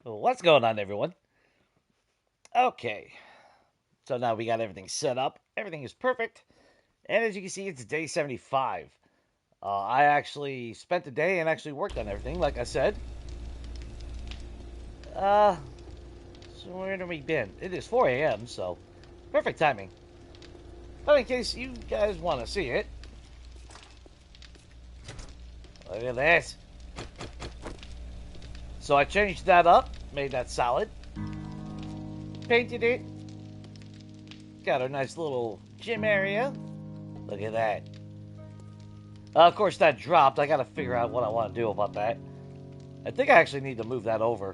What's going on, everyone? Okay, so now we got everything set up. Everything is perfect. And as you can see, it's day 75. I actually spent the day and actually worked on everything, like I said. Uh, so where have we been? It is 4 a.m., so perfect timing. But in case you guys want to see it, look at this. So I changed that up, made that solid, painted it, got a nice little gym area. Look at that. Of course, that dropped. I got to figure out what I want to do about that. I think I actually need to move that over.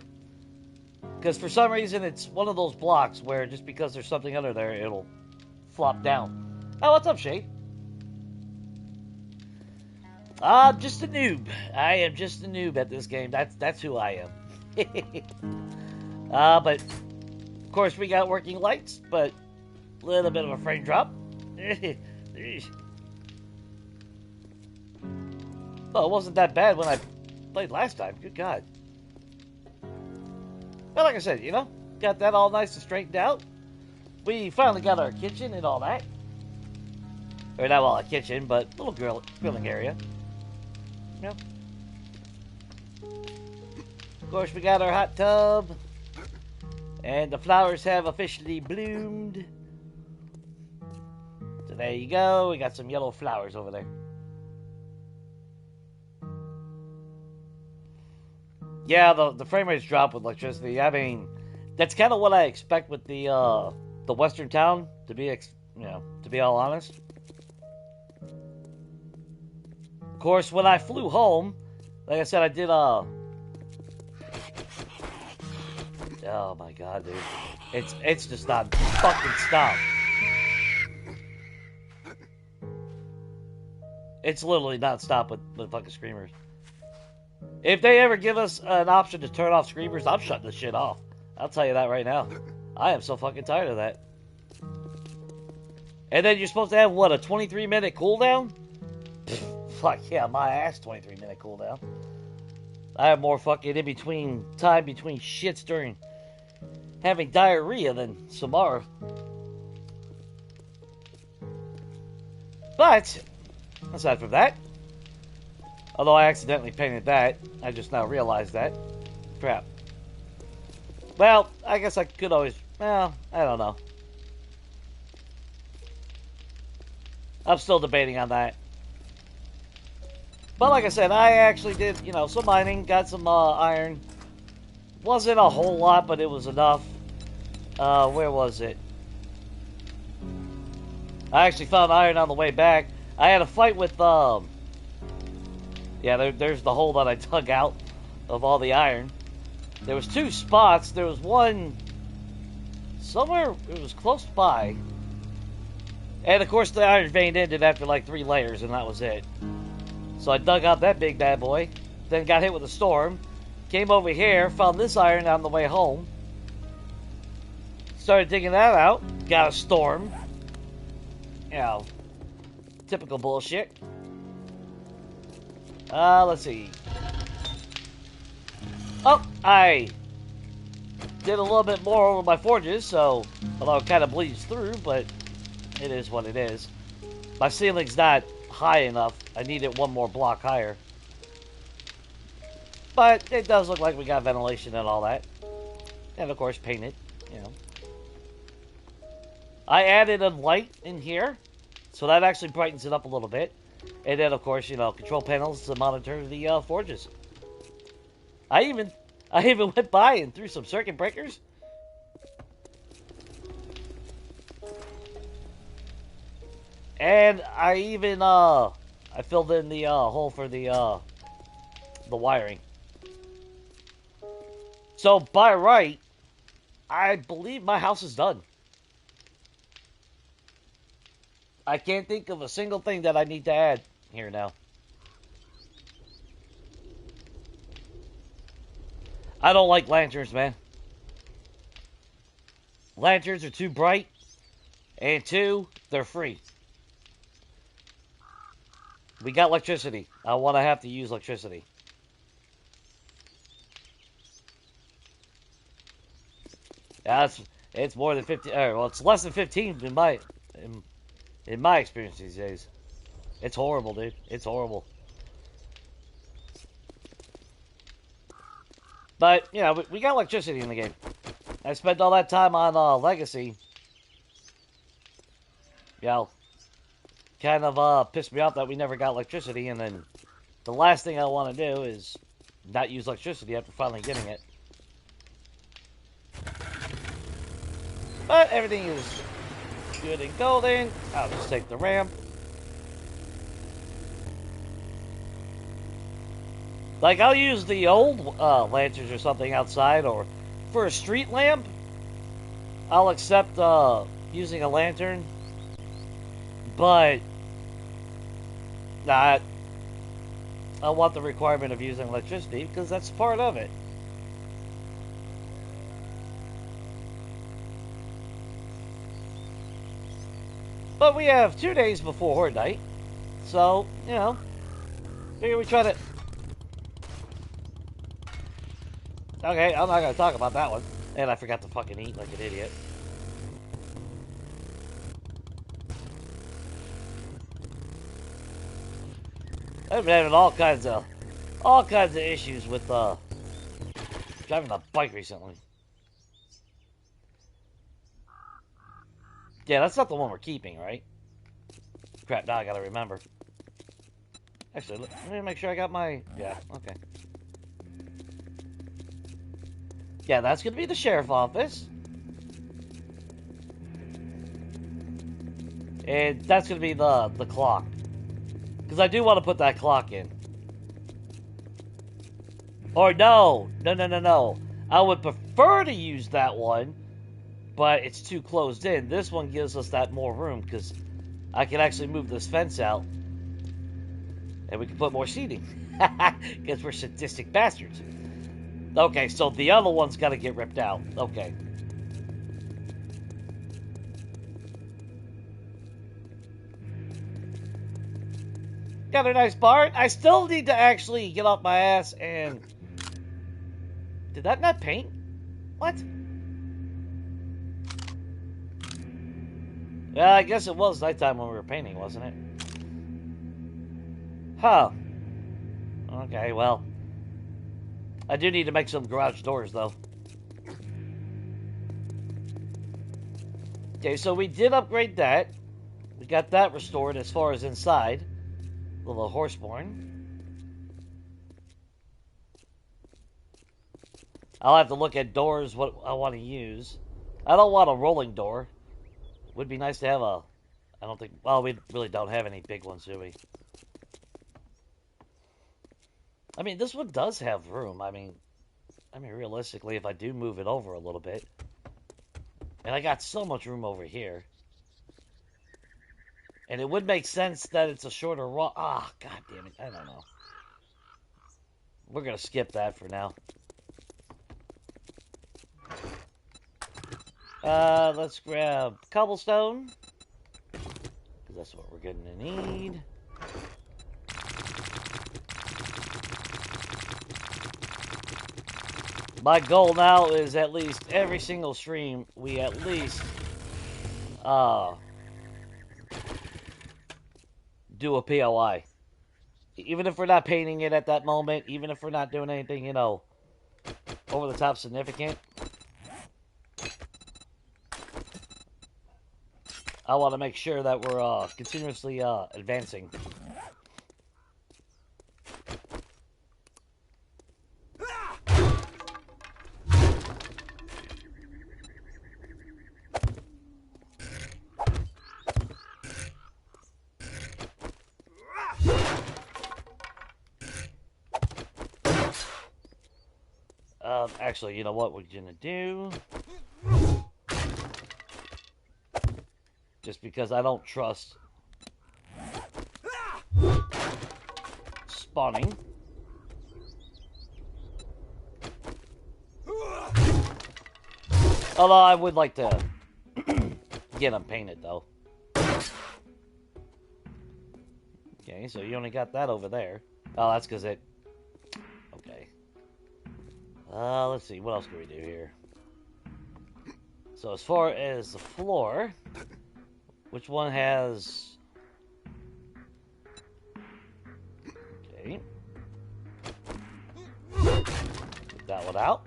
Because for some reason, it's one of those blocks where just because there's something under there, it'll flop down. Oh, what's up, Shade? I'm just a noob. I am just a noob at this game. That's who I am. But, of course, we got working lights, but a little bit of a frame drop. Well, it wasn't that bad when I played last time. Good God. But like I said, got that all nice and straightened out. We finally got our kitchen and all that. Or not all a kitchen, but little grilling area. You know. Of course, we got our hot tub. And the flowers have officially bloomed. So there you go. We got some yellow flowers over there. Yeah, the frame rate's dropped with electricity. I mean, that's kind of what I expect with the western town. To be to be all honest. Of course, when I flew home, like I said, I did oh my God, dude, it's just not fucking stop. It's literally not stop with fucking screamers. If they ever give us an option to turn off screamers, I'm shutting this shit off. I'll tell you that right now. I am so fucking tired of that. And then you're supposed to have, what, a 23-minute cooldown? Fuck yeah, my ass 23-minute cooldown. I have more fucking time between shits during having diarrhea than Samara. But, aside from that, although I accidentally painted that, I just now realized that. Crap. Well, I guess I could always... Well, I don't know. I'm still debating on that. But like I said, I actually did, some mining, got some iron. Wasn't a whole lot, but it was enough. Where was it? I actually found iron on the way back. I had a fight with, yeah, there's the hole that I dug out of all the iron. There was 2 spots. There was one somewhere, it was close by. And of course the iron vein ended after like 3 layers, and that was it. So I dug out that big bad boy. Then got hit with a storm. Came over here, found this iron on the way home. Started digging that out. Got a storm. Typical bullshit. Let's see. Oh, I did a little bit more over my forges, so although it kind of bleeds through, but it is what it is. My ceiling's not high enough. I need it 1 more block higher. But it does look like we got ventilation and all that. And of course, painted, I added a light in here, so that actually brightens it up a little bit. And then, of course, control panels to monitor the forges. I even went by and threw some circuit breakers. And I even I filled in the hole for the wiring. So by right, I believe my house is done. I can't think of a single thing that I need to add here now. I don't like lanterns, man. Lanterns are too bright. And 2, they're free. We got electricity. I want to have to use electricity. Yeah, it's more than 15. Well, it's less than 15 in my experience these days. It's horrible, dude. It's horrible. But you know, we got electricity in the game. I spent all that time on Legacy. You know, kind of pissed me off that we never got electricity, and then the last thing I want to do is not use electricity after finally getting it. But everything is good and golden. I'll just take the ramp. Like, I'll use the old lanterns or something outside, or for a street lamp, I'll accept using a lantern. But not. I want the requirement of using electricity because that's part of it. But we have 2 days before Horde Night, so, you know, figure we try to... Okay, I'm not going to talk about that one. And I forgot to fucking eat like an idiot. I've been having all kinds of issues with driving a bike recently. Yeah, that's not the one we're keeping, right? Crap, now I gotta remember. Actually, let me make sure I got my... Yeah, okay. Yeah, that's gonna be the sheriff's office. And that's gonna be the clock. Because I do want to put that clock in. Or no. I would prefer to use that one, but it's too closed in. This one gives us that more room because I can actually move this fence out. And we can put more seating. Because we're sadistic bastards. Okay, so the other one's got to get ripped out. Okay. Got a nice barn. I still need to actually get off my ass and... Did that not paint? What? Well, I guess it was nighttime when we were painting, wasn't it? Huh. Okay, well. I do need to make some garage doors, though. Okay, so we did upgrade that. We got that restored as far as inside. Little horseborn. I'll have to look at doors, what I want to use. I don't want a rolling door. Would be nice to have a... I don't think... Well, we really don't have any big ones, do we? I mean, this one does have room. I mean, realistically, if I do move it over a little bit... And I got so much room over here. And it would make sense that it's a shorter run. Ah, god damn it. I don't know. We're going to skip that for now. Let's grab cobblestone. Because that's what we're going to need. My goal now is at least every single stream, we at least, do a POI. Even if we're not painting it at that moment, even if we're not doing anything, you know, over the top significant. I want to make sure that we're, continuously, advancing. Actually, you know what we're gonna do? Just because I don't trust spawning. Although I would like to get them painted, though. Okay, so you only got that over there. Oh, that's because it... Okay. Let's see. What else can we do here? So as far as the floor, which one has... Okay. Get that one out.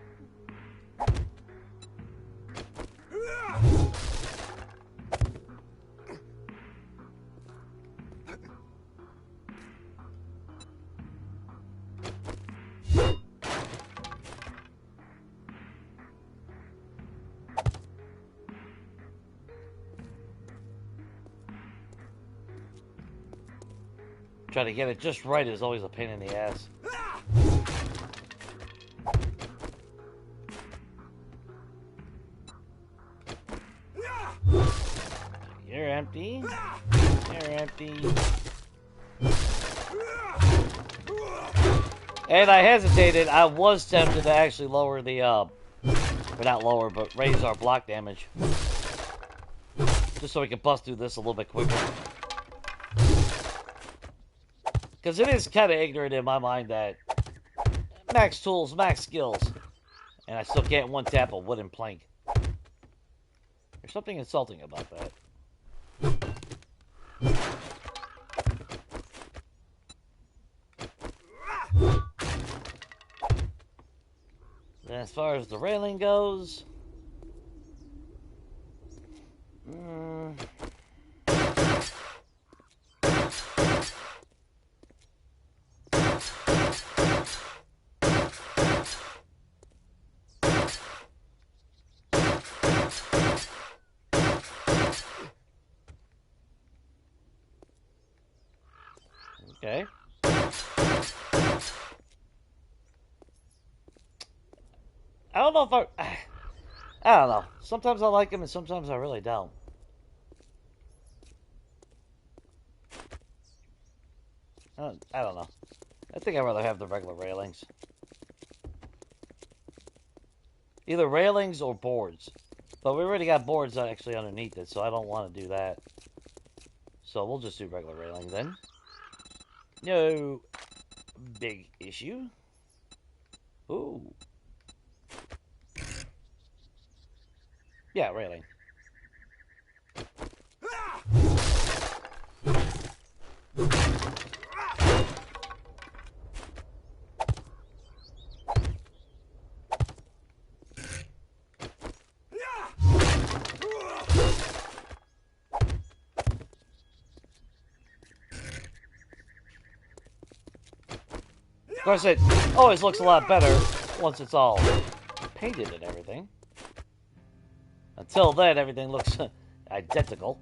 Trying to get it just right is always a pain in the ass. You're empty. You're empty. And I hesitated. I was tempted to actually lower the, or not lower, but raise our block damage. Just so we can bust through this a little bit quicker. Because it is kind of ignorant in my mind that max tools, max skills, and I still can't one-tap a wooden plank. There's something insulting about that. And as far as the railing goes... Okay. I don't know if I don't know. Sometimes I like them and sometimes I really don't. I don't know. I think I'd rather have the regular railings. Either railings or boards. But we already got boards actually underneath it, so I don't want to do that. So we'll just do regular railing then. No big issue. Ooh. Yeah, railing. Of course, it always looks a lot better once it's all painted and everything. Until then, everything looks identical.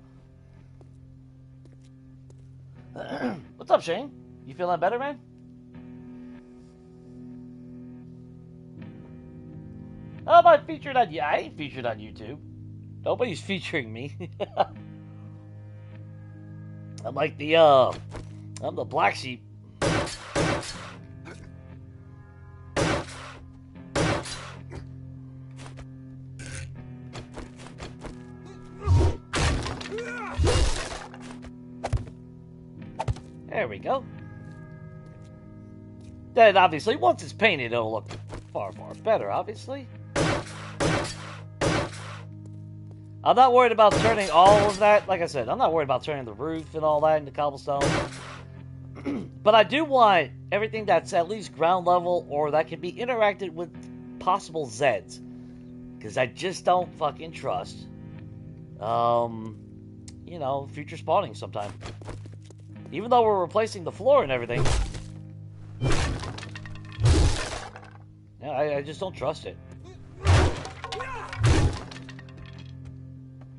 What's up, Shane? You feeling better, man? How about featured on... Yeah, I ain't featured on YouTube. Nobody's featuring me. I'm like the, I'm the black sheep. There we go. Then, obviously, once it's painted, it'll look far, far better, obviously. I'm not worried about turning all of that. Like I said, I'm not worried about turning the roof and all that into cobblestone. But I do want everything that's at least ground level or that can be interacted with possible Zeds. Because I just don't fucking trust, you know, future spawning sometime. Even though we're replacing the floor and everything. Yeah, I just don't trust it.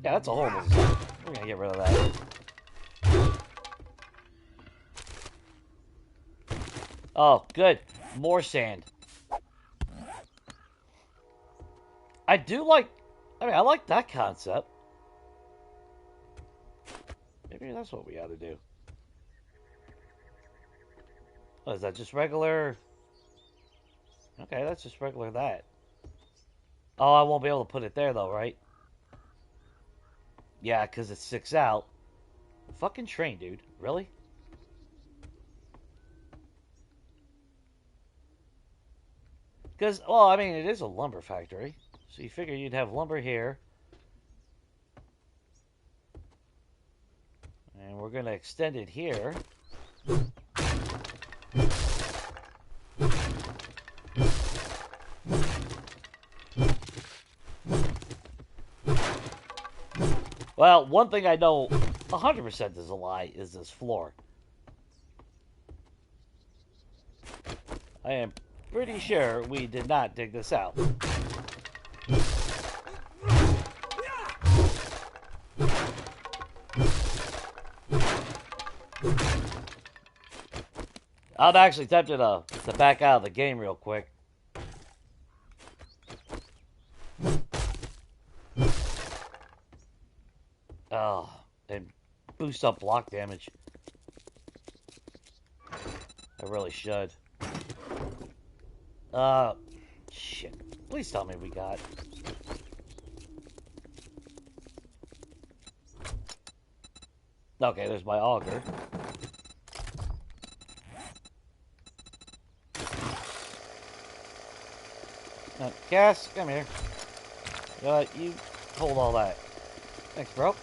Yeah, that's a horrible design. We're gonna get rid of that. Oh, good. More sand. I do like... I mean, I like that concept. Maybe that's what we ought to do. What is that, just regular... Okay, that's just regular that. Oh, I won't be able to put it there, though, right? Yeah, because it sticks out. Fucking train, dude. Really? Because, well, I mean, it is a lumber factory. So you figure you'd have lumber here, we're going to extend it here. Well, one thing I know 100% is a lie is this floor. I am pretty sure we did not dig this out. I'm actually tempted to back out of the game real quick. Oh, and boost up block damage. I really should. Shit. Please tell me we got... Okay, there's my auger. Cass, come here. You hold all that. Thanks, bro.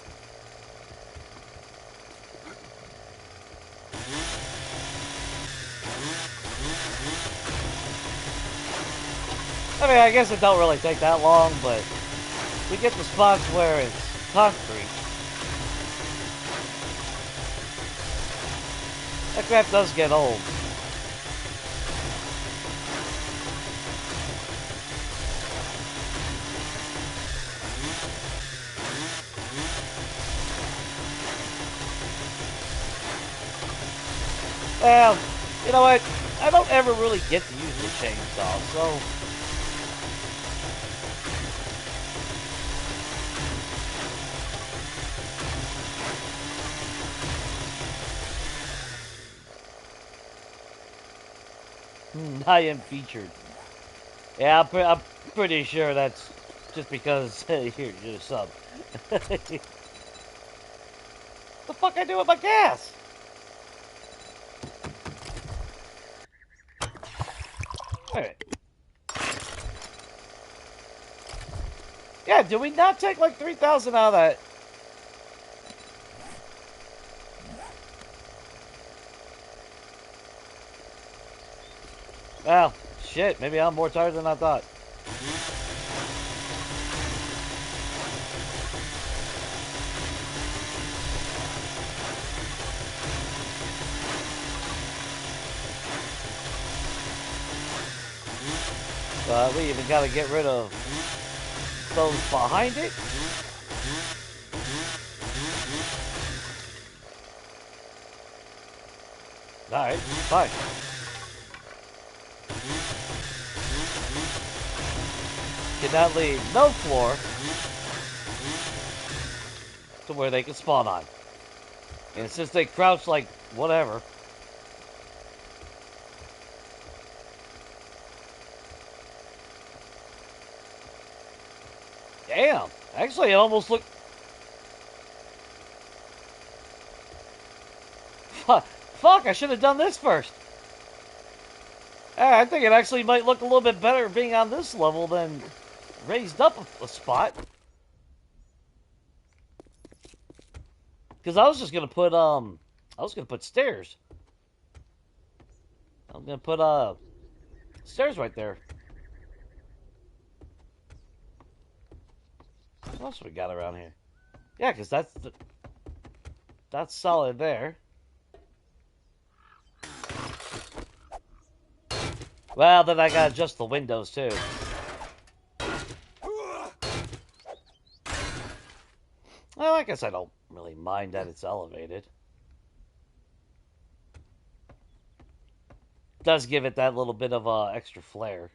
I mean, I guess it don't really take that long, but we get the spots where it's concrete. That crap does get old. Well, you know what? I don't ever really get to use the chainsaw, so... I am featured. Yeah, I'm pretty sure that's just because you're a sub. The fuck I do with my gas? Alright. Yeah, did we not take like 3,000 out of that? Well, shit, maybe I'm more tired than I thought. We even gotta get rid of those behind it. Alright, fine. Cannot leave no floor to where they can spawn on. And since they crouch like whatever. Damn. Actually, it almost looked... Fuck, I should have done this first. I think it actually might look a little bit better being on this level than raised up a spot. Because I was just going to put, stairs. I'm going to put, stairs right there. What else we got around here? Yeah, because that's solid there. Well, then I gotta adjust the windows too. Well, I guess I don't really mind that it's elevated. Does give it that little bit of extra flair.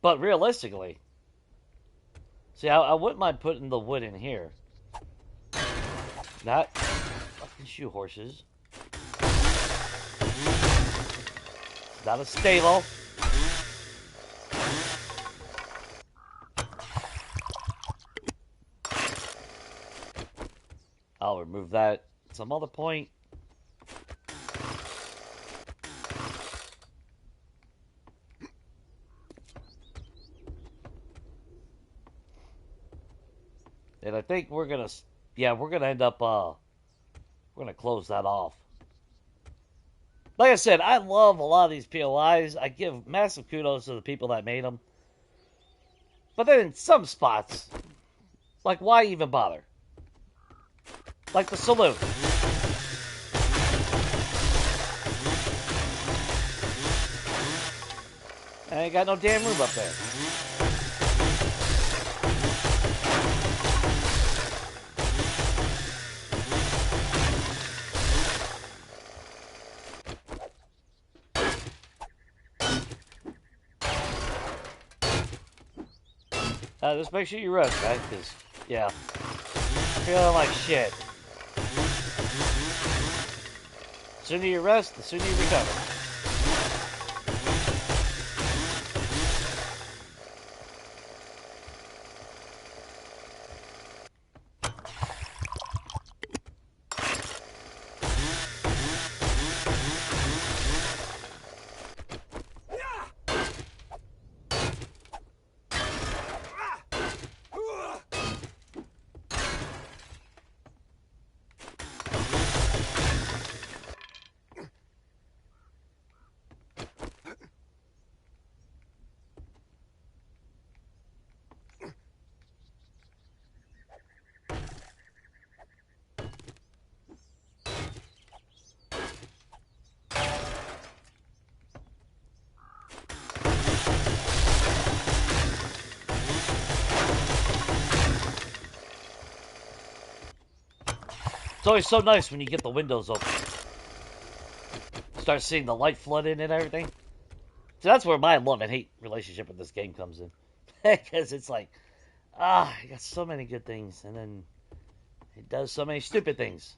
But realistically, see, I wouldn't mind putting the wood in here. Not fucking shoe horses. It's not a stable. I'll remove that at some other point. And I think we're gonna, yeah, we're gonna end up We're going to close that off. Like I said, I love a lot of these POIs. I give massive kudos to the people that made them. But then in some spots, like, why even bother? Like the saloon. I ain't got no damn room up there. Just make sure you rest, guys, because, yeah, feeling like shit. The sooner you rest, the sooner you recover. It's always so nice when you get the windows open. Start seeing the light flood in and everything. So that's where my love and hate relationship with this game comes in. Because it's like, it got so many good things, and then it does so many stupid things.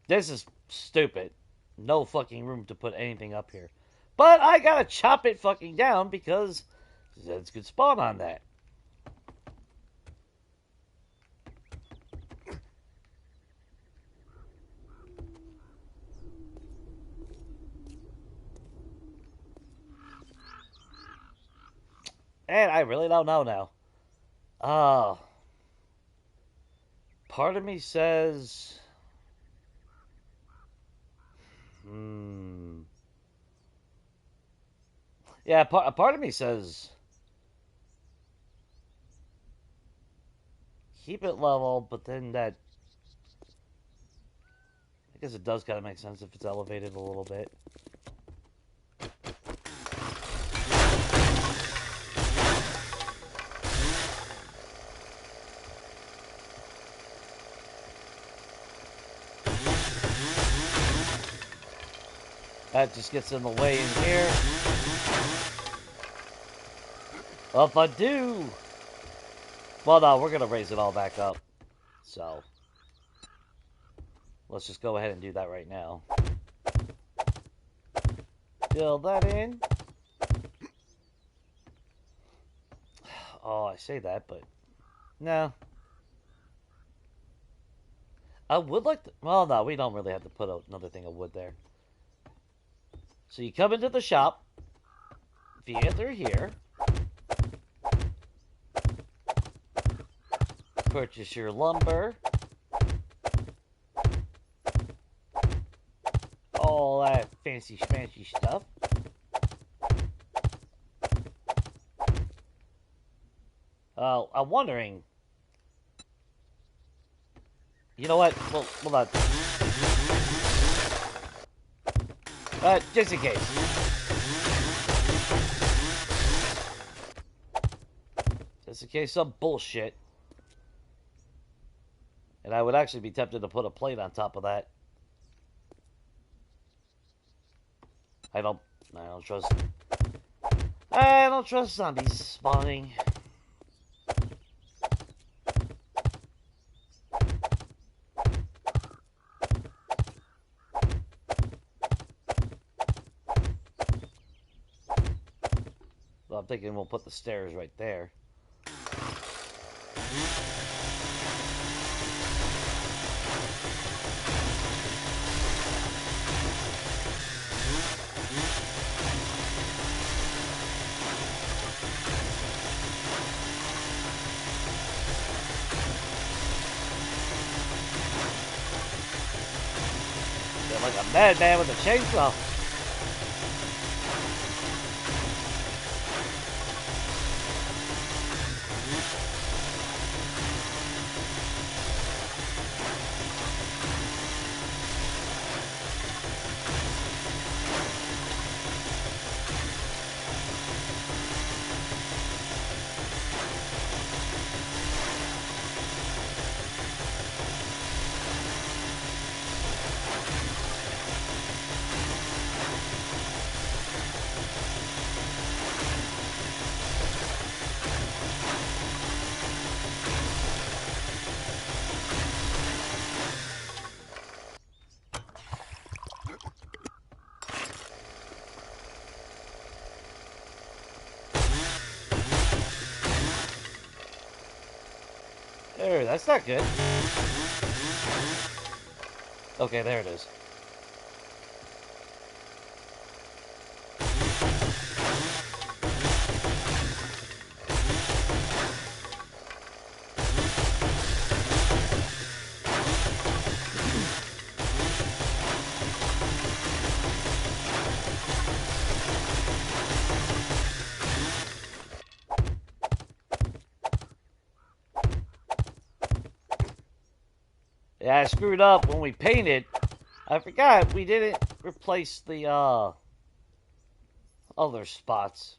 This is stupid. No fucking room to put anything up here. But I gotta chop it fucking down because Zeds could spawn on that. And I really don't know now. Part of me says... Yeah, part of me says... Keep it level, but then that... I guess it does kind of make sense if it's elevated a little bit. That just gets in the way in here. Well, if I do... Well, no, we're going to raise it all back up. So... Let's just go ahead and do that right now. Fill that in. Oh, I say that, but... No. I would like to... Well, no, we don't really have to put another thing of wood there. So you come into the shop. If you enter here, purchase your lumber, all that fancy schmancy stuff. I'm wondering. You know what? Well, hold on. Just in case. Just in case some bullshit. And I would actually be tempted to put a plate on top of that. I don't trust zombies spawning. Well, I'm thinking we'll put the stairs right there. Madman with a chainsaw. There, that's not good. Okay, there it is. Yeah, I screwed up when we painted. I forgot we didn't replace the other spots.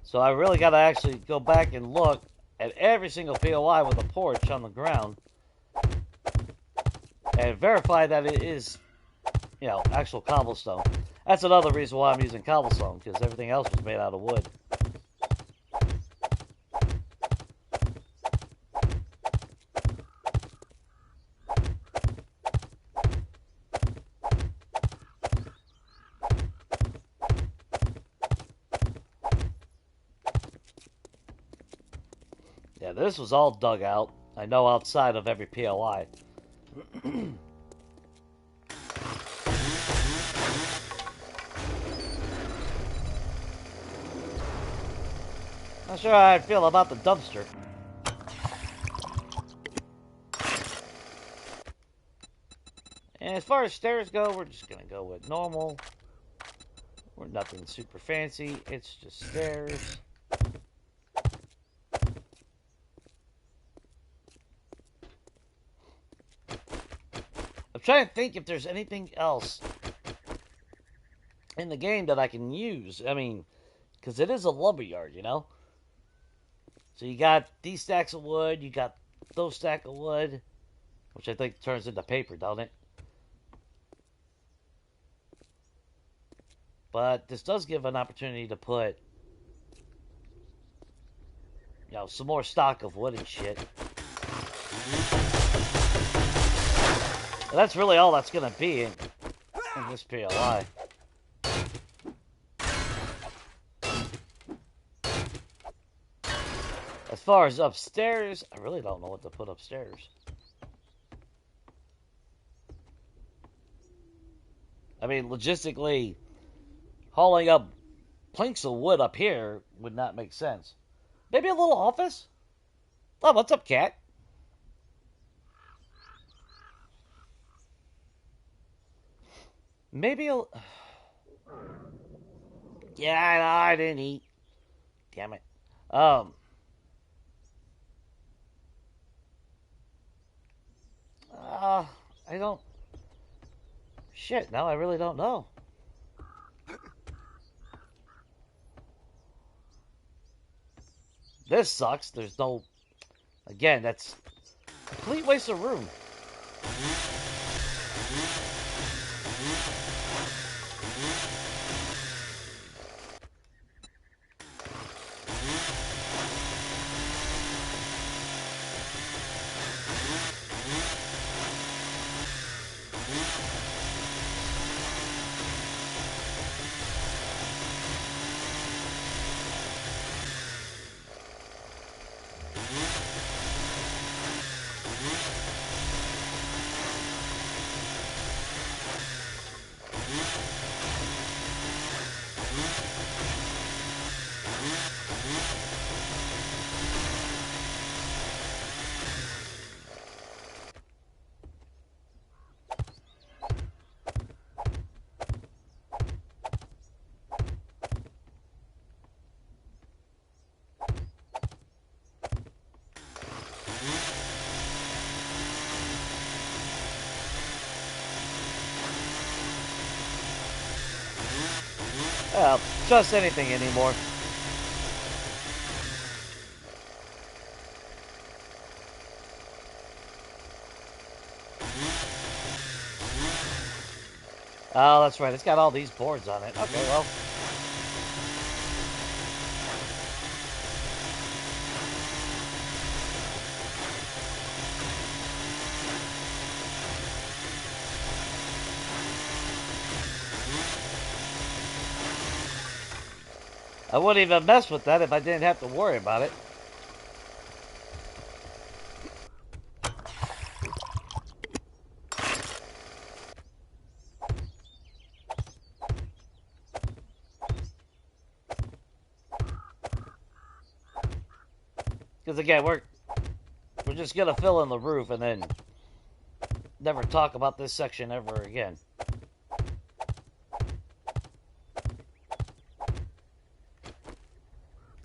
So I really got to actually go back and look at every single POI with a porch on the ground and verify that it is, you know, actual cobblestone. That's another reason why I'm using cobblestone, because everything else was made out of wood. Yeah, this was all dug out. I know outside of every POI. Not sure how I feel about the dumpster. And as far as stairs go, we're just going to go with normal. We're nothing super fancy. It's just stairs. I'm trying to think if there's anything else in the game that I can use. I mean, because it is a lumberyard, you know? So you got these stacks of wood, you got those stacks of wood, which I think turns into paper, don't it? But this does give an opportunity to put, you know, some more stock of wood and shit. And that's really all that's going to be in this PLI. As far as upstairs, I really don't know what to put upstairs. I mean, logistically, hauling up planks of wood up here would not make sense. Maybe a little office? Oh, what's up, cat? Maybe a... Yeah, I didn't eat. Damn it. I don't... Shit, now I really don't know. This sucks. There's no... Again, that's a complete waste of room. trust anything anymore. Oh, that's right. It's got all these boards on it. Okay, well. I wouldn't even mess with that if I didn't have to worry about it. Because again, we're just gonna fill in the roof and then never talk about this section ever again.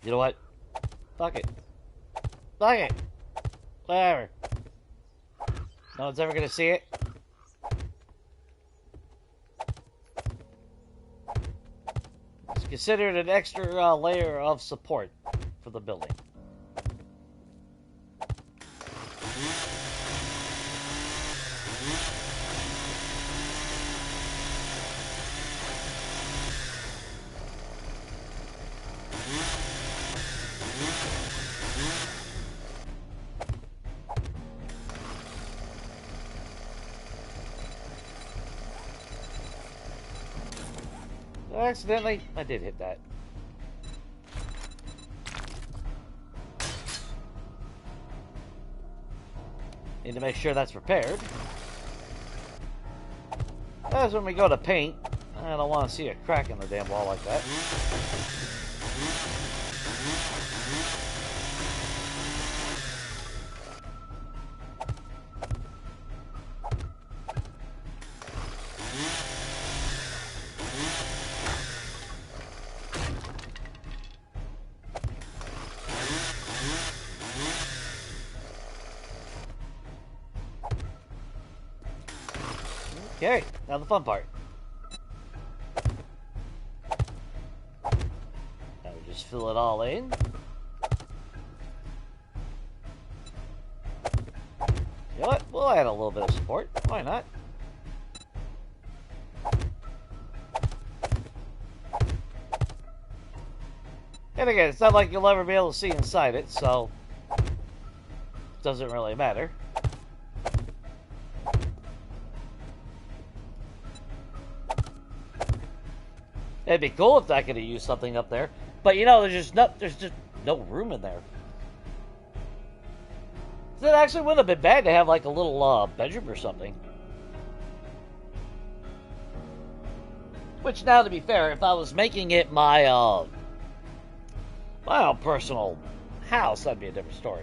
You know what? Fuck it. Fuck it. Whatever. No one's ever gonna see it. It's considered an extra layer of support for the building. Accidentally, I did hit that. Need to make sure that's repaired. That's when we go to paint. I don't want to see a crack in the damn wall like that. Okay, now the fun part. Now we just fill it all in. You know what? We'll add a little bit of support. Why not? And again, it's not like you'll ever be able to see inside it, so it doesn't really matter. It'd be cool if I could have used something up there, but you know, there's just no room in there. So it actually wouldn't have been bad to have like a little bedroom or something. Which, now to be fair, if I was making it my my own personal house, that'd be a different story.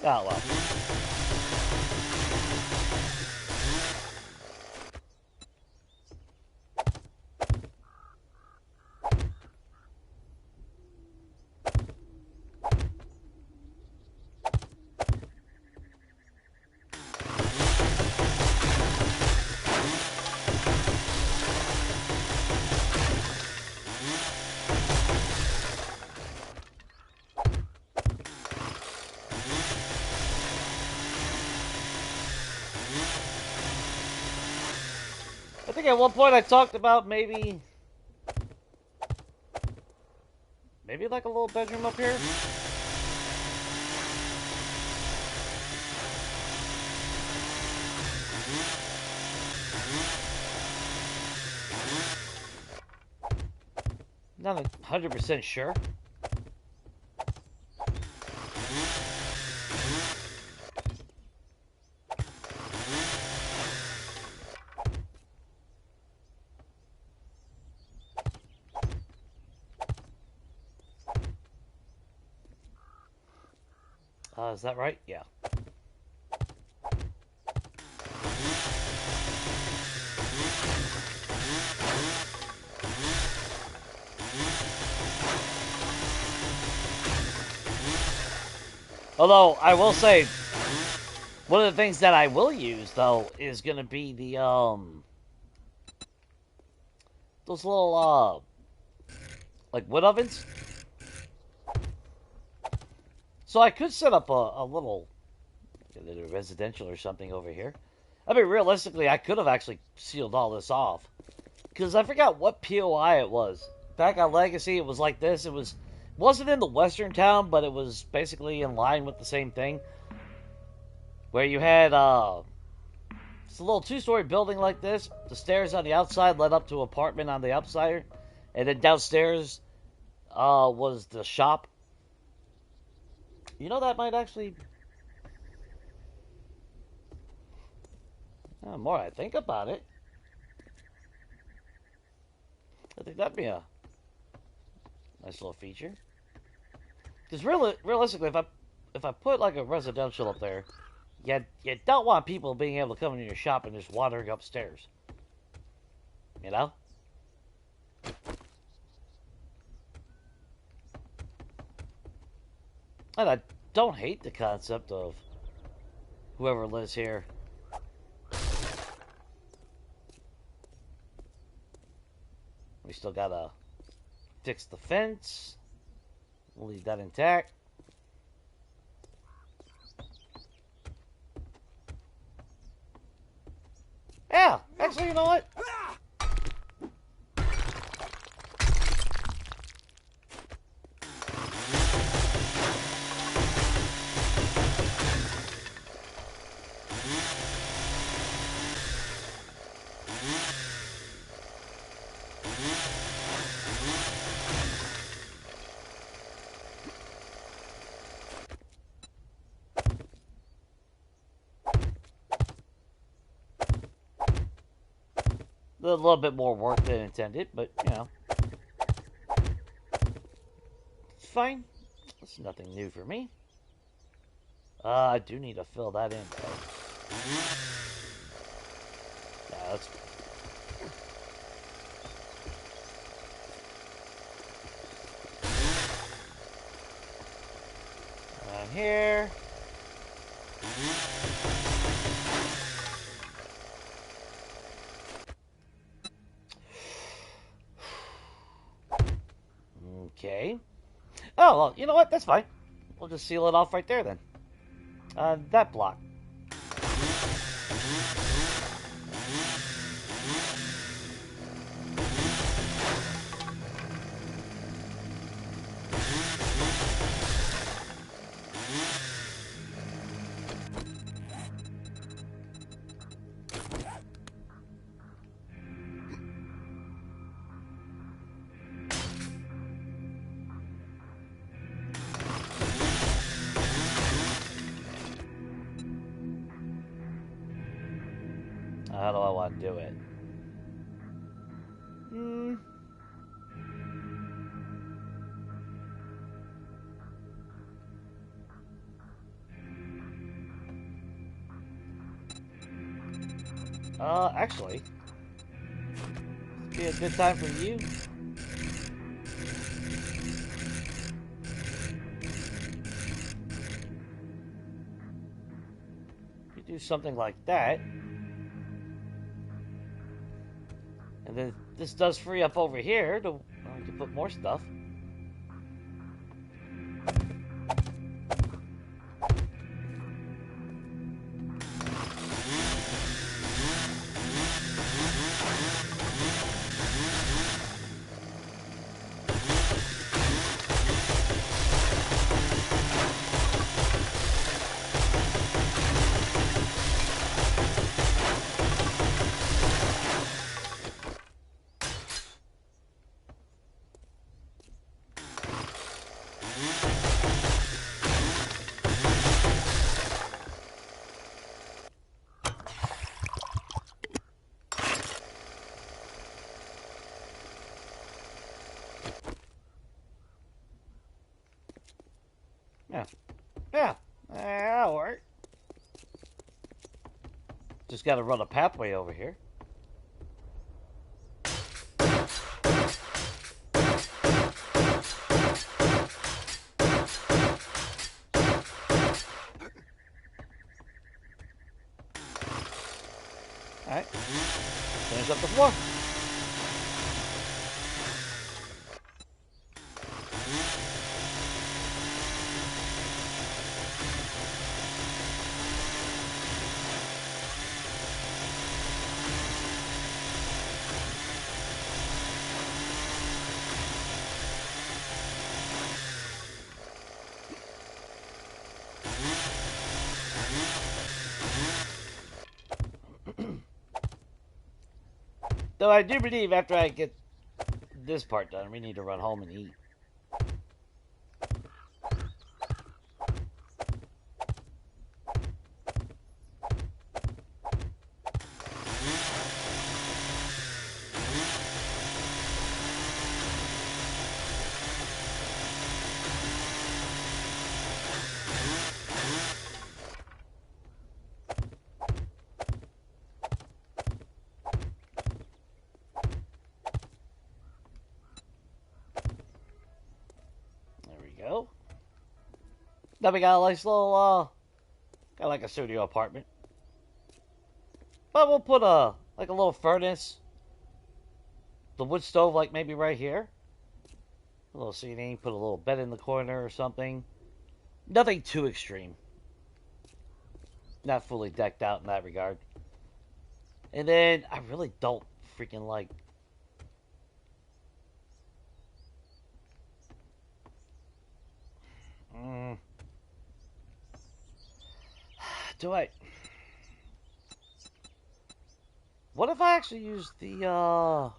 Oh, well. I think at one point I talked about maybe like a little bedroom up here. Not 100% sure. Is that right? Yeah. Although, I will say, one of the things that I will use, though, is going to be the, those little, like wood ovens. So I could set up a little residential or something over here. I mean, realistically, I could have actually sealed all this off. Because I forgot what POI it was. Back on Legacy, it was like this. Wasn't in the western town, but it was basically in line with the same thing. Where you had, it's a little two-story building like this. The stairs on the outside led up to an apartment on the upside. And then downstairs, was the shop. You know, that might actually... The more I think about it, I think that'd be a nice little feature. Because realistically, if I put like a residential up there, you don't want people being able to come into your shop and just wandering upstairs. You know? And I don't hate the concept of whoever lives here. We still gotta fix the fence. We'll leave that intact. Yeah, actually, you know what? A little bit more work than intended, but, you know. It's fine. It's nothing new for me. I do need to fill that in, though. Yeah, that's... Down here. Okay. Oh, well, you know what? That's fine. We'll just seal it off right there, then. That block. How do I want to do it? Actually, be a good time for you. You do something like that. And then this does free up over here to put more stuff. Yeah. Yeah. That'll work. Just gotta run a pathway over here. Alright. Finish up the floor. Though I do believe after I get this part done, we need to run home and eat. Then we got a nice little, got like a studio apartment. But we'll put like a little furnace. The wood stove, like maybe right here. A little seating, put a little bed in the corner or something. Nothing too extreme. Not fully decked out in that regard. And then, I really don't freaking like... Do I... What if I actually use the,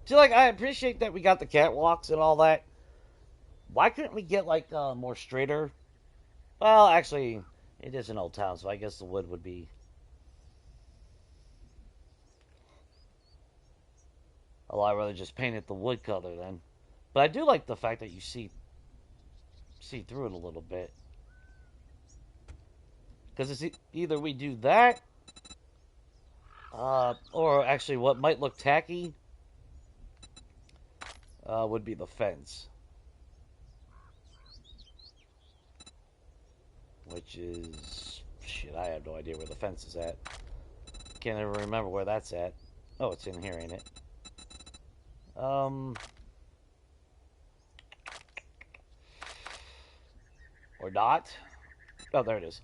See, like, I appreciate that we got the catwalks and all that. Why couldn't we get, like, more straighter? Well, actually, it is an old town, so I guess the wood would be... a lot rather just paint it the wood color then. But I do like the fact that you see through it a little bit. Because it's either we do that, or actually what might look tacky would be the fence. Which is... shit, I have no idea where the fence is at. Can't ever remember where that's at. Oh, it's in here, ain't it? Or not. Oh, there it is.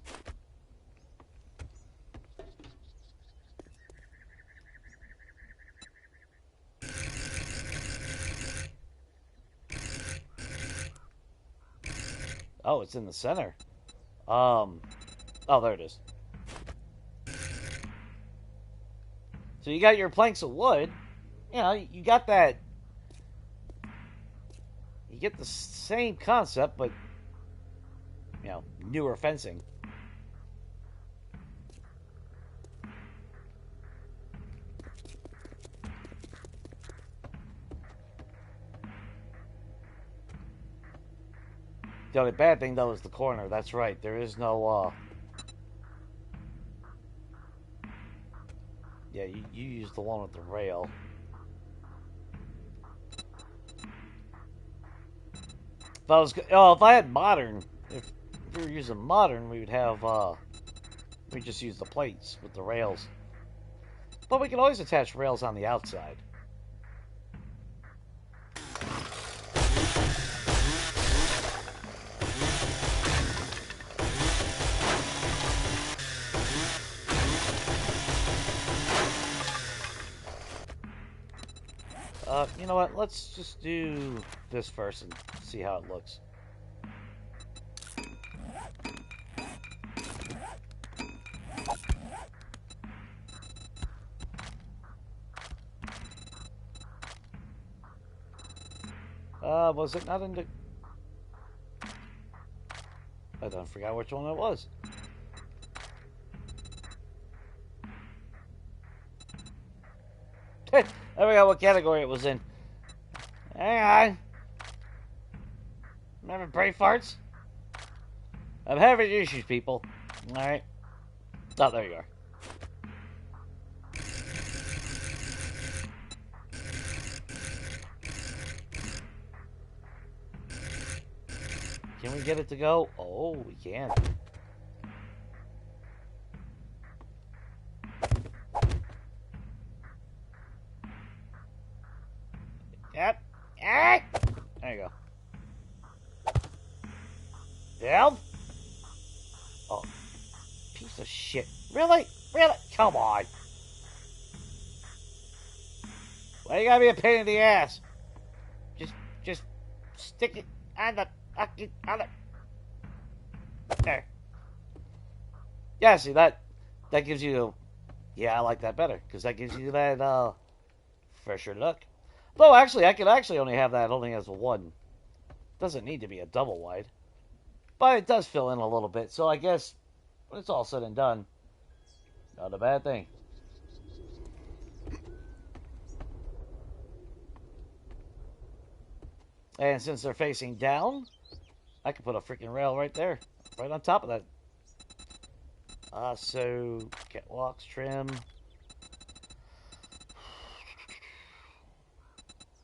Oh, it's in the center. Oh, there it is. So you got your planks of wood. You know, you got that. You get the same concept, but, you know, newer fencing. The only bad thing, though, is the corner. That's right. There is no, yeah, you use the one with the rail. If I had modern, if we were using modern, we would have, we just use the plates with the rails. But we can always attach rails on the outside. You know what? Let's just do this first and see how it looks. Was it not into... I don't forget which one it was. I forgot what category it was in. Hang on. Remember brave farts? I'm having issues, people. Alright. Oh, there you are. Can we get it to go? Oh, we can. Yep. Ah! There you go. Down. Oh, piece of shit. Really? Really? Come on. Why you gotta be a pain in the ass? Just stick it on the there. Yeah, see that gives you. Yeah, I like that better because that gives you that fresher look. Though actually, I could actually only have that only as a one. Doesn't need to be a double wide, but it does fill in a little bit. So I guess when it's all said and done, not a bad thing. And since they're facing down, I could put a freaking rail right there, right on top of that. So catwalks, trim.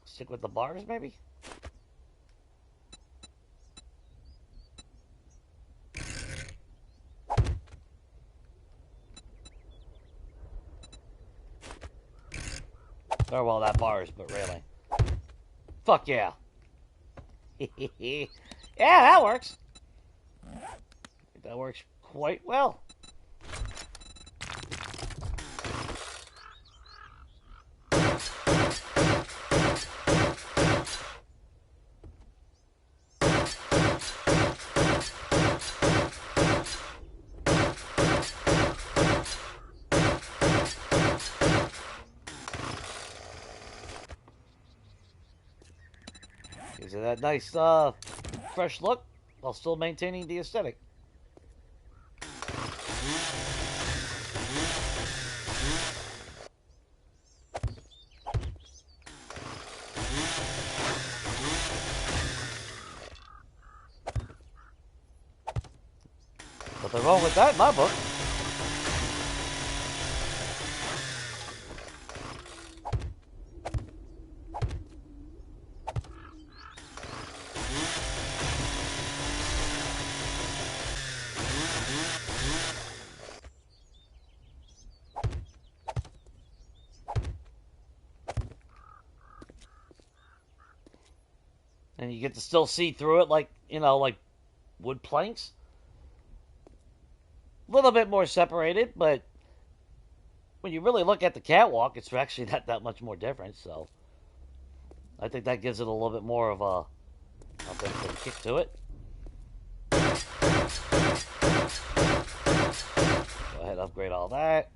Stick with the bars, maybe? Oh, well, that bars, but really. Fuck yeah. Yeah, that works. That works quite well. Gives it that nice, fresh look while still maintaining the aesthetic. Nothing wrong with that in my book. And you get to still see through it like, like wood planks. A little bit more separated, but when you really look at the catwalk, it's actually not that much more different, so I think that gives it a little bit more of a kick to it. Go ahead, upgrade all that.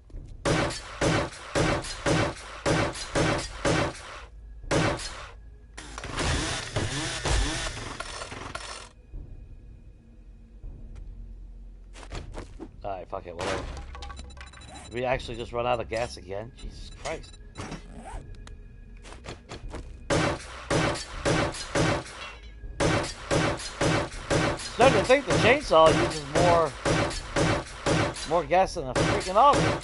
Alright, fuck it, whatever. Did we actually just run out of gas again? Jesus Christ. Starting to think the chainsaw uses more gas than a freaking auger.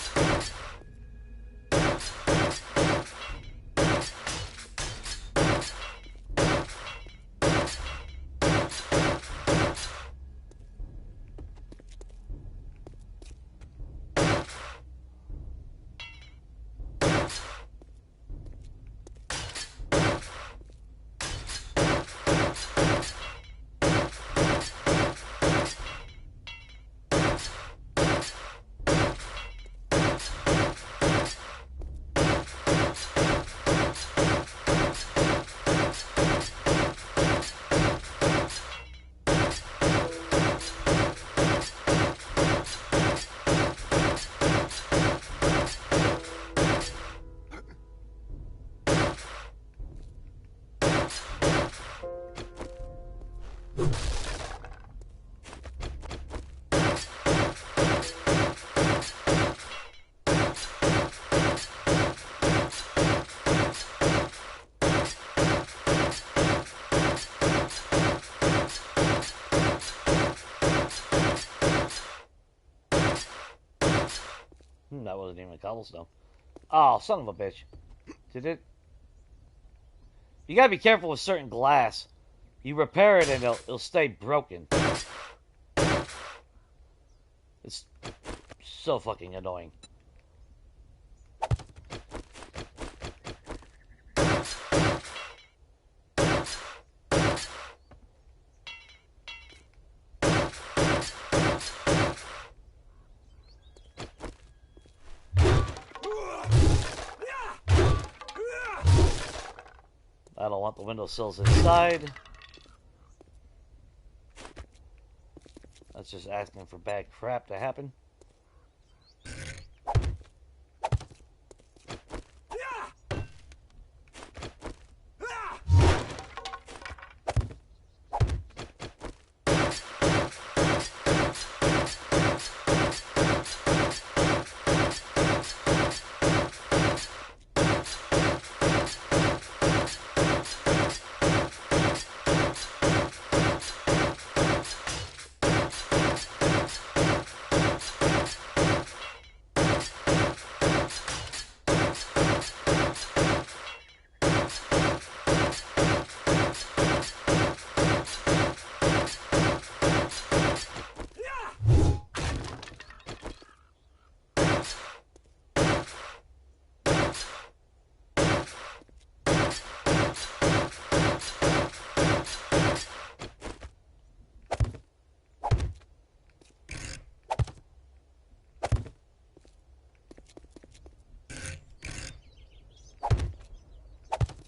That wasn't even a cobblestone. Oh, son of a bitch. Did it? You gotta be careful with certain glass. You repair it and it'll stay broken. It's so fucking annoying. I don't want the windowsills inside. That's just asking for bad crap to happen.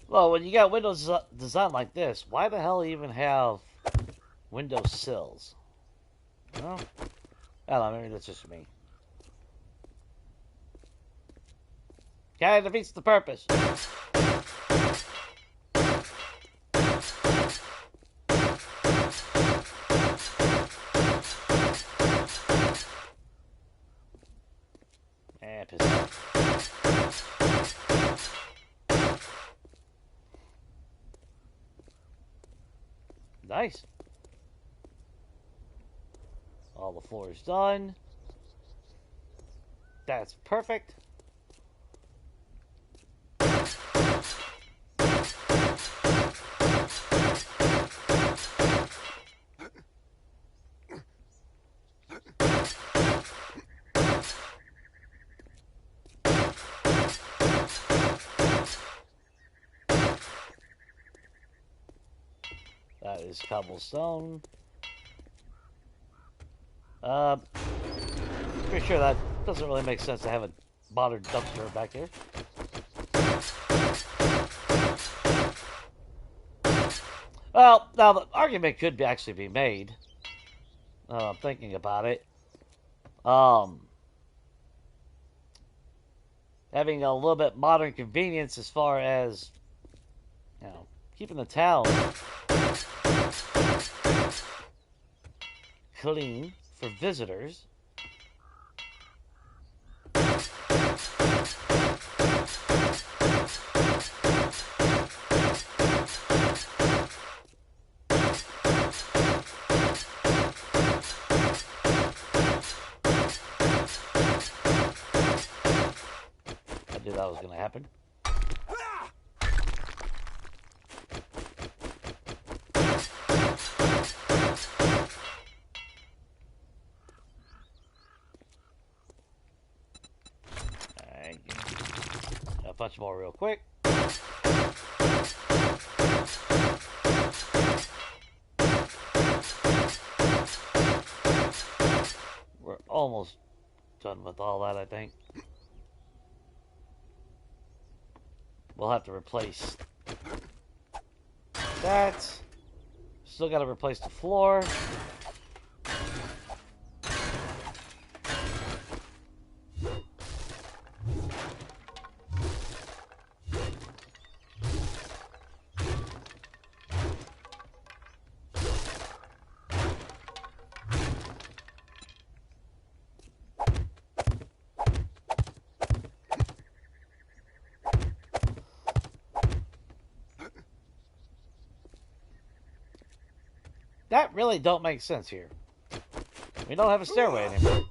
Well, when you got windows designed like this, why the hell even have window sills? Well, I don't know, maybe that's just me. Kinda defeats the purpose. Piss off. Nice. All the floors done. That's perfect. That is cobblestone. Pretty sure that doesn't really make sense to have a modern dumpster back here. Well, now the argument could actually be made. I'm thinking about it. Having a little bit modern convenience as far as, you know, keeping the town clean for visitors. I knew that was going to happen. A bunch more real quick. We're almost done with all that, I think. We'll have to replace that. Still got to replace the floor. That really don't make sense here. We don't have a stairway anymore.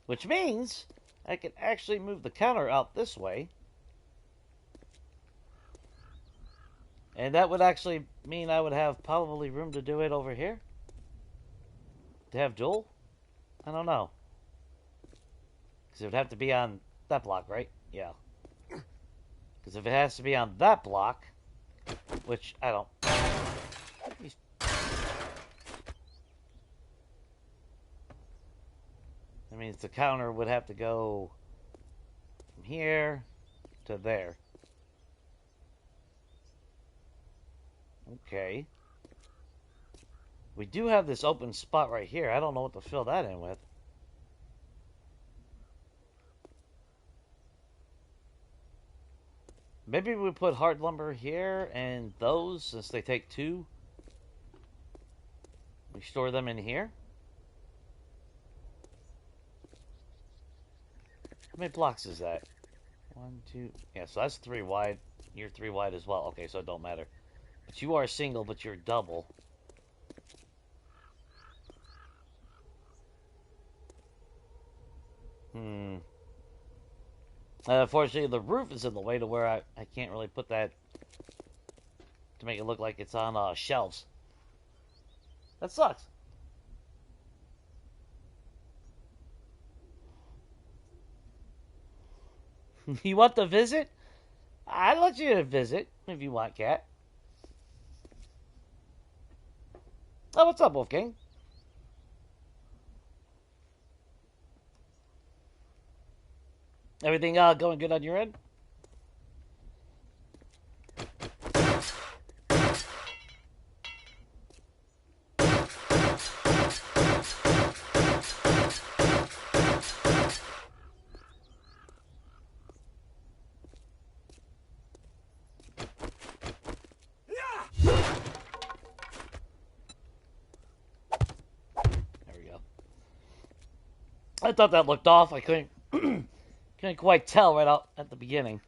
Which means I can actually move the counter out this way. And that would actually mean I would have probably room to do it over here. To have dual? I don't know. Because it would have to be on that block, right? Yeah. Because if it has to be on that block, which I don't... That means the counter would have to go from here to there. Okay. We do have this open spot right here. I don't know what to fill that in with. Maybe we put hard lumber here and those, since they take 2. We store them in here. How many blocks is that? 1, 2... Yeah, so that's 3 wide. You're 3 wide as well. Okay, so it don't matter. But you are single, but you're double. Unfortunately, the roof is in the way to where I can't really put that to make it look like it's on shelves. That sucks. You want to visit? I'd let you to visit if you want, Cat. Oh, what's up, Wolfgang? Everything going good on your end? I thought that looked off. I couldn't quite tell right out at the beginning.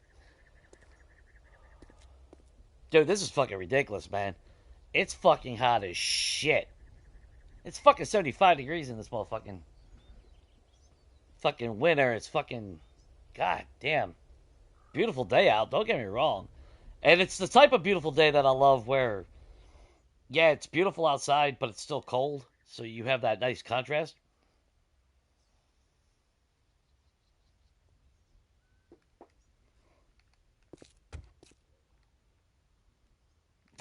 Dude, this is fucking ridiculous, man. It's fucking hot as shit. It's fucking 75 degrees in this motherfucking winter. It's fucking god damn beautiful day out. Don't get me wrong. And it's the type of beautiful day that I love where, yeah, it's beautiful outside, but it's still cold. So you have that nice contrast.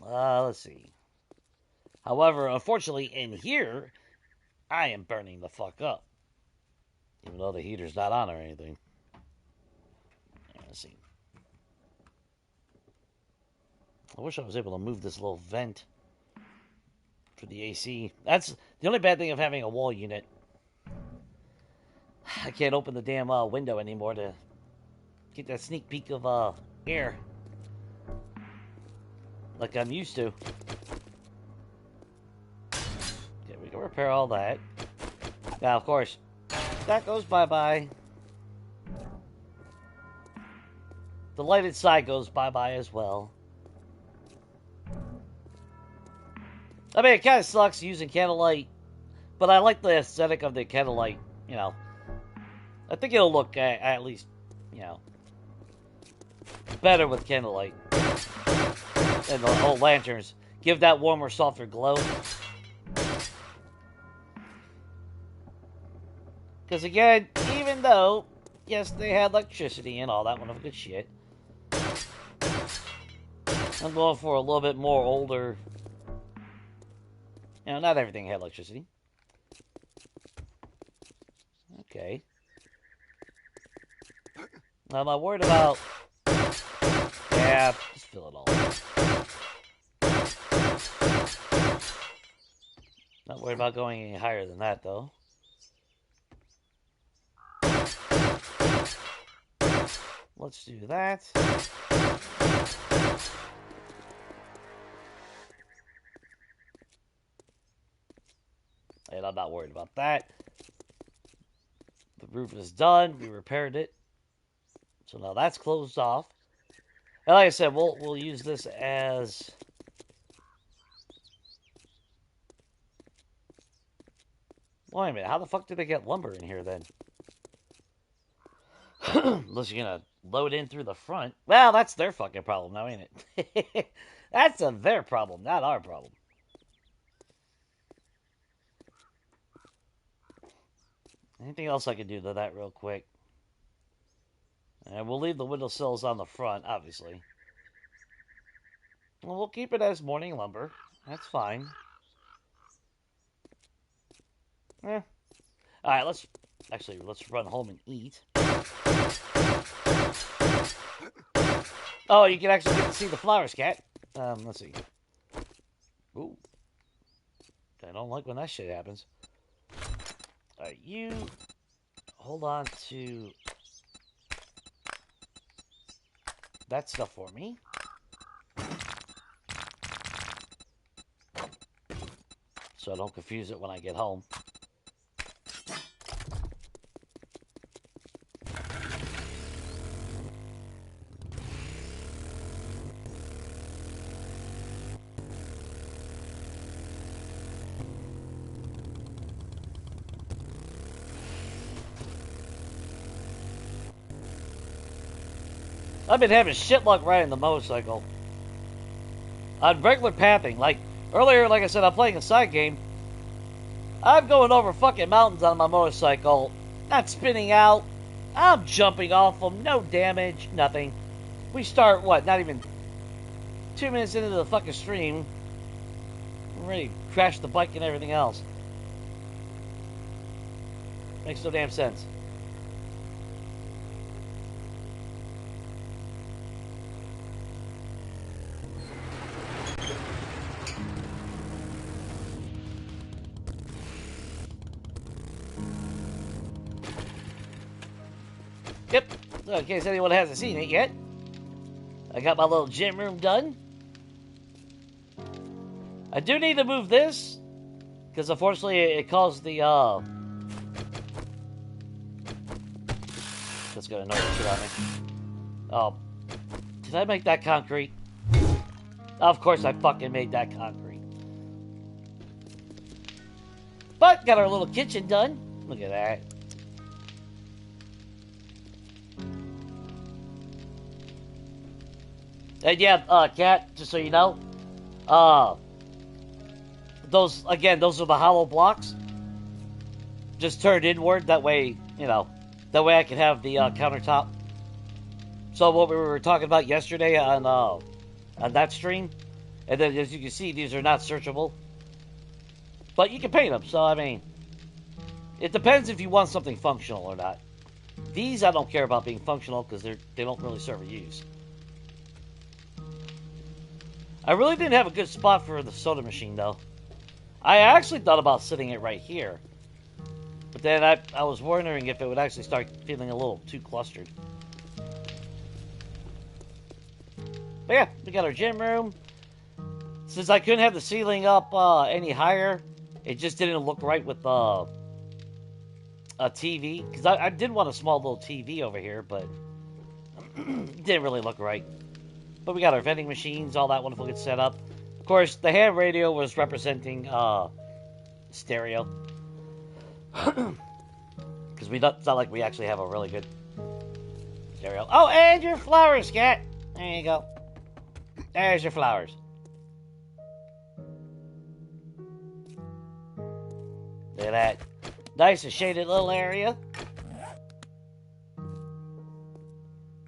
Let's see. However, unfortunately, in here, I am burning the fuck up. Even though the heater's not on or anything. Let's see. I wish I was able to move this little vent for the AC. That's the only bad thing of having a wall unit. I can't open the damn window anymore to get that sneak peek of air like I'm used to. Okay, we can repair all that. Now, of course, that goes bye-bye. The lighted side goes bye-bye as well. I mean, it kind of sucks using candlelight, but I like the aesthetic of the candlelight, you know. I think it'll look, at least, you know, better with candlelight. And the old lanterns give that warmer, softer glow. Because again, even though, yes, they had electricity and all that wonderful good shit, I'm going for a little bit more older. You know, not everything had electricity. Okay. Am I worried about... Yeah, just fill it all. Not worried about going any higher than that, though. Let's do that. And I'm not worried about that. The roof is done. We repaired it. So now that's closed off. And like I said, we'll use this as... Wait a minute, how the fuck did they get lumber in here then? Unless you're gonna load in through the front. Well, that's their fucking problem now, ain't it? That's their problem, not our problem. Anything else I can do to that real quick? And we'll leave the windowsills on the front, obviously. Well, we'll keep it as morning lumber. That's fine. Eh. Alright, let's run home and eat. Oh, you can actually get to see the flowers, cat. Let's see. Ooh. I don't like when that shit happens. Alright, you hold on to that stuff for me. So I don't confuse it when I get home. I've been having shit luck riding the motorcycle. On regular pathing. Like, earlier, like I said, I'm playing a side game. I'm going over fucking mountains on my motorcycle. Not spinning out. I'm jumping off them. No damage. Nothing. We start, what, not even 2 minutes into the fucking stream. I'm ready to crash the bike and everything else. Makes no damn sense. Yep, in case anyone hasn't seen it yet, I got my little gym room done. I do need to move this, because unfortunately it caused the, that's gonna annoy the shit out of me. Oh, did I make that concrete? Of course I fucking made that concrete. But, got our little kitchen done. Look at that. And yeah, Cat, just so you know, those are the hollow blocks. Just turned inward, that way, you know, that way I can have the countertop. So what we were talking about yesterday on that stream, and then as you can see, these are not searchable. But you can paint them, so I mean, it depends if you want something functional or not. These I don't care about being functional because they don't really serve a use. I really didn't have a good spot for the soda machine, though. I actually thought about sitting it right here. But then I was wondering if it would actually start feeling a little too clustered. But yeah, we got our gym room. Since I couldn't have the ceiling up any higher, it just didn't look right with a TV. Because I did want a small little TV over here, but it didn't really look right. But we got our vending machines, all that wonderful good setup. Of course, the ham radio was representing stereo. Because it's not like we actually have a really good stereo. Oh, and your flowers, cat. There you go. There's your flowers. Look at that. Nice and shaded little area.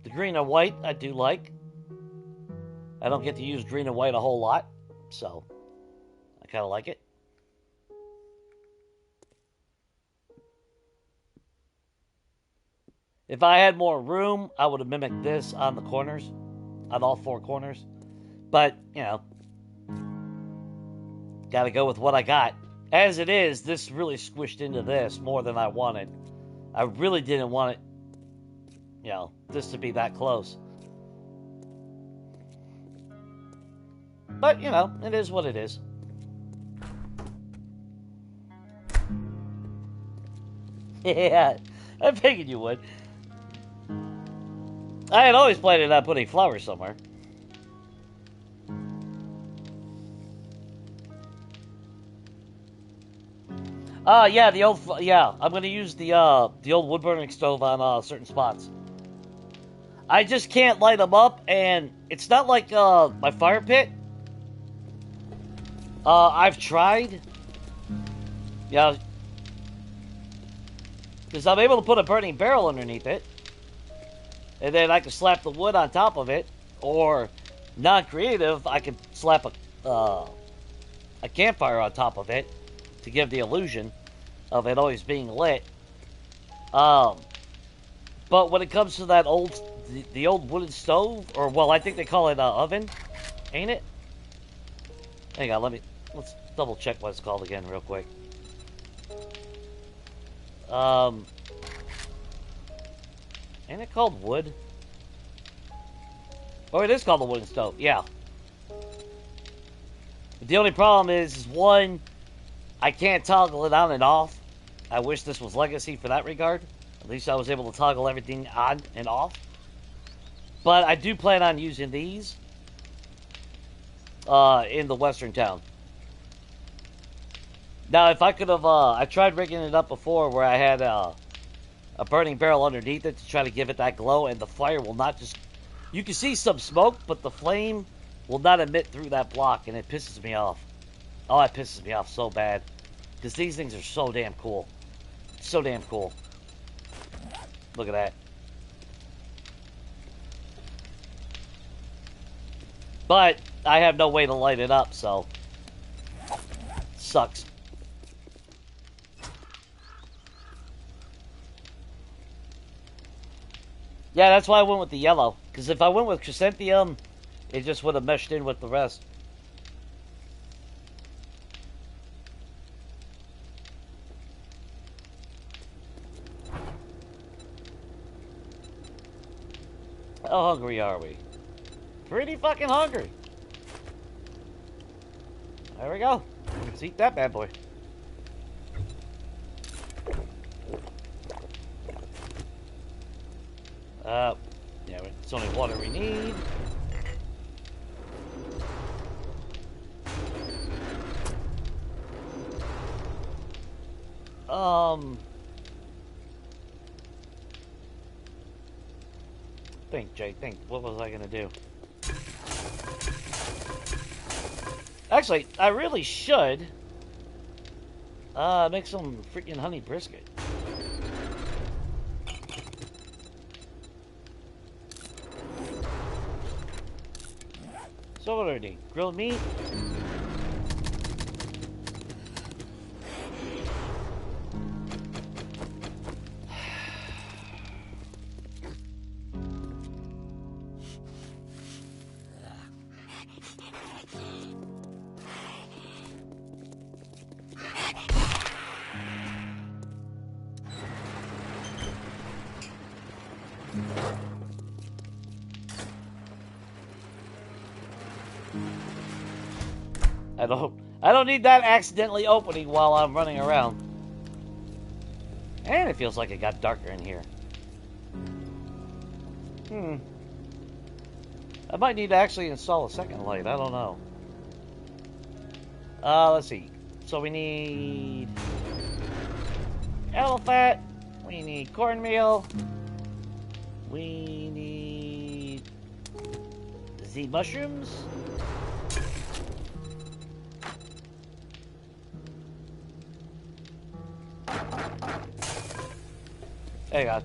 The green and white I do like. I don't get to use green and white a whole lot, so I kind of like it. If I had more room, I would have mimicked this on the corners, on all four corners. But, you know, gotta go with what I got. As it is, this really squished into this more than I wanted. I really didn't want it, you know, this to be that close. But, you know, it is what it is. Yeah, I figured you would. I had always planned on putting flowers somewhere. Yeah, yeah, I'm gonna use the old wood burning stove on certain spots. I just can't light them up, and it's not like my fire pit. I've tried. Yeah, because I'm able to put a burning barrel underneath it, and then I can slap the wood on top of it, or non-creative, I can slap a campfire on top of it to give the illusion of it always being lit. But when it comes to that the old wooden stove, or well, I think they call it oven, ain't it? Hang on, let's double check what it's called again real quick. Ain't it called wood? Oh, it is called the wooden stove. Yeah. The only problem is one, I can't toggle it on and off. I wish this was Legacy for that regard. At least I was able to toggle everything on and off. But I do plan on using these in the western town. Now, if I could have, I tried rigging it up before where I had a burning barrel underneath it to try to give it that glow, and the fire will not just... You can see some smoke, but the flame will not emit through that block, and it pisses me off. Oh, it pisses me off so bad. Because these things are so damn cool. So damn cool. Look at that. But I have no way to light it up, so... Sucks. Yeah, that's why I went with the yellow. Because if I went with chrysanthemum, it just would have meshed in with the rest. How hungry are we? Pretty fucking hungry. There we go. Let's eat that bad boy. Yeah, it's only water we need. Think, Jay, think. What was I gonna do? Actually, I really should make some freaking honey brisket. So what do I need? Grilled meat? I don't need that accidentally opening while I'm running around. And it feels like it got darker in here. I might need to actually install a second light. I don't know. Let's see. So we need animal fat. We need cornmeal. We need the mushrooms. There you go.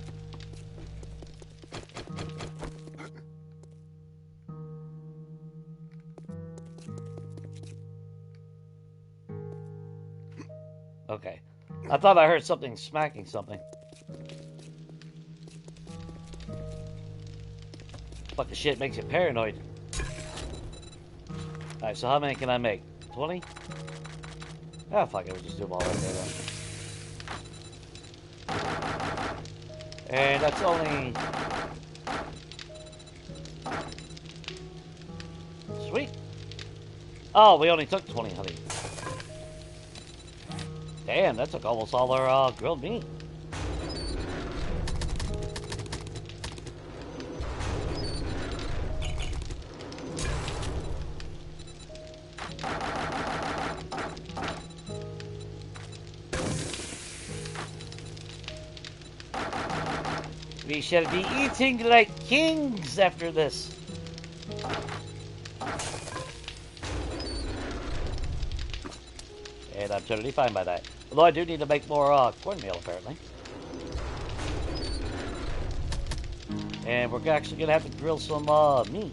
Okay. I thought I heard something smacking something. Fucking shit makes you paranoid. Alright, so how many can I make? 20? Ah, fuck it, we'll just do them all right there then. And that's only... Sweet. Oh, we only took 20 honey. Damn, that took almost all our grilled meat. We shall be eating like kings after this. And I'm totally fine by that. Although I do need to make more cornmeal, apparently. And we're actually going to have to grill some meat.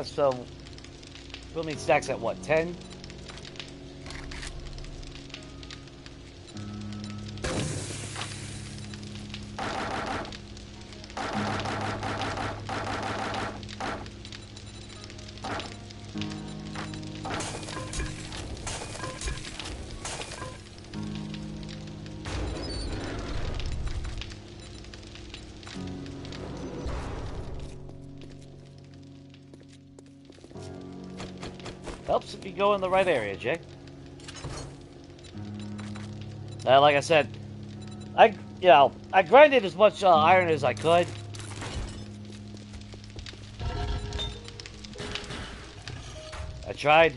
So we'll need stacks at what, 10? Helps if you go in the right area, Jay. Like I said, I grinded as much iron as I could. I tried,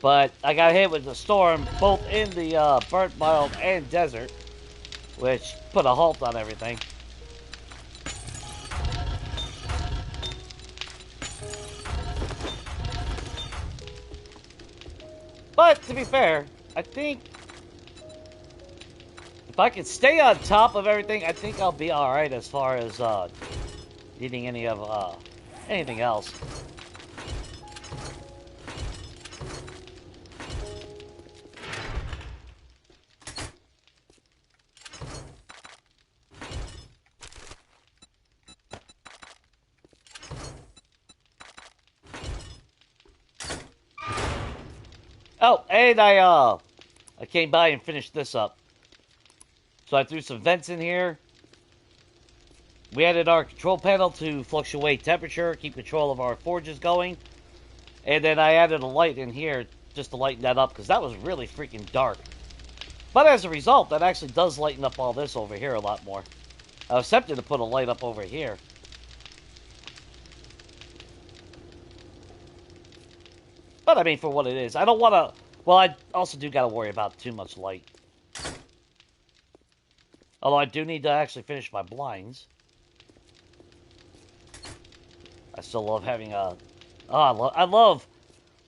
but I got hit with the storm both in the burnt biome and desert, which put a halt on everything. But, to be fair, I think if I can stay on top of everything, I think I'll be alright as far as needing any of anything else. Oh, and I came by and finished this up. So I threw some vents in here. We added our control panel to fluctuate temperature, keep control of our forges going. And then I added a light in here just to lighten that up, because that was really freaking dark. But as a result, that actually does lighten up all this over here a lot more. I was tempted to put a light up over here. But I mean, for what it is, I don't want to... Well, I also do got to worry about too much light. Although I do need to actually finish my blinds. I still love having a... Oh, I love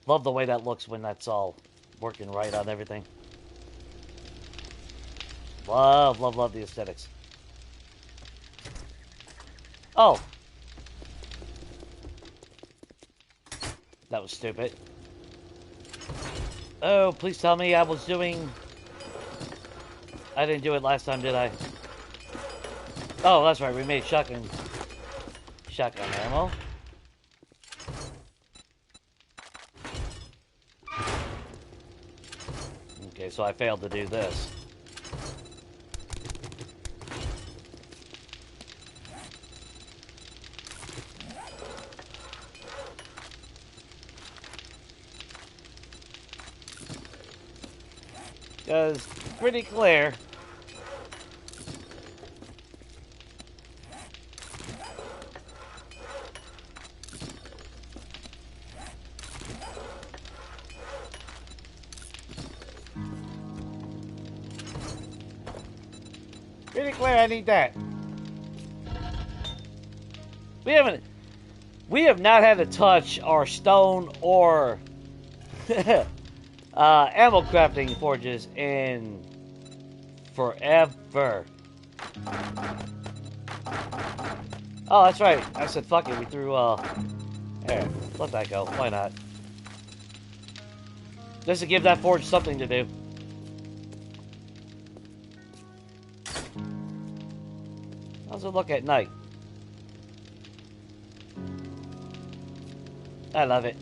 the way that looks when that's all working right on everything. Love the aesthetics. Oh. That was stupid. Oh, please tell me I was doing... I didn't do it last time, did I? Oh, that's right. We made shotgun ammo. Okay, so I failed to do this. Because it's pretty clear. Pretty clear I need that. We have not had to touch our stone or ammo crafting forges in forever. Oh, that's right. I said fuck it. We threw, there. Let that go. Why not? Just to give that forge something to do. How's it look at night? I love it.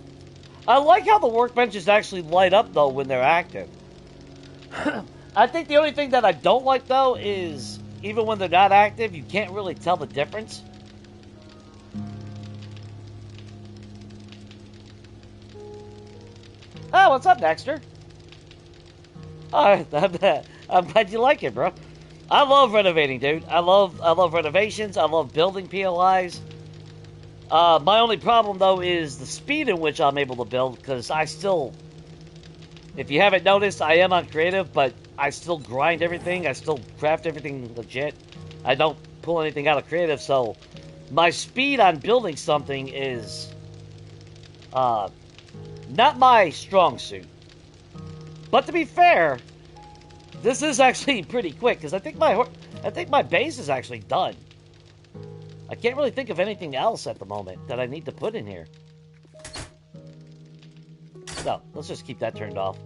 I like how the workbenches actually light up, though, when they're active. I think the only thing that I don't like, though, is even when they're not active, you can't really tell the difference. Oh, what's up, Dexter? Alright, I'm glad you like it, bro. I love renovating, dude. I love renovations. I love building POIs. My only problem, though, is the speed in which I'm able to build, because I still... If you haven't noticed, I am on creative, but I still grind everything. I still craft everything legit. I don't pull anything out of creative, so my speed on building something is not my strong suit. But to be fair, this is actually pretty quick, because I think my base is actually done. I can't really think of anything else at the moment that I need to put in here. So, let's just keep that turned off.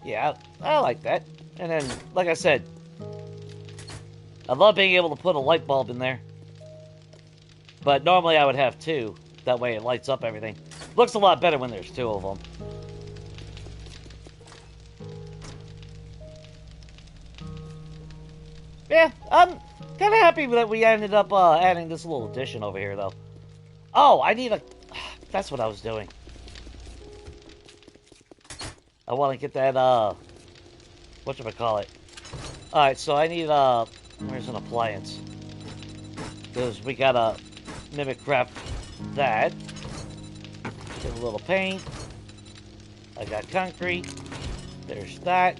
Yeah, I like that. And then, like I said, I love being able to put a light bulb in there. But normally I would have two. That way it lights up everything. Looks a lot better when there's two of them. Yeah, I'm kind of happy that we ended up adding this little addition over here, though. Oh, I need a... That's what I was doing. I want to get that, whatchamacallit. Alright, so I need, where's an appliance? Because we gotta mimic craft that. Get a little paint. I got concrete. There's that.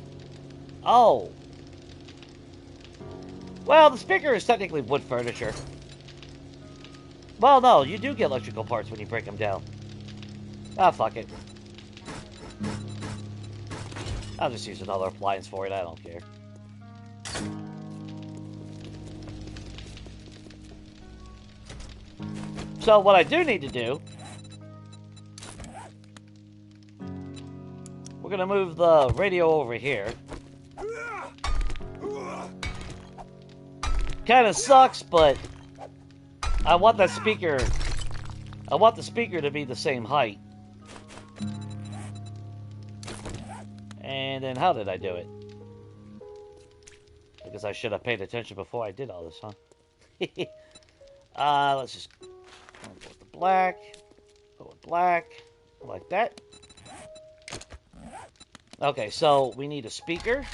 Oh! Well, the speaker is technically wood furniture. Well, no, you do get electrical parts when you break them down. Ah, fuck it. I'll just use another appliance for it, I don't care. So, what I do need to do... We're gonna move the radio over here. Kinda sucks, but... I want that speaker... I want the speaker to be the same height. And then how did I do it? Because I should have paid attention before I did all this, huh? Let's just go with the black. Go with black. Like that. Okay, so we need a speaker.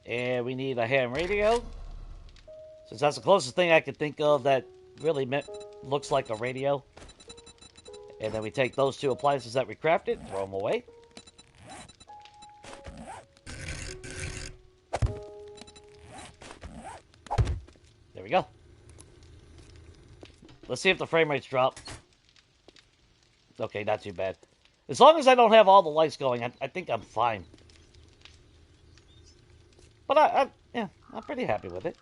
And we need a ham radio. Since that's the closest thing I could think of that really looks like a radio. And then we take those two appliances that we crafted, throw them away. There we go. Let's see if the frame rates drop. Okay, not too bad. As long as I don't have all the lights going, I think I'm fine. But yeah, I'm pretty happy with it.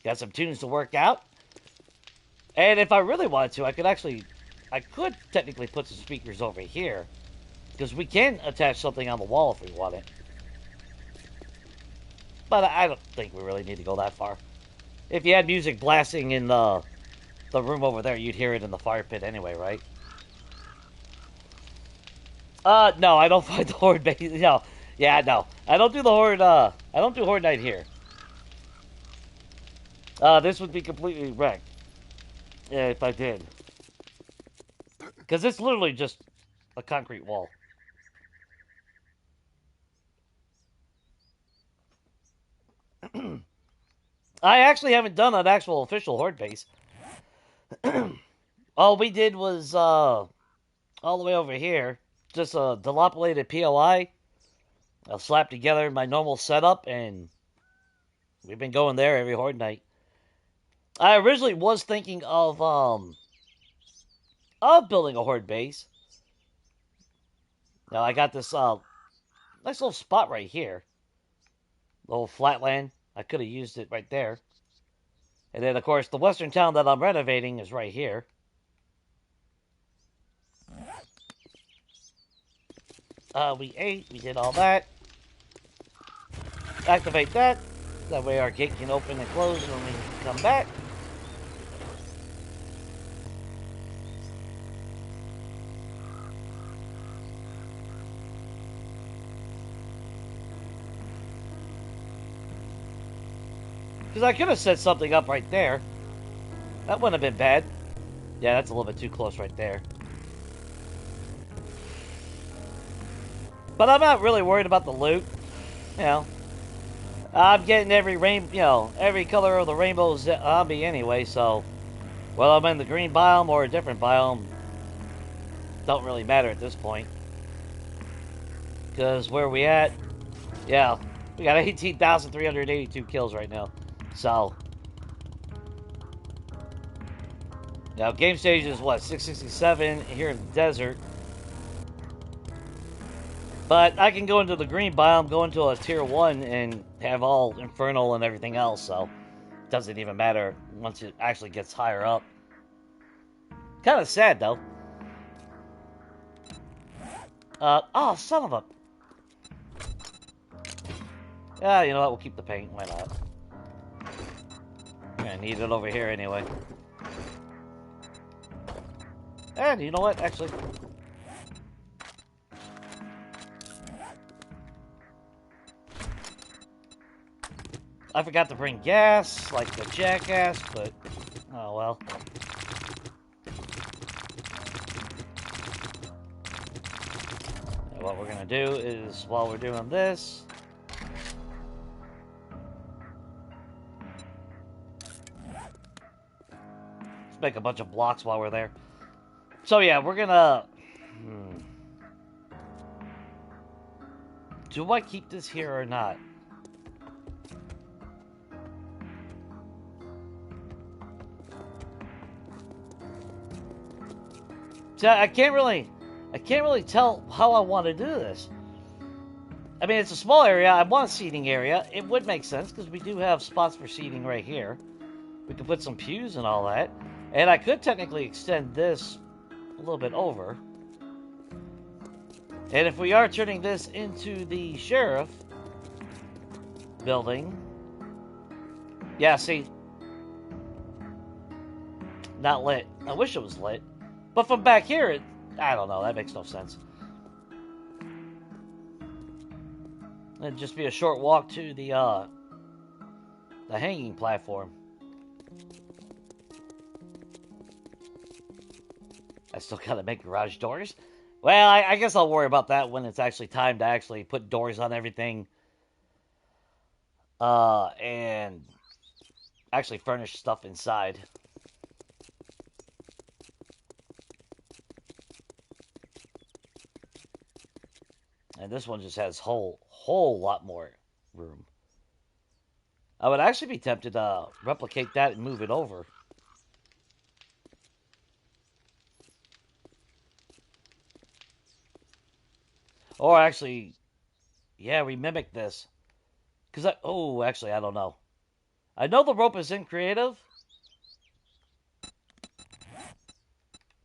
Got some tunes to work out. And if I really wanted to, I could technically put some speakers over here. Because we can attach something on the wall if we want it. But I don't think we really need to go that far. If you had music blasting in the room over there, you'd hear it in the fire pit anyway, right? No, I don't find the Horde base. No. Yeah, no. I don't do the Horde, I don't do Horde Night here. This would be completely wrecked. Yeah, if I did. Because it's literally just a concrete wall. I actually haven't done an actual official Horde base. All we did was, all the way over here, just a dilapidated POI. I'll slap together my normal setup, and we've been going there every Horde night. I originally was thinking of building a Horde base. Now, I got this, nice little spot right here. Little flatland. I could have used it right there. And then, of course, the western town that I'm renovating is right here. We ate. We did all that. Activate that. That way our gate can open and close when we come back. Because I could have set something up right there. That wouldn't have been bad. Yeah, that's a little bit too close right there. But I'm not really worried about the loot. You know, I'm getting every every color of the rainbow zombie anyway. So, whether I'm in the green biome or a different biome, don't really matter at this point. Because where we at? Yeah, we got 18,382 kills right now. So, now game stage is what, 667 here in the desert. But I can go into the green biome, go into a tier 1, and have all infernal and everything else. So, it doesn't even matter once it actually gets higher up. Kind of sad though. Oh, son of a. Yeah, you know what? We'll keep the paint. Why not? We're gonna need it over here anyway. And you know what? Actually, I forgot to bring gas, like the jackass, but oh well. And what we're gonna do is, while we're doing this, let's make a bunch of blocks while we're there. So yeah, we're gonna... Do I keep this here or not? See, I can't really tell how I want to do this. I mean, it's a small area. I want a seating area. It would make sense because we do have spots for seating right here. We could put some pews and all that. And I could technically extend this a little bit over. And if we are turning this into the sheriff building... Yeah, see... Not lit. I wish it was lit. But from back here, I don't know. That makes no sense. It'd just be a short walk to the hanging platform. I still gotta make garage doors. Well, I guess I'll worry about that when it's actually time to actually put doors on everything. And actually furnish stuff inside. And this one just has whole lot more room. I would actually be tempted to replicate that and move it over. Or actually, yeah, we mimic this. Because actually, I don't know. I know the rope is in creative.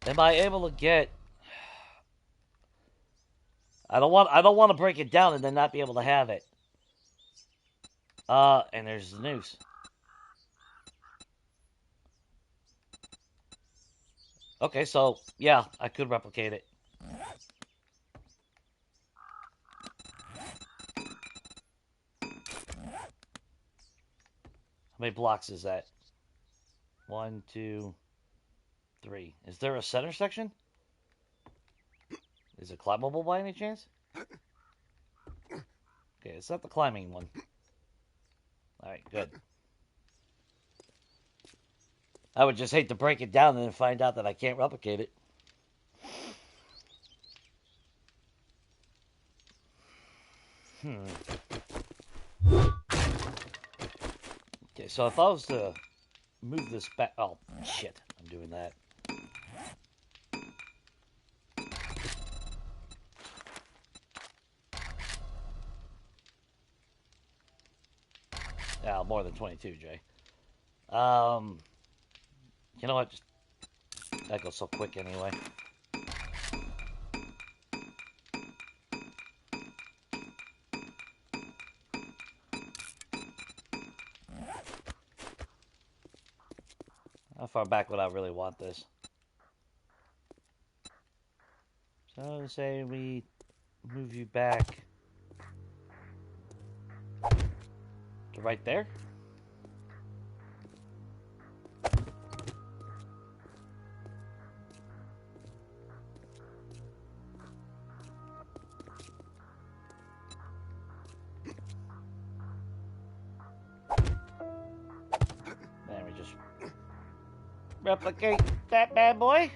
Am I able to get... I don't want to break it down and then not be able to have it. And there's the noose. Okay, so, yeah, I could replicate it. How many blocks is that? 1, 2, 3. Is there a center section? Is it climbable by any chance? Okay, it's not the climbing one. Alright, good. I would just hate to break it down and then find out that I can't replicate it. Okay, so if I was to move this back... Oh, shit. I'm doing that. Yeah, more than 22, Jay. You know what? Just... That goes so quick anyway. How far back would I really want this? So, say we move you back to right there. replicate that bad boy.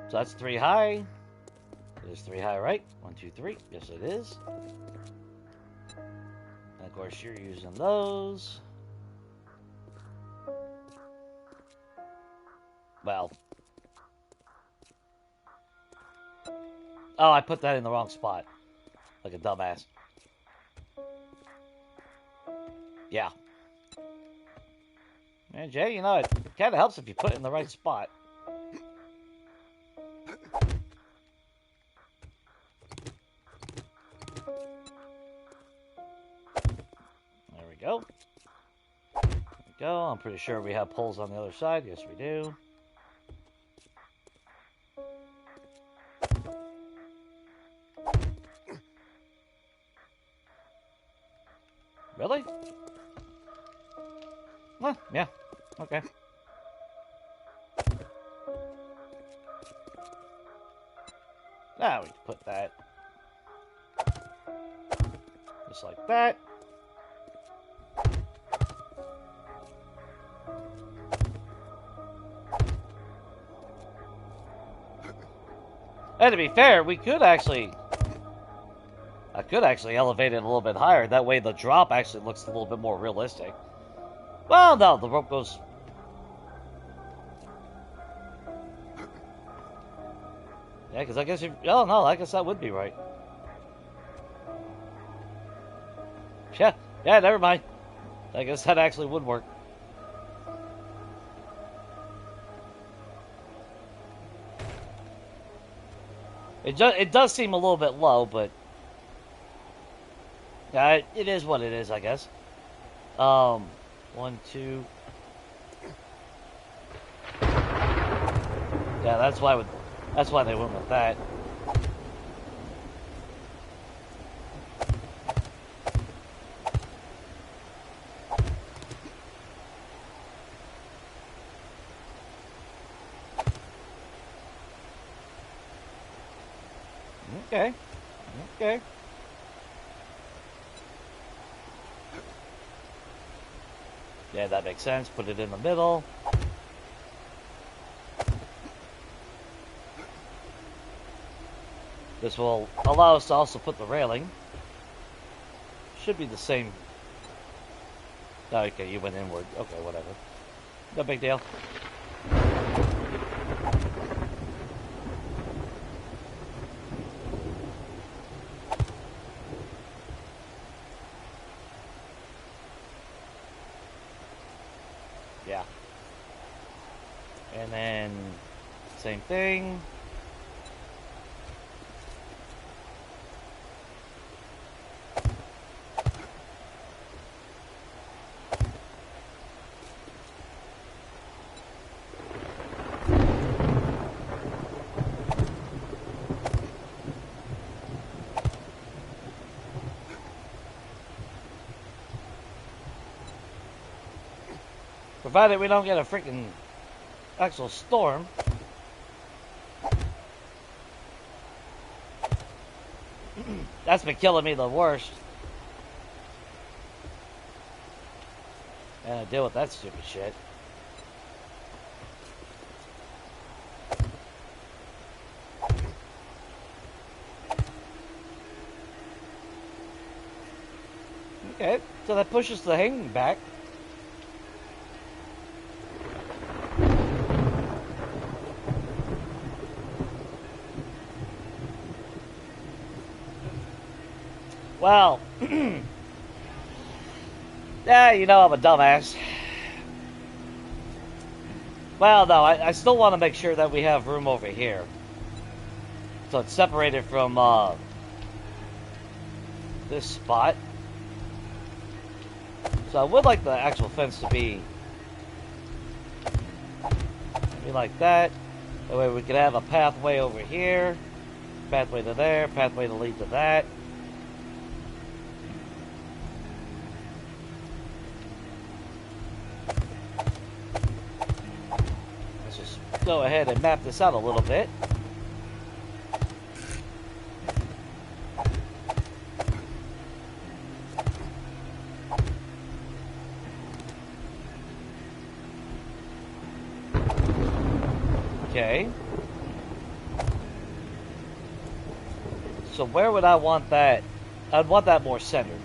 So that's 3 high. It is 3 high, right? 1, 2, 3. Yes, it is. And of course, you're using those. Well. Oh, I put that in the wrong spot. Like a dumbass. Yeah. Man, Jay, you know, it kind of helps if you put it in the right spot. There we go. There we go. I'm pretty sure we have poles on the other side. Yes, we do. Really? Well, yeah. Okay. Now we can put that just like that. And to be fair, we could actually... I could actually elevate it a little bit higher. That way the drop actually looks a little bit more realistic. Well, no, the rope goes... Yeah, because I guess you... Oh, no, I guess that would be right. Yeah, never mind. I guess that actually would work. It does seem a little bit low, but... Yeah, it is what it is, I guess. 1, 2... Yeah, that's why they went with that. Okay. Okay. Yeah, that makes sense. Put it in the middle. This will allow us to also put the railing. Should be the same. Okay, you went inward. Okay, whatever. No big deal. Yeah. And then, same thing. Provided we don't get a freaking actual storm. That's been killing me the worst. And I deal with that stupid shit. Okay, so that pushes the hanging back. Well, yeah, you know I'm a dumbass. Well, no, I still want to make sure that we have room over here. So it's separated from this spot. So I would like the actual fence to be like that. That way we could have a pathway over here, pathway to there, pathway to lead to that. Go ahead and map this out a little bit. Okay. So where would I want that? I'd want that more centered.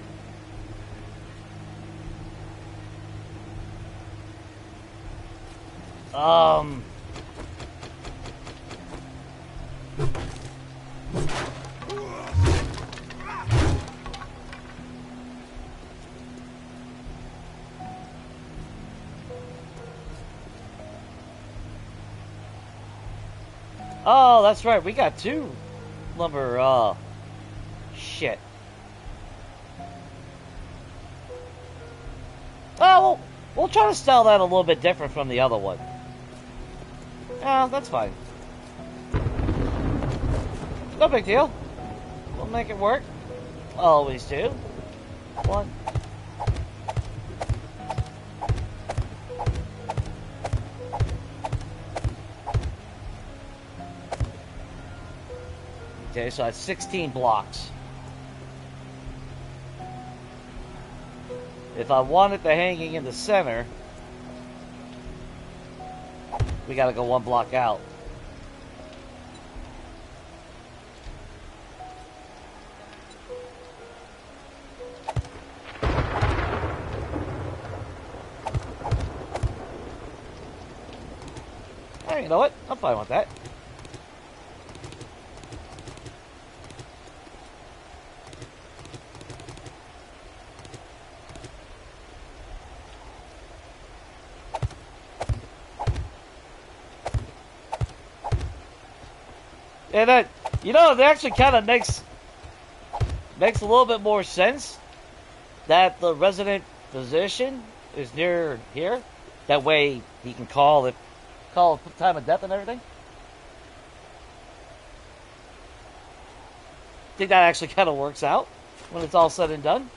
Oh, that's right. We got two lumber, shit. Oh, we'll try to style that a little bit different from the other one. Yeah, that's fine. No big deal. We'll make it work. Always do. One. Okay, so that's 16 blocks. If I want it the hanging in the center, we gotta go one block out. Hey, you know what? I'm fine with that. And that, you know, it actually kind of makes a little bit more sense that the resident physician is near here. That way he can call the time of death and everything. I think that actually kind of works out when it's all said and done.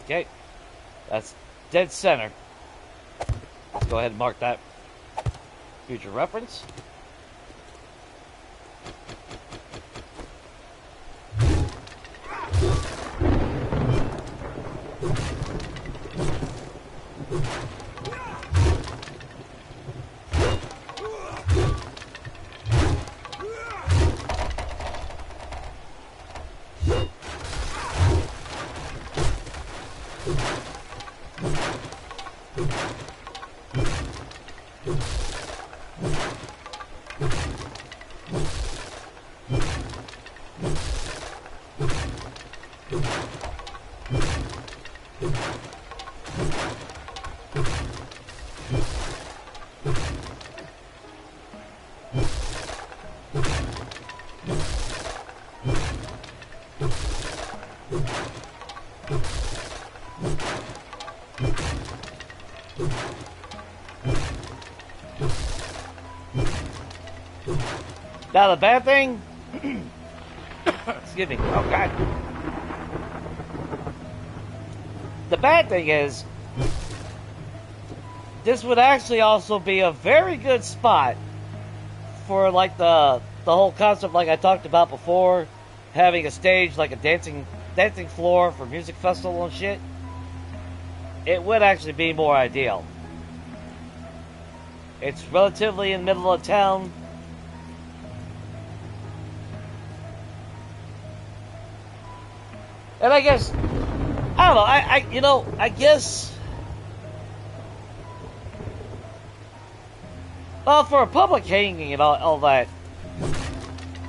Okay, that's dead center. Let's go ahead and mark that future reference. Now the bad thing, excuse me, oh God. The bad thing is, this would actually also be a very good spot for like the whole concept like I talked about before, having a stage like a dancing floor for music festival and shit. It would actually be more ideal. It's relatively in the middle of town. And I guess, I don't know, I guess, well, for a public hanging and all that,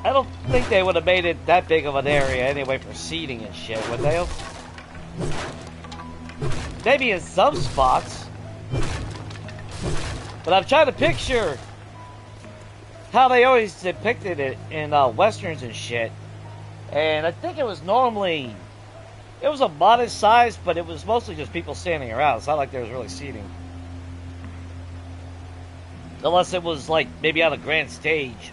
I don't think they would have made it that big of an area anyway for seating and shit, would they have? Maybe in some spots. But I'm trying to picture how they always depicted it in westerns and shit. And I think it was normally, it was a modest size, but it was mostly just people standing around. It's not like there was really seating. Unless it was like maybe on a grand stage.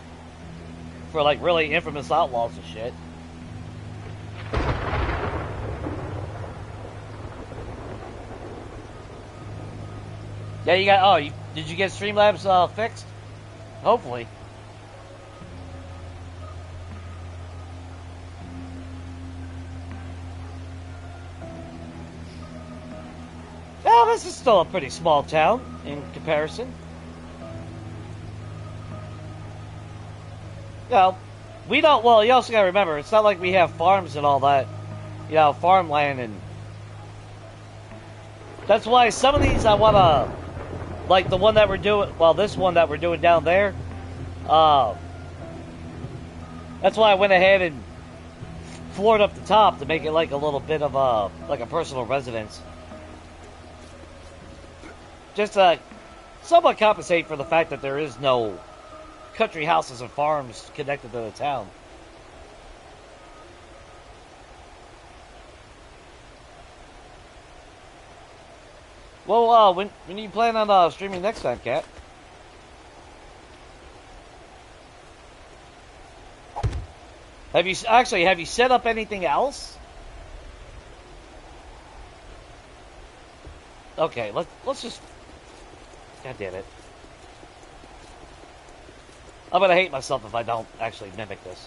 for like really infamous outlaws and shit. Yeah, you got. Oh, did you get Streamlabs fixed? Hopefully. Well, this is still a pretty small town in comparison. You know, we don't. Well, you also gotta remember, it's not like we have farms and all that. You know, farmland and. That's why some of these I wanna. Like the one that we're doing, well, this one that we're doing down there, that's why I went ahead and floored up the top to make it like a little bit of like a personal residence. Just to somewhat compensate for the fact that there is no country houses and farms connected to the town. Well, when you plan on streaming next time, Kat? Have you set up anything else? Okay, let's just. God damn it! I'm gonna hate myself if I don't actually mimic this.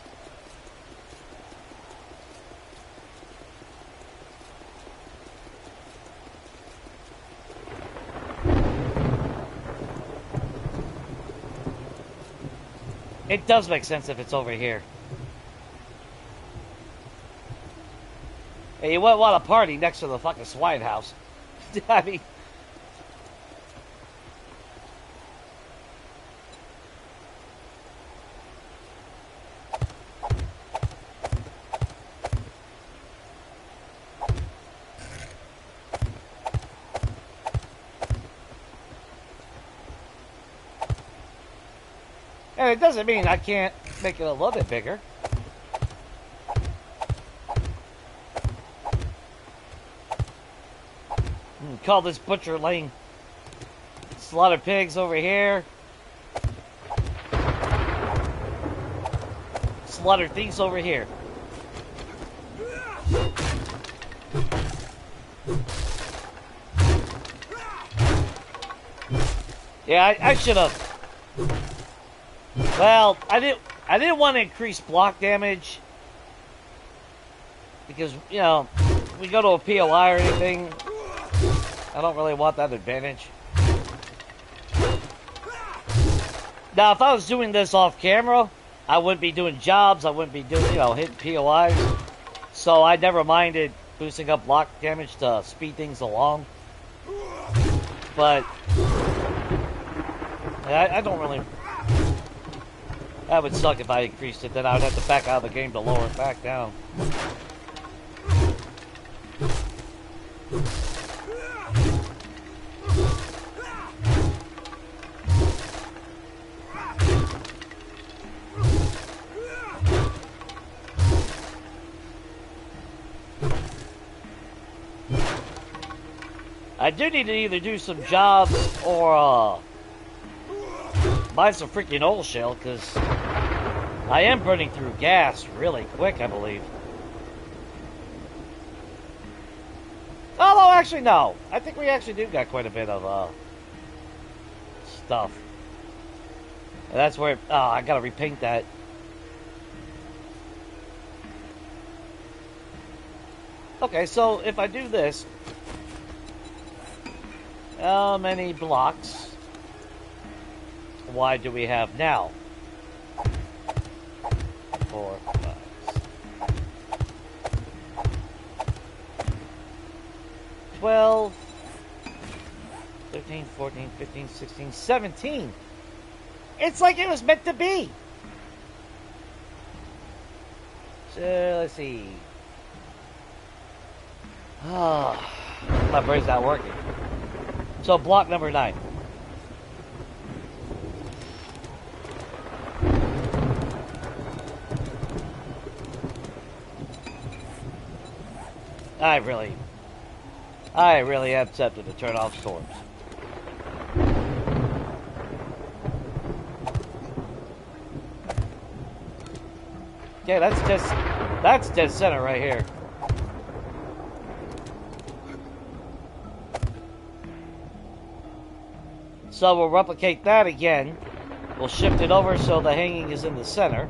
It does make sense if it's over here. Hey, you wouldn't want a party next to the fucking swine house. I mean... And it doesn't mean I can't make it a little bit bigger. Call this butcher lane. Slaughter pigs over here. Slaughter thieves over here. Yeah, I should have. Well, I didn't want to increase block damage because, you know, we go to a POI or anything. I don't really want that advantage. Now, if I was doing this off camera, I wouldn't be doing jobs. I wouldn't be doing, you know, hitting POIs. So I never minded boosting up block damage to speed things along. But I don't really. That would suck if I increased it. Then I would have to back out of the game to lower it back down. I do need to either do some jobs or buy some freaking oil shell, because I am burning through gas really quick, I believe. Although, actually, no. I think we actually do got quite a bit of stuff. And that's where... Oh, I gotta repaint that. Okay, so if I do this... How many blocks wide do we have now? 4, 5, 12, 13, 14, 15, 16, 17. It's like it was meant to be. So, let's see. Ah, my brain's not working. So, block number 9. I really am tempted to turn off storms. Okay, that's dead center right here. So we'll replicate that again. We'll shift it over so the hanging is in the center.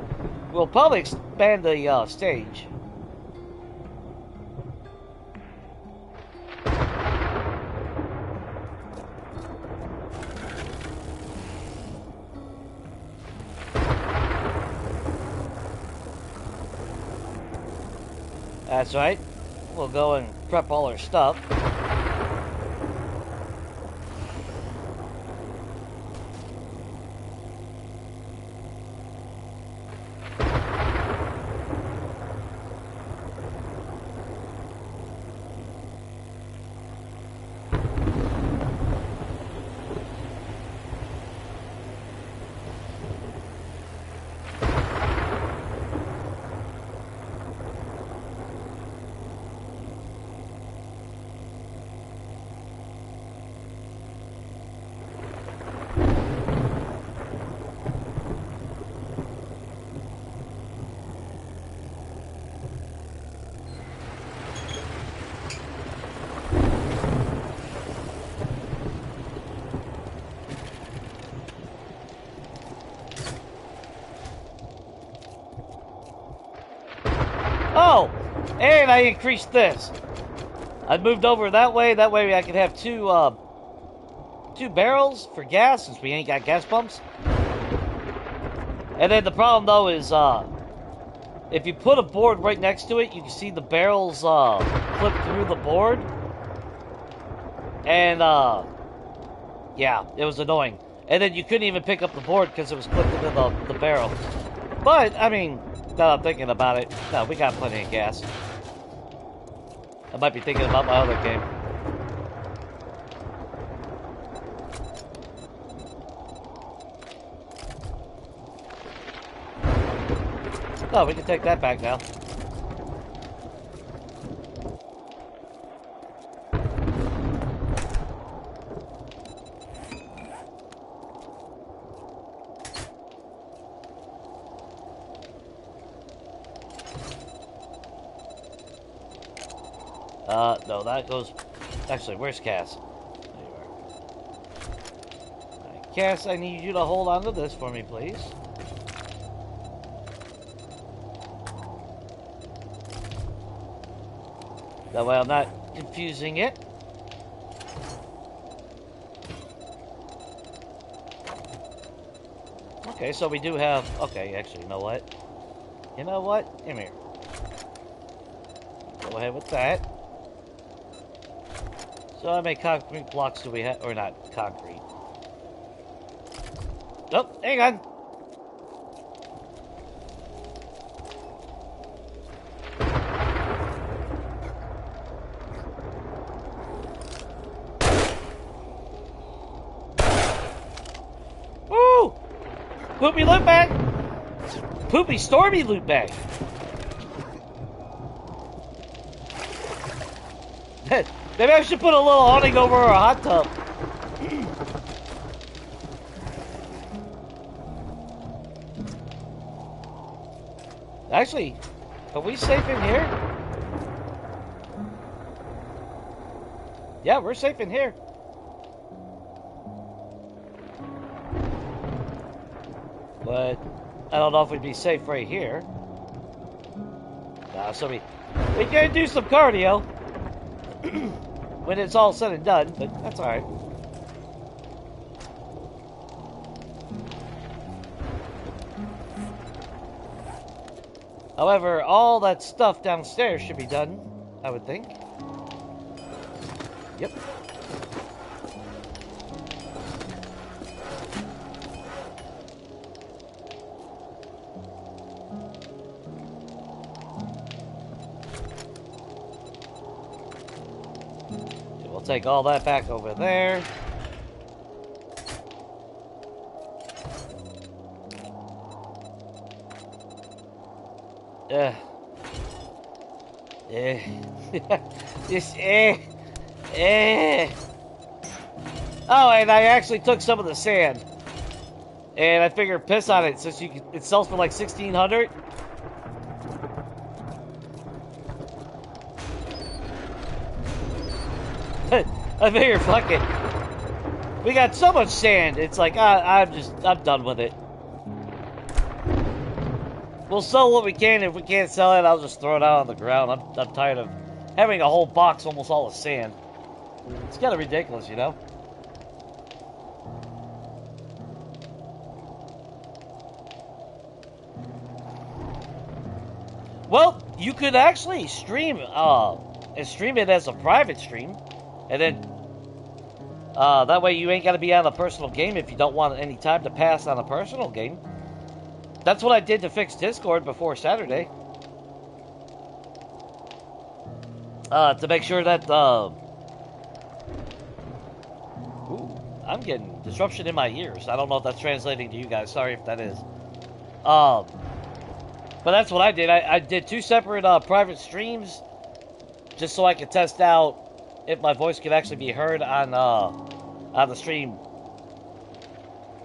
We'll probably expand the stage. That's right. We'll go and prep all our stuff. Oh, and I increased this. I moved over that way. That way I could have two barrels for gas since we ain't got gas pumps. And then the problem though is if you put a board right next to it, you can see the barrels clip through the board. And yeah, it was annoying. And then you couldn't even pick up the board because it was clipped into the barrel. But I mean, now that I'm thinking about it, no, we got plenty of gas. I might be thinking about my other game. Oh, we can take that back now. No, that goes... Actually, where's Cass? There you are. Right, Cass, I need you to hold on to this for me, please. That way I'm not confusing it. Okay, so we do have... Okay, actually, you know what? You know what? Come here. Go ahead with that. So how many concrete blocks do we have? Or not concrete. Oh, hang on. Woo! Poopy loot bag! Poopy stormy loot bag! Maybe I should put a little awning over our hot tub. Actually, are we safe in here? Yeah, we're safe in here. But I don't know if we'd be safe right here. Nah, so we can do some cardio. When it's all said and done, but that's alright. However, all that stuff downstairs should be done, I would think. Yep. Take all that back over there. Just Oh, and I actually took some of the sand, and I figured piss on it since it sells for like 1,600. I figured, fuck it. We got so much sand. It's like I'm done with it. We'll sell what we can. If we can't sell it, I'll just throw it out on the ground. I'm tired of having a whole box almost all of sand. It's kind of ridiculous, you know? Well, you could actually stream it as a private stream, and then that way you ain't got to be on a personal game if you don't want any time to pass on a personal game. That's what I did to fix Discord before Saturday. To make sure that ooh, I'm getting disruption in my ears. I don't know if that's translating to you guys. Sorry if that is. But that's what I did. I did 2 separate private streams just so I could test out if my voice could actually be heard on the stream.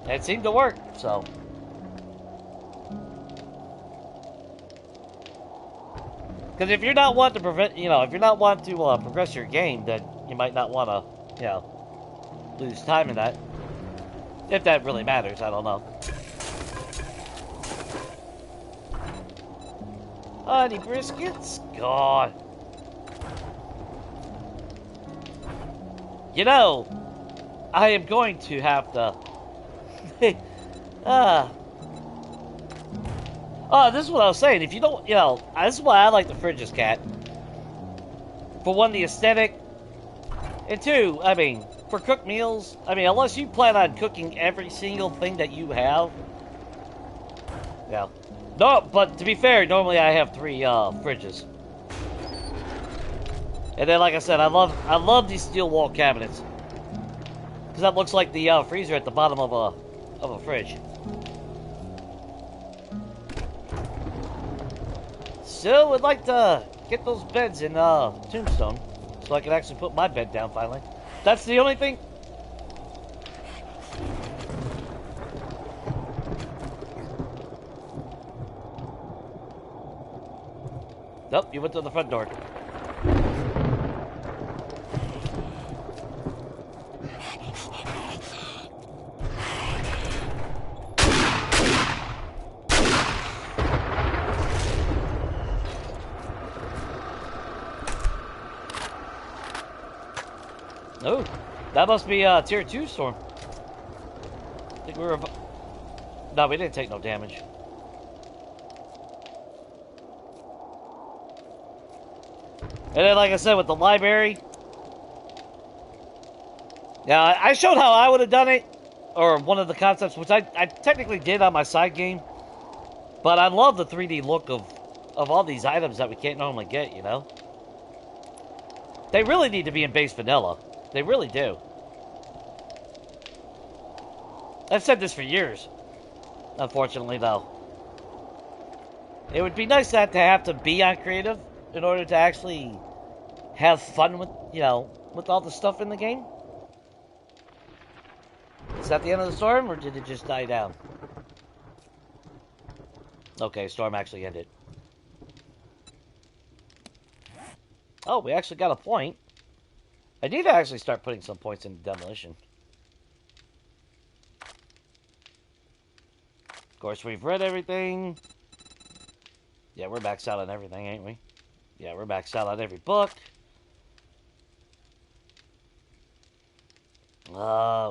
And it seemed to work, so. Because if you're not wanting to progress your game, then you might not want to, lose time in that. If that really matters, I don't know. Honey briskets? God. You know, I am going to have to... this is what I was saying. If you don't, this is why I like the fridges, Cat. For one, the aesthetic. And 2, I mean, for cooked meals, I mean, unless you plan on cooking every single thing that you have. Yeah. No, but to be fair, normally I have 3 fridges. And then, like I said, I love these steel wall cabinets. Because that looks like the freezer at the bottom of a fridge. Still would like to get those beds in Tombstone so I can actually put my bed down finally. That's the only thing. Nope, you went to the front door. Oh, that must be a tier 2 storm. I think we were... No, we didn't take no damage. And then, like I said, with the library... Yeah, I showed how I would have done it. Or one of the concepts, which I technically did on my side game. But I love the 3D look of all these items that we can't normally get, you know? They really need to be in base vanilla. They really do. I've said this for years. Unfortunately, though. It would be nice not to have to be on creative in order to actually have fun with, with all the stuff in the game. Is that the end of the storm, or did it just die down? Okay, storm actually ended. Oh, we actually got a point. I need to actually start putting some points into demolition. Of course, we've read everything. Yeah, we're maxed out on everything, ain't we? Yeah, we're maxed out on every book.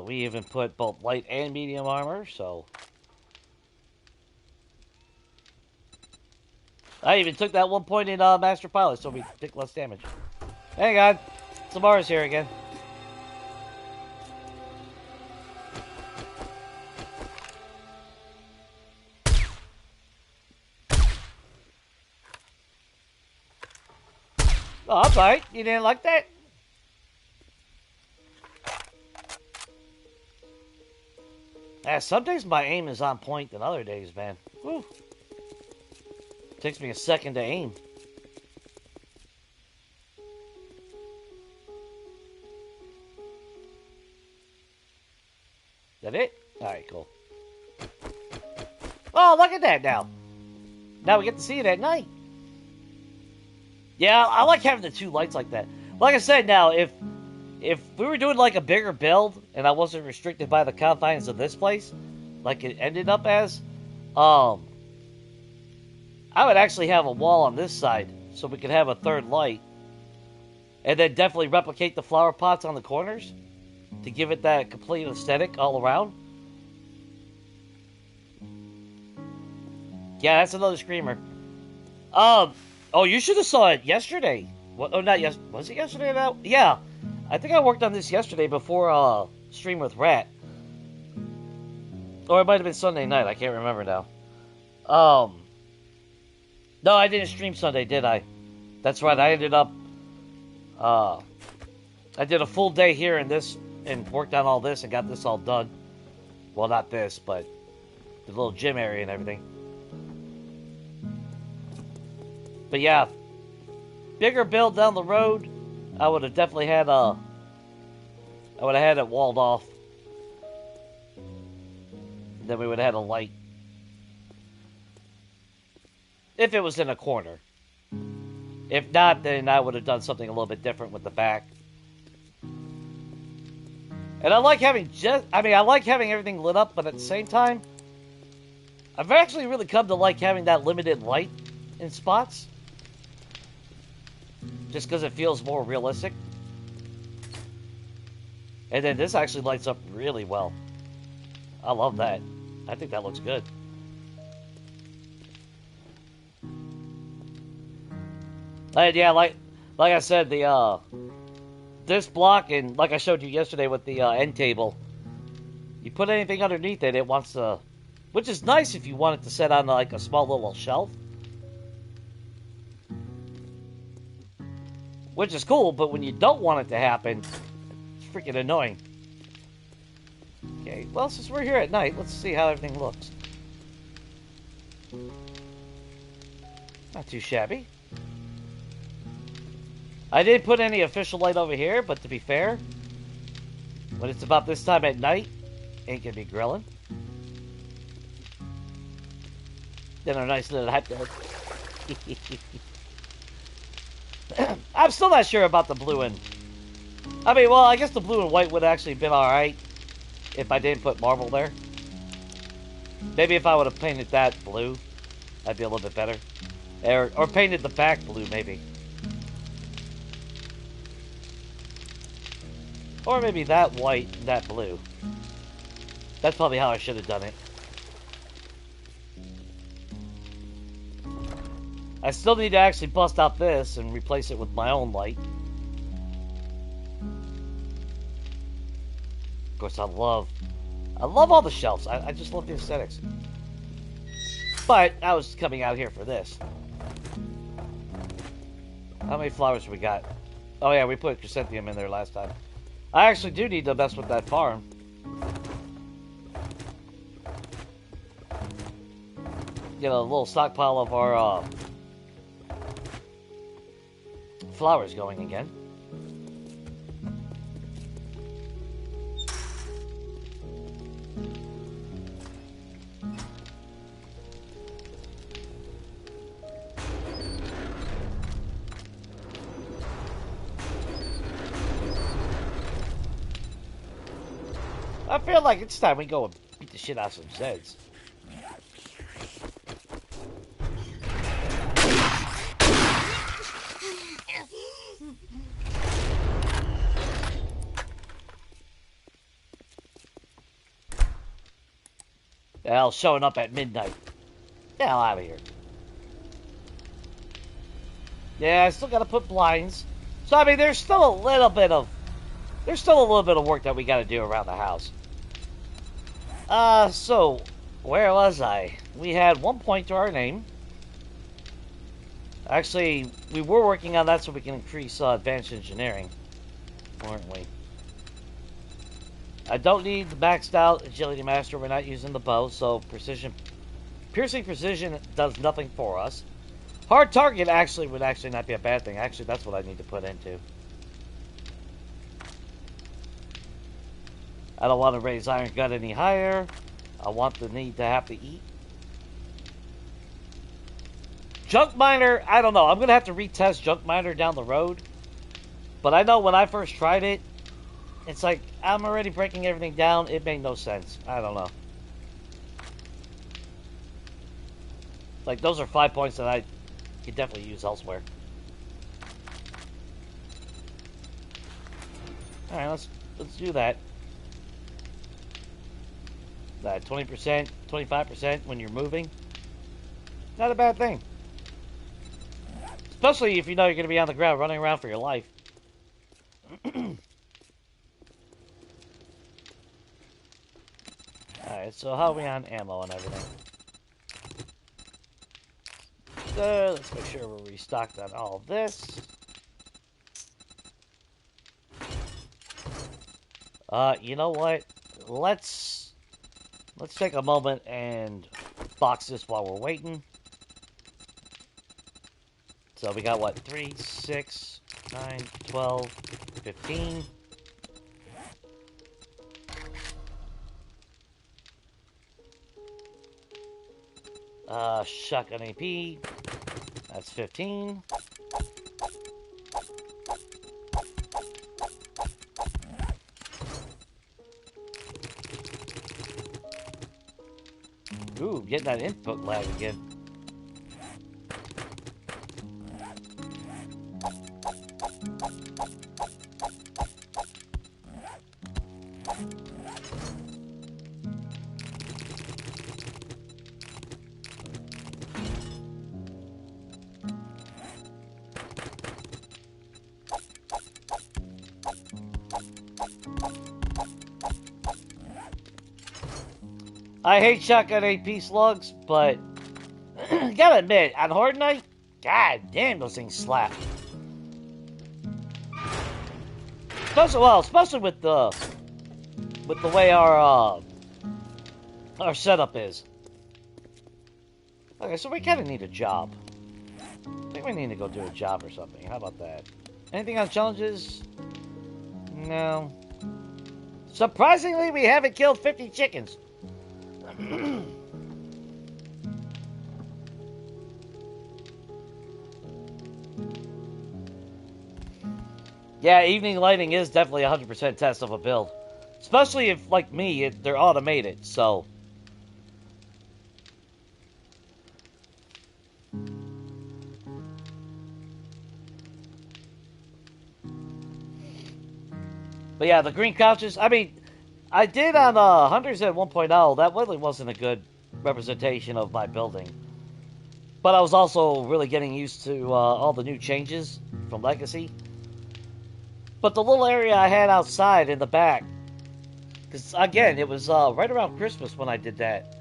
We even put both light and medium armor, so... I even took that 1 point in Master Pilot, so we take less damage. Hang on. Samara's here again. Oh, I'm sorry. You didn't like that? Yeah, some days my aim is on point than other days, man. Whew. Takes me a second to aim. That it? Alright, cool. Oh, look at that now. Now we get to see it at night. Yeah, I like having the 2 lights like that. Like I said, now, if if we were doing like a bigger build and I wasn't restricted by the confines of this place, like it ended up as, I would actually have a wall on this side so we could have a third light. And then definitely replicate the flower pots on the corners to give it that complete aesthetic all around. Yeah, that's another screamer. Oh, you should have saw it yesterday. What? Oh, not yes. Was it yesterday? Now? Yeah, I think I worked on this yesterday before stream with Rat, or it might have been Sunday night. I can't remember now. No, I didn't stream Sunday, did I? That's right. I ended up. I did a full day here in this and worked on all this and got this all done. Well, not this, but the little gym area and everything. But yeah, bigger build down the road, I would have definitely had I would have had it walled off. Then we would have had a light. If it was in a corner. If not, then I would have done something a little bit different with the back. And I like having I like having everything lit up, but at the same time, I've actually really come to like having that limited light in spots. Just because it feels more realistic. And then this actually lights up really well. I love that. I think that looks good. And yeah, like I said, the this block, and like I showed you yesterday with the end table, you put anything underneath it, it wants to, which is nice if you want it to set on like a small little shelf. Which is cool, but when you don't want it to happen, it's freaking annoying. Okay, well, since we're here at night, let's see how everything looks. Not too shabby. I didn't put any official light over here, but to be fair, when it's about this time at night, ain't gonna be grilling. Then a nice little hot dog. I'm still not sure about the blue and... I mean, well, I guess the blue and white would have actually been alright if I didn't put marble there. Maybe if I would have painted that blue, that'd be a little bit better. Or painted the back blue, maybe. Or maybe that white and that blue. That's probably how I should have done it. I still need to actually bust out this and replace it with my own light. Of course, I love all the shelves. I just love the aesthetics. But I was coming out here for this. How many flowers we got? Oh yeah, we put chrysanthemum in there last time. I actually do need to mess with that farm. Get a little stockpile of our flowers going again. I feel like it's time we go and beat the shit out of some Zeds. The hell, showing up at midnight. Get the hell out of here. Yeah, I still gotta put blinds. So, I mean, there's still a little bit of work that we gotta do around the house. So, where was I? We had 1 point to our name. Actually, we were working on that so we can increase advanced engineering, weren't we? I don't need the maxed out agility master. We're not using the bow, so piercing precision does nothing for us. Hard target actually would actually not be a bad thing. Actually, that's what I need to put into. I don't want to raise iron gun any higher. I want the need to have to eat. Junk miner, I don't know. I'm going to have to retest junk miner down the road. But I know when I first tried it, It's like, I'm already breaking everything down. It made no sense. I don't know. Like, those are 5 points that I could definitely use elsewhere. Alright, let's do that. That 20%, 25% when you're moving. Not a bad thing. Especially if you know you're going to be on the ground running around for your life. Alright, so how are we on ammo and everything? So, let's make sure we're restocked on all of this. You know what? Let's take a moment and box this while we're waiting. So we got what? 3, 6, 9, 12, 15. Shotgun AP. That's 15. Ooh, getting that input lag again. I hate shotgun AP slugs, but gotta admit, on Horde Night, god damn, those things slap. Especially with the way our setup is. Okay, so we kind of need a job. I think we need to go do a job or something. How about that? Anything on challenges? No. Surprisingly, we haven't killed 50 chickens. Yeah, evening lighting is definitely 100% test of a build. Especially if, like me, they're automated, so... But yeah, the green couches, I mean, I did on Hunters at 1.0, that really wasn't a good representation of my building. But I was also really getting used to all the new changes from Legacy. But the little area I had outside in the back, because again, it was right around Christmas when I did that.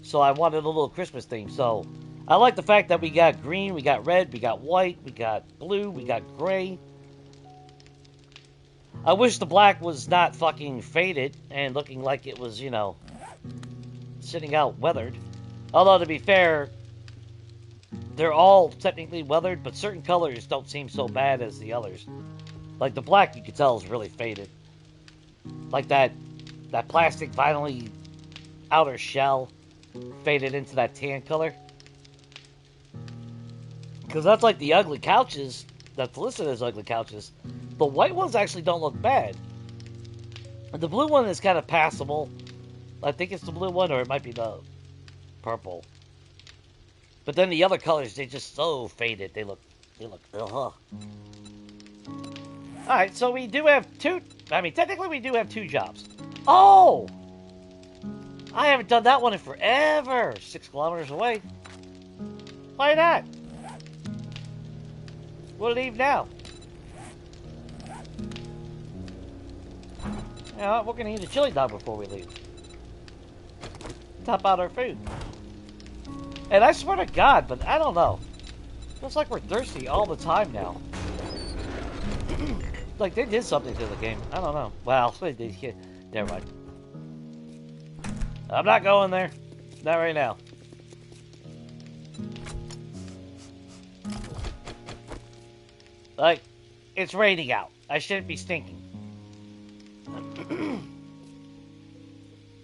So I wanted a little Christmas theme. So I like the fact that we got green, we got red, we got white, we got blue, we got gray. I wish the black was not fucking faded and looking like it was, you know, sitting out weathered. Although, to be fair, they're all technically weathered, but certain colors don't seem so bad as the others. Like the black, you can tell is really faded. Like that plastic vinyl outer shell faded into that tan color. Because that's like the ugly couches that's listed as ugly couches. The white ones actually don't look bad. The blue one is kind of passable. I think it's the blue one, or it might be the purple. But then the other colors, they just so faded. They look, ugh. Alright, so we do have two, I mean, technically we do have two jobs. Oh! I haven't done that one in forever. 6 kilometers away. Why not? We'll leave now. You know what? We're going to eat a chili dog before we leave. Top out our food. And I swear to God, but I don't know. Feels like we're thirsty all the time now. Like they did something to the game. I don't know. Well, they did. Yeah, never mind. I'm not going there. Not right now. Like, it's raining out. I shouldn't be stinking.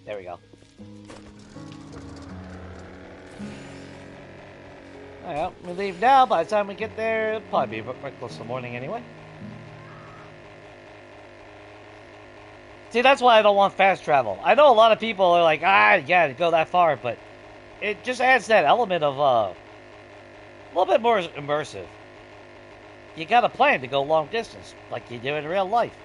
There we go. Alright, we leave now. By the time we get there, it'll probably be right close to the morning anyway. See, that's why I don't want fast travel. I know a lot of people are like, yeah, to go that far, but it just adds that element of a little bit more immersive. You got a plan to go long distance, like you do in real life.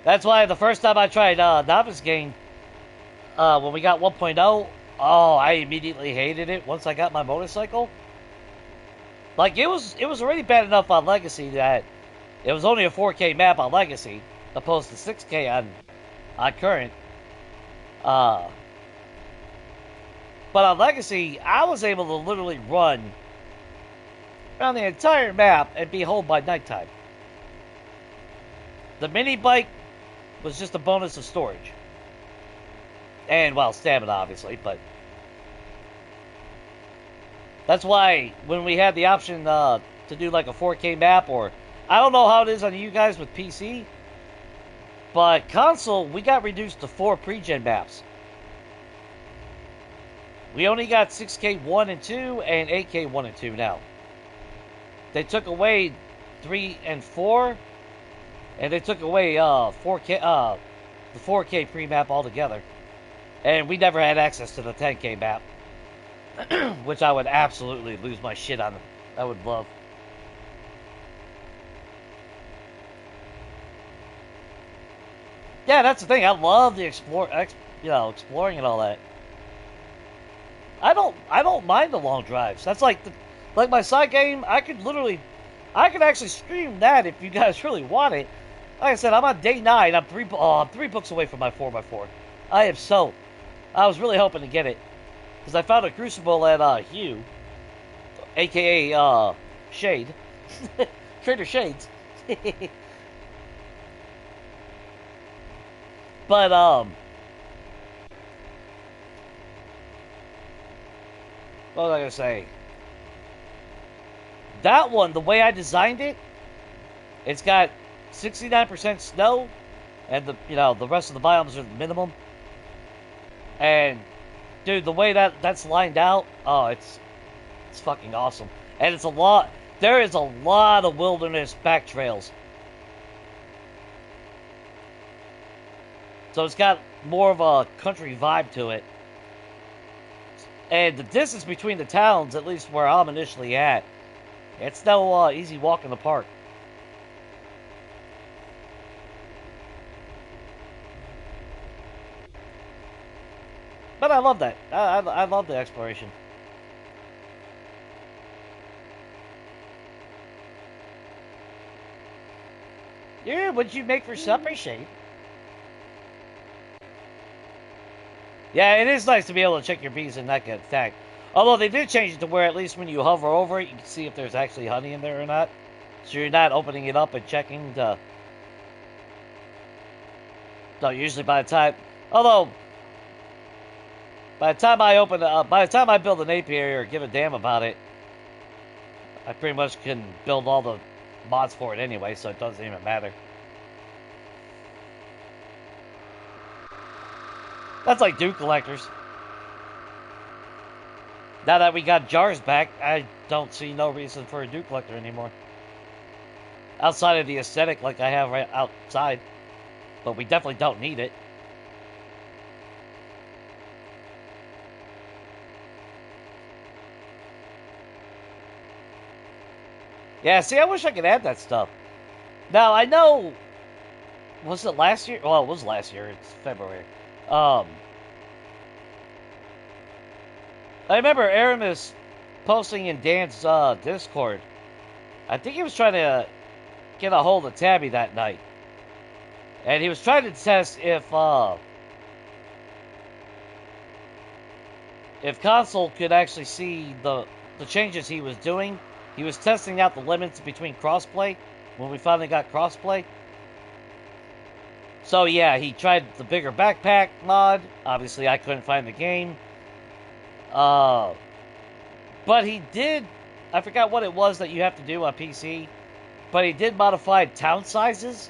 That's why the first time I tried Novice Game, when we got 1.0, oh, I immediately hated it once I got my motorcycle. Like, it was already bad enough on Legacy that it was only a 4K map on Legacy, opposed to 6K on Current. But on Legacy, I was able to literally run around the entire map and be home by nighttime. The mini bike was just a bonus of storage. And, well, stamina, obviously, but that's why when we had the option to do like a 4K map, or I don't know how it is on you guys with PC, but console, we got reduced to 4 pre-gen maps. We only got 6K 1 and 2 and 8K 1 and 2 now. They took away 3 and 4, and they took away 4K the 4K pre-map altogether. And we never had access to the 10K map, which I would absolutely lose my shit on. I would love. Yeah, that's the thing. I love the exploring and all that. I don't mind the long drives. That's like my side game. I could actually stream that if you guys really want it. Like I said, I'm on day 9. I'm 3 books away from my 4x4. I was really hoping to get it because I found a Crucible at Hugh, aka Shade, Trader Shades. But what was I gonna say? That one, the way I designed it, it's got 69% snow, and the rest of the biomes are the minimum. And dude, the way that's lined out, oh, it's fucking awesome. And it's a lot. There is a lot of wilderness back trails. So it's got more of a country vibe to it. And the distance between the towns, at least where I'm initially at, it's no easy walk in the park. But I love that. I love the exploration. Yeah, what'd you make for supper, Shane? Yeah, it is nice to be able to check your bees and not get attacked. Although they did change it to where at least when you hover over it, you can see if there's actually honey in there or not. So you're not opening it up and checking to... No, usually by the time... Although... By the time I build an apiary or give a damn about it, I pretty much can build all the mods for it anyway, so it doesn't even matter. That's like dew collectors. Now that we got jars back, I don't see no reason for a dew collector anymore. Outside of the aesthetic like I have right outside. But we definitely don't need it. Yeah, see, I wish I could add that stuff. Now, I know... Was it last year? Well, it was last year. It's February. I remember Aramis posting in Dan's Discord. I think he was trying to get a hold of Tabby that night. And he was trying to test if console could actually see the changes he was doing. He was testing out the limits between crossplay when we finally got crossplay. So yeah, he tried the bigger backpack mod. Obviously, I couldn't find the game. But he did... I forgot what it was that you have to do on PC. But he did modify town sizes.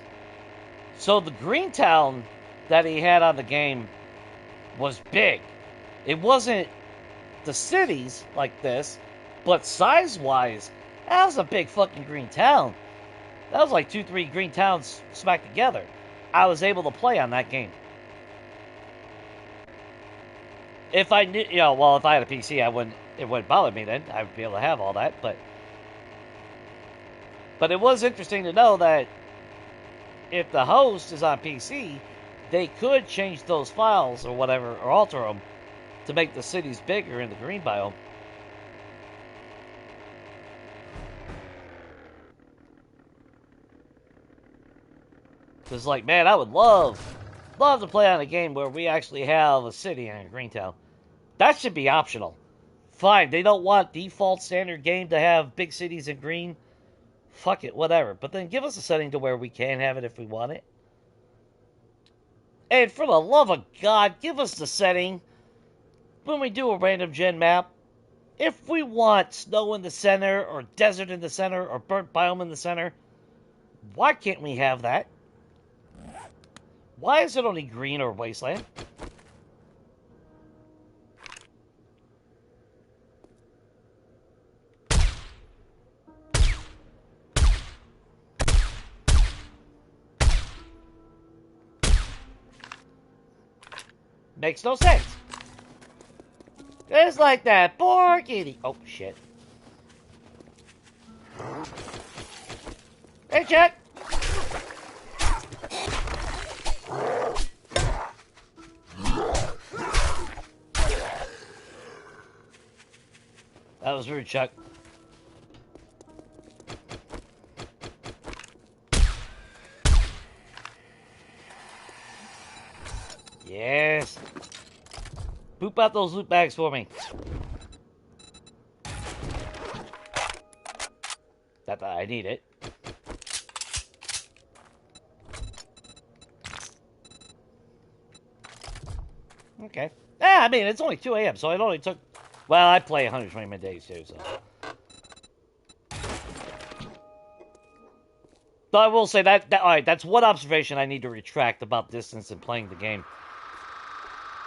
So the green town that he had on the game was big. It wasn't the cities like this, but size-wise, That was a big fucking green town. That was like 2, 3 green towns smacked together. I was able to play on that game. If I knew, well, if I had a PC, it wouldn't bother me then. I would be able to have all that, but it was interesting to know that if the host is on PC, they could change those files or whatever, or alter them to make the cities bigger in the green biome. Because, like, man, I would love to play on a game where we actually have a city in a green town. That should be optional. Fine, they don't want default standard game to have big cities in green. Fuck it, whatever. But then give us a setting to where we can have it if we want it. And for the love of God, give us the setting when we do a random gen map. If we want snow in the center, or desert in the center, or burnt biome in the center, why can't we have that? Why is it only green or wasteland? Makes no sense. It's like that poor kitty. Oh, shit. Hey, Jack. That was rude, Chuck. Yes. Poop out those loot bags for me. Not that I need it. Okay. Yeah, I mean, it's only 2 a.m., so it only took... Well, I play 120-minute days, too, so... So I will say that alright, that's one observation I need to retract about distance and playing the game.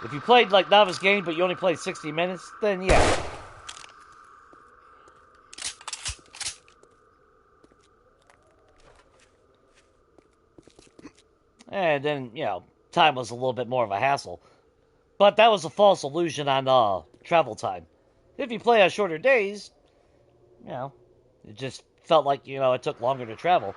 If you played, like, novice game, but you only played 60 minutes, then yeah. And then, time was a little bit more of a hassle. But that was a false illusion on travel time. If you play on shorter days, it just felt like, it took longer to travel.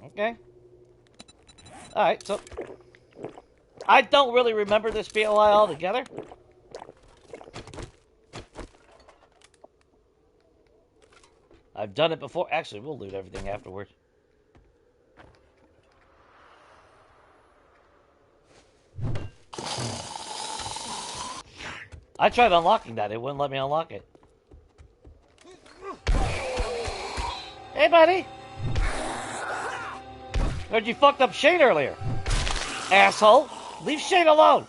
Okay. Alright, so... I don't really remember this POI altogether. I've done it before. Actually, we'll loot everything afterwards. I tried unlocking that. It wouldn't let me unlock it. Hey, buddy! Heard you fucked up Shane earlier. Asshole! Leave Shane alone!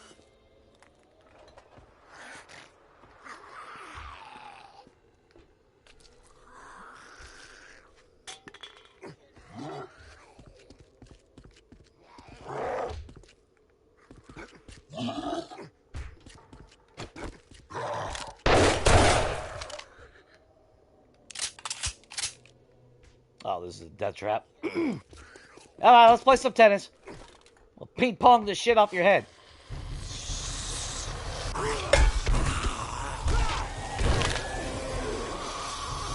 Oh, this is a death trap. Alright, let's play some tennis. We'll ping pong the shit off your head.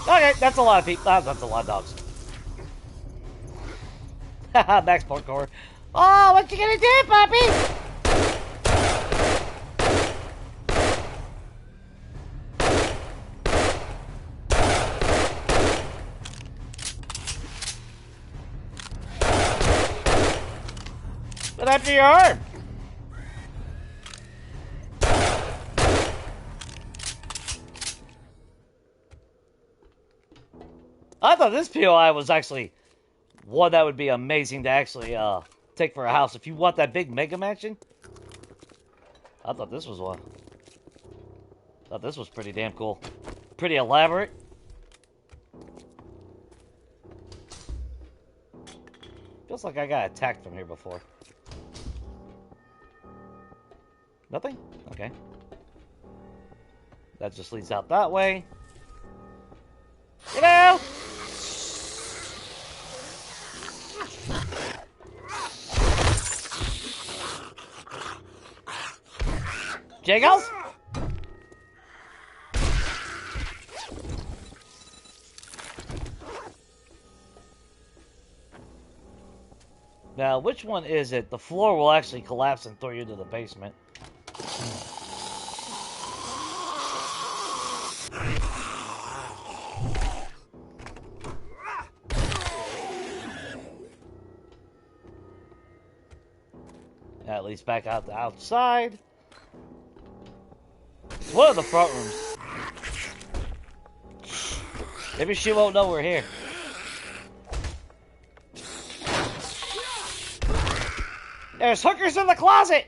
Okay, that's a lot of people. That's a lot of dogs. Haha, Max parkour. Oh, what you gonna do, puppy? What happened to your arm? I thought this POI was actually one that would be amazing to actually take for a house. If you want that big mega mansion, I thought this was one. I thought this was pretty damn cool. Pretty elaborate. like I got attacked from here before. Nothing? Okay. That just leads out that way. You know! Jiggles? Now, which one is it? The floor will actually collapse and throw you into the basement. At least back out the outside. It's one of the front rooms. Maybe she won't know we're here. There's hookers in the closet!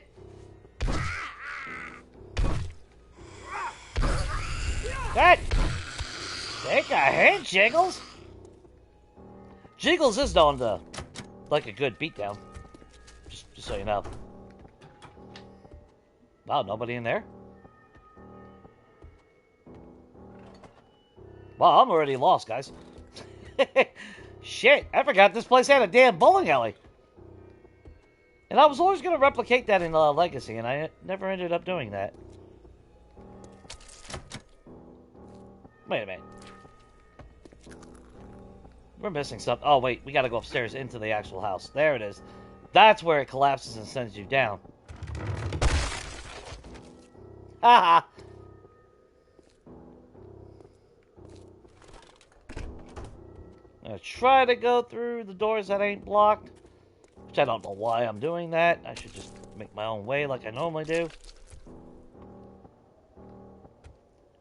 That! Take a hint, Jiggles! Jiggles is known to like a good beatdown. Just so you know. Wow, nobody in there? Wow, I'm already lost, guys. Shit, I forgot this place had a damn bowling alley. And I was always going to replicate that in Legacy, and I never ended up doing that. Wait a minute. We're missing something. Oh, wait, we got to go upstairs into the actual house. There it is. That's where it collapses and sends you down. Haha! I'm going to try to go through the doors that ain't blocked. Which I don't know why I'm doing that. I should just make my own way like I normally do.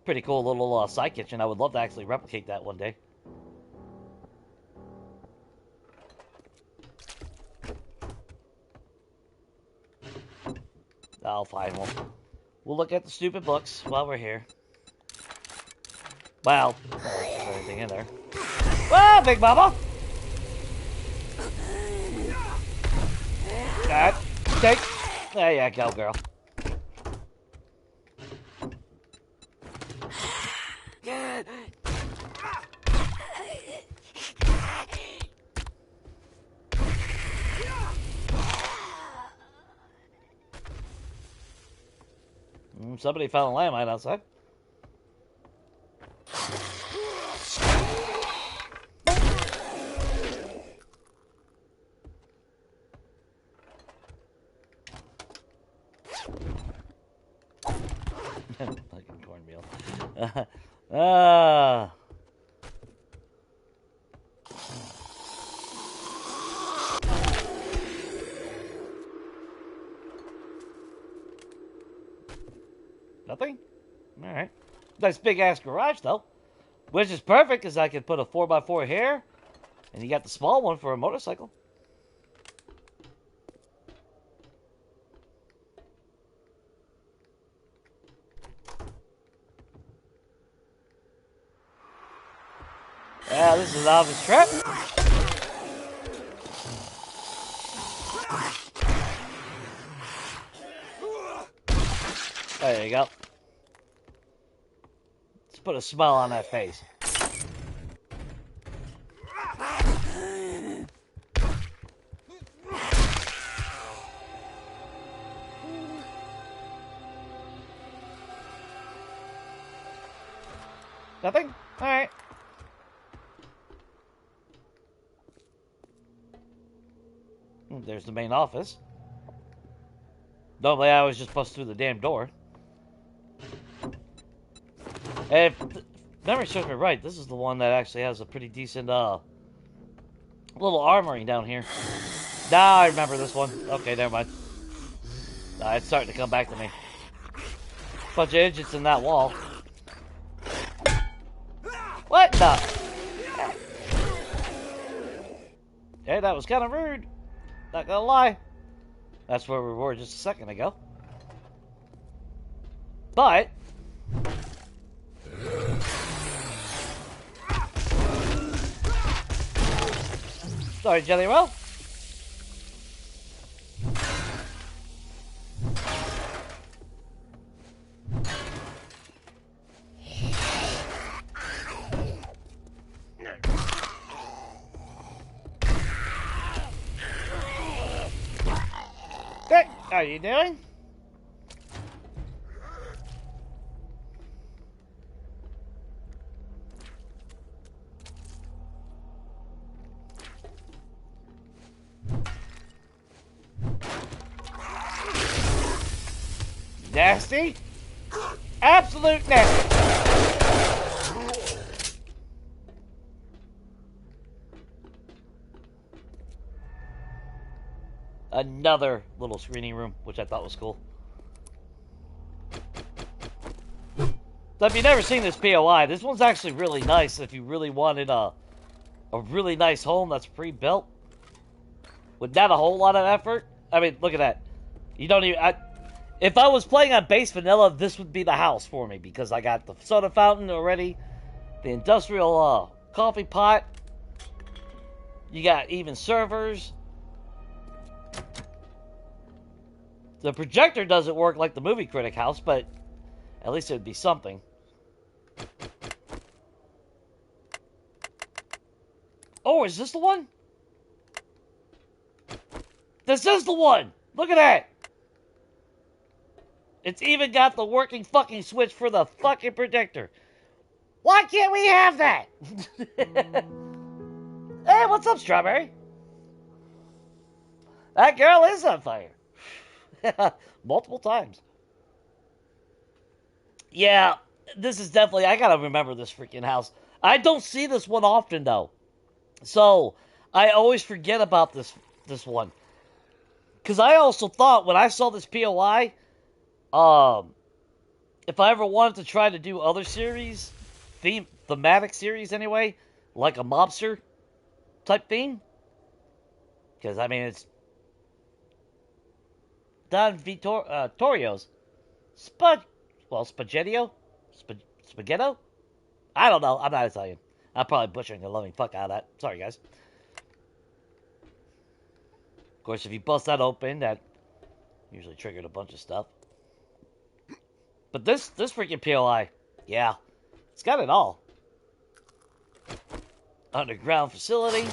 Pretty cool little side kitchen. I would love to actually replicate that one day. I'll find one. We'll look at the stupid books while we're here. Wow. Is there anything in there? Whoa, Big Mama! God. Take. There you go, girl. Somebody found a landmine outside. Fucking cornmeal. Nothing? Alright. Nice big ass garage though. Which is perfect because I can put a 4x4 here. And you got the small one for a motorcycle. Yeah, this is an obvious trap. There you go. Let's put a smile on that face. Nothing? Alright. There's the main office. Normally I always just bust through the damn door. And if memory serves me right, this is the one that actually has a pretty decent little armory down here. Nah, I remember this one. Okay, never mind. Nah, it's starting to come back to me. Bunch of idiots in that wall. What the? Hey, that was kind of rude. Not gonna lie. That's where we were just a second ago. But sorry, Jelly Roll. are you doing? Nasty? Absolute nasty. Another little screening room, which I thought was cool. So if you've never seen this POI, this one's actually really nice if you really wanted a really nice home that's pre-built. With not a whole lot of effort. I mean, look at that. You don't even... if I was playing on base vanilla, this would be the house for me. Because I got the soda fountain already. The industrial coffee pot. You got even servers. The projector doesn't work like the movie critic house, but at least it would be something. Oh, is this the one? This is the one! Look at that! It's even got the working fucking switch for the fucking projector. Why can't we have that? Hey, what's up, Strawberry? That girl is on fire. Multiple times. Yeah, this is definitely... I gotta remember this freaking house. I don't see this one often, though. So, I always forget about this one. Because I also thought, when I saw this POI, if I ever wanted to try to do other series, thematic series anyway, like a mobster type theme, because, I mean, it's Don Vittorio's Spaghetto? Spaghetto? I don't know. I'm not Italian. I'm probably butchering the loving fuck out of that. Sorry, guys. Of course, if you bust that open, that usually triggered a bunch of stuff. But this freaking POI, yeah, it's got it all. Underground facility.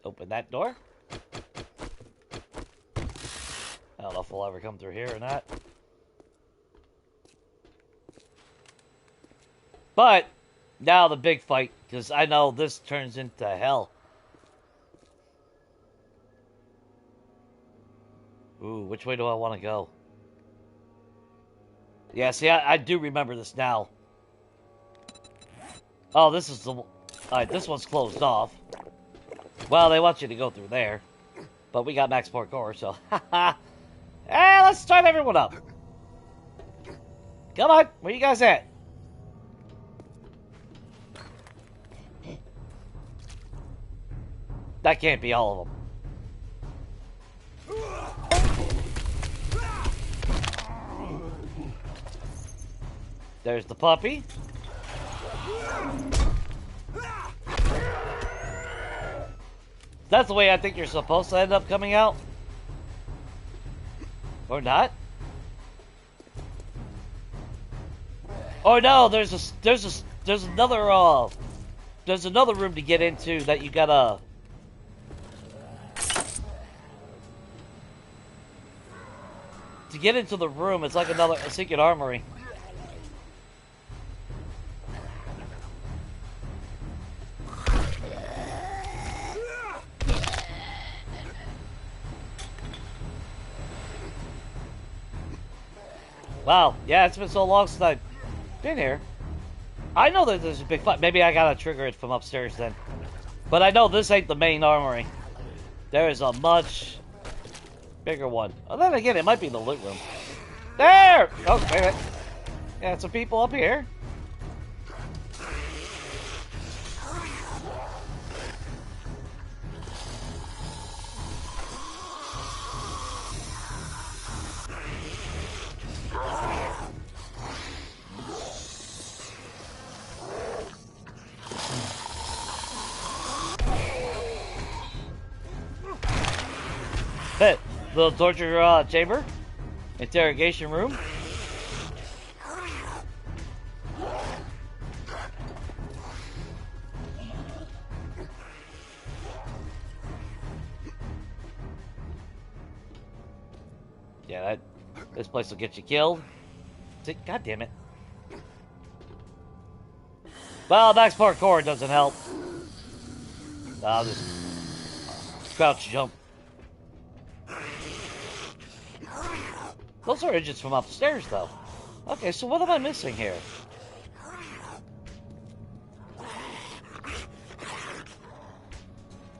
Open that door. I don't know if we'll ever come through here or not. But, now the big fight, because I know this turns into hell. Ooh, which way do I want to go? Yeah, see, I do remember this now. Oh, this is the... Alright, this one's closed off. Well, they want you to go through there. But we got max parkour, so... Haha! Let's start everyone up. Come on, where you guys at? That can't be all of them. There's the puppy. That's the way I think you're supposed to end up coming out. Or not. Oh no, there's another room to get into that you gotta... To get into the room, it's like a secret armory. Wow, yeah, it's been so long since I've been here. I know that there's a big fight. Maybe I gotta trigger it from upstairs then. But I know this ain't the main armory. There is a much bigger one. Oh, then again, it might be the loot room. There! Oh, wait a minute. Yeah, some people up here. Little torture chamber. Interrogation room. Yeah, this place will get you killed. God damn it. Well, max parkour doesn't help. I'll just crouch jump. Those are engines from upstairs, though. Okay, so what am I missing here?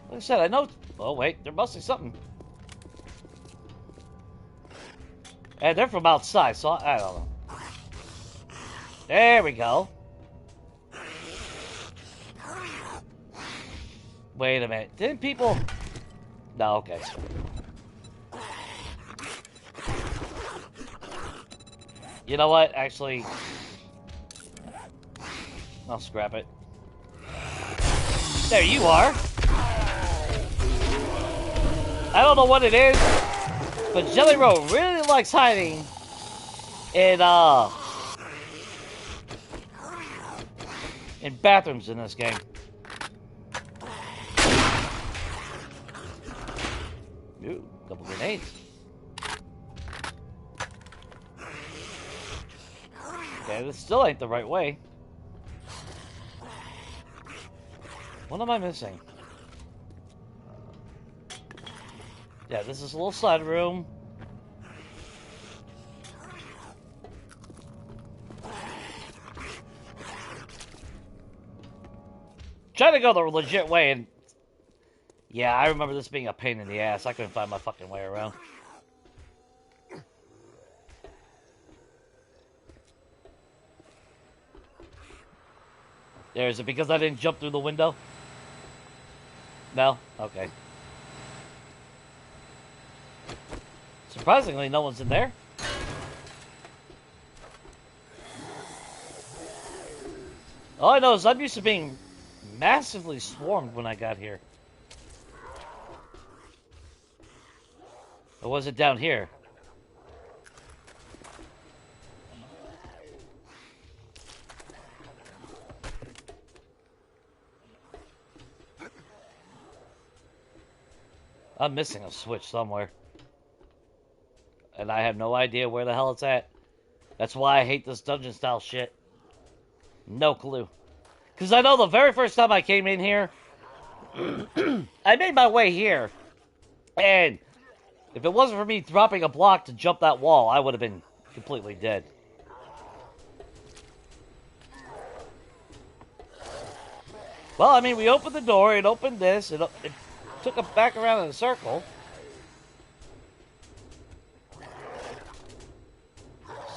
Like I said, I know... Oh, wait, there must be something. And they're from outside, so I don't know. There we go. Wait a minute. Didn't people... No, okay. You know what? Actually... I'll scrap it. There you are. I don't know what it is, but Jelly Roll really likes hiding in bathrooms in this game. Ooh, couple grenades. Okay, this still ain't the right way. What am I missing? Yeah, this is a little side room. Trying to go the legit way, and yeah, I remember this being a pain in the ass. I couldn't find my fucking way around. There, is it because I didn't jump through the window? No? Okay. Surprisingly, no one's in there. All I know is I'm used to being massively swarmed when I got here. Or was it down here? I'm missing a switch somewhere. And I have no idea where the hell it's at. That's why I hate this dungeon style shit. No clue. Because I know the very first time I came in here, I made my way here. And if it wasn't for me dropping a block to jump that wall, I would have been completely dead. Well, I mean, we opened the door, it opened this, it took it back around in a circle.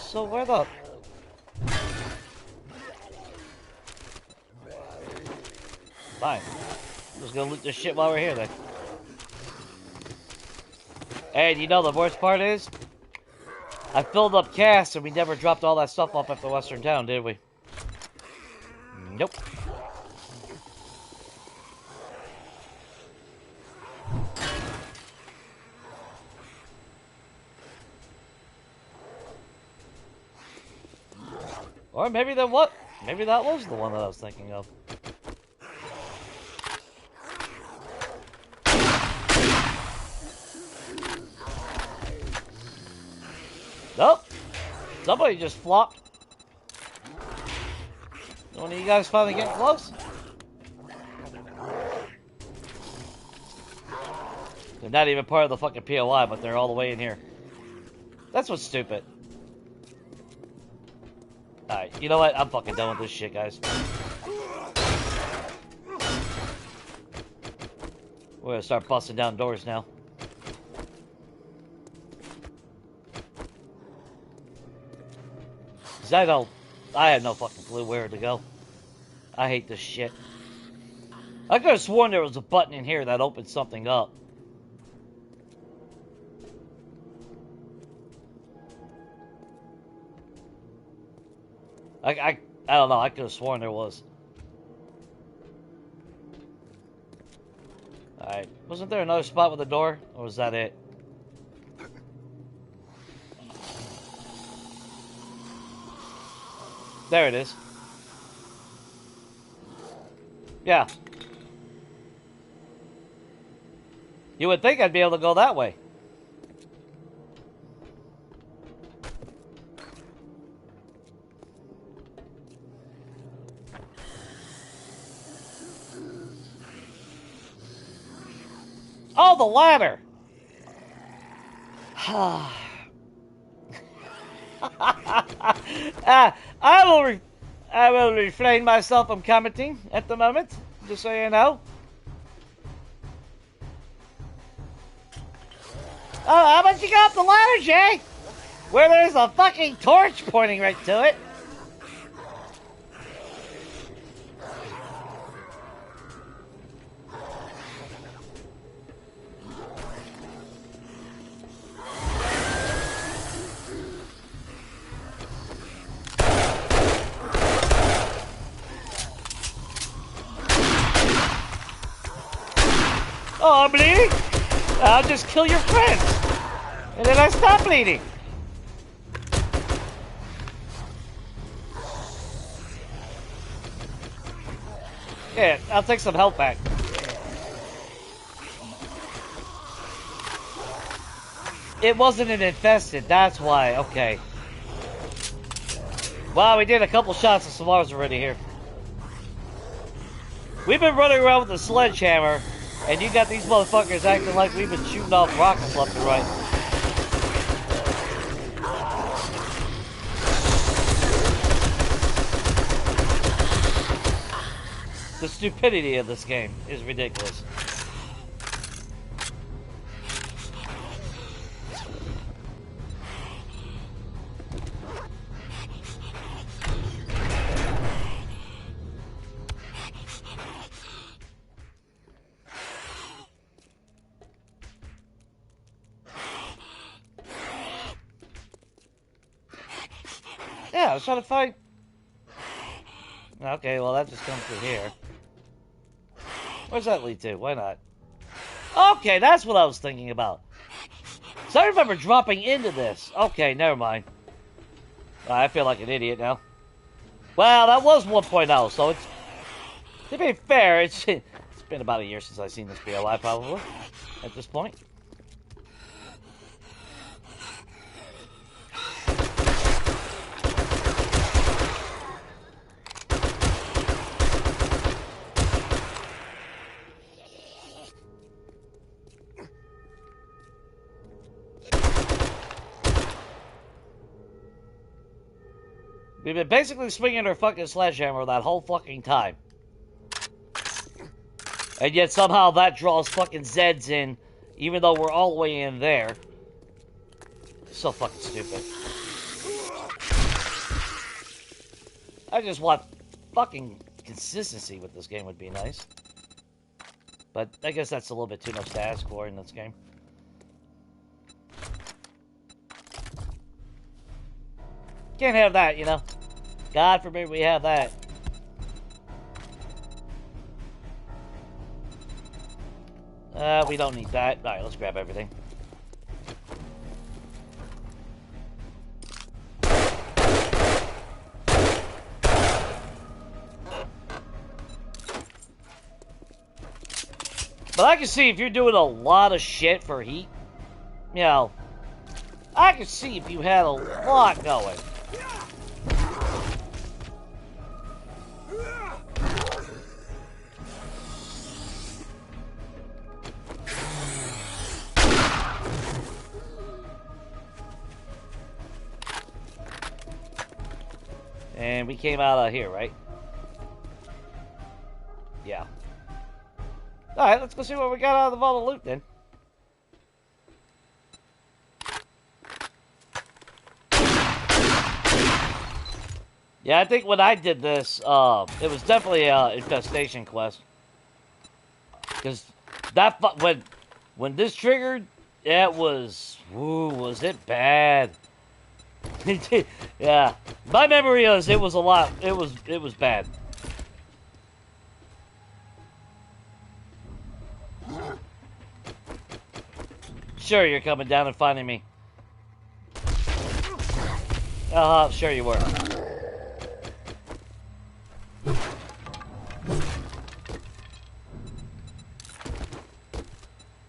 So where the... Fine. I'm just gonna loot this shit while we're here then. And you know the worst part is? I filled up casts and we never dropped all that stuff off at the Western Town, did we? Nope. Or maybe that what? Maybe that was the one that I was thinking of. Nope. Somebody just flopped. One of you guys finally getting close? They're not even part of the fucking POI, but they're all the way in here. That's what's stupid. Alright, you know what? I'm fucking done with this shit, guys. We're gonna start busting down doors now. Cause I have no fucking clue where to go. I hate this shit. I could have sworn there was a button in here that opened something up. I don't know, I could have sworn there was. Alright, wasn't there another spot with a door? Or was that it? There it is. Yeah. You would think I'd be able to go that way. Oh, the ladder! I will refrain myself from commenting at the moment, just so you know. Oh, how about you go up the ladder, Jay? Where there's a fucking torch pointing right to it. Oh, I'm bleeding? I'll just kill your friend. And then I stop bleeding. Yeah, I'll take some health back. It wasn't an infested, that's why. Okay. Wow, we did a couple shots of Samars already here. We've been running around with a sledgehammer, and you got these motherfuckers acting like we've been shooting off rockets left and right. The stupidity of this game is ridiculous. Yeah, I was trying to find... Okay, well that just comes through here. Where's that lead to? Why not? Okay, that's what I was thinking about. So I remember dropping into this. Okay, never mind. I feel like an idiot now. Well, that was 1.0, so it's... To be fair, it's been about a year since I've seen this BOI, probably, at this point. We've been basically swinging our fucking sledgehammer that whole fucking time. And yet somehow that draws fucking Zeds in, even though we're all the way in there. So fucking stupid. I just want fucking consistency with this game would be nice. But I guess that's a little bit too much to ask for in this game. Can't have that, you know. God forbid we have that. We don't need that. Alright, let's grab everything. But I can see if you're doing a lot of shit for heat, you know, I can see if you had a lot going. And we came out of here, right? Yeah. Alright, let's go see what we got out of all the loot then. Yeah, I think when I did this, it was definitely an infestation quest. Because that when this triggered, it was, ooh, was it bad? Yeah, my memory is it was a lot. It was bad. Sure, you're coming down and finding me. Sure you were.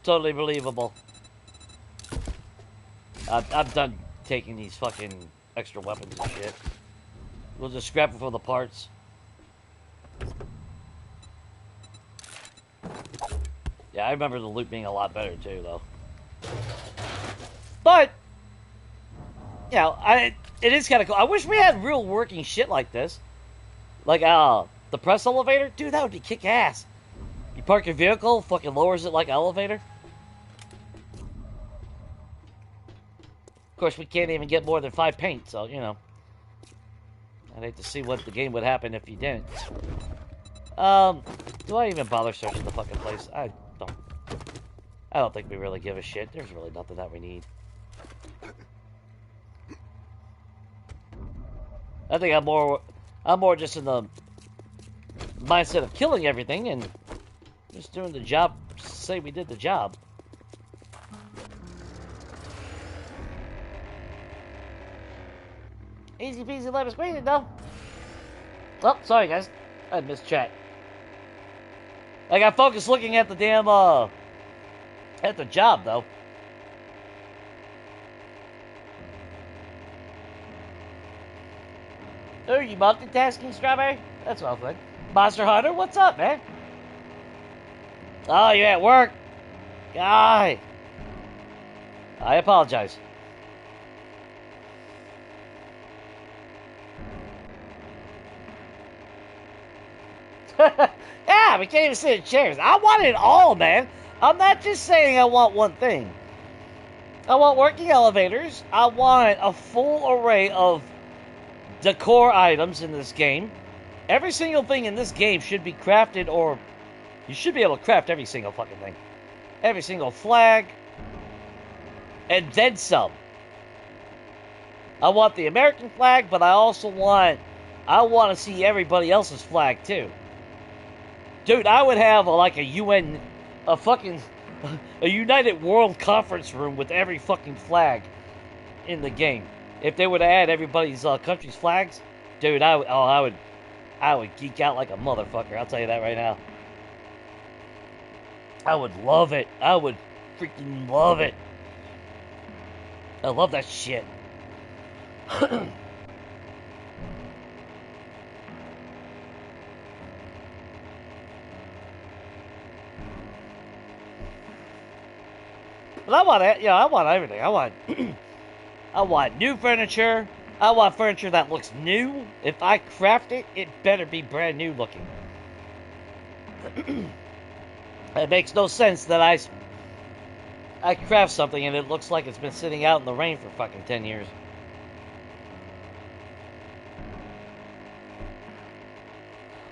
Totally believable. I'm done taking these fucking extra weapons and shit. We'll just scrap it for the parts. Yeah, I remember the loot being a lot better too, though. But, you know, it is kind of cool. I wish we had real working shit like this. Like, the press elevator? Dude, that would be kick-ass. You park your vehicle, fucking lowers it like an elevator. Of course, we can't even get more than 5 paint, so, you know. I'd hate to see what the game would happen if you didn't. Do I even bother searching the fucking place? I don't think we really give a shit. There's really nothing that we need. I think I'm more just in the mindset of killing everything and just doing the job, say we did the job. Easy peasy lemon squeezy, though. Oh, sorry guys. I missed chat. I got focused looking at the damn, at the job, though. Oh, you multitasking, Strawberry? That's well good. Monster Hunter, what's up, man? Oh, you're at work. Guy. I apologize. Yeah, we can't even sit in chairs. I want it all, man. I'm not just saying I want one thing. I want working elevators. I want a full array of decor items in this game. Every single thing in this game should be crafted, or you should be able to craft every single fucking thing. Every single flag. And then some. I want the American flag, but I also want to see everybody else's flag too. Dude, I would have like a UN, a United World Conference room with every fucking flag in the game. If they were to add everybody's country's flags, dude, I would geek out like a motherfucker. I'll tell you that right now. I would love it. I would freaking love it. I love that shit. But I want it. Yeah, I want everything. I want new furniture. I want furniture that looks new. If I craft it, it better be brand new looking. It makes no sense that I craft something and it looks like it's been sitting out in the rain for fucking 10 years.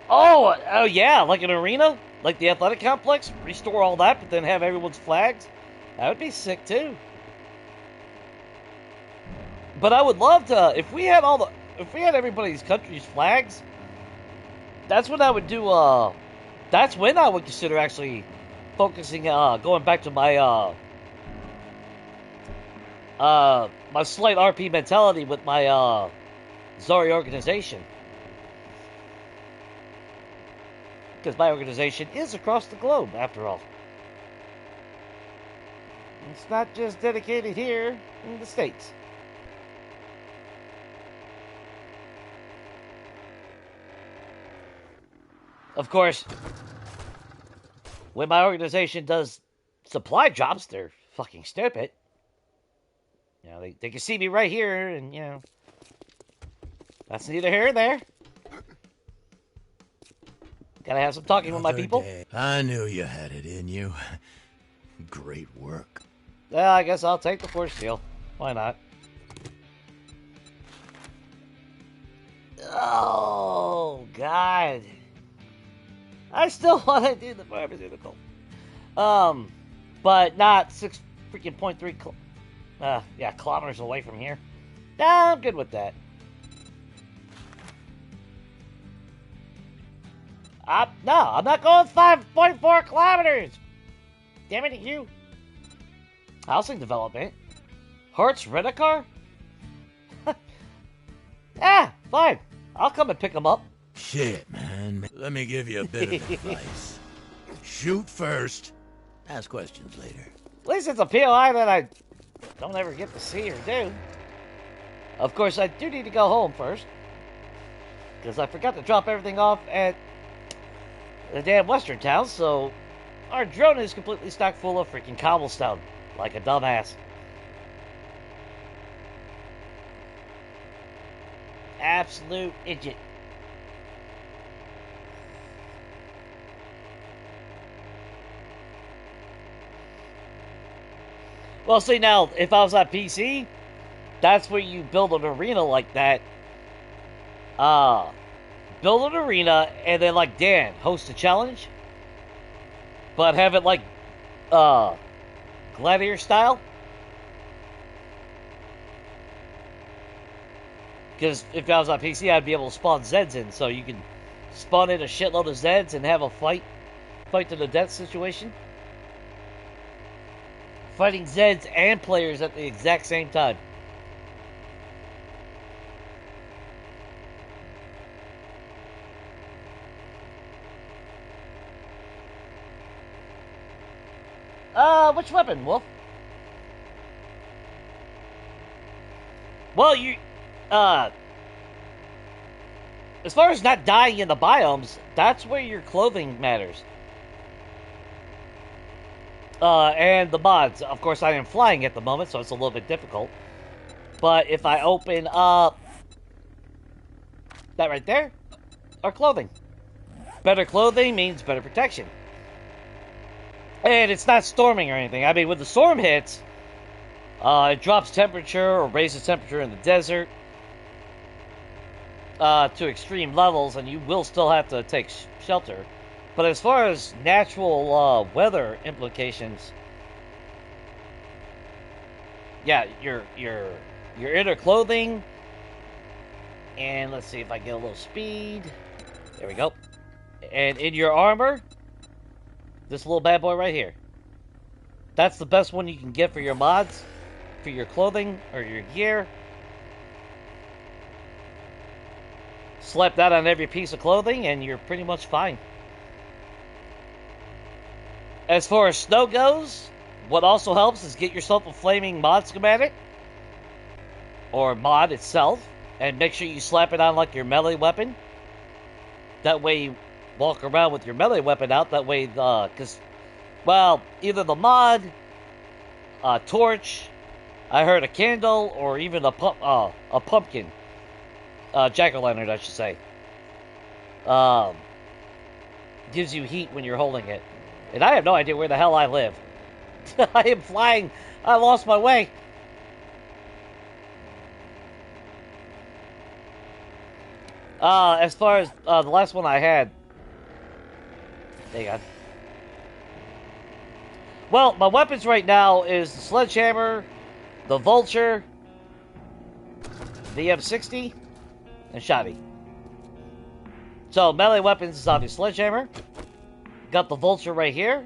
Oh yeah, like an arena? Like the athletic complex? Restore all that, but then have everyone's flags? That would be sick too. But I would love to, if we had everybody's country's flags, that's when I would do, that's when I would consider actually focusing, going back to my, my slight RP mentality with my, Zori organization. Because my organization is across the globe, after all. It's not just dedicated here in the States. Of course, when my organization does supply jobs, they're fucking stupid. You know, they can see me right here, and, you know, that's neither here nor there. Gotta have some talking with my people. I knew you had it in you. Great work. Well, I guess I'll take the force seal. Why not? Oh, God. I still want to do the pharmaceutical. But not 6.3 kilometers away from here. Nah, I'm good with that. No, I'm not going 5.4 kilometers. Damn it, you. Housing development. Hertz Rent-A-Car? Fine. I'll come and pick them up. Shit, man. Let me give you a bit of advice. Shoot first, Ask questions later. At least it's a POI that I don't ever get to see or do. Of course, I do need to go home first. Because I forgot to drop everything off at the damn western town, so our drone is completely stocked full of freaking cobblestone. Like a dumbass. Absolute idiot. Well, see, now, if I was on PC, that's where you build an arena like that. Build an arena, and then, like, Dan, host a challenge. But have it, like, Gladiator style. Because if I was on PC, I'd be able to spawn Zeds in, so you can spawn in a shitload of Zeds and have a fight to the death situation. Fighting Zeds and players at the exact same time. Which weapon, Wolf? Well, as far as not dying in the biomes, that's where your clothing matters. And the mods. Of course, I am flying at the moment, so it's a little bit difficult. But if I open up that right there, our clothing. Better clothing means better protection. And it's not storming or anything. I mean, when the storm hits, it drops temperature or raises temperature in the desert to extreme levels, and you will still have to take shelter. But as far as natural weather implications, yeah, your inner clothing, and let's see if I get a little speed. There we go. And in your armor, this little bad boy right here. That's the best one you can get for your mods, for your clothing or your gear. Slap that on every piece of clothing, and you're pretty much fine. As far as snow goes, what also helps is get yourself a flaming mod schematic, or mod itself, and make sure you slap it on like your melee weapon. That way you walk around with your melee weapon out, that way, because, well, either the mod, a torch, I heard a candle, or even a pumpkin, jack-o'-lantern, I should say, gives you heat when you're holding it. And I have no idea where the hell I live. I am flying. I lost my way. As far as the last one I had. Hang on. Well, my weapons right now is the sledgehammer, the vulture, the M60, and shotty. So, melee weapons is obviously sledgehammer. Got the vulture right here.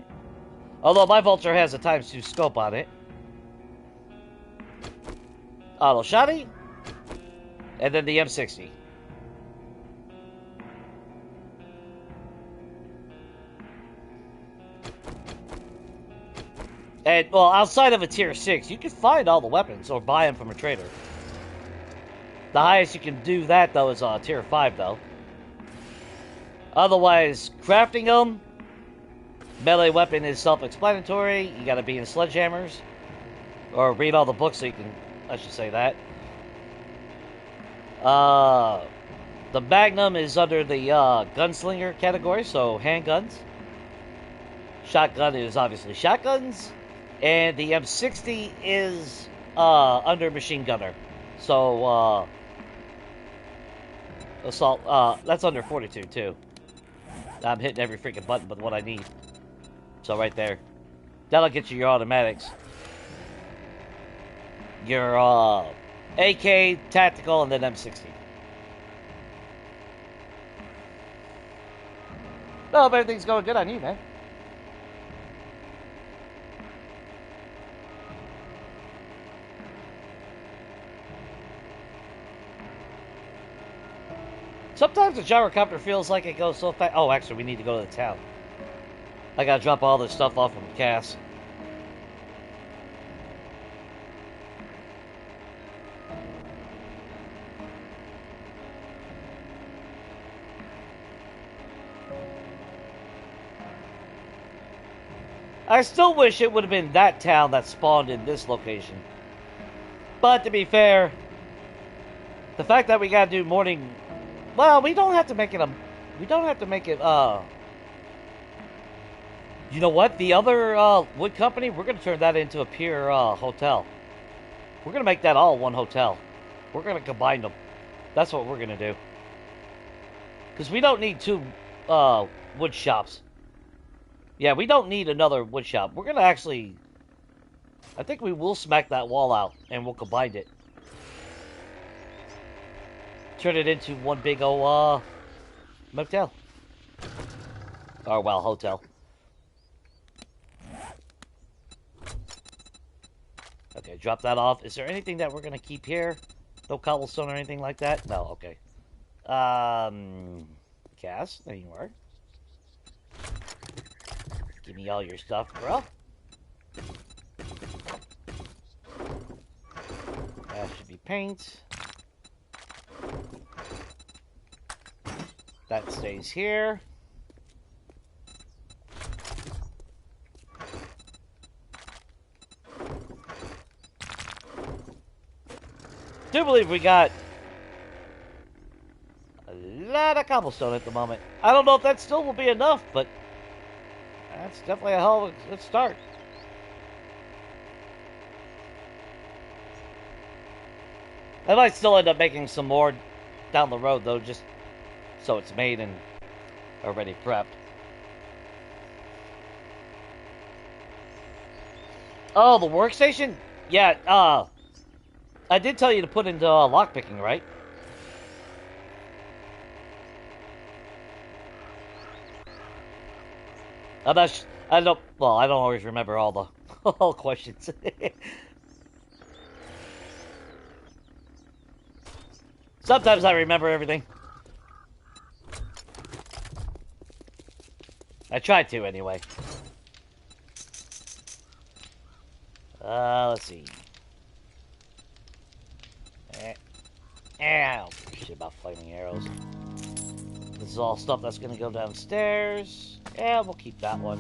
Although my vulture has a ×2 scope on it. Auto shotty. And then the M60. And, well, outside of a tier 6, you can find all the weapons or buy them from a trader. The highest you can do that, though, is tier 5, though. Otherwise, crafting them, melee weapon is self-explanatory. You gotta be in sledgehammers. Or read all the books so you can, I should say that. The Magnum is under the gunslinger category, so handguns. Shotgun is obviously shotguns. And the M60 is under machine gunner. So, assault, that's under 42 too. I'm hitting every freaking button but what I need. So right there. That'll get you your automatics. Your AK, tactical, and then M60. No, but everything's going good on you, man. Sometimes the gyrocopter feels like it goes so fast. Oh, actually, we need to go to the town. I gotta drop all this stuff off from Cass. I still wish it would have been that town that spawned in this location. But to be fair, the fact that we gotta do morning... Well, we don't have to make it a... We don't have to make it, You know what? The other, wood company, we're gonna turn that into a pure, hotel. We're gonna make that all one hotel. We're gonna combine them. That's what we're gonna do. Because we don't need two, wood shops. Yeah, we don't need another wood shop. We're gonna actually... I think we will smack that wall out, and we'll combine it. Turn it into one big old, motel. Or, well, hotel. Okay, drop that off. Is there anything that we're gonna keep here? No cobblestone or anything like that? No, okay. Cass, there you are. Give me all your stuff, bro. That should be paint. That stays here. I do believe we got a lot of cobblestone at the moment. I don't know if that still will be enough, but that's definitely a hell of a good start. I might still end up making some more down the road, though, just so it's made and already prepped. Oh, the workstation? Yeah, I did tell you to put into lockpicking, right? I don't always remember all the all questions. Sometimes I remember everything. I try to, anyway. Let's see. Ow! Shit about flaming arrows. This is all stuff that's gonna go downstairs. Yeah, we'll keep that one.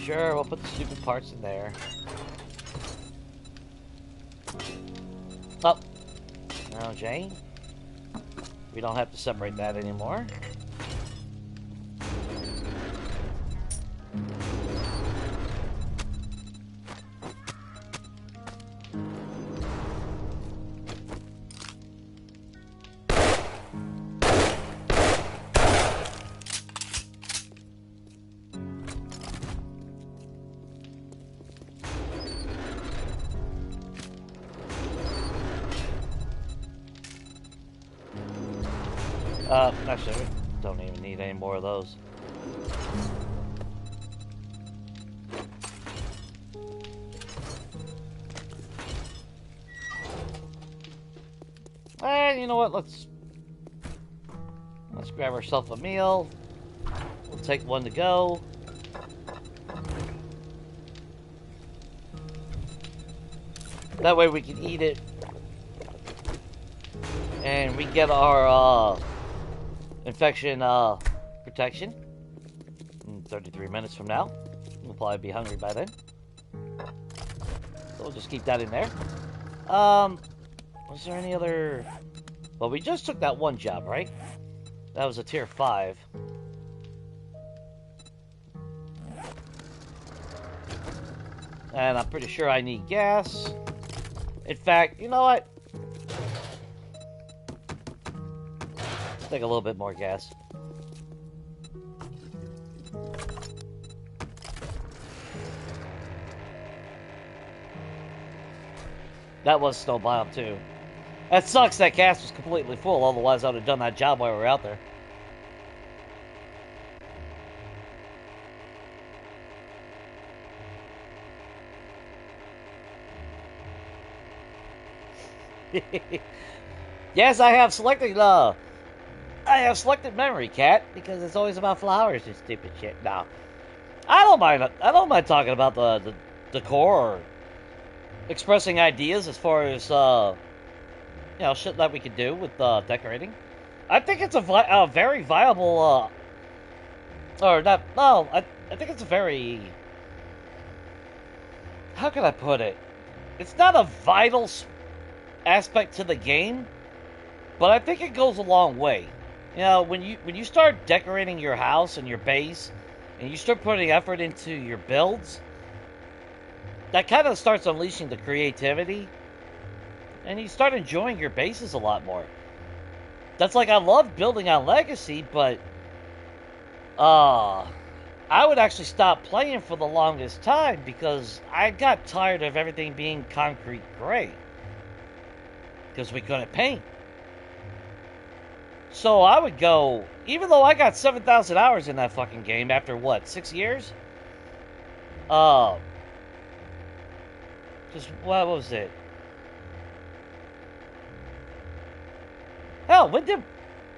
Sure, we'll put the stupid parts in there. Oh. No, Jane. We don't have to separate that anymore. Actually, we don't even need any more of those. And you know what? Let's grab ourselves a meal. We'll take one to go. That way we can eat it. And we get our infection protection in 33 minutes from now. We'll probably be hungry by then. So we'll just keep that in there. Was there any other... Well, we just took that one job, right? That was a tier 5. And I'm pretty sure I need gas. In fact, you know what? Let's take a little bit more gas. That was snow biome too. That sucks that gas was completely full, otherwise I would have done that job while we were out there. Yes, I have selected I have selective memory, cat, because it's always about flowers and stupid shit. No, I don't mind. I don't mind talking about the decor or expressing ideas as far as shit that we could do with decorating. I think it's a very viable or not. No, I think it's a very, how can I put it? It's not a vital aspect to the game, but I think it goes a long way. You know, when you start decorating your house and your base, and you start putting effort into your builds, that kind of starts unleashing the creativity, and you start enjoying your bases a lot more. That's like, I love building on Legacy, but I would actually stop playing for the longest time because I got tired of everything being concrete gray because we couldn't paint. So I would go, even though I got 7,000 hours in that fucking game after what, 6 years? Just, what was it? Hell, wait a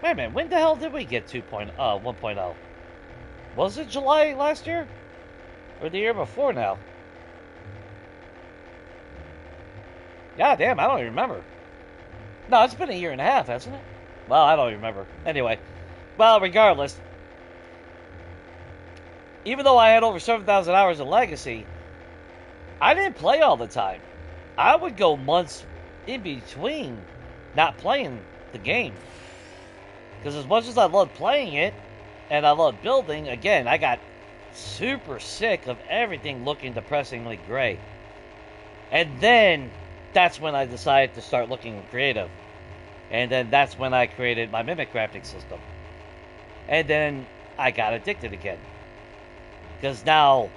minute, when the hell did we get 1.0? Was it July last year? Or the year before now? God damn, I don't even remember. No, it's been a year and a half, hasn't it? Well, I don't even remember. Anyway, well, regardless, even though I had over 7,000 hours in Legacy, I didn't play all the time. I would go months in between not playing the game. Because as much as I loved playing it, and I loved building, again, I got super sick of everything looking depressingly gray. And then, that's when I decided to start looking creative. And then that's when I created my mimic crafting system. And then I got addicted again. Because now,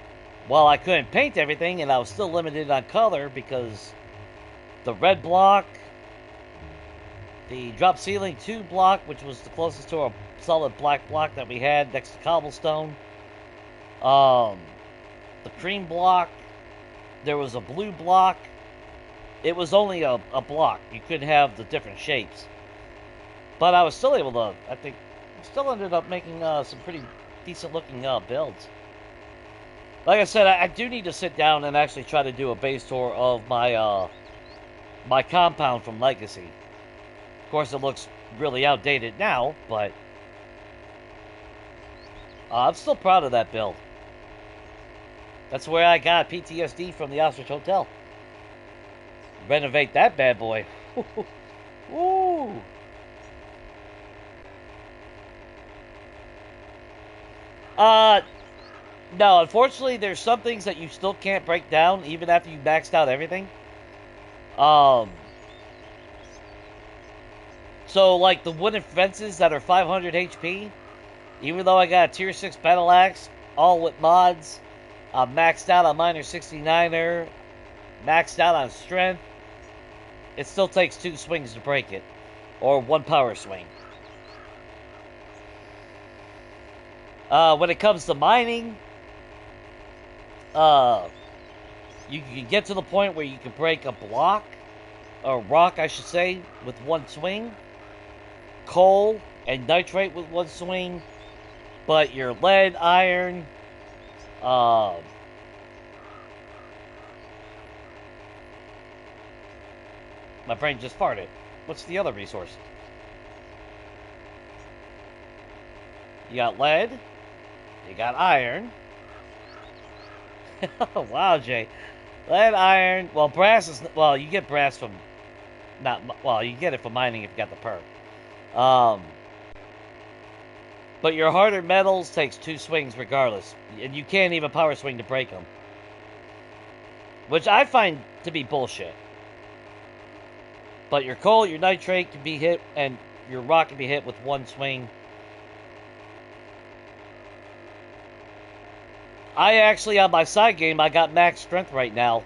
while I couldn't paint everything, and I was still limited on color because the red block, the drop ceiling 2 block, which was the closest to a solid black block that we had next to cobblestone, the cream block, there was a blue block. It was only a block. You couldn't have the different shapes. But I was still able to, I think, still ended up making some pretty decent looking builds. Like I said, I do need to sit down and actually try to do a base tour of my my compound from Legacy. Of course, it looks really outdated now, but I'm still proud of that build. That's where I got PTSD from the Ostrich Hotel. Renovate that bad boy. Woo! No, unfortunately, there's some things that you still can't break down, even after you maxed out everything. So, like, the wooden fences that are 500 HP, even though I got a tier 6 battle axe, all with mods, I'm maxed out on Miner 69er, maxed out on strength, it still takes 2 swings to break it, or 1 power swing. When it comes to mining, you can get to the point where you can break a block, or rock, I should say, with 1 swing, coal and nitrate with 1 swing, but your lead, iron, my brain just farted. What's the other resource? You got lead, you got iron. Wow, Jay. Lead, iron, well, brass is, well, you get brass from, you get it from mining if you got the perk. But your harder metals takes 2 swings regardless, and you can't even power swing to break them. Which I find to be bullshit. But your coal, your nitrate can be hit, and your rock can be hit with 1 swing. I actually, on my side game, I got max strength right now.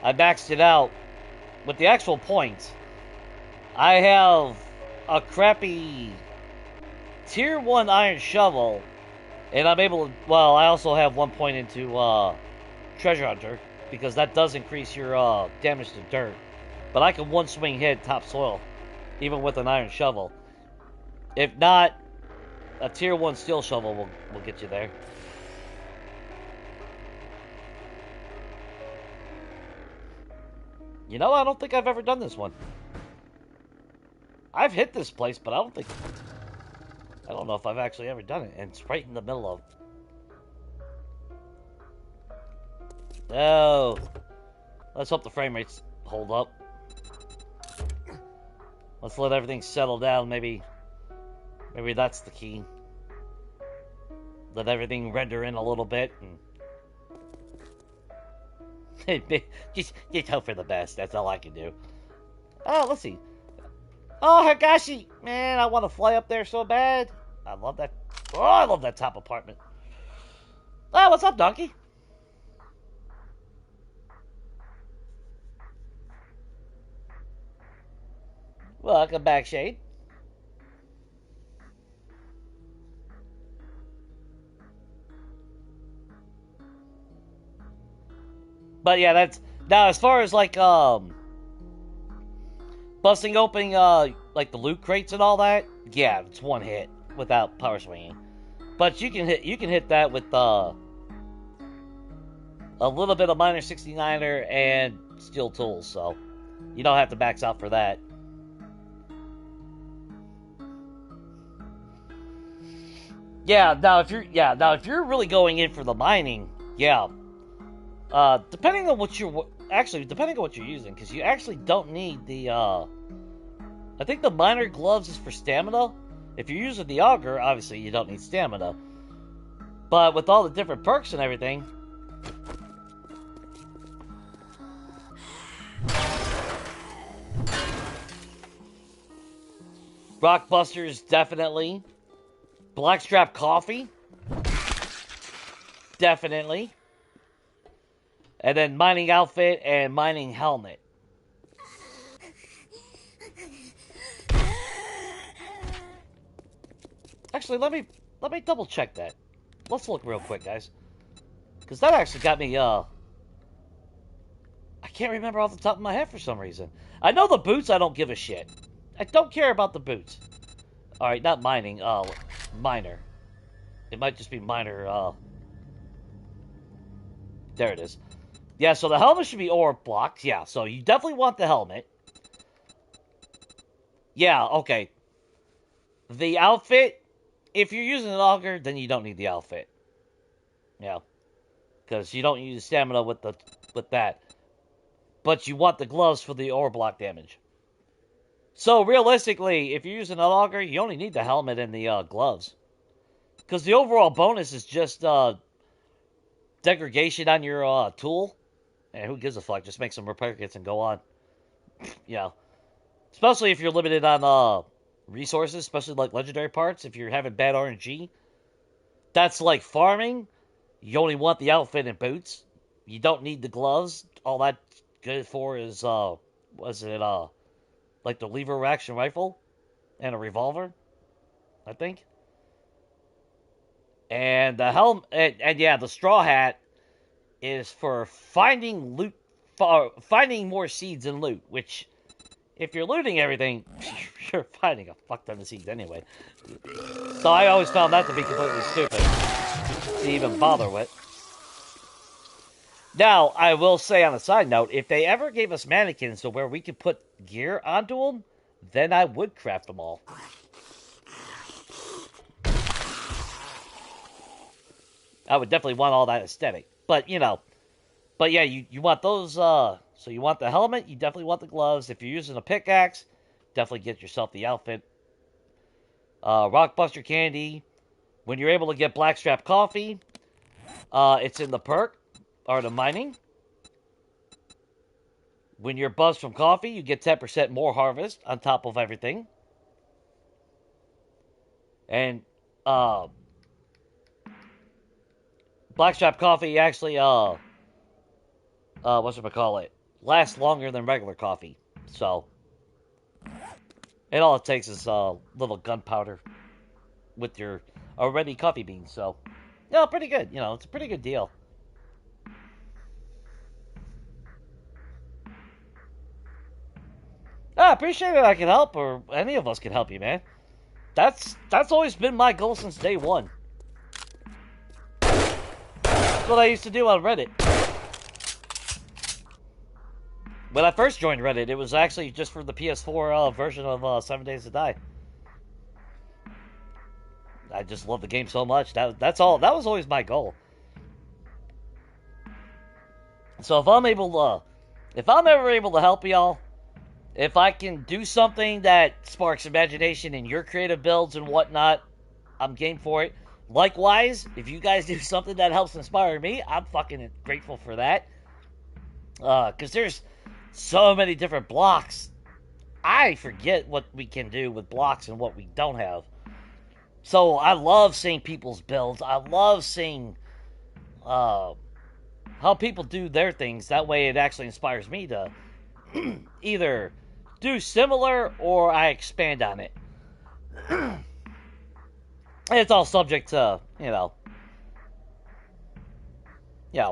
I maxed it out with the actual points. I have a crappy tier 1 iron shovel, and I'm able to, well, I also have 1 point into treasure hunter, because that does increase your damage to dirt. But I can 1 swing hit topsoil, even with an iron shovel. If not, a tier 1 steel shovel will get you there. You know, I don't think I've ever done this one. I've hit this place, but I don't know if I've actually ever done it. And it's right in the middle of... Oh. Let's hope the frame rates hold up. Let's let everything settle down. Maybe that's the key. Let everything render in a little bit. And just hope for the best. That's all I can do. Oh, let's see. Oh, Higashi! Man, I want to fly up there so bad. I love that. Oh, I love that top apartment. Oh, what's up, Donkey? Welcome back, Shade. But yeah, that's... Now, as far as, like, busting open, like, the loot crates and all that, yeah, it's one hit without power swinging. But you can hit that with, a little bit of Miner 69er and Steel Tools, so you don't have to max out for that. Now if you're really going in for the mining, yeah. Depending on what you're using, because you actually don't need the, I think the miner gloves is for stamina. If you're using the auger, obviously you don't need stamina. But with all the different perks and everything, Rockbusters, definitely. Blackstrap Coffee, definitely. And then mining outfit and mining helmet. Actually, let me double check that. Let's look real quick, guys. Because that actually got me, I can't remember off the top of my head for some reason. I know the boots, I don't give a shit. I don't care about the boots. Alright, not mining, miner. It might just be miner, there it is. Yeah, so the helmet should be ore blocked. Yeah, so you definitely want the helmet. Yeah, okay. The outfit, if you're using an auger, then you don't need the outfit. Yeah. Because you don't use stamina with that. But you want the gloves for the ore block damage. So, realistically, if you're using an auger, you only need the helmet and the gloves. Because the overall bonus is just degradation on your tool. And who gives a fuck? Just make some repair kits and go on. Yeah. Especially if you're limited on resources, especially like legendary parts. If you're having bad RNG, that's like farming. You only want the outfit and boots. You don't need the gloves. All that's good for is, like the lever action rifle and a revolver, I think. And the helmet, and yeah, the straw hat is for finding loot, finding more seeds and loot, which, if you're looting everything, you're finding a fuck ton of seeds anyway. So I always found that to be completely stupid to even bother with. Now, I will say on a side note, if they ever gave us mannequins to where we could put gear onto them, then I would craft them all. I would definitely want all that aesthetic. But, you know, but yeah, you want those, so you want the helmet, you definitely want the gloves. If you're using a pickaxe, definitely get yourself the outfit. Rockbuster candy. When you're able to get Blackstrap Coffee, it's in the perk, or the mining. When you're buzzed from coffee, you get 10% more harvest on top of everything. And, Blackstrap Coffee actually, whatchamacallit, lasts longer than regular coffee. So, and all it takes is a little gunpowder with your already coffee beans. So, no, pretty good. You know, it's a pretty good deal. I appreciate it. I can help, or any of us can help you, man. That's always been my goal since day one. That's what I used to do on Reddit. When I first joined Reddit, it was actually just for the PS4 version of 7 Days to Die. I just love the game so much. That's all. That was always my goal. So if I'm ever able to help y'all, if I can do something that sparks imagination in your creative builds and whatnot, I'm game for it. Likewise, if you guys do something that helps inspire me, I'm fucking grateful for that. Because there's so many different blocks. I forget what we can do with blocks and what we don't have. So I love seeing people's builds. I love seeing how people do their things. That way it actually inspires me to either do similar or I expand on it. And it's all subject to,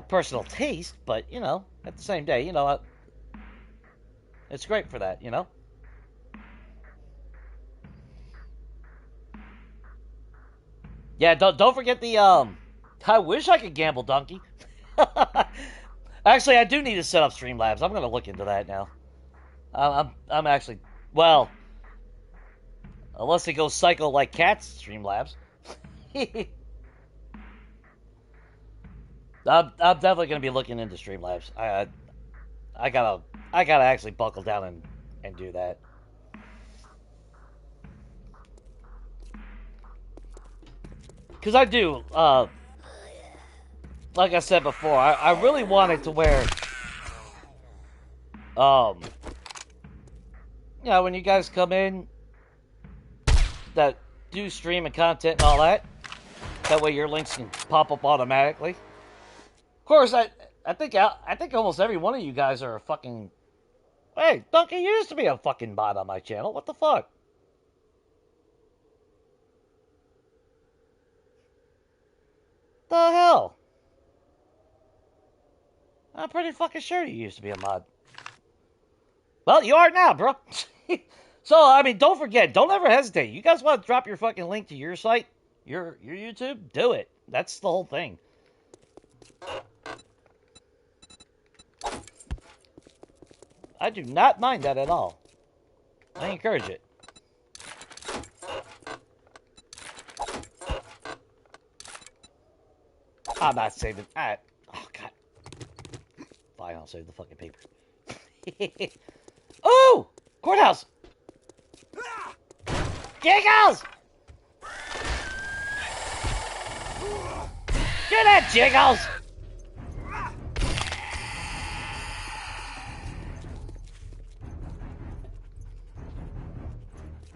personal taste, but, at the same day, it's great for that, Yeah, don't forget the, I wish I could gamble, donkey. Actually, I do need to set up Streamlabs. I'm going to look into that now. I'm actually, well, unless they go psycho like cats, Streamlabs. I'm definitely going to be looking into Streamlabs. I gotta actually buckle down and do that. Because I do, like I said before, I really wanted to where, when you guys come in, that do stream and content and all that, that way your links can pop up automatically. Of course, I think almost every one of you guys are a fucking, hey, Donkey used to be a fucking bot on my channel. What the fuck? The hell? I'm pretty fucking sure you used to be a mod. Well, you are now, bro. So, I mean, don't forget. Don't ever hesitate. You guys want to drop your fucking link to your site? Your YouTube? Do it. That's the whole thing. I do not mind that at all. I encourage it. I'm not saving that. Oh, God. Fine, I'll save the fucking paper. Oh! Courthouse! Jiggles! Get that, Jiggles!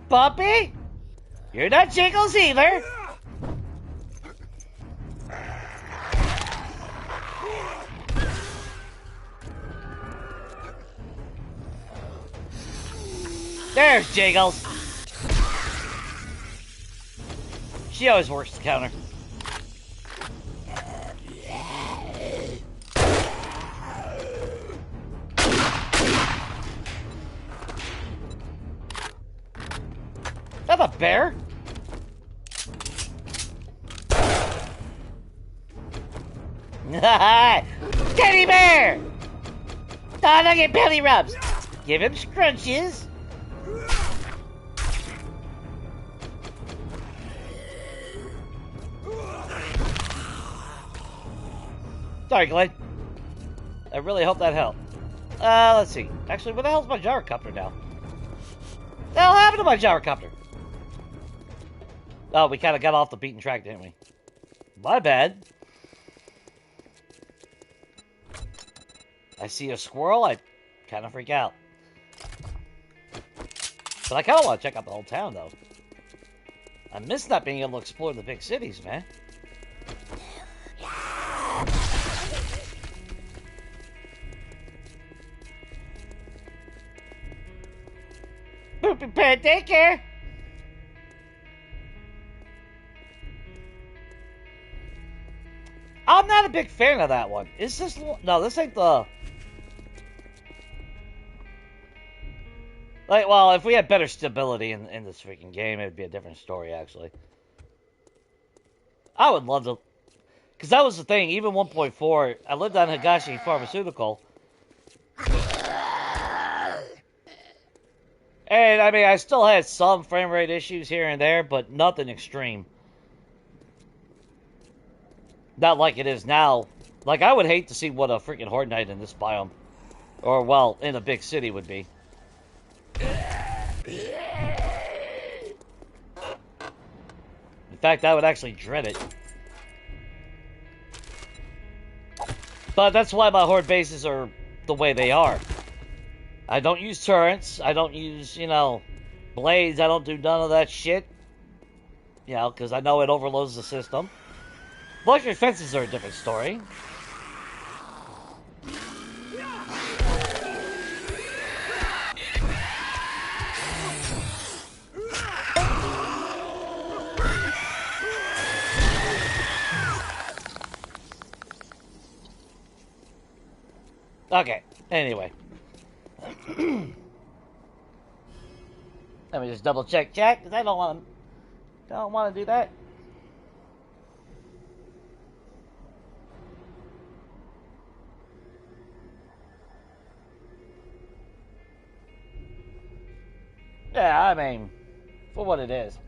Puppy? You're not Jiggles either! There's Jiggles. She always works the counter. Is that a bear? Teddy bear! Oh, look at belly rubs. Give him scrunches. Sorry, Glenn. I really hope that helped. Let's see. Actually, where the hell's my gyrocopter now? What the hell happened to my gyrocopter? Oh, we kind of got off the beaten track, didn't we? My bad. I see a squirrel, I kind of freak out. But I kind of want to check out the whole town, though. I miss not being able to explore the big cities, man. Poopy pet, take care! I'm not a big fan of that one. Is this... No, this ain't the... Like, well, if we had better stability in this freaking game, it'd be a different story, actually. I would love to... Because that was the thing, even 1.4, I lived on Higashi Pharmaceutical. And, I mean, I still had some frame rate issues here and there, but nothing extreme. Not like it is now. Like, I would hate to see what a freaking Horde Night in this biome, or, well, in a big city would be. In fact, I would actually dread it. But that's why my Horde bases are the way they are. I don't use turrets. I don't use, you know, blades. I don't do none of that shit. You know, because I know it overloads the system. Electric fences are a different story. Okay, anyway. Let me just double check chat, because I don't want to do that. Yeah, I mean, for what it is.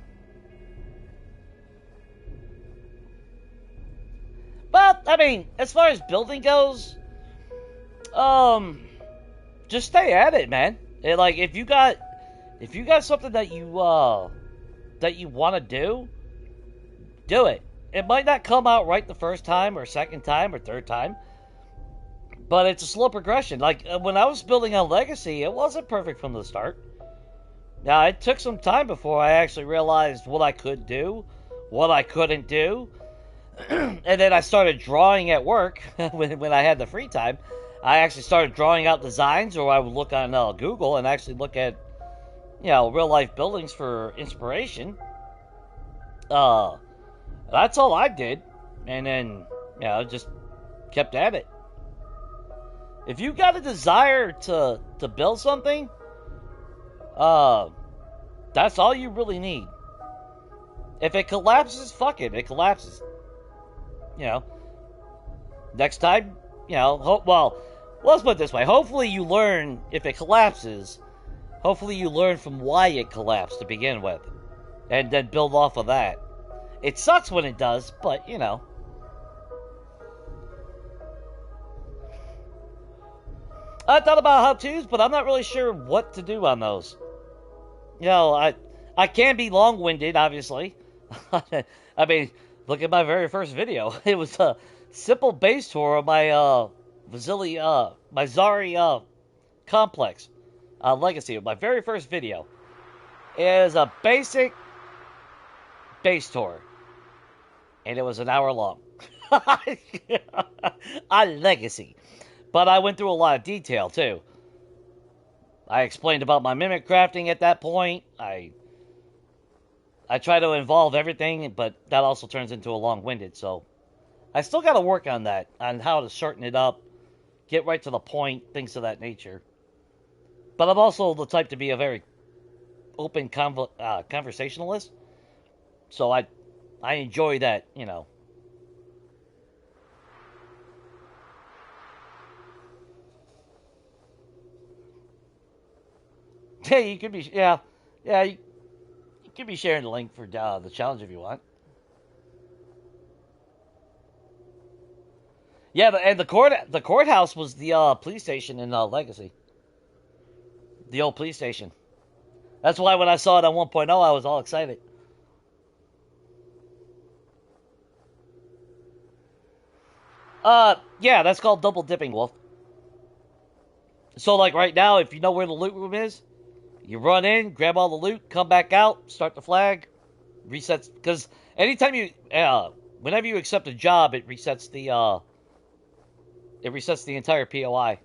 But, I mean, as far as building goes, just stay at it, man. Like, if you got something that you want to do it. It might not come out right the first time, or second time, or third time, but it's a slow progression. Like, when I was building on Legacy, it wasn't perfect from the start. Now, it took some time before I actually realized what I could do, what I couldn't do, and then I started drawing at work when I had the free time. I actually started drawing out designs, or I would look on Google and actually look at, you know, real-life buildings for inspiration. That's all I did. And then, you know, just kept at it. If you got a desire to build something, that's all you really need. If it collapses, fuck it. It collapses. You know, next time, you know, well, let's put it this way. Hopefully you learn, if it collapses, hopefully you learn from why it collapsed to begin with, and then build off of that. It sucks when it does, but, you know. I thought about how-tos, but I'm not really sure what to do on those. You know, I can be long-winded, obviously. I mean, look at my very first video. It was a simple base tour of my my Zari complex legacy. My very first video is a basic base tour, and it was an hour long. On Legacy. But I went through a lot of detail, too. I explained about my mimic crafting at that point. I try to involve everything, but that also turns into a long-winded, so I still got to work on that, on how to shorten it up, get right to the point, things of that nature. But I'm also the type to be a very open conversationalist, so I enjoy that, you know. Yeah, you could be, yeah, you could be sharing the link for the challenge if you want. Yeah, and the courthouse was the police station in Legacy. The old police station. That's why when I saw it on 1.0, I was all excited. Yeah, that's called double dipping, Wolf. So, like, right now, if you know where the loot room is, you run in, grab all the loot, come back out, start the flag, resets, because anytime you, whenever you accept a job, it resets the entire POI.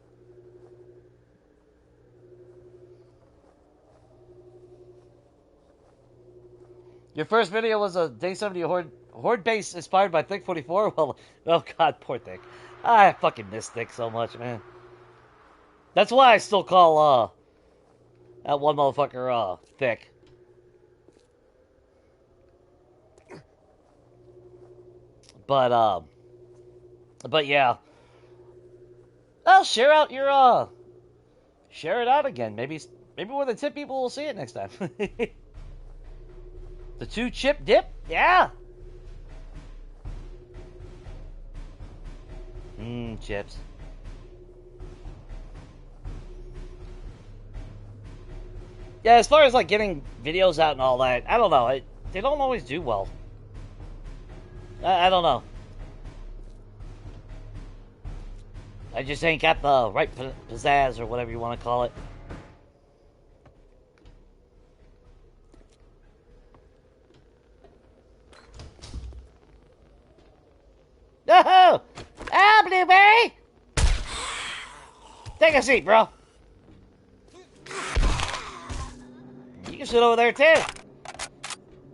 Your first video was a Day 70 Horde base inspired by Thick 44? Well, oh god, poor Thick. I fucking miss Thick so much, man. That's why I still call, That one motherfucker, thick. But yeah. I'll share out your, share it out again. Maybe more than 10 people will see it next time. The 2-chip dip? Yeah! Chips. Yeah, as far as, like, getting videos out and all that, I don't know. They don't always do well. I don't know. I just ain't got the right pizzazz or whatever you want to call it. No! Ah, Blueberry! Take a seat, bro. You can sit over there, too.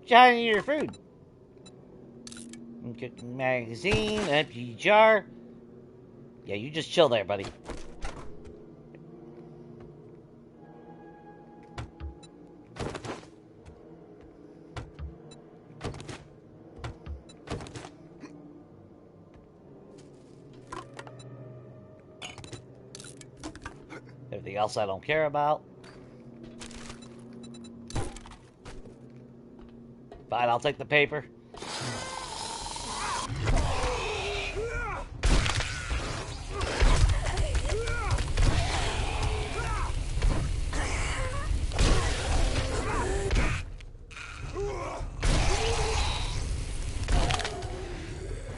Trying to eat your food. Cooking magazine, empty jar. Yeah, you just chill there, buddy. Everything else I don't care about. Fine, I'll take the paper.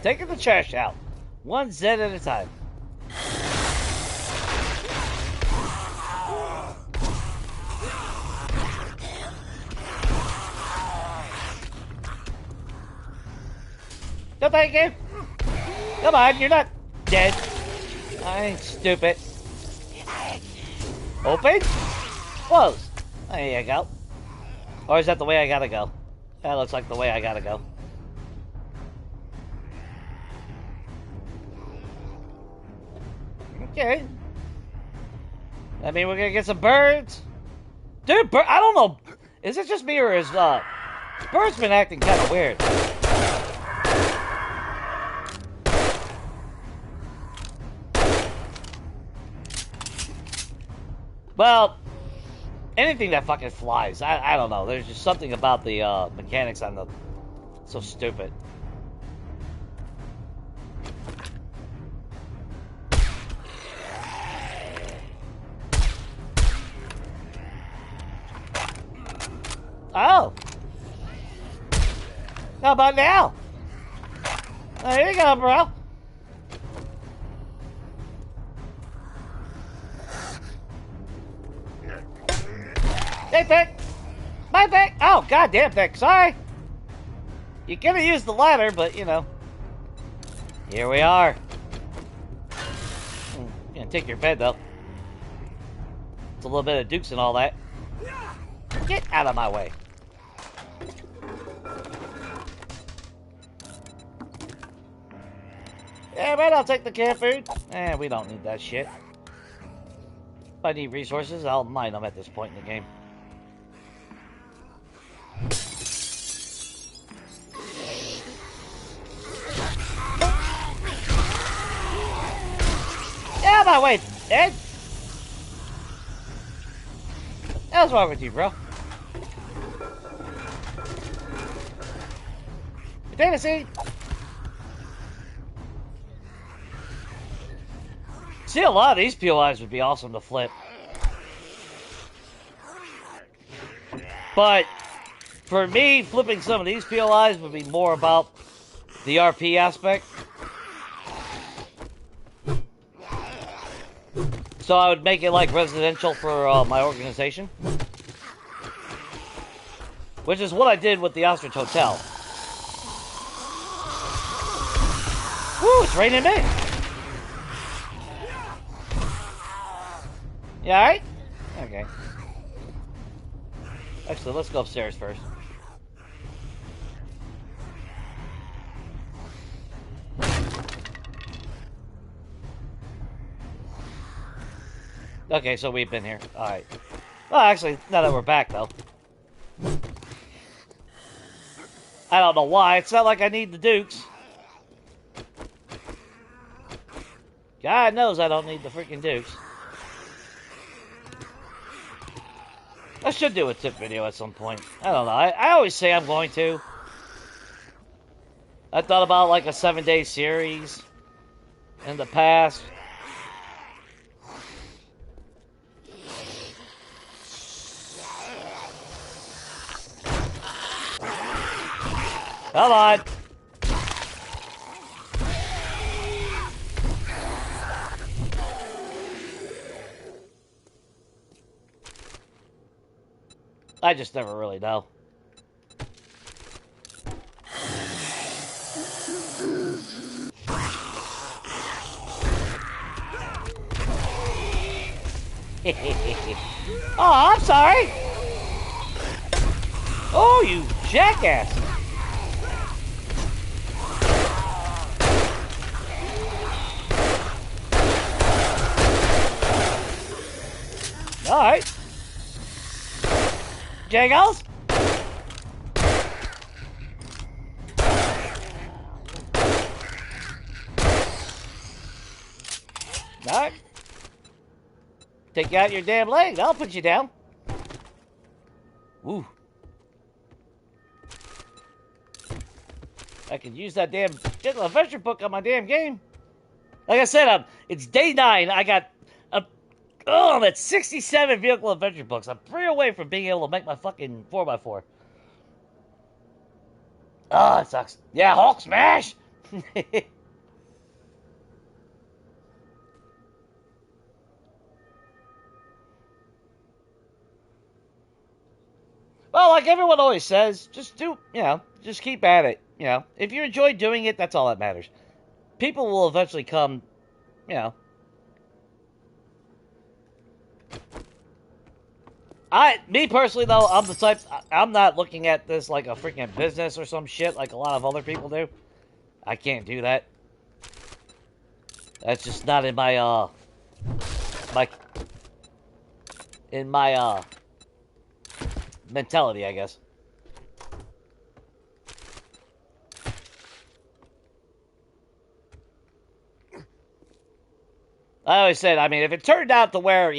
Taking the trash out. One Zed at a time. No, thank you. Come on, you're not dead. I ain't stupid. Open? Close. There you go. Or is that the way I gotta go? That looks like the way I gotta go. Okay. I mean, we're gonna get some birds. Dude, I don't know. Is it just me or is, Bird's been acting kind of weird. Well, anything that fucking flies. I don't know. There's just something about the, mechanics on the... So stupid. Oh! How about now? There you go, bro. Hey, Vic! My Vic! Oh, goddamn, Vic, sorry! You could have used the ladder, but, you know. Here we are. Gonna take your bed, though. It's a little bit of Dukes and all that. Get out of my way. Yeah, right, I'll take the canned food. We don't need that shit. If I need resources, I'll mine them at this point in the game. Get out of my way, Ed! What's wrong with you, bro? Potato seed! See, a lot of these POIs would be awesome to flip. But, for me, flipping some of these POIs would be more about the RP aspect. So I would make it like residential for my organization. Which is what I did with the Ostrich Hotel. Woo, it's raining me. You alright? Okay. Actually, let's go upstairs first. Okay, so we've been here. Alright. Well, actually, now that we're back, though. I don't know why. It's not like I need the Dukes. God knows I don't need the freaking Dukes. I should do a tip video at some point. I don't know. I always say I'm going to. I thought about like a 7-day series in the past. Come on. I just never really know. Oh, I'm sorry. Oh, you jackass. All right. Jagos? All right. Take out your damn leg. I'll put you down. Woo. I can use that damn adventure book on my damn game. Like I said, it's day 9. I got I'm at 67 vehicle adventure books. I'm 3 away from being able to make my fucking 4x4. Oh, it sucks. Yeah, Hulk smash! Well, like everyone always says, just do, just keep at it. If you enjoy doing it, that's all that matters. People will eventually come, Me personally, though, I'm the type, I'm not looking at this like a freaking business or some shit like a lot of other people do. I can't do that. That's just not in my, mentality, I guess. I always said, I mean, if it turned out to where,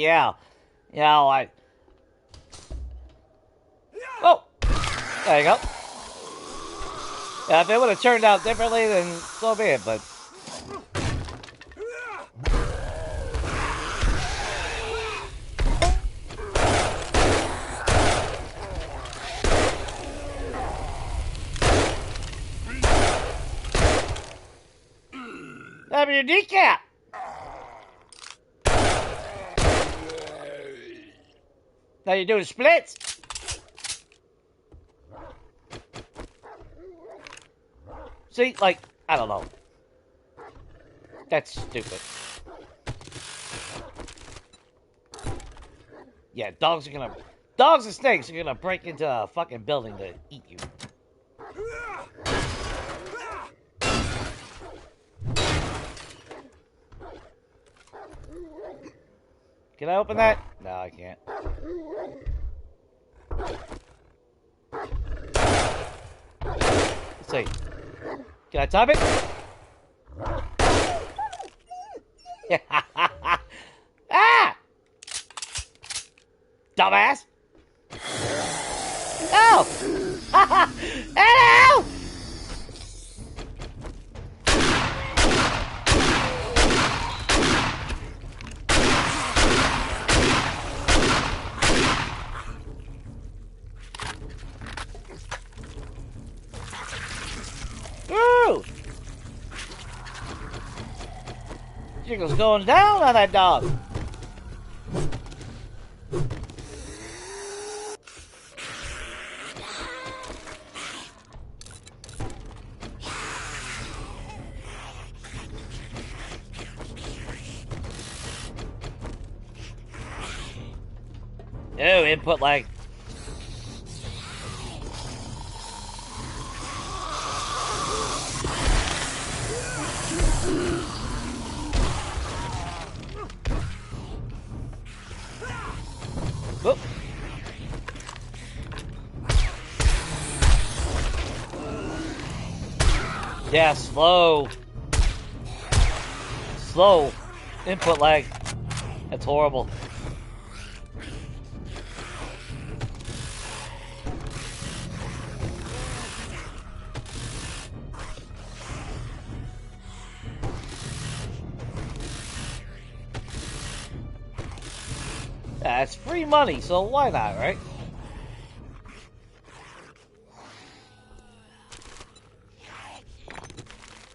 Oh! There you go. Yeah, if it would have turned out differently, then so be it, but... Have your kneecap! Now you're doing splits! See, like, I don't know. That's stupid. Yeah, dogs and snakes are gonna break into a fucking building to eat you. Can I open that? No, I can't. Let's see. Can I top it? Ah! Dumbass! No! Hello! Woo! Jiggle's going down on that dog. Oh, input lag. Whoop. Yeah, slow. Slow. Input lag. That's horrible. Yeah, it's free money, so why not, right?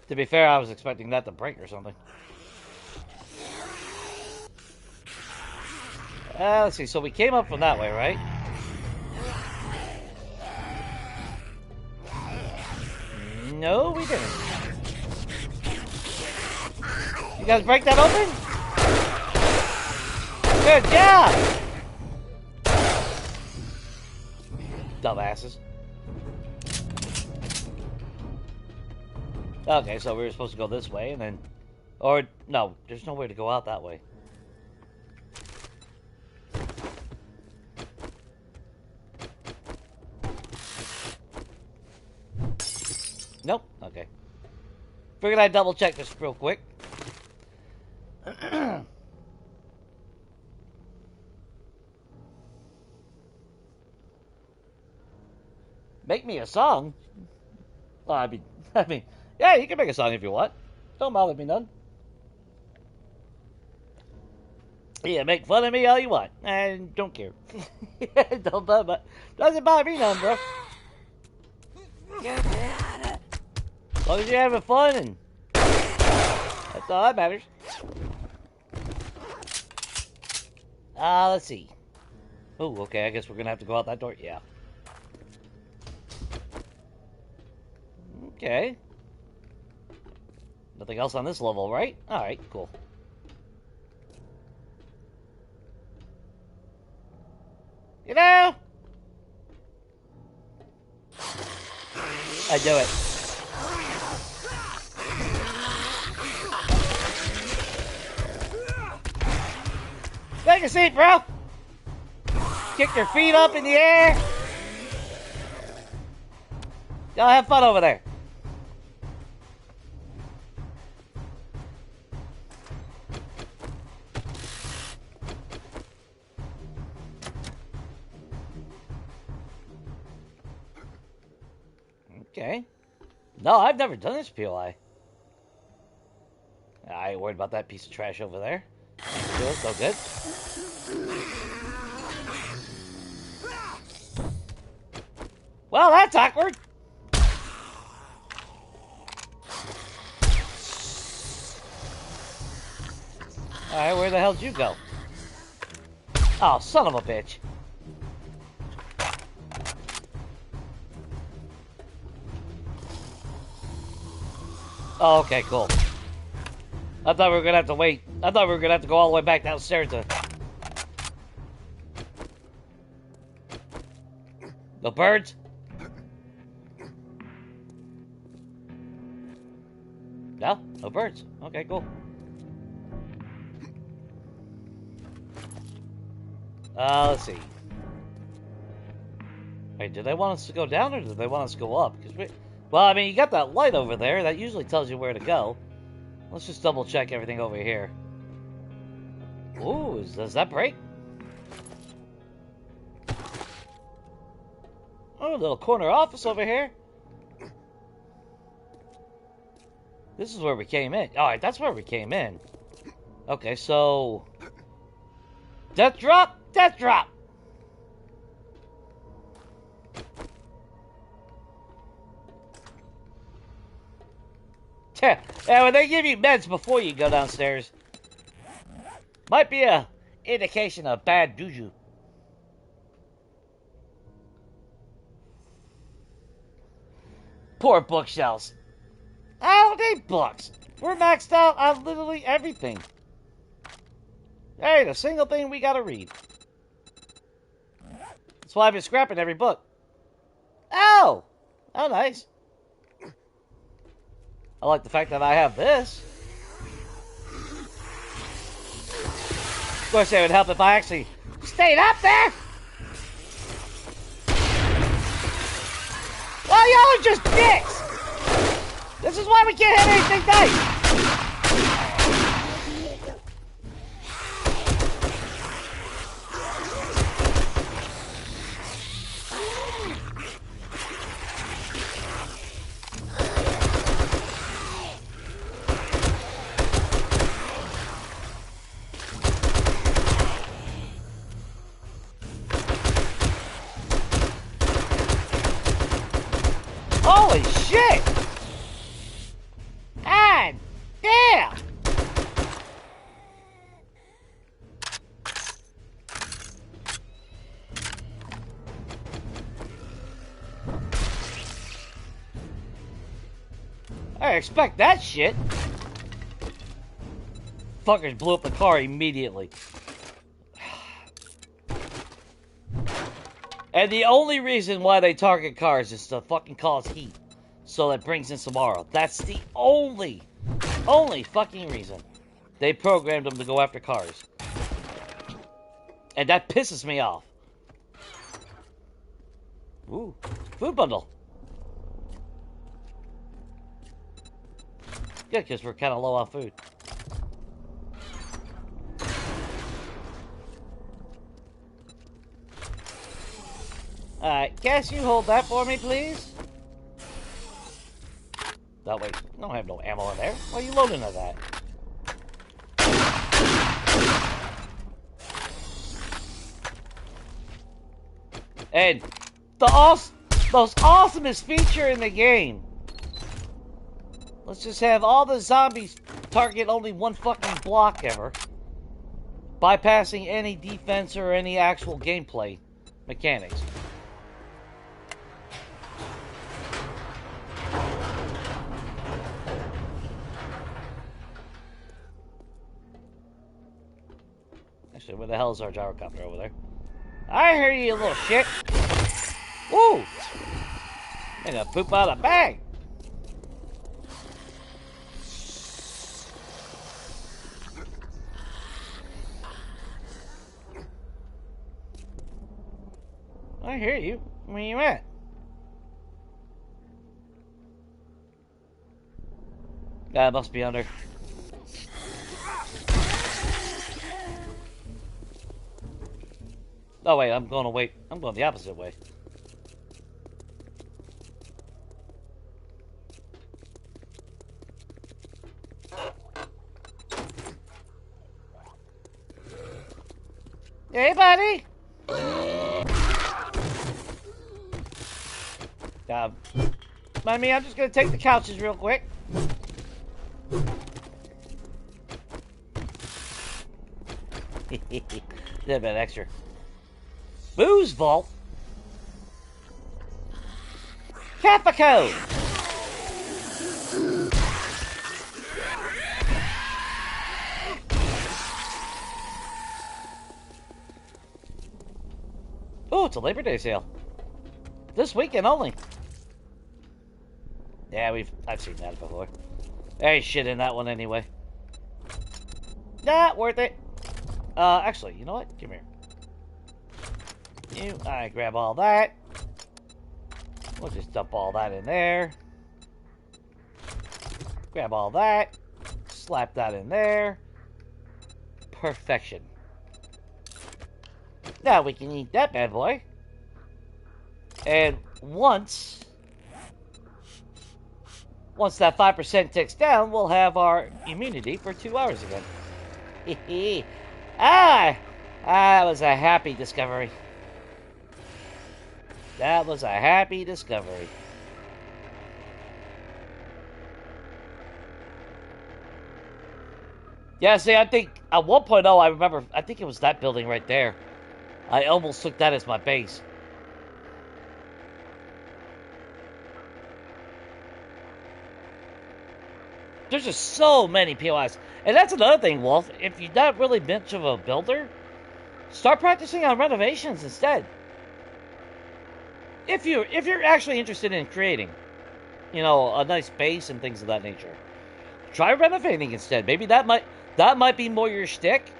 To be fair, I was expecting that to break or something. Let's see, so we came up from that way, right? No, we didn't. You guys break that open? Good job! Dumbasses. Okay, so we were supposed to go this way and then... Or, no, there's no way to go out that way. Nope, okay. Figured I'd double check this real quick. Make me a song? Well, I mean, yeah, you can make a song if you want. Don't bother me none. Yeah, make fun of me all you want. I don't care. Don't bother, doesn't bother me none, bro. As long as you're having fun, and that's all that matters. Let's see. Oh, okay, I guess we're gonna have to go out that door. Yeah. Okay. Nothing else on this level, right? Alright, cool. You know? I do it. Take a seat, bro! Kick your feet up in the air! Y'all have fun over there. Okay. No, I've never done this POI. I ain't worried about that piece of trash over there. Good, so good. Well, that's awkward. Alright, where the hell did you go? Oh, son of a bitch. Oh, okay, cool. I thought we were gonna have to wait. I thought we were gonna have to go all the way back downstairs to... The birds? No? No birds. Okay, cool. Let's see. Wait, do they want us to go down or do they want us to go up? Well, I mean, you got that light over there. That usually tells you where to go. Let's just double check everything over here. Ooh, does that break? Oh, a little corner office over here. This is where we came in. Alright, that's where we came in. Okay, so... Death drop! Death drop! Yeah, when they give you meds before you go downstairs, might be a indication of bad juju. Poor bookshelves. I don't need books. We're maxed out on literally everything. There ain't a single thing we gotta read. That's why I've been scrapping every book. Oh! Oh, nice. I like the fact that I have this. Of course, it would help if I actually stayed up there. Well, y'all are just dicks. This is why we can't have anything nice! Holy shit! Ah, damn! I expect that shit. Fuckers blew up the car immediately. And the only reason why they target cars is to fucking cause heat. So that brings in some aura. That's the only fucking reason they programmed them to go after cars. And that pisses me off. Ooh, food bundle. Good, because we're kind of low on food. Alright, guess you hold that for me, please? No, wait. I don't have no ammo in there. Why are you loading at that? And the most awesomest feature in the game. Let's just have all the zombies target only one fucking block ever. Bypassing any defense or any actual gameplay mechanics. Actually, where the hell is our gyrocopter over there? I hear you, little shit. Woo! Made a poop out of the bag. I hear you. Where you at? That must be under. Oh wait, I'm going the opposite way. Hey, buddy. Mind me, I'm just gonna take the couches real quick. Little bit extra. Booze vault. Capico. Oh, it's a Labor Day sale. This weekend only. Yeah, I've seen that before. There ain't shit in that one anyway. Not worth it. Actually, you know what? Come here. I grab all that. We'll just dump all that in there. Grab all that. Slap that in there. Perfection. Now we can eat that bad boy. And once that 5% ticks down, we'll have our immunity for 2 hours again. That was a happy discovery. That was a happy discovery. Yeah, see, I think at 1.0, I remember, I think it was that building right there. I almost took that as my base. There's just so many POIs. And that's another thing, Wolf. If you're not really much of a builder, start practicing on renovations instead. If you're actually interested in creating, you know, a nice base and things of that nature, try renovating instead. Maybe that might be more your shtick.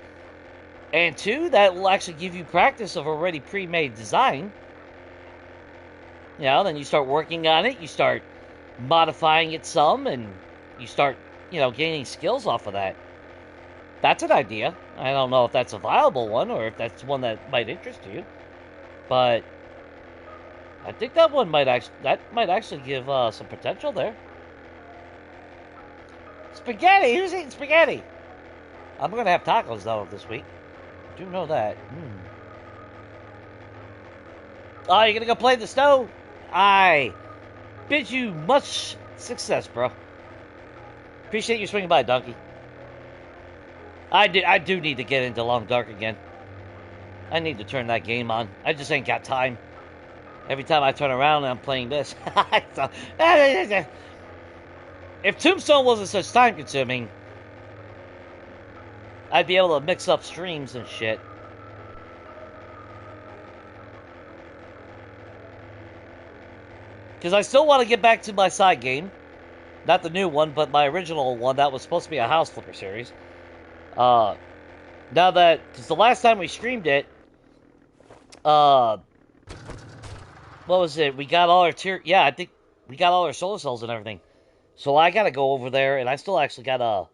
And two, that will actually give you practice of already pre-made design. You know, then you start working on it. You start modifying it some, and you start, gaining skills off of that. That's an idea. I don't know if that's a viable one or if that's one that might interest you, but I think that one might actually give some potential there. Spaghetti. Who's eating spaghetti? I'm gonna have tacos though this week. Do know that. Oh, you're gonna go play the snow? I bid you much success, bro. Appreciate you swinging by, Donkey. I do need to get into Long Dark again. I need to turn that game on. I just ain't got time. Every time I turn around, I'm playing this. If Tombstone wasn't such time-consuming, I'd be able to mix up streams and shit. Because I still want to get back to my side game. Not the new one, but my original one that was supposed to be a House Flipper series. Now that... Because the last time we streamed it... what was it? We got all our tier... Yeah, I think we got all our solar cells and everything. So I gotta go over there, and I still actually gotta...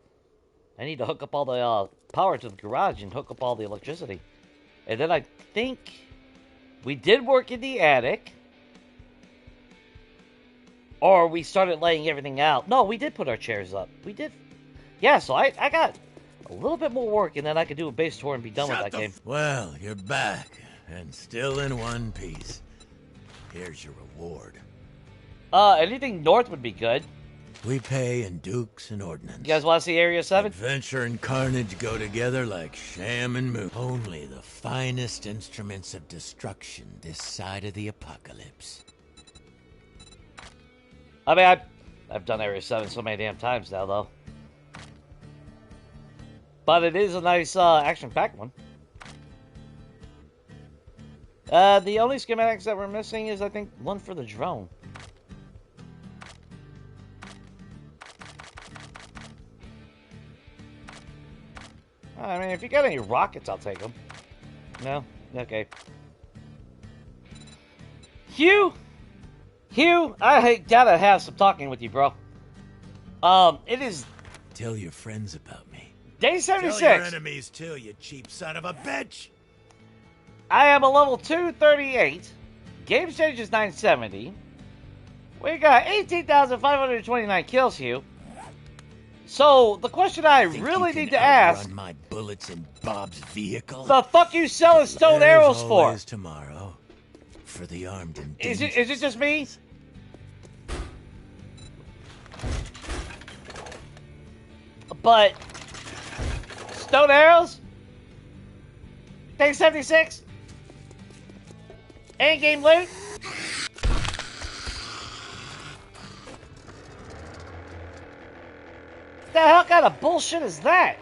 I need to hook up all the power to the garage and hook up all the electricity. And then I think we did work in the attic. Or we started laying everything out. No, we did put our chairs up. We did. Yeah, so I got a little bit more work, and then I could do a base tour and be done with that game. Well, you're back, and still in one piece. Here's your reward. Anything north would be good. We pay in dukes and ordnance. You guys want to see Area 7? Adventure and carnage go together like sham and moon. Only the finest instruments of destruction this side of the apocalypse. I mean, I've done Area 7 so many damn times now, though. But it is a nice, action-packed one. The only schematics that we're missing is, I think, one for the drone. I mean, if you got any rockets, I'll take them. No? Okay. Hugh, I gotta have some talking with you, bro. It is... Tell your friends about me. Day 76. Tell your enemies too, you cheap son of a bitch. I am a level 238. Game stage is 970. We got 18,529 kills, Hugh. So, the question I really need to ask... Run my bullets in Bob's vehicle? The fuck you selling stone arrows for? Tomorrow. For the armed and Is it just me? But... Stone arrows? Day 76? Endgame loot? The hell kind of bullshit is that?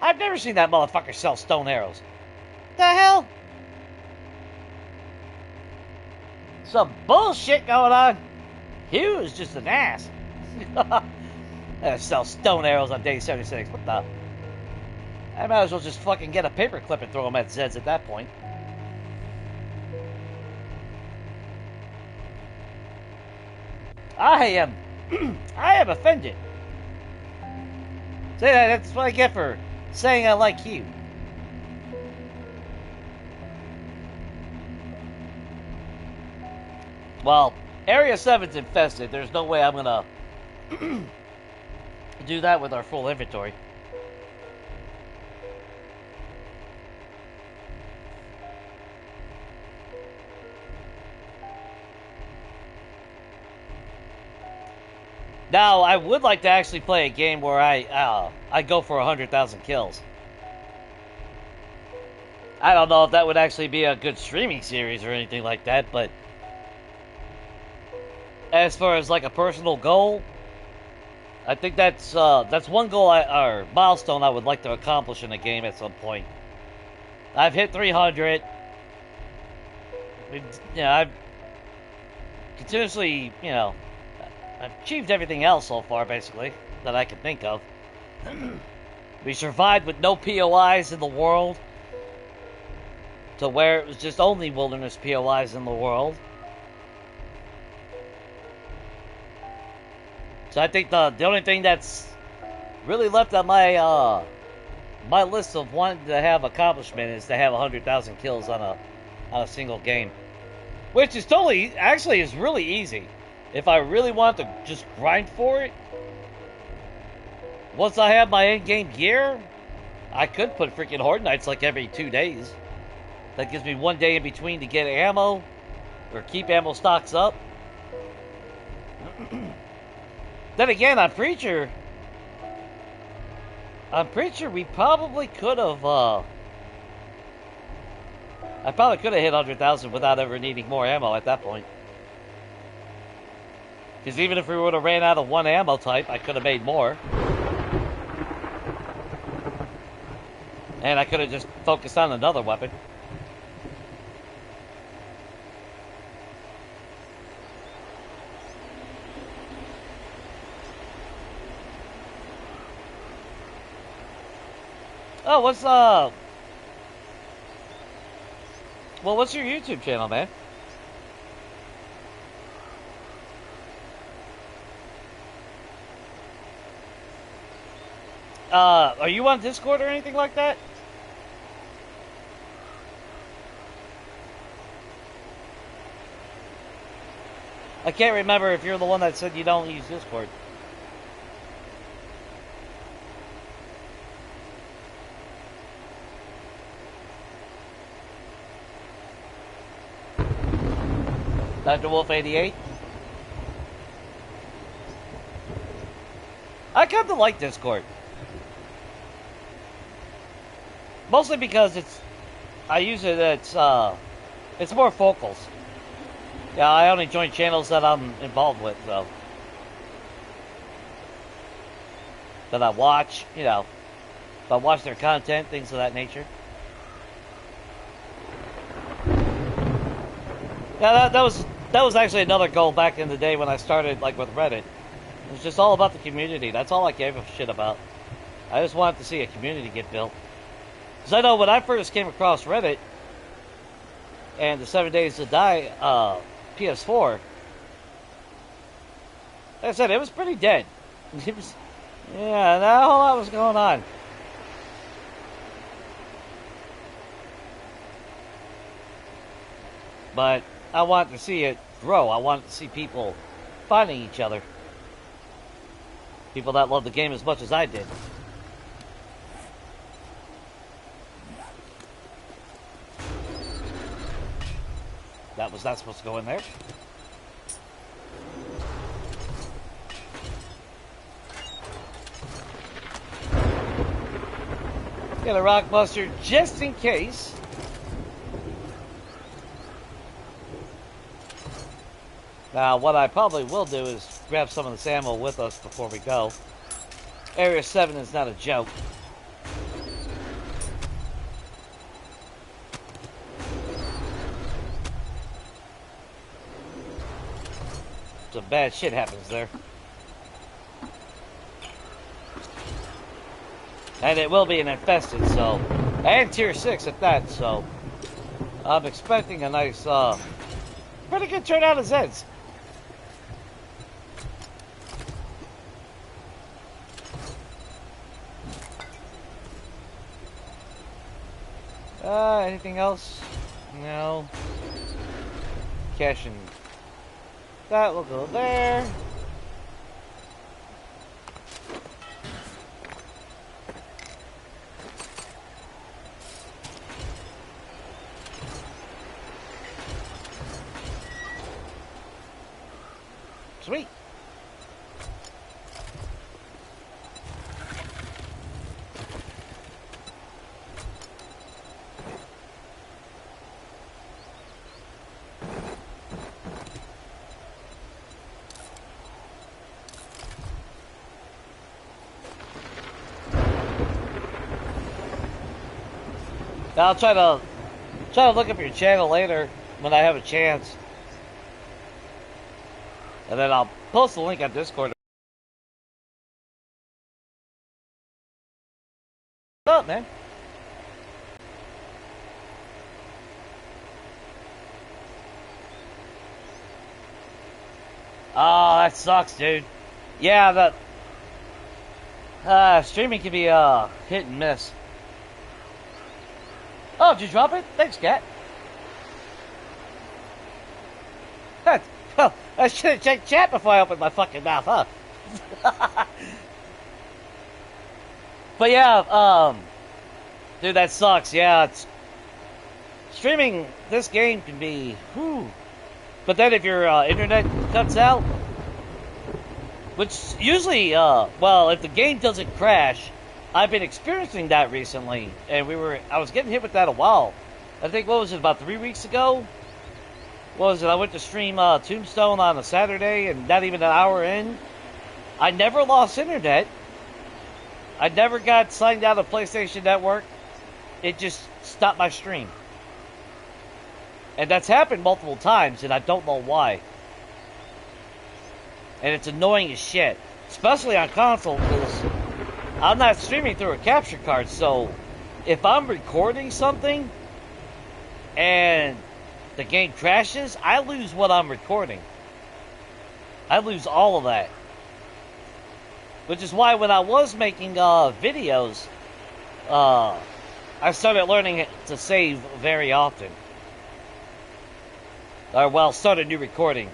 I've never seen that motherfucker sell stone arrows. The hell? Some bullshit going on. Hugh is just an ass. Sell stone arrows on day 76. What the? I might as well just fucking get a paperclip and throw them at Zeds at that point. I am offended. See, that's what I get for saying I like you. Well, Area 7's infested. There's no way I'm gonna do that with our full inventory. Now, I would like to actually play a game where I go for 100,000 kills. I don't know if that would actually be a good streaming series or anything like that, but as far as like a personal goal, I think that's one goal or milestone I would like to accomplish in a game at some point. I've hit 300. I've continuously, I've achieved everything else so far, basically, that I can think of. We survived with no POIs in the world. to where it was just only wilderness POIs in the world. So I think the only thing that's really left on my my list of wanting to have accomplishment is to have 100,000 kills on a single game, which is totally actually is really easy. If I really want to just grind for it, once I have my end game gear, I could put freaking Horde Nights like every 2 days. That gives me 1 day in between to get ammo or keep ammo stocks up. Then again, I'm pretty sure we probably could have. I probably could have hit 100,000 without ever needing more ammo at that point. Because even if we would have ran out of one ammo type, I could have made more. And I could have just focused on another weapon. Oh, what's your YouTube channel, man? Are you on Discord or anything like that? I can't remember if you're the one that said you don't use Discord. Dr. Wolf 88. I kind of like Discord. Mostly because I use it, it's more focals. Yeah, I only join channels that I'm involved with, so. That I watch, you know. If I watch their content, things of that nature. Yeah, that was actually another goal back in the day when I started, like, with Reddit. It was just all about the community. That's all I gave a shit about. I just wanted to see a community get built. Because I know when I first came across Reddit, and the 7 Days to Die, PS4, like I said, it was pretty dead. It was, yeah, not a whole lot was going on. But I wanted to see it grow. I wanted to see people finding each other. People that love the game as much as I did. That was not supposed to go in there. Get a rock buster just in case. Now, what I probably will do is grab some of this ammo with us before we go. Area 7 is not a joke. Some bad shit happens there. And it will be an infested, so. And tier 6 at that, so. I'm expecting a nice, pretty good turnout of Zeds. Anything else? No. Cash and that will go there. Sweet. I'll try to look up your channel later when I have a chance. And then I'll post the link on Discord. What's up, man? Oh, that sucks, dude. Yeah, streaming can be hit and miss. Oh, did you drop it? Thanks, cat. Well, I should have checked chat before I opened my fucking mouth, huh? But yeah, dude, that sucks. Yeah, streaming this game can be, whew. But then if your internet cuts out, which usually, well, if the game doesn't crash, I've been experiencing that recently, and I was getting hit with that a while. I think, what was it, about 3 weeks ago? What was it? I went to stream Tombstone on a Saturday, and not even an hour in, I never lost internet. I never got signed out of PlayStation Network. It just stopped my stream. And that's happened multiple times, and I don't know why. And it's annoying as shit. Especially on console, because I'm not streaming through a capture card, so if I'm recording something and the game crashes, I lose what I'm recording. I lose all of that. Which is why when I was making videos, I started learning to save very often. Or, well, start a new recording.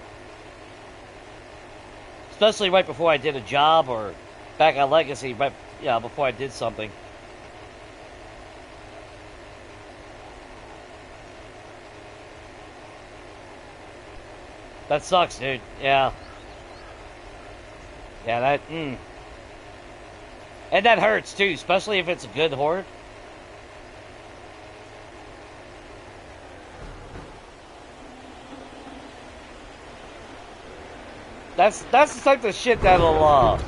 Especially right before I did a job, or back on Legacy, right, yeah, before I did something. That sucks, dude. Yeah. Yeah, that, And that hurts, too, especially if it's a good horde. That's the type of shit that'll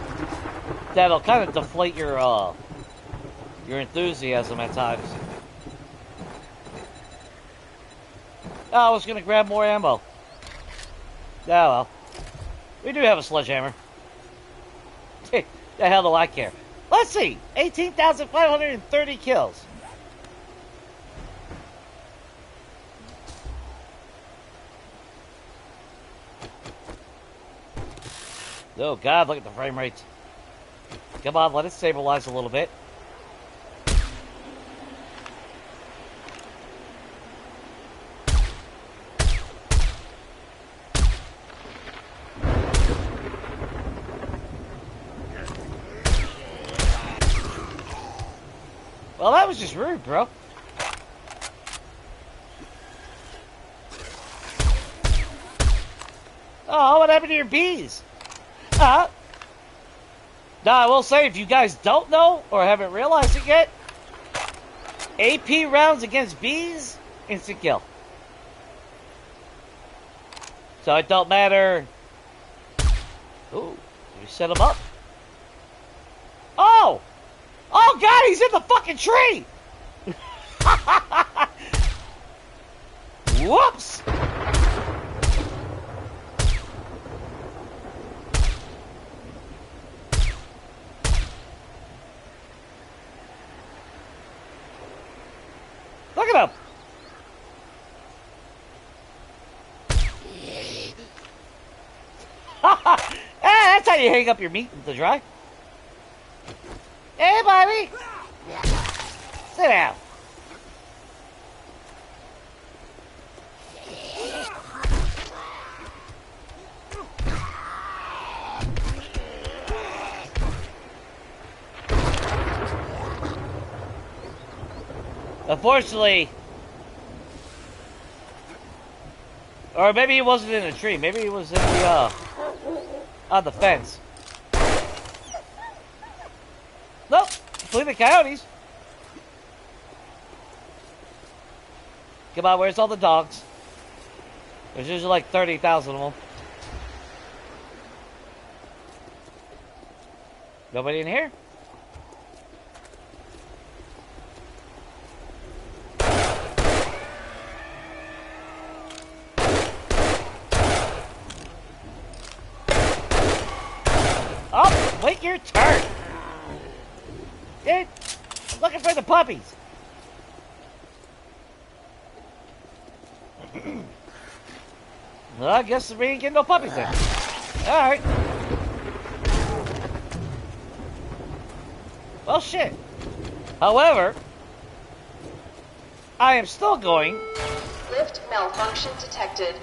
kind of deflate your enthusiasm at times. Oh, I was gonna grab more ammo. Oh well. We do have a sledgehammer. The hell do I care? Let's see. 18,530 kills. Oh god, look at the frame rates. Come on, let it stabilize a little bit. Well, that was just rude, bro. Oh, what happened to your bees? Now, I will say, if you guys don't know or haven't realized it yet, AP rounds against bees, instant kill. So it don't matter. Ooh, you set him up. Oh! Oh god, he's in the fucking tree! Whoops! Look at him! That's how you hang up your meat to dry. Hey, buddy! Sit down. Unfortunately, or maybe he wasn't in a tree. Maybe he was in the on the fence. Nope, flee the coyotes. Come on, where's all the dogs? There's usually like 30,000 of them. Nobody in here? Oh, wait your turn. Dude, I'm looking for the puppies. Well, I guess we ain't getting no puppies then. Alright. Well, shit. However, I am still going. Lift malfunction detected.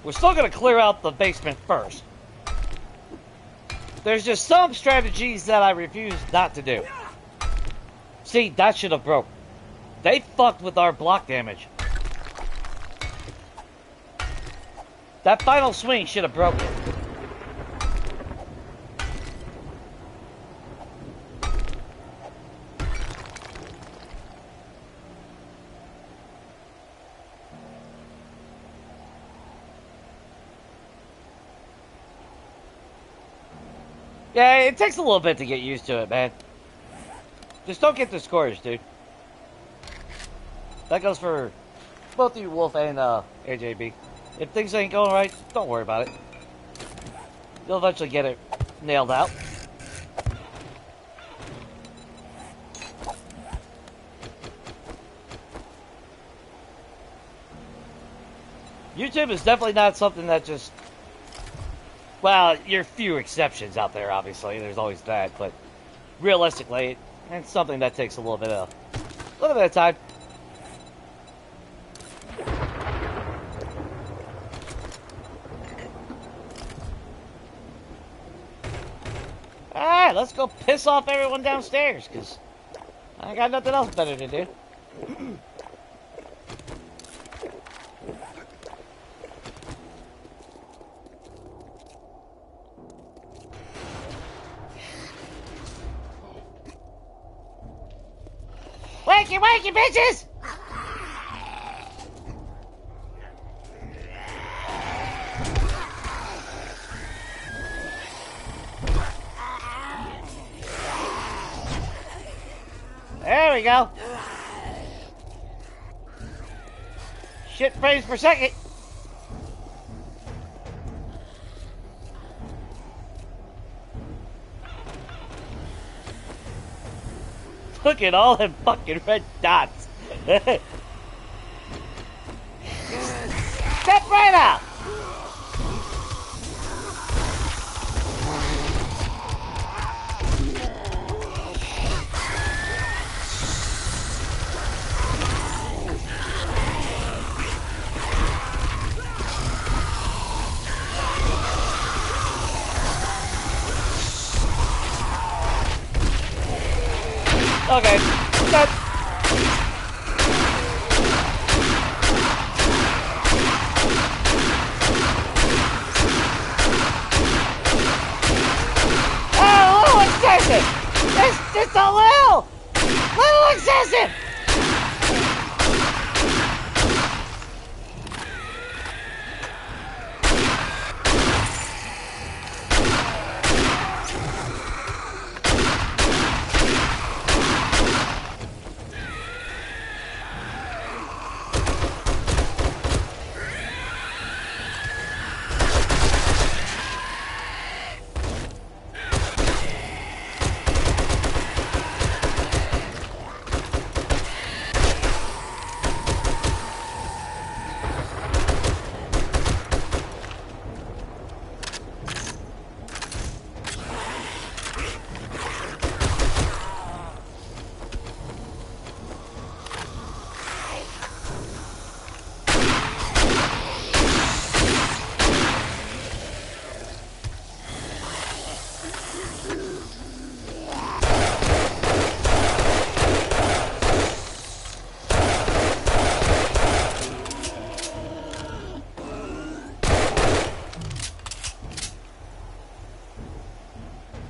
We're still going to clear out the basement first. There's just some strategies that I refuse not to do. See, that should have broke. They fucked with our block damage. That final swing should have broken. Yeah, it takes a little bit to get used to it, man. Just don't get discouraged, dude. That goes for both you, Wolf, and AJB. If things ain't going right, don't worry about it. You'll eventually get it nailed out. YouTube is definitely not something that just... Well, there are few exceptions out there, obviously. There's always that, but realistically, it's something that takes a little bit of time. Alright, let's go piss off everyone downstairs, because I got nothing else better to do. Wakey, wakey, bitches! There we go. Shit frames per second. Look at all them fucking red dots. Step right out. Okay, that... Oh, a little excessive! Just a little excessive!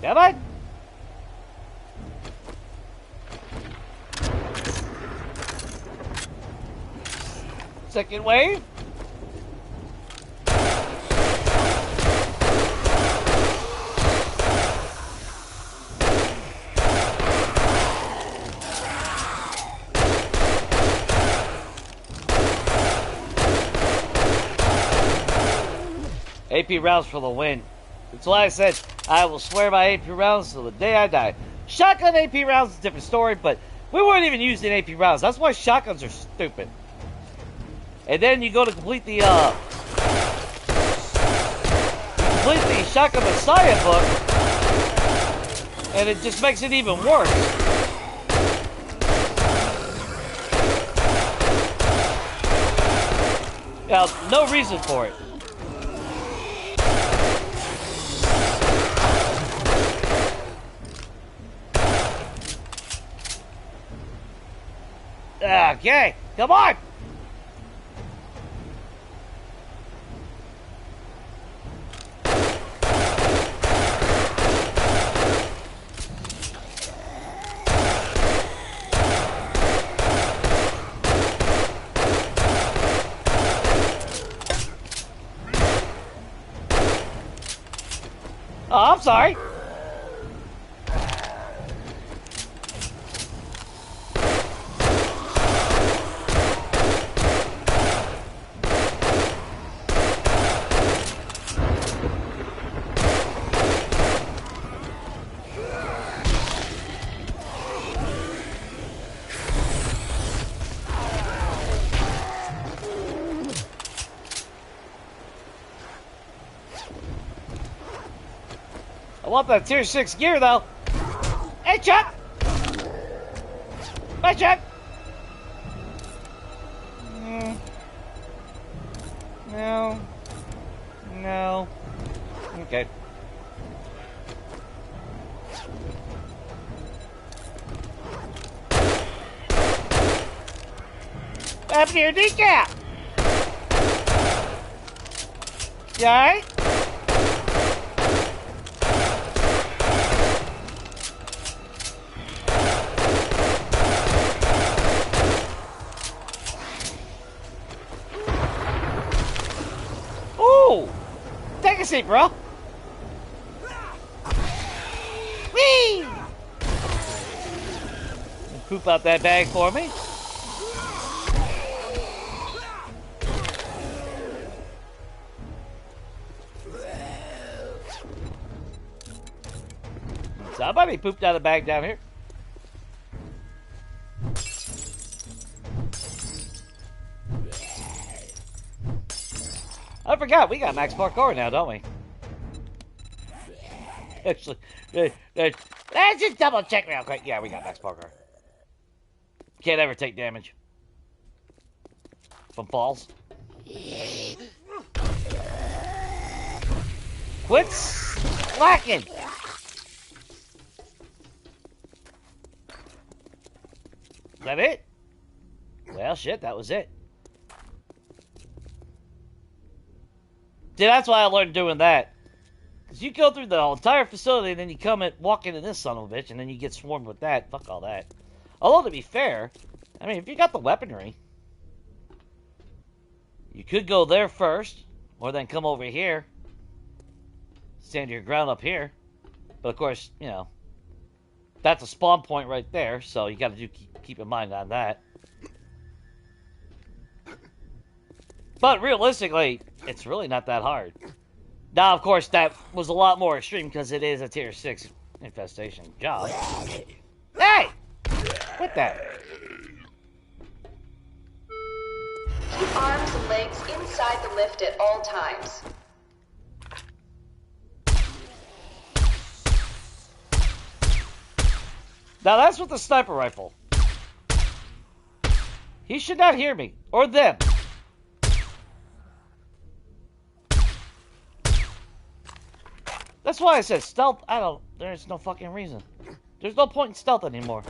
Am I? Second wave? AP rounds for the win. That's why I said I will swear by AP rounds till the day I die. Shotgun AP rounds is a different story, but we weren't even using AP rounds. That's why shotguns are stupid. And then you go to complete the complete the Shotgun Messiah book, and it just makes it even worse. Now, no reason for it. Okay, come on! Oh, I'm sorry. I want that tier 6 gear, though. Hey, Chuck! Bye, Chuck! No. No. Okay. What happened to your kneecap? You alright? Take a seat, bro. Whee! Poop out that bag for me. Somebody pooped out a bag down here. I forgot, we got max parkour now, don't we? Actually, let's just double check real quick. Yeah, we got max parkour. Can't ever take damage from falls. Quit slacking! Is that it? Well, shit, that was it. See, that's why I learned doing that. Because you go through the entire facility and then you come and walk into this son of a bitch and then you get swarmed with that. Fuck all that. Although, to be fair, I mean, if you got the weaponry, you could go there first, or then come over here, stand your ground up here. But of course, you know, that's a spawn point right there, so you got to keep in mind on that. But realistically, it's really not that hard. Now, of course, that was a lot more extreme because it is a tier 6 infestation job. Hey! Quit that. Keep arms and legs inside the lift at all times. Now, that's with the sniper rifle. He should not hear me. Or them. That's why I said stealth. There's no fucking reason. There's no point in stealth anymore.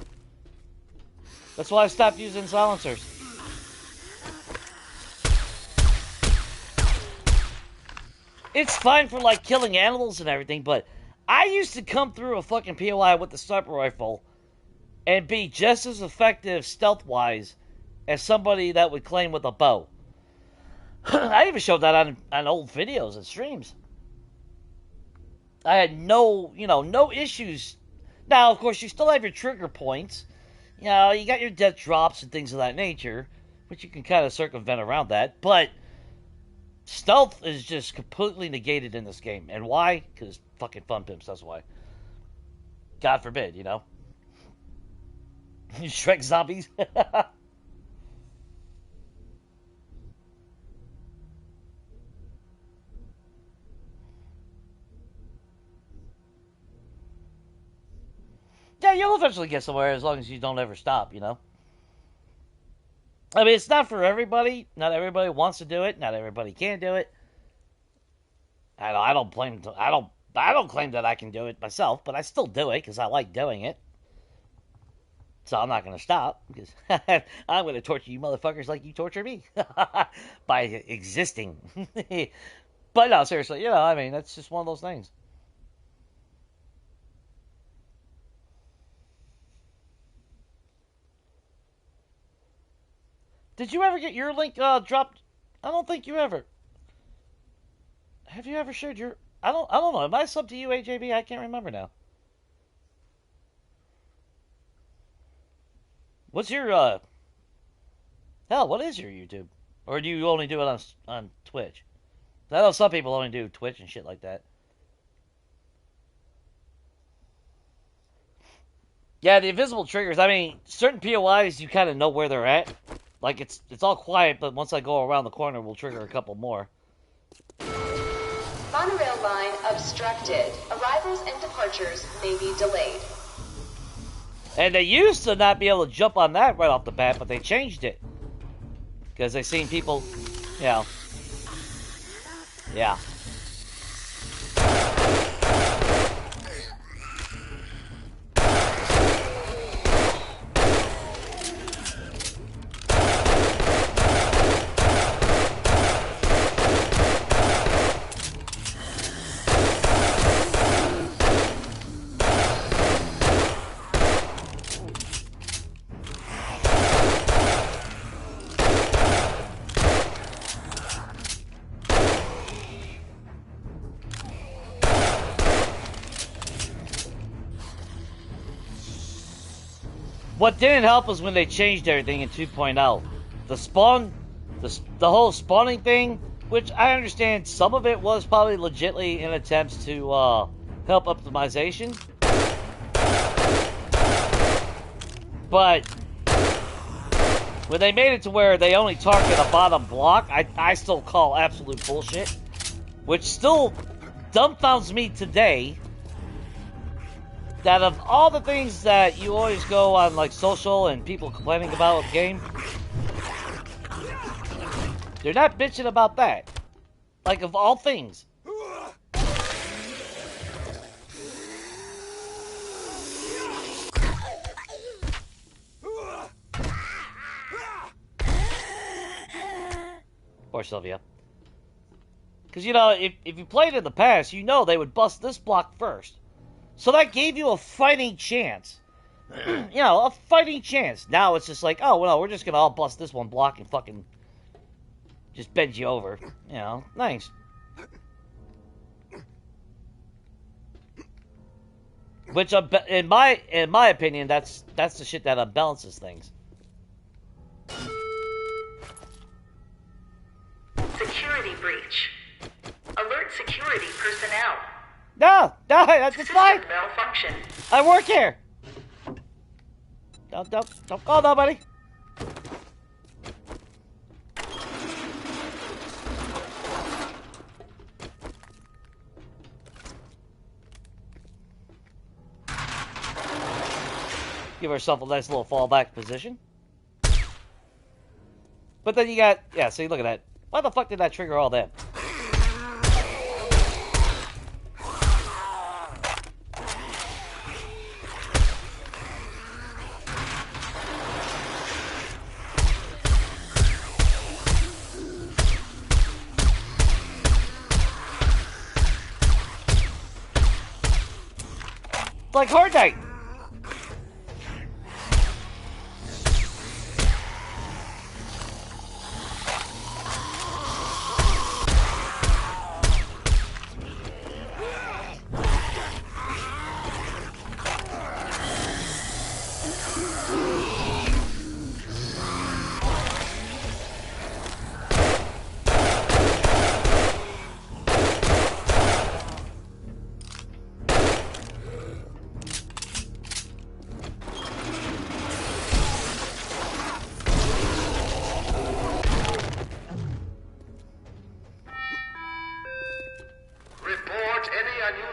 That's why I stopped using silencers. It's fine for, like, killing animals and everything, but I used to come through a fucking POI with the sniper rifle and be just as effective stealth-wise as somebody that would claim with a bow. I even showed that on old videos and streams. I had no issues. Now, of course, you still have your trigger points. You know, you got your death drops and things of that nature, which you can kind of circumvent around that. But stealth is just completely negated in this game. And why? Because fucking fun pimps, that's why. God forbid, you know. You Shrek zombies. you'll eventually get somewhere as long as you don't ever stop, you know? I mean, it's not for everybody. Not everybody wants to do it. Not everybody can do it. I don't claim that I can do it myself, but I still do it because I like doing it. So I'm not going to stop because I'm going to torture you motherfuckers like you torture me by existing. But no, seriously, you know, I mean, that's just one of those things. Did you ever get your link dropped? I don't think you ever. Have you ever shared your? I don't know. Am I sub to you, AJB? I can't remember now. What's your hell? What is your YouTube? Or do you only do it on Twitch? I know some people only do Twitch and shit like that. Yeah, the invisible triggers. I mean, certain POIs you kind of know where they're at. Like it's all quiet, but once I go around the corner, we'll trigger a couple more. Monorail line obstructed. Arrivals and departures may be delayed. And they used to not be able to jump on that right off the bat, but they changed it. Because they seen people, you know. Yeah. What didn't help was when they changed everything in 2.0. The spawn, the whole spawning thing, which I understand some of it was probably legitly in attempts to help optimization. But when they made it to where they only target a bottom block, I still call absolute bullshit. Which still dumbfounds me today. That of all the things that you always go on like social and people complaining about a game, they're not bitching about that. Like of all things. Poor Sylvia. Because, you know, if you played in the past, you know they would bust this block first. So that gave you a fighting chance. You know, a fighting chance. Now it's just like, oh, well, we're just going to all bust this one block and fucking just bend you over. You know, nice. Which, in my opinion, that's the shit that unbalances things. Security breach. Alert security personnel. No, that's fine. Malfunction. I work here. Don't call nobody. Give herself a nice little fallback position. But then you got, yeah, see, look at that. Why the fuck did that trigger all that? Like Hard Night.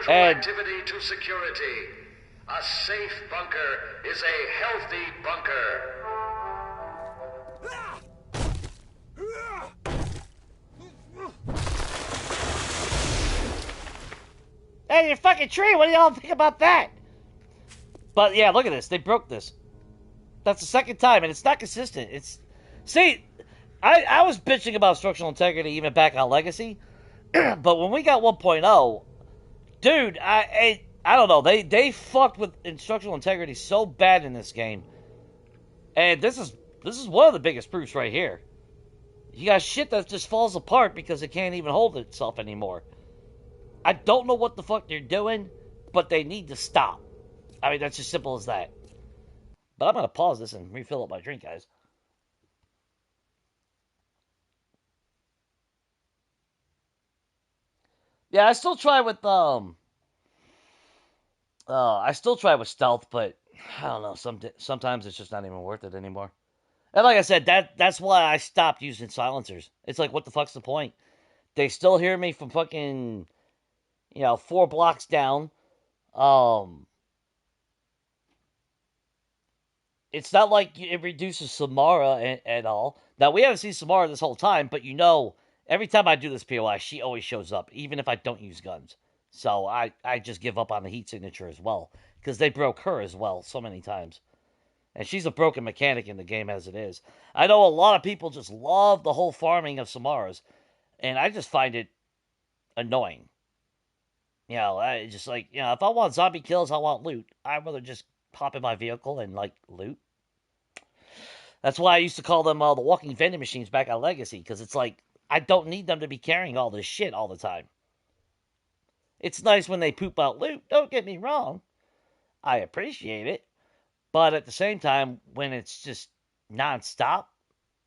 Activity to security. A safe bunker is a healthy bunker. Hey, you fucking tree! What do y'all think about that? But yeah, look at this. They broke this. That's the second time, and it's not consistent. See, I was bitching about structural integrity even back on Legacy, but when we got 1.0, dude, I don't know. They fucked with structural integrity so bad in this game, and this is one of the biggest proofs right here. You got shit that just falls apart because it can't even hold itself anymore. I don't know what the fuck they're doing, but they need to stop. I mean, that's as simple as that. But I'm gonna pause this and refill up my drink, guys. Yeah, I still try with stealth, but I don't know. Sometimes it's just not even worth it anymore. And like I said, that's why I stopped using silencers. It's like, what the fuck's the point? They still hear me from fucking, 4 blocks down. It's not like it reduces Samara at all. Now, we haven't seen Samara this whole time, but every time I do this POI, she always shows up, even if I don't use guns. So I just give up on the heat signature as well, because they broke her as well so many times. And she's a broken mechanic in the game as it is. I know a lot of people just love the whole farming of Samaras, and I just find it annoying. I just like, if I want zombie kills, I want loot. I'd rather just hop in my vehicle and, loot. That's why I used to call them the walking vending machines back on Legacy, because it's like, I don't need them to be carrying all this shit all the time. It's nice when they poop out loot, don't get me wrong. I appreciate it. But at the same time, when it's just non-stop,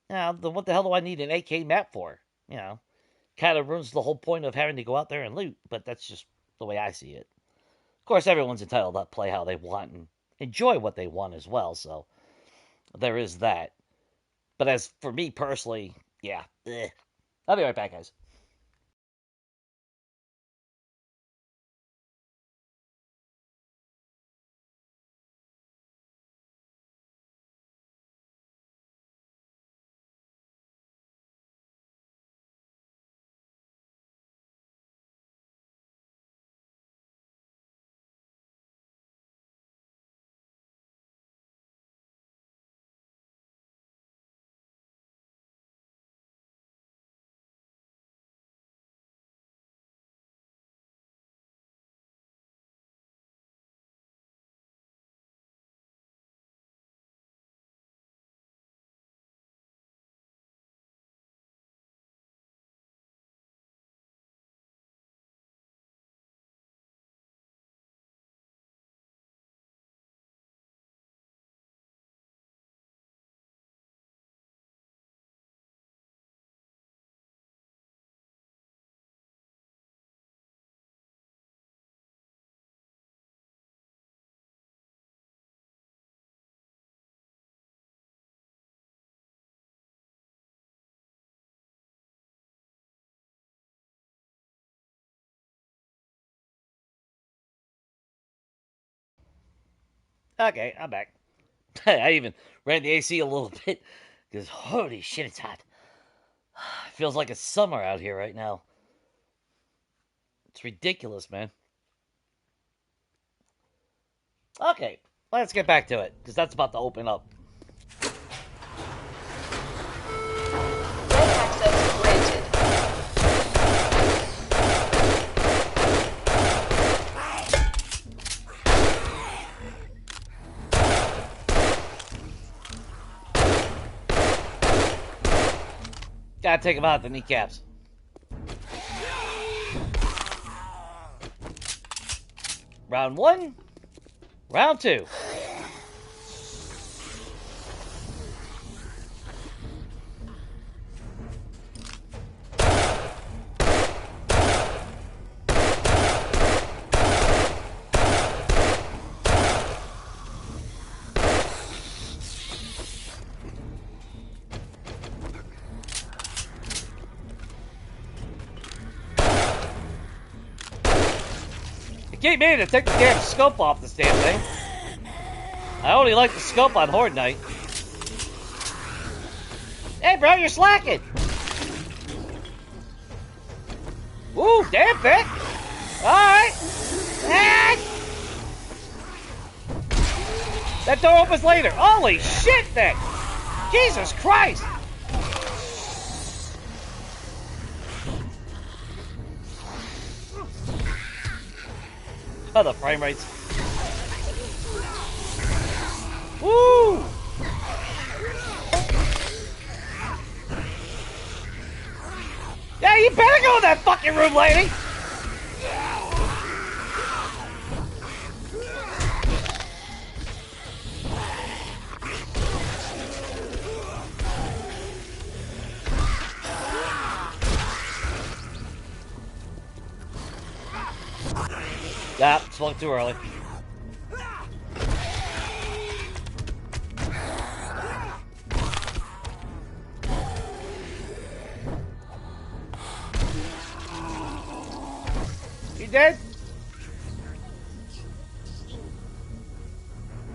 then what the hell do I need an AK map for? Kind of ruins the whole point of having to go out there and loot, but that's just the way I see it. Of course, everyone's entitled to play how they want and enjoy what they want as well, so there is that. But as for me personally, yeah. I'll be right back, guys. Okay, I'm back. I even ran the AC a little bit, because holy shit, it's hot. It feels like it's summer out here right now. It's ridiculous, man. Okay, let's get back to it, because that's about to open up. Access granted. Gotta take him out, the kneecaps. Round 1. Round 2. keep meaning to take the damn scope off this damn thing. I only like the scope on Horde Night. Hey, bro, you're slacking. Ooh, damn thick. Alright. That door opens later. Holy shit, Nick. Jesus Christ. Oh, the frame rates. Woo! Yeah, you better go in that fucking room, lady! Yeah, spoke too early. You dead?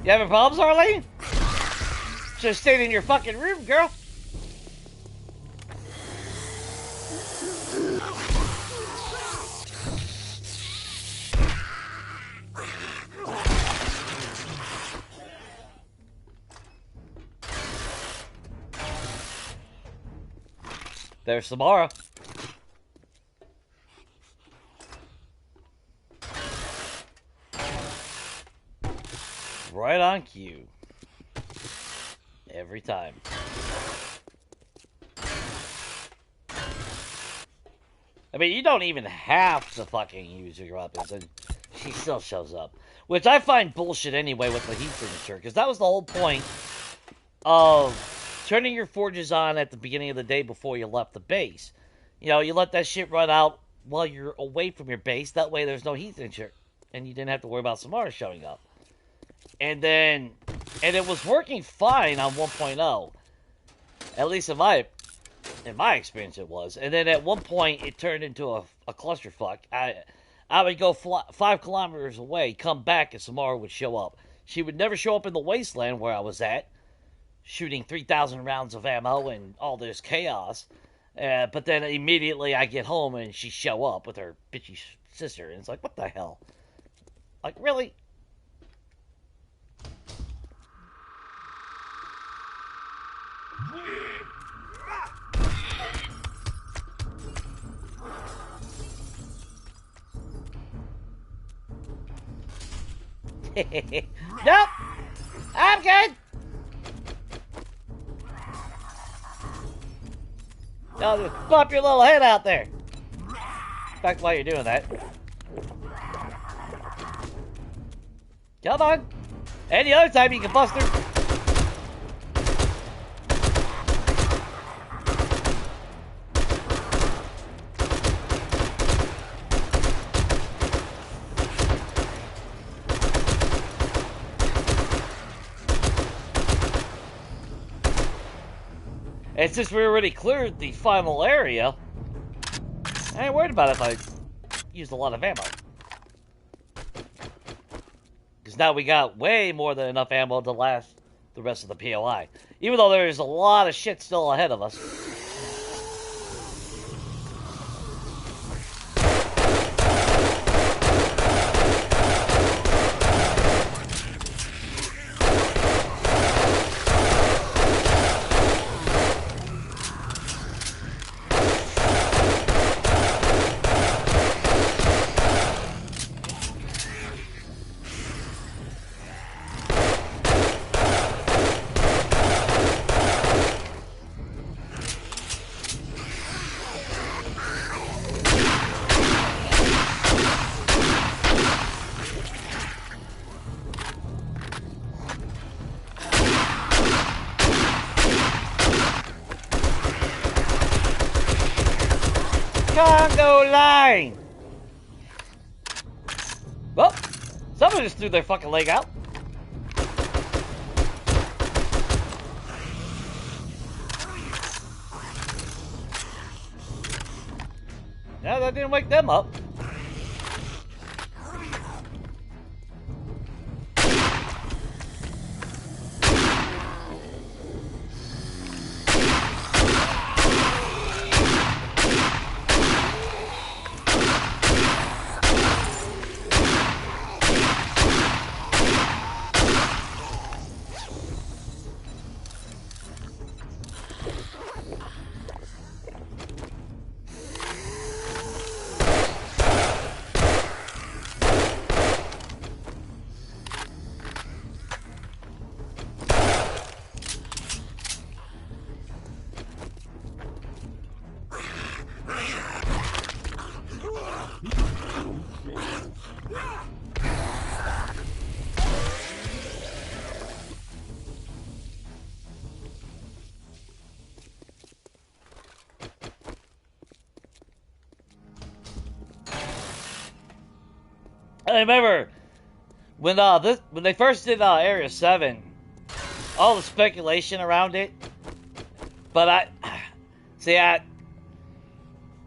You having problems, Arlene? Just stayed in your fucking room, girl. There's Samara. Right on cue. Every time. I mean, you don't even have to fucking use your weapons, and she still shows up. Which I find bullshit anyway with the heat signature, because that was the whole point of turning your forges on at the beginning of the day before you left the base. You know, you let that shit run out while you're away from your base. That way there's no heat signature, and you didn't have to worry about Samara showing up. And it was working fine on 1.0. At least in my experience it was. And then at one point it turned into a clusterfuck. I would go 5 kilometers away, come back, and Samara would show up. She would never show up in the wasteland where I was at, shooting 3,000 rounds of ammo and all this chaos. But then immediately I get home and she show up with her bitchy sister. And it's like, what the hell? Like, really? Nope! I'm good! No, just bump your little head out there. In fact, while you're doing that. Come on! Any other time you can bust through. And since we already cleared the final area, I ain't worried about if I used a lot of ammo. Because now we got way more than enough ammo to last the rest of the POI. Even though there's a lot of shit still ahead of us. Congo line! Well, someone just threw their fucking leg out. No, that didn't wake them up. I remember when when they first did Area 7, all the speculation around it. But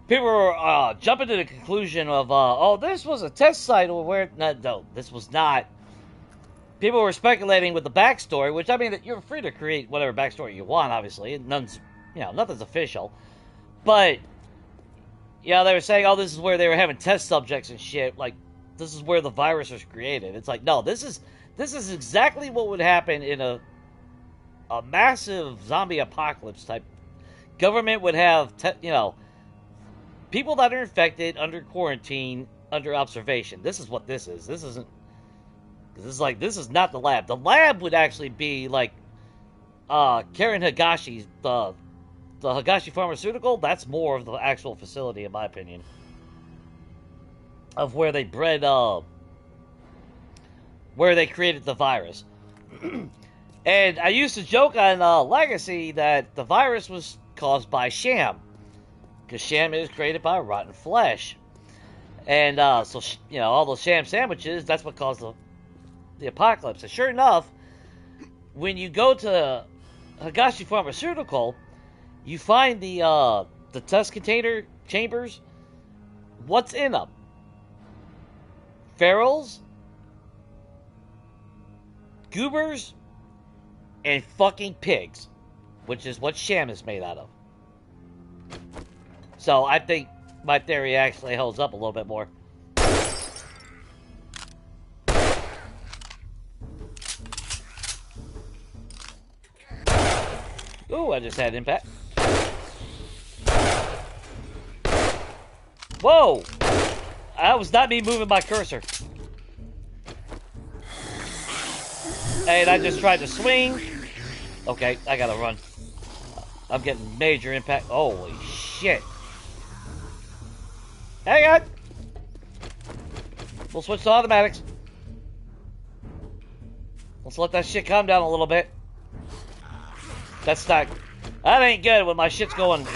people were jumping to the conclusion of, oh, this was a test site, or where? No, this was not. People were speculating with the backstory, which I mean, you're free to create whatever backstory you want. Obviously, nothing's official. But yeah, they were saying, oh, this is where they were having test subjects and shit. Like, this is where the virus was created. It's like, no, this is exactly what would happen in a massive zombie apocalypse type. Government would have, people that are infected under quarantine, under observation. This is what this is. This isn't. This is not the lab. The lab would actually be like Karen Higashi's the Higashi Pharmaceutical. That's more of the actual facility, in my opinion, of where they bred, where they created the virus. And I used to joke on Legacy that the virus was caused by sham, because sham is created by rotten flesh, and so all those sham sandwiches. That's what caused the apocalypse. And sure enough, when you go to Higashi Pharmaceutical, you find the test container chambers. What's in them? Ferals, goobers, and fucking pigs, which is what sham is made out of. So I think my theory actually holds up a little bit more. Ooh, I just had impact. Whoa! That was not me moving my cursor. And I just tried to swing. Okay, I gotta run. I'm getting major impact. Holy shit. Hang on! We'll switch to automatics. Let's let that shit calm down a little bit. That ain't good when my shit's going.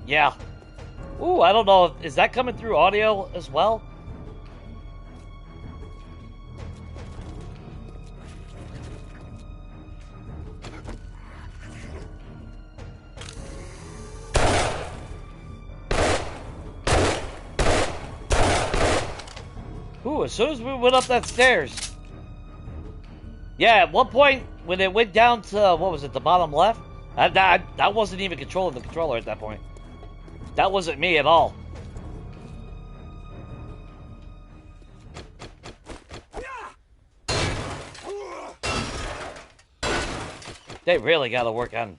Yeah. Ooh, I don't know. Is that coming through audio as well? Ooh, as soon as we went up that stairs. Yeah, at one point, when it went down to, what was it, the bottom left? I wasn't even controlling the controller at that point. That wasn't me at all. They really got to work on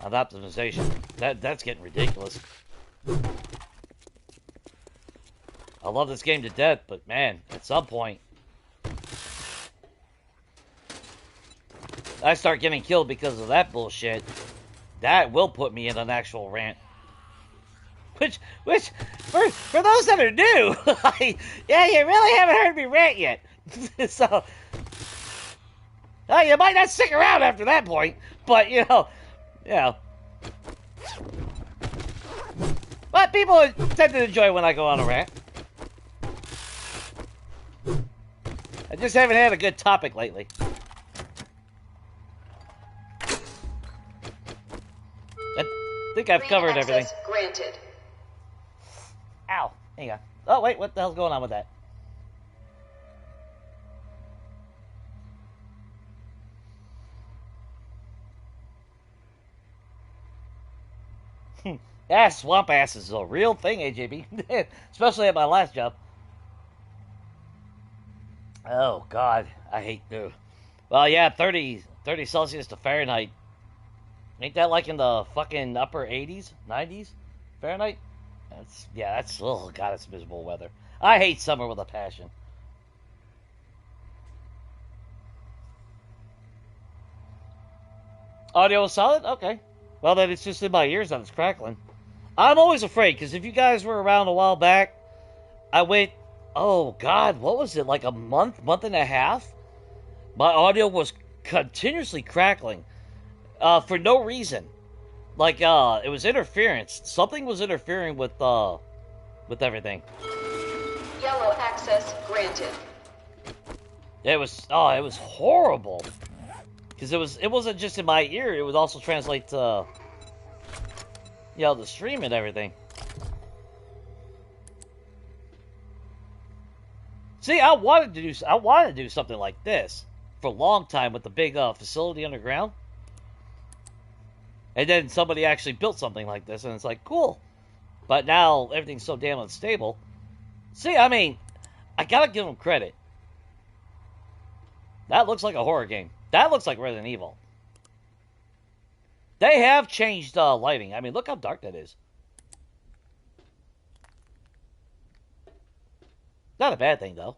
optimization. That's getting ridiculous. I love this game to death, but man, at some point, I start getting killed because of that bullshit. That will put me in an actual rant. Which, for those that are new, yeah, you really haven't heard me rant yet. So, you might not stick around after that point, but, But people tend to enjoy when I go on a rant. I just haven't had a good topic lately. I think I've covered everything. Granted. Ow. Hang on. Oh, wait. What the hell's going on with that? Yeah, swamp ass is a real thing, AJB. Especially at my last job. Oh, God. I hate new. Well, yeah, 30 Celsius to Fahrenheit. Ain't that like in the fucking upper 80s? 90s? Fahrenheit? Oh, God, it's miserable weather. I hate summer with a passion. Audio is solid? Okay. Well, then it's just in my ears that it's crackling. I'm always afraid, because if you guys were around a while back, I went oh God, what was it, like a month and a half? My audio was continuously crackling for no reason. Like it was interference. Something was interfering with everything. Yellow access granted. It was horrible. Because it wasn't just in my ear, it would also translate to the stream and everything. See, I wanted to do something like this for a long time with the big facility underground. And then somebody actually built something like this, and it's like, cool. But now everything's so damn unstable. See, I mean, I gotta give them credit. That looks like a horror game. That looks like Resident Evil. They have changed lighting. I mean, look how dark that is. Not a bad thing, though.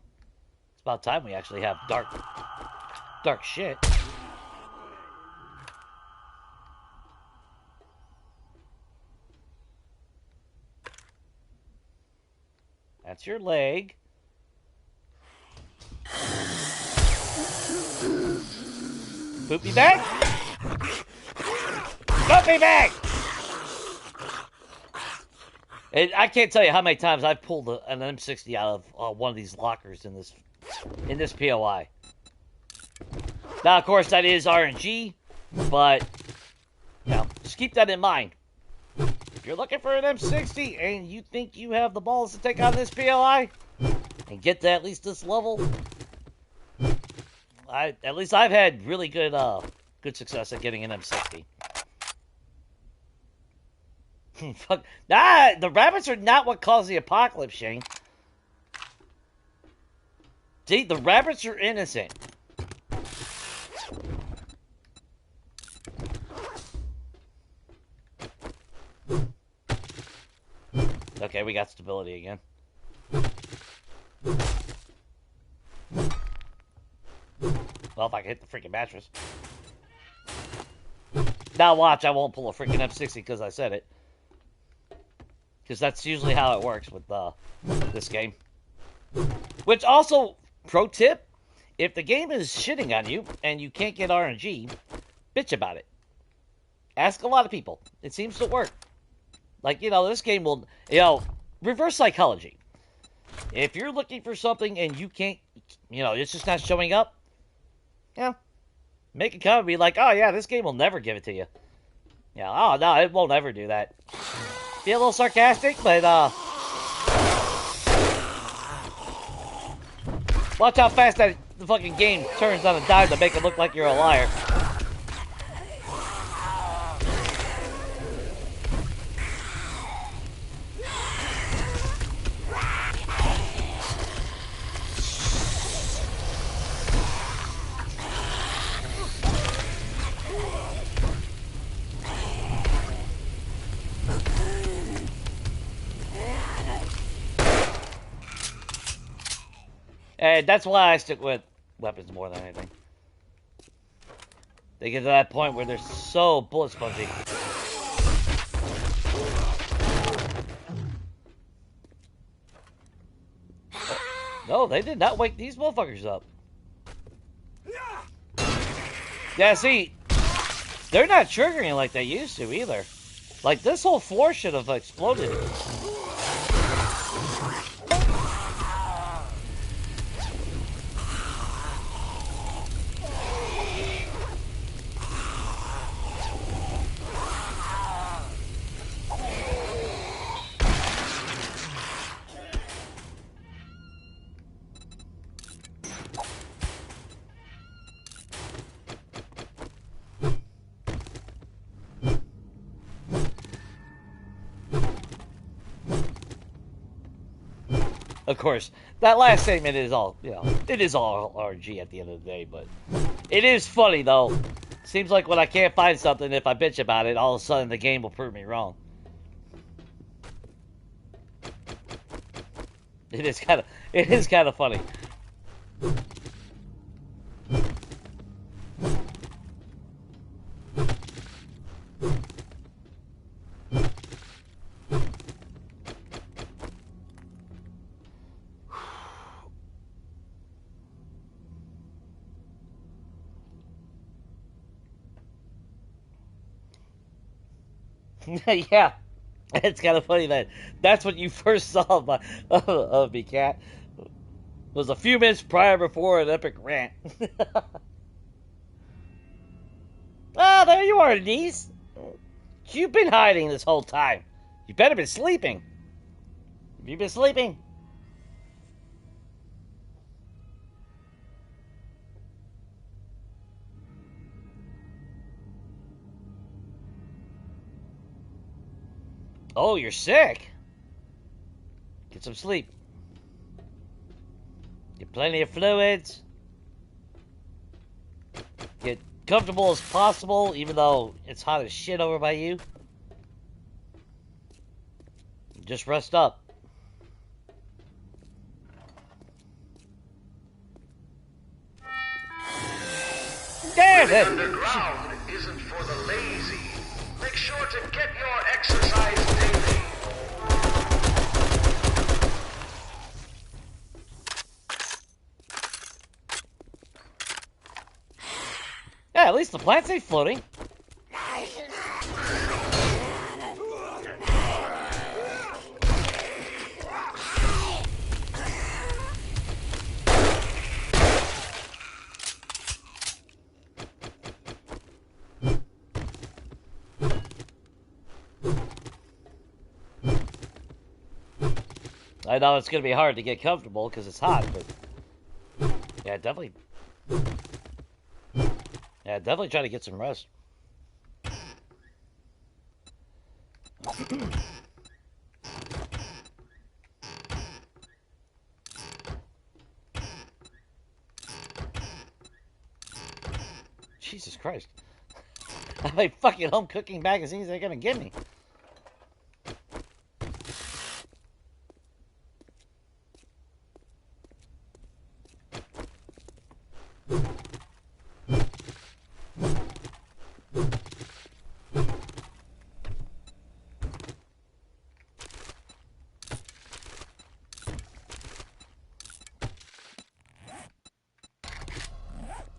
It's about time we actually have dark shit. That's your leg. Poopy bag? Poopy bag! And I can't tell you how many times I've pulled an M60 out of one of these lockers in this POI. Now, of course, that is RNG, but just keep that in mind. If you're looking for an M60 and you think you have the balls to take on this POI and get to at least this level, at least I've had really good success at getting an M60. Fuck. The rabbits are not what caused the apocalypse, Shane. See, the rabbits are innocent. Okay, we got stability again. Well, if I can hit the freaking mattress. Now watch, I won't pull a freaking M60 because I said it. Because that's usually how it works with this game. Which also, pro tip, if the game is shitting on you and you can't get RNG, bitch about it. Ask a lot of people. It seems to work. Like, this game will, reverse psychology. If you're looking for something and you can't, it's just not showing up, make a comment, be like, oh yeah, this game will never give it to you. Yeah, oh no, it won't ever do that. Be a little sarcastic, but watch how fast the fucking game turns on a dime to make it look like you're a liar. And that's why I stick with weapons more than anything. They get to that point where they're so bullet spongy. No, they did not wake these motherfuckers up. Yeah, see, they're not triggering like they used to either. Like, this whole floor should have exploded. Of course, that last statement is all, it is all RNG at the end of the day, but it is funny, though. Seems like when I can't find something, if I bitch about it, all of a sudden the game will prove me wrong. It is kind of funny. Yeah, it's kind of funny that that's what you first saw of me, Cat. Was a few minutes prior before an epic rant. Ah, there you are, niece. You've been hiding this whole time. You better been sleeping. Have you been sleeping? Oh, you're sick. Get some sleep. Get plenty of fluids. Get comfortable as possible, even though it's hot as shit over by you. Just rest up. Damn The it! underground isn't for the lazy. Make sure to get your exercise daily. Yeah, at least the plants ain't floating. I know it's gonna be hard to get comfortable because it's hot, but yeah, definitely try to get some rest. Jesus Christ. How many fucking home cooking magazines are they gonna give me?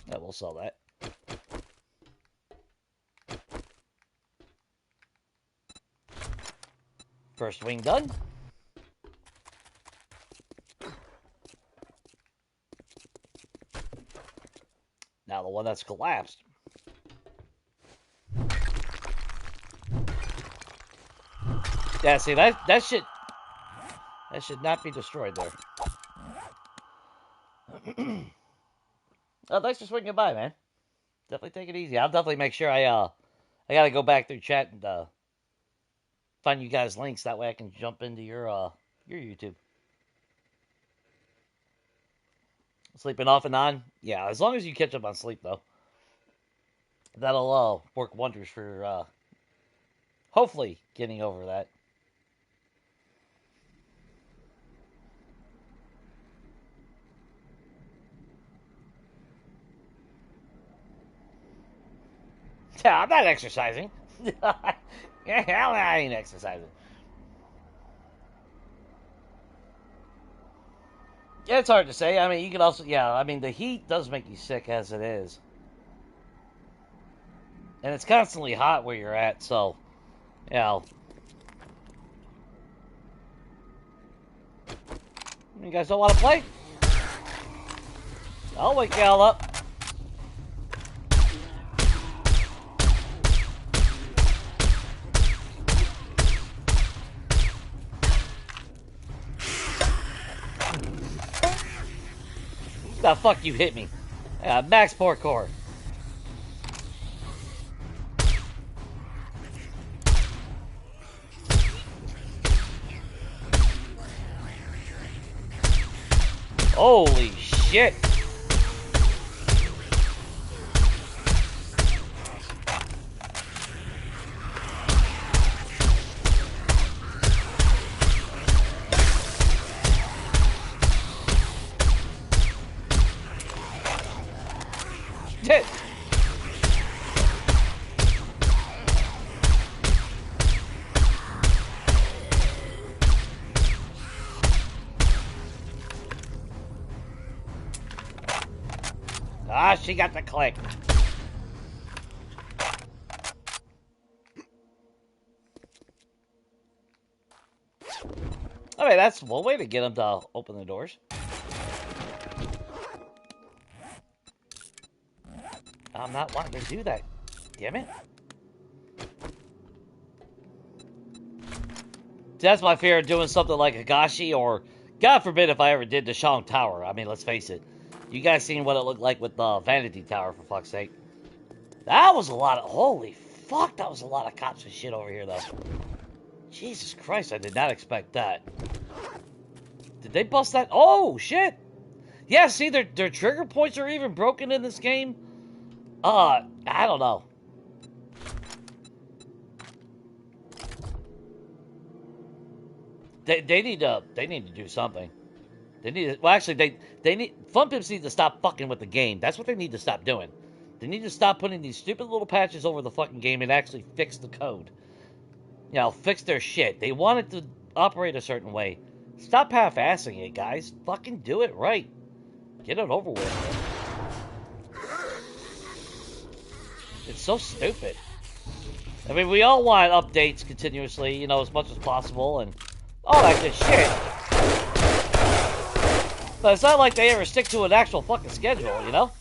Yeah, we'll sell that. First wing done. Now the one that's collapsed. Yeah, see that should not be destroyed there. Oh, thanks for swinging by, man. Definitely take it easy. I'll definitely make sure I gotta go back through chat and find you guys links. That way I can jump into your YouTube. Sleeping off and on? Yeah, as long as you catch up on sleep, though. That'll work wonders for hopefully getting over that. Yeah, I'm not exercising. Hell, I ain't exercising. Yeah, it's hard to say. I mean, you can also, yeah, I mean, the heat does make you sick as it is. And it's constantly hot where you're at, so, you know. You guys don't want to play? I'll wake y'all up. The fuck you hit me? Max parkour. Holy shit. Shit. Ah, she got the click. I mean, that's one way to get them to open the doors. I'm not wanting to do that. Damn it. That's my fear of doing something like Higashi, or, God forbid, if I ever did the Shang Tower. I mean, let's face it. You guys seen what it looked like with the Vanity Tower, for fuck's sake. That was a lot of... Holy fuck, that was a lot of cops and shit over here, though. Jesus Christ, I did not expect that. Did they bust that? Oh, shit! Yeah, see, their trigger points are even broken in this game. I don't know. They need to do something. They need to, well, actually, Fun Pimps need to stop fucking with the game. That's what they need to stop doing. They need to stop putting these stupid little patches over the fucking game and actually fix the code. You know, fix their shit. They want it to operate a certain way. Stop half-assing it, guys. Fucking do it right. Get it over with. It's so stupid. I mean, we all want updates continuously, you know, as much as possible, and all that good shit. But it's not like they ever stick to an actual fucking schedule, you know?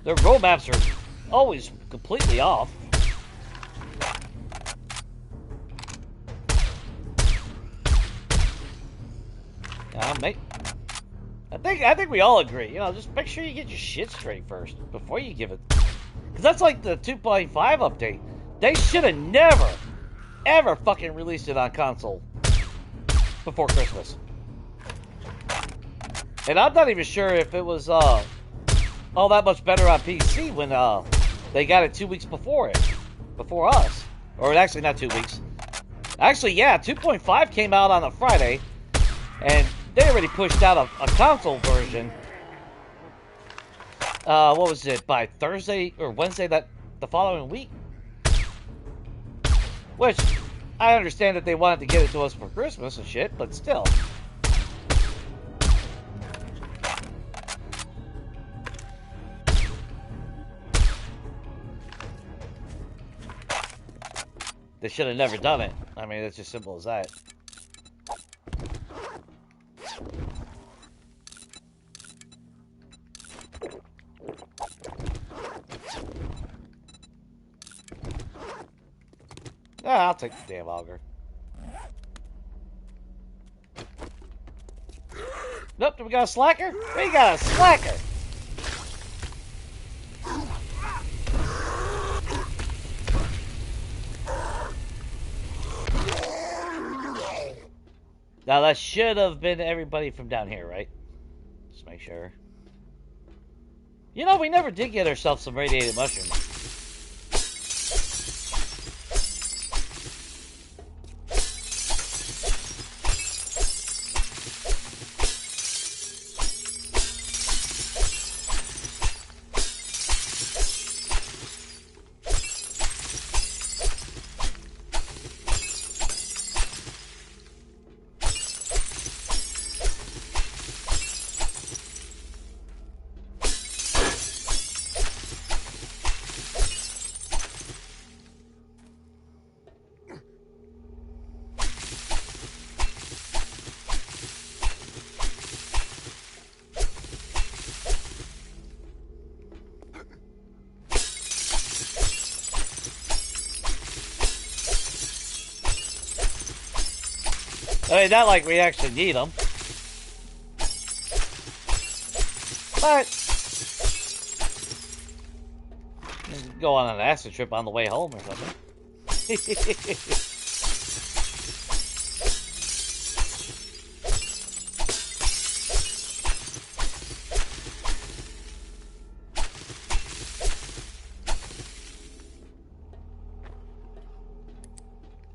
Their roadmaps are always completely off. I think we all agree, you know, just make sure you get your shit straight first before you give it. Because that's like the 2.5 update. They should have never, ever fucking released it on console before Christmas. And I'm not even sure if it was all that much better on PC when they got it 2 weeks before us. Or actually, not 2 weeks. Actually, yeah, 2.5 came out on a Friday, and they already pushed out a console version. What was it, by Thursday or Wednesday the following week? Which, I understand that they wanted to get it to us for Christmas and shit, but still. They should have never done it. I mean, it's as simple as that. Yeah, I'll take the damn auger. Nope, do we got a slacker? We got a slacker! Now that should have been everybody from down here, right? Just make sure. You know, we never did get ourselves some radiated mushrooms. I mean, not like we actually need them. But go on an acid trip on the way home or something.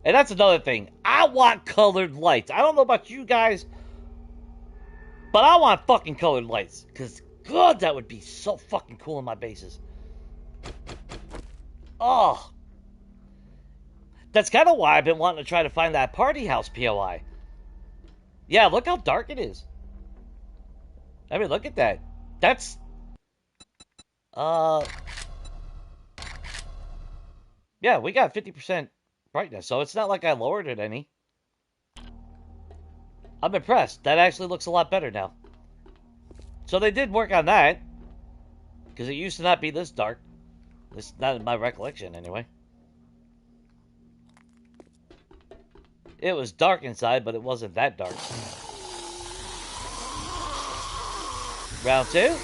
And that's another thing. I want colored lights. I don't know about you guys, but I want fucking colored lights. Because, God, that would be so fucking cool in my bases. Oh. That's kind of why I've been wanting to try to find that party house POI. Yeah, look how dark it is. I mean, look at that. That's... Yeah, we got 50% brightness, so it's not like I lowered it any. I'm impressed. That actually looks a lot better now. So they did work on that, because it used to not be this dark. This not in my recollection, anyway. It was dark inside, but it wasn't that dark. Round 2.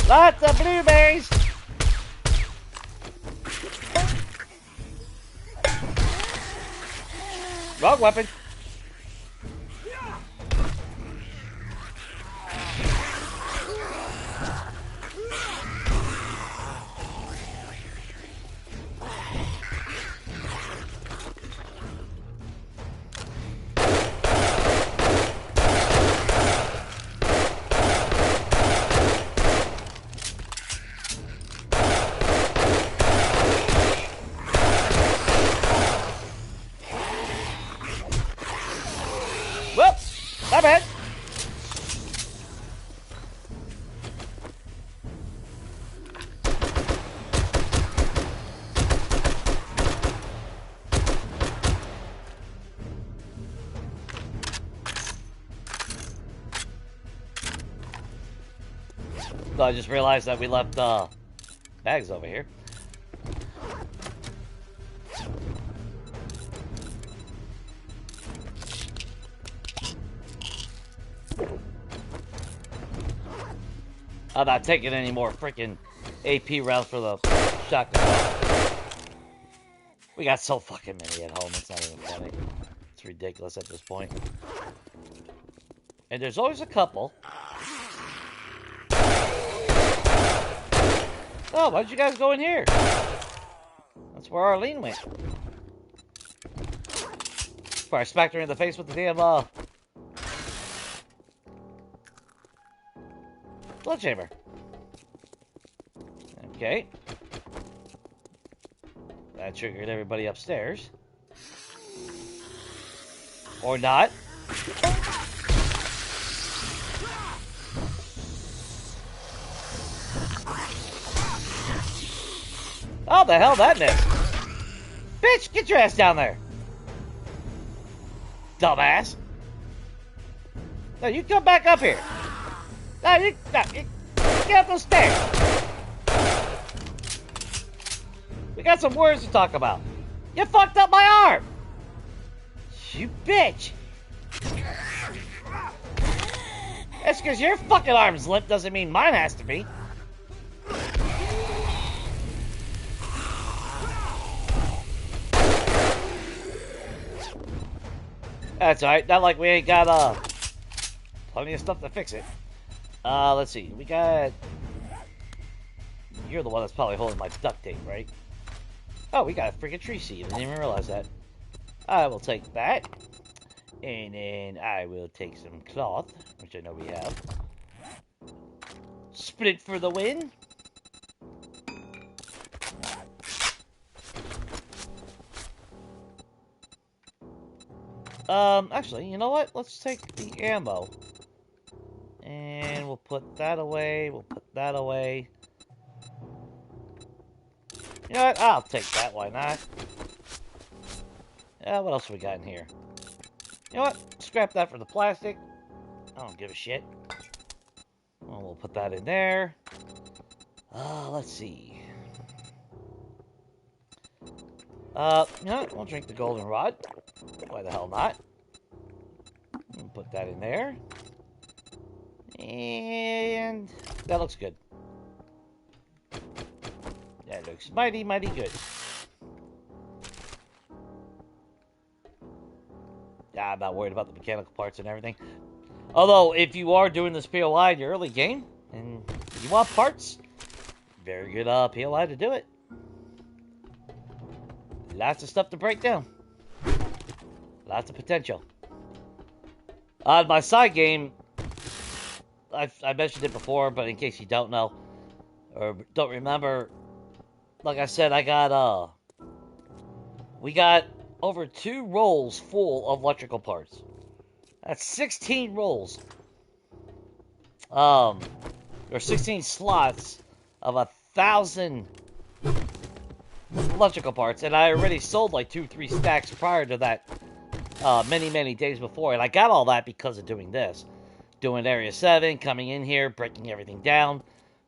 Lots of blueberries! Wrong weapon. Whoops! My bad. So I just realized that we left bags over here. I'm not taking any more freaking AP rounds for the shotgun. We got so fucking many at home, it's not even funny. It's ridiculous at this point. And there's always a couple. Oh, why'd you guys go in here? That's where Arlene went. Before I smacked her in the face with the damn, blood chamber. Okay. That triggered everybody upstairs. Or not. Oh, the hell that missed. Bitch, get your ass down there. Dumbass. No, you come back up here. No, you get up those stairs. We got some words to talk about. You fucked up my arm. You bitch. That's because your fucking arm's limp doesn't mean mine has to be. That's alright. Not like we ain't got plenty of stuff to fix it. Let's see. We got... You're the one that's probably holding my duct tape, right? Oh, we got a freaking tree seed. I didn't even realize that. I will take that. And then I will take some cloth, which I know we have. Sprint for the win. Actually, you know what? Let's take the ammo. And we'll put that away. We'll put that away. You know what? I'll take that. Why not? What else we got in here? You know what? Scrap that for the plastic. I don't give a shit. Well, we'll put that in there. Let's see. You know what? We'll drink the golden rod. Why the hell not? We'll put that in there. And that looks good. That looks mighty, mighty good. I'm not worried about the mechanical parts and everything. Although, if you are doing this POI in your early game, and you want parts, very good POI to do it. Lots of stuff to break down. Lots of potential. On my side game, I mentioned it before, but in case you don't know, or don't remember, like I said, we got over 2 rolls full of electrical parts. That's 16 rolls. There's 16 slots of 1,000 electrical parts, and I already sold like 2-3 stacks prior to that many days before, and I got all that because of doing this. Doing Area 7, coming in here, breaking everything down,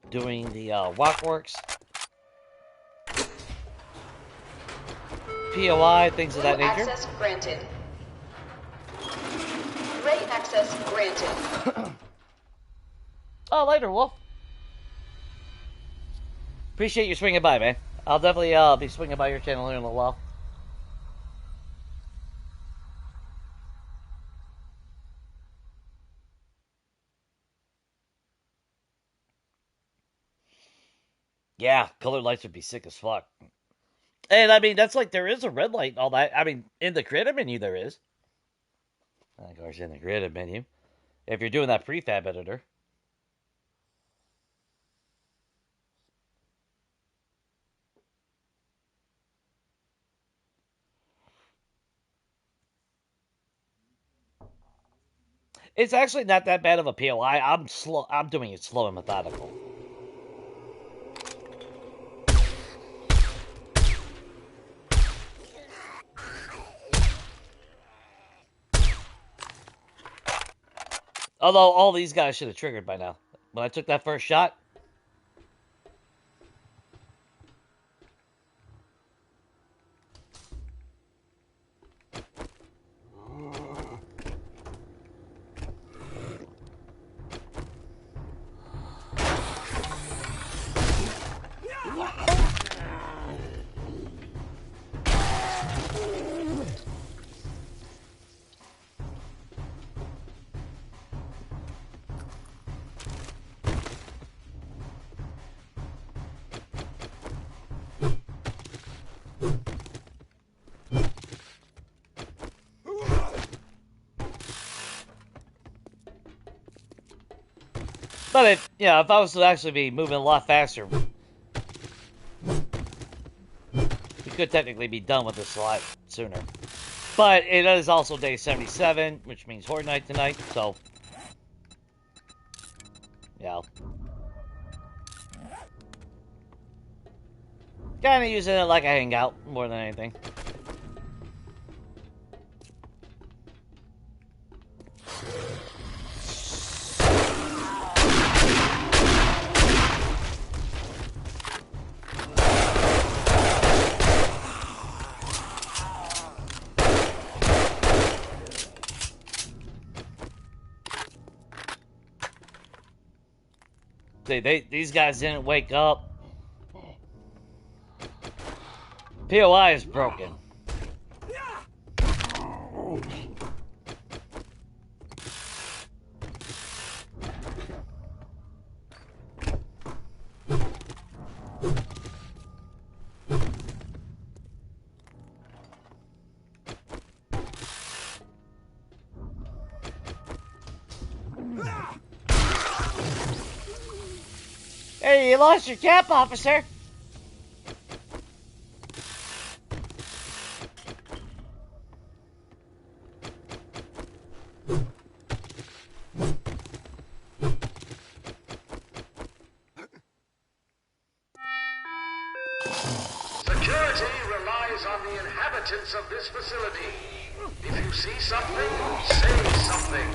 doing the walkworks, POI, things of that nature. Access granted. Ray access granted. Oh, later, Wolf. Appreciate you swinging by, man. I'll definitely be swinging by your channel here in a little while. Yeah, colored lights would be sick as fuck. And I mean, that's like, there is a red light and all that. I mean, in the creative menu, there is. Of course, in the creative menu. If you're doing that prefab editor. It's actually not that bad of a POI. I'm doing it slow and methodical. Although, all these guys should have triggered by now. When I took that first shot. But if I was to actually be moving a lot faster, we could technically be done with this a lot sooner. But it is also day 77, which means Horde Night tonight, so yeah. Kinda using it like a hangout more than anything. These guys didn't wake up. POI is broken. Hey, you lost your cap, officer. Security relies on the inhabitants of this facility. If you see something, say something.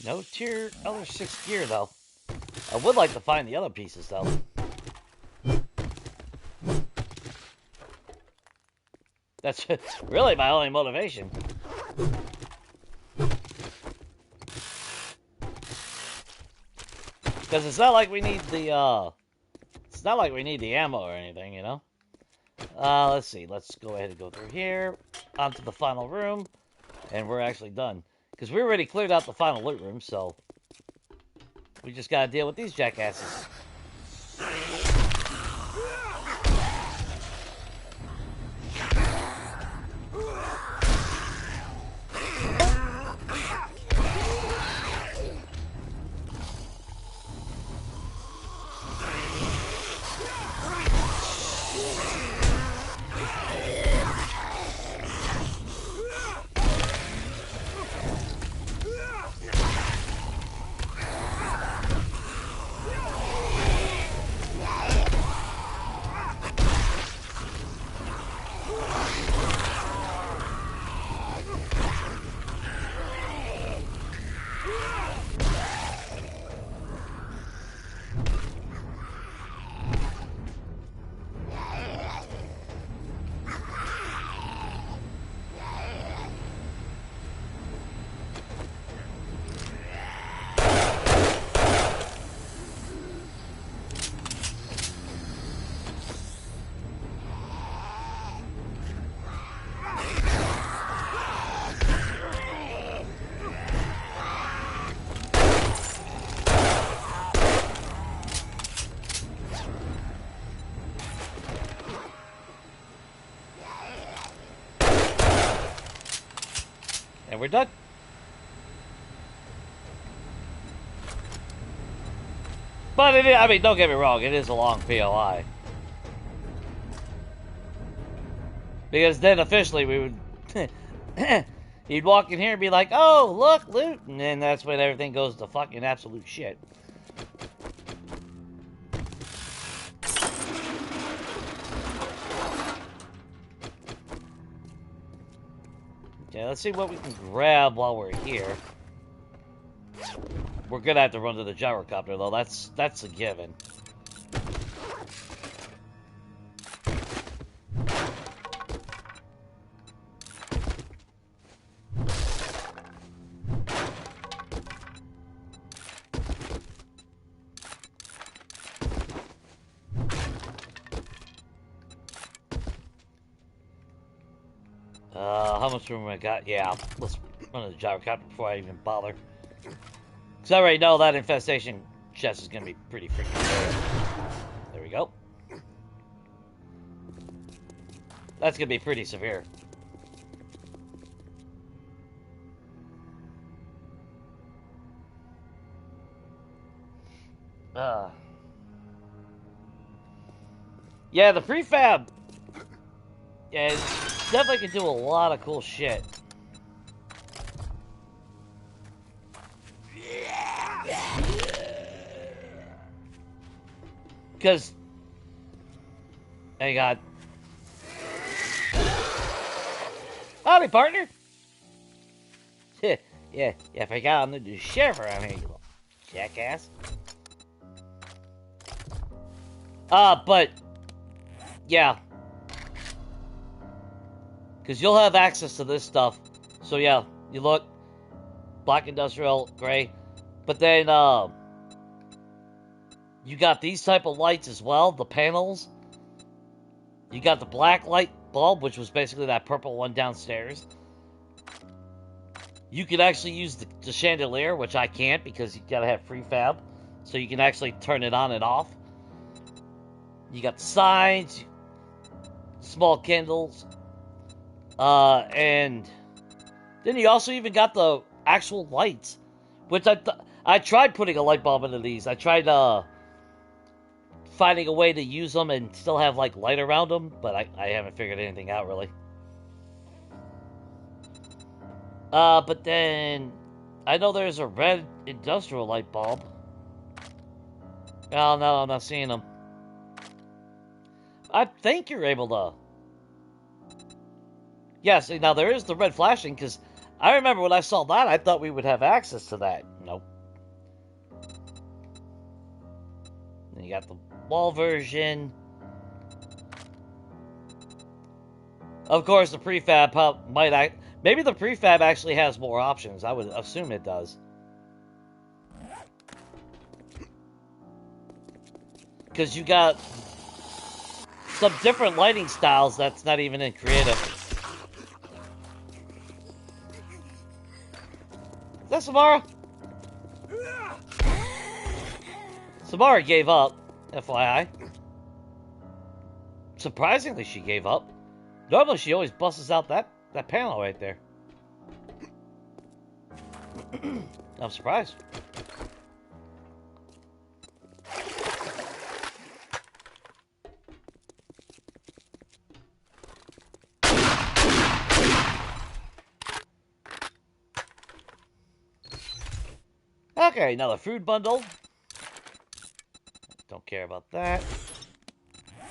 No tier other 6 gear though. I would like to find the other pieces though. That's really my only motivation. Because it's not like we need the it's not like we need the ammo or anything, you know. Let's see. Let's go ahead and go through here onto the final room, and we're actually done. Because we already cleared out the final loot room, so we just gotta deal with these jackasses. we're done. But it is, I mean, don't get me wrong, it is a long POI. Because then officially we would... You'd walk in here and be like, oh, look, loot! And then that's when everything goes to fucking absolute shit. Okay, let's see what we can grab while we're here. We're gonna have to run to the gyrocopter, though. That's a given. How much room I got? Yeah, let's run to the gyrocopter before I even bother. Because I already know that infestation chest is going to be pretty freaking good. There we go. That's going to be pretty severe. Yeah, the prefab. Yeah, definitely can do a lot of cool shit. Because, hey God, howdy partner. yeah, I forgot I'm the sheriff around here, you little jackass. But yeah. Because you'll have access to this stuff. So yeah, you look, black industrial, gray. But then, you got these type of lights as well, the panels. You got the black light bulb, which was basically that purple one downstairs. You could actually use the chandelier, which I can't because you gotta have prefab. So you can actually turn it on and off. You got the signs, small candles. And then you also even got the actual lights, which I tried putting a light bulb into these. I tried finding a way to use them and still have like light around them, but I haven't figured anything out really. But then I know there's a red industrial light bulb. Oh no, I'm not seeing them. I think you're able to. Yeah, see, now there is the red flashing, because I remember when I saw that, I thought we would have access to that. Nope. Then you got the wall version. Of course, the prefab might maybe the prefab actually has more options. I would assume it does. Because you got some different lighting styles that's not even in creative. Is that Samara? Samara gave up, FYI. Surprisingly, she gave up. Normally, she always busts out that panel right there. I'm surprised. Okay, another food bundle. Don't care about that.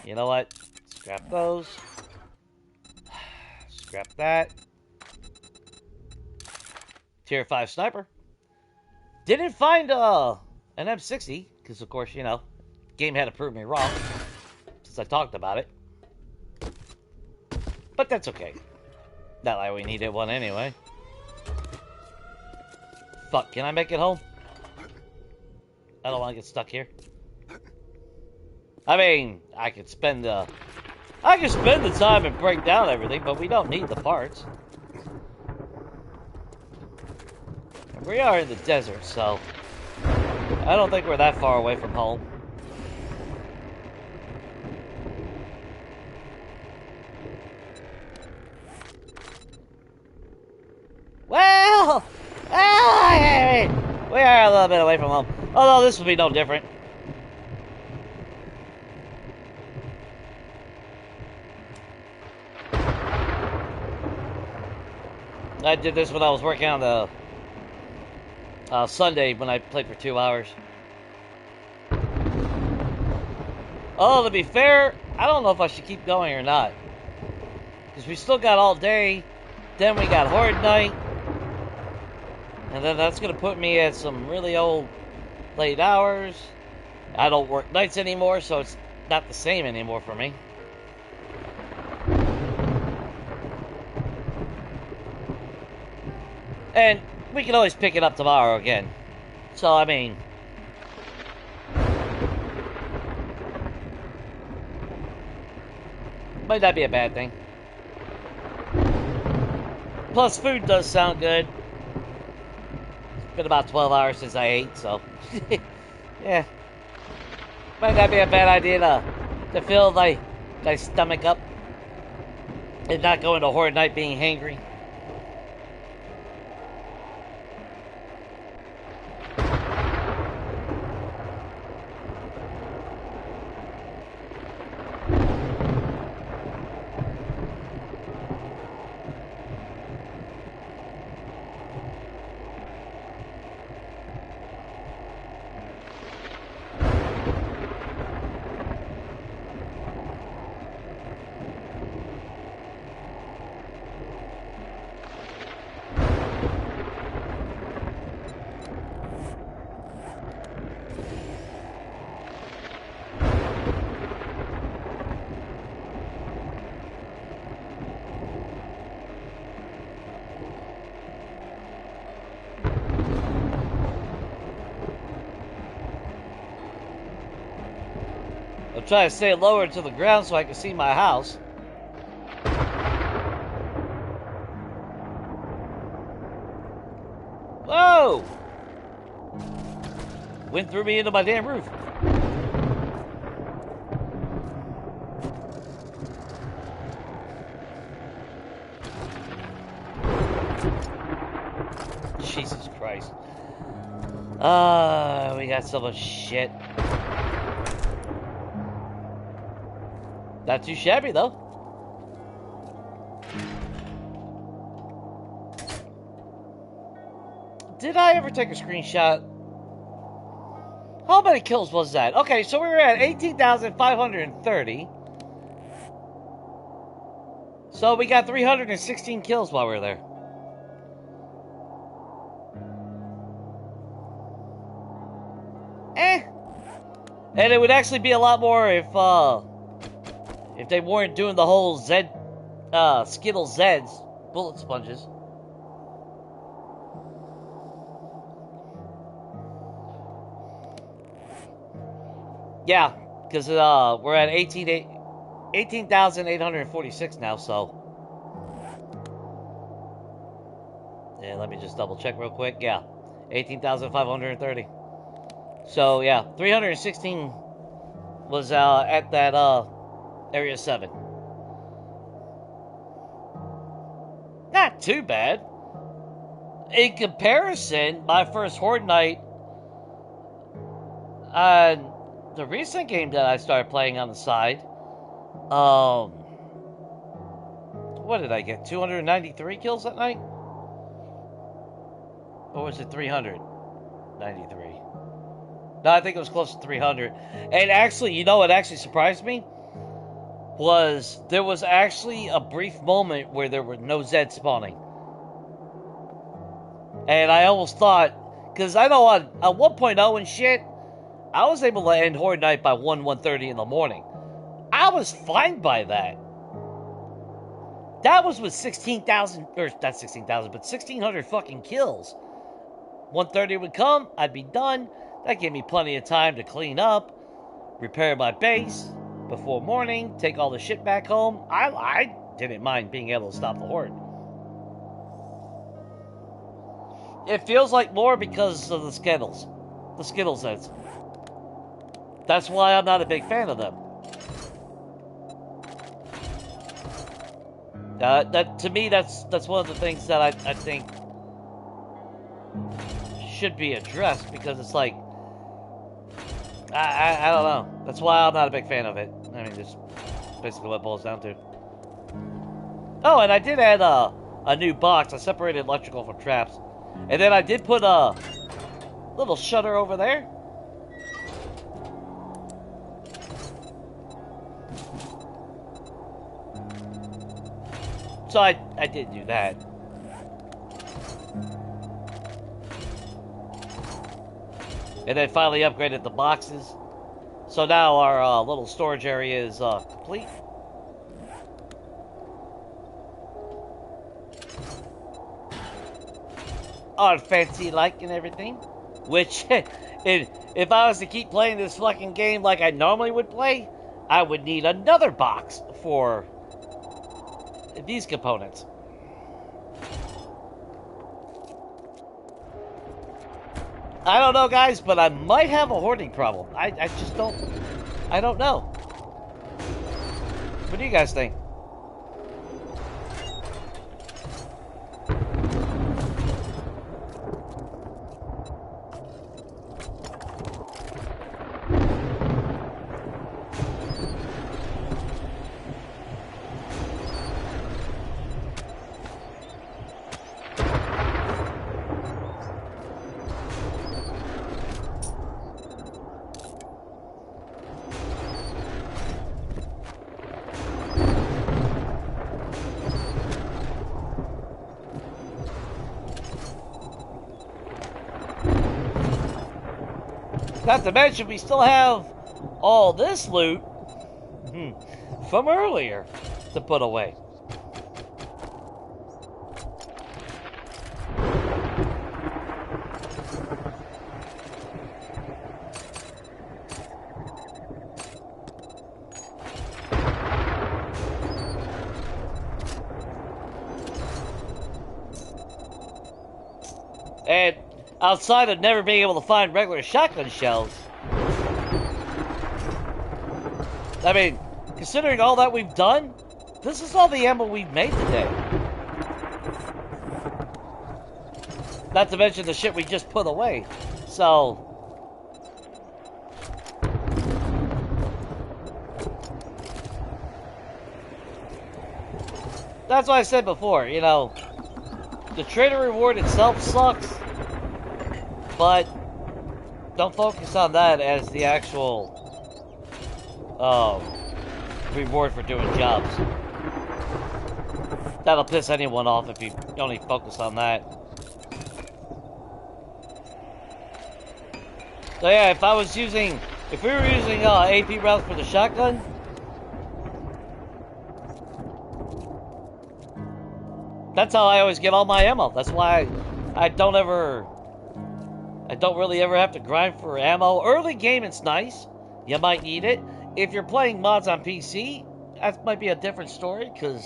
You know what? Scrap those. Scrap that. Tier 5 sniper. Didn't find an M60, because of course, you know, game had to prove me wrong since I talked about it. But that's okay. Not like we needed one anyway. Fuck, can I make it home? I don't want to get stuck here. I mean, I could spend the time and break down everything, but we don't need the parts. And we are in the desert, so I don't think we're that far away from home. Well, hey, we are a little bit away from home. Although this would be no different. I did this when I was working on the Sunday when I played for 2 hours. Oh, to be fair, I don't know if I should keep going or not. Because we still got all day. Then we got Horde Night. And then that's going to put me at some really old late hours. I don't work nights anymore, so it's not the same anymore for me. And we can always pick it up tomorrow again. So, I mean... might not be a bad thing. Plus, food does sound good. It's been about 12 hours since I ate, so... yeah. Might not be a bad idea to fill my stomach up. And not go into Horde Night being hangry. I'm trying to stay lower to the ground so I can see my house. Whoa! Went through me into my damn roof. Jesus Christ. We got so much shit. Not too shabby, though. Did I ever take a screenshot? How many kills was that? Okay, so we were at 18,530. So we got 316 kills while we were there. And it would actually be a lot more if they weren't doing the whole Skittle Zeds, bullet sponges. Yeah, because we're at 18,846 now, so. Yeah, let me just double check real quick. Yeah, 18,530. So, yeah, 316 was at that Area 7. Not too bad. In comparison, my first Horde Night on the recent game that I started playing on the side, what did I get? 293 kills that night? Or was it 393? No, I think it was close to 300. And actually, you know what actually surprised me? Was there was actually a brief moment where there were no Zeds spawning. And I almost thought, because I know on 1.0 and shit, I was able to end Horde Night by 1:30 in the morning. I was fine by that. That was with 16,000, or not 16,000, but 1,600 fucking kills. 1:30 would come, I'd be done. That gave me plenty of time to clean up, repair my base before morning, take all the shit back home. I didn't mind being able to stop the Horde. It feels like more because of the Skittles. The Skittles heads. That's why I'm not a big fan of them. That to me, that's one of the things that I think should be addressed because it's like, I don't know. That's why I'm not a big fan of it. I mean, just basically what it boils down to. Oh, and I did add a new box. I separated electrical from traps. And then I did put a little shutter over there. So I did do that. And then finally upgraded the boxes. So now our little storage area is complete. All fancy like and everything. Which, if I was to keep playing this fucking game like I normally would play, I would need another box for these components. I don't know, guys, but I might have a hoarding problem. I just don't... I don't know. What do you guys think? Not to mention, we still have all this loot from earlier to put away. And outside of never being able to find regular shotgun shells, I mean, considering all that we've done, this is all the ammo we've made today. Not to mention the shit we just put away. So that's why I said before, you know, the trader reward itself sucks, but don't focus on that as the actual reward for doing jobs. That'll piss anyone off if you only focus on that. So yeah, if we were using AP rounds for the shotgun, that's how I always get all my ammo. That's why I don't really ever have to grind for ammo. Early game, it's nice. You might need it. If you're playing mods on PC, that might be a different story, because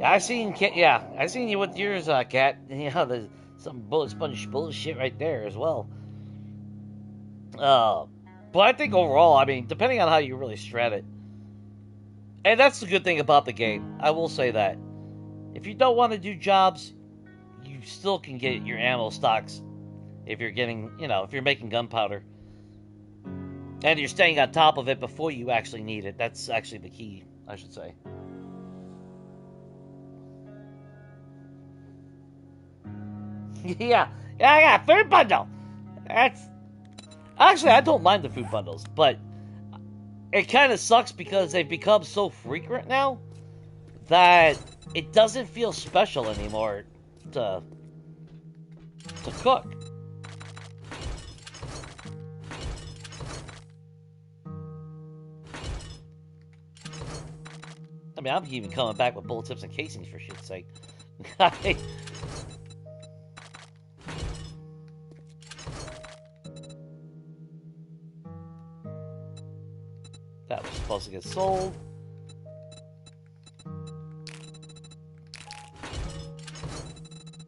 I seen you with yours, Cat. You know, there's some bullet sponge bullshit right there as well. But I think overall, I mean, depending on how you really strat it, and that's the good thing about the game, I will say that. If you don't want to do jobs, you still can get your ammo stocks if you're getting, you know, if you're making gunpowder. And you're staying on top of it before you actually need it. That's actually the key, I should say. Yeah, I got a food bundle. Actually, I don't mind the food bundles, but it kind of sucks because they've become so frequent now that it doesn't feel special anymore to cook. I mean, I'm even coming back with bullet tips and casings for shit's sake. That was supposed to get sold.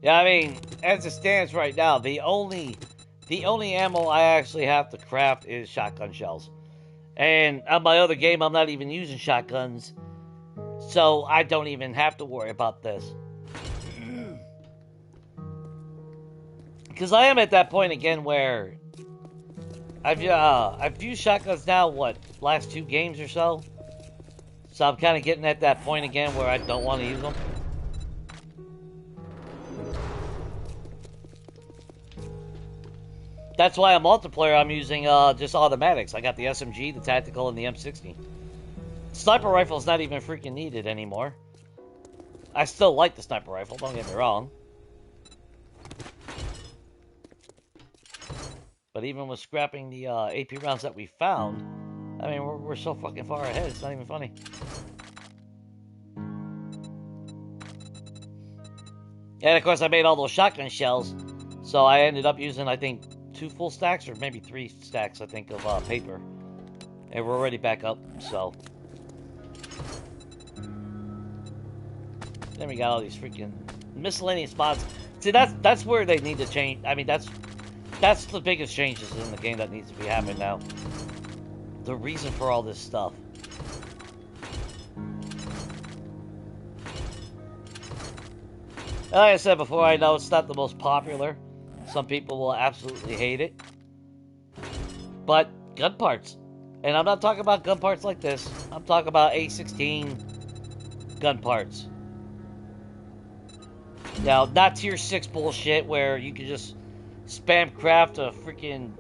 Yeah, I mean, as it stands right now, the only ammo I actually have to craft is shotgun shells. And on my other game, I'm not even using shotguns. So I don't even have to worry about this. Because I am at that point again where I've used shotguns now, what, last 2 games or so? So I'm kind of getting at that point again where I don't want to use them. That's why on multiplayer I'm using just automatics. I got the SMG, the tactical, and the M60. Sniper rifle is not even freaking needed anymore. I still like the sniper rifle, don't get me wrong. But even with scrapping the AP rounds that we found, I mean, we're so fucking far ahead, it's not even funny. And of course I made all those shotgun shells, so I ended up using, I think, 2 full stacks, or maybe 3 stacks, I think, of paper. And we're already back up, so. Then we got all these freaking miscellaneous spots. See, that's where they need to change. I mean, that's the biggest changes in the game that needs to be happening now. The reason for all this stuff. Like I said before, I know it's not the most popular. Some people will absolutely hate it. But gun parts. And I'm not talking about gun parts like this. I'm talking about A16 gun parts. Now, not tier 6 bullshit where you can just spam craft a freaking,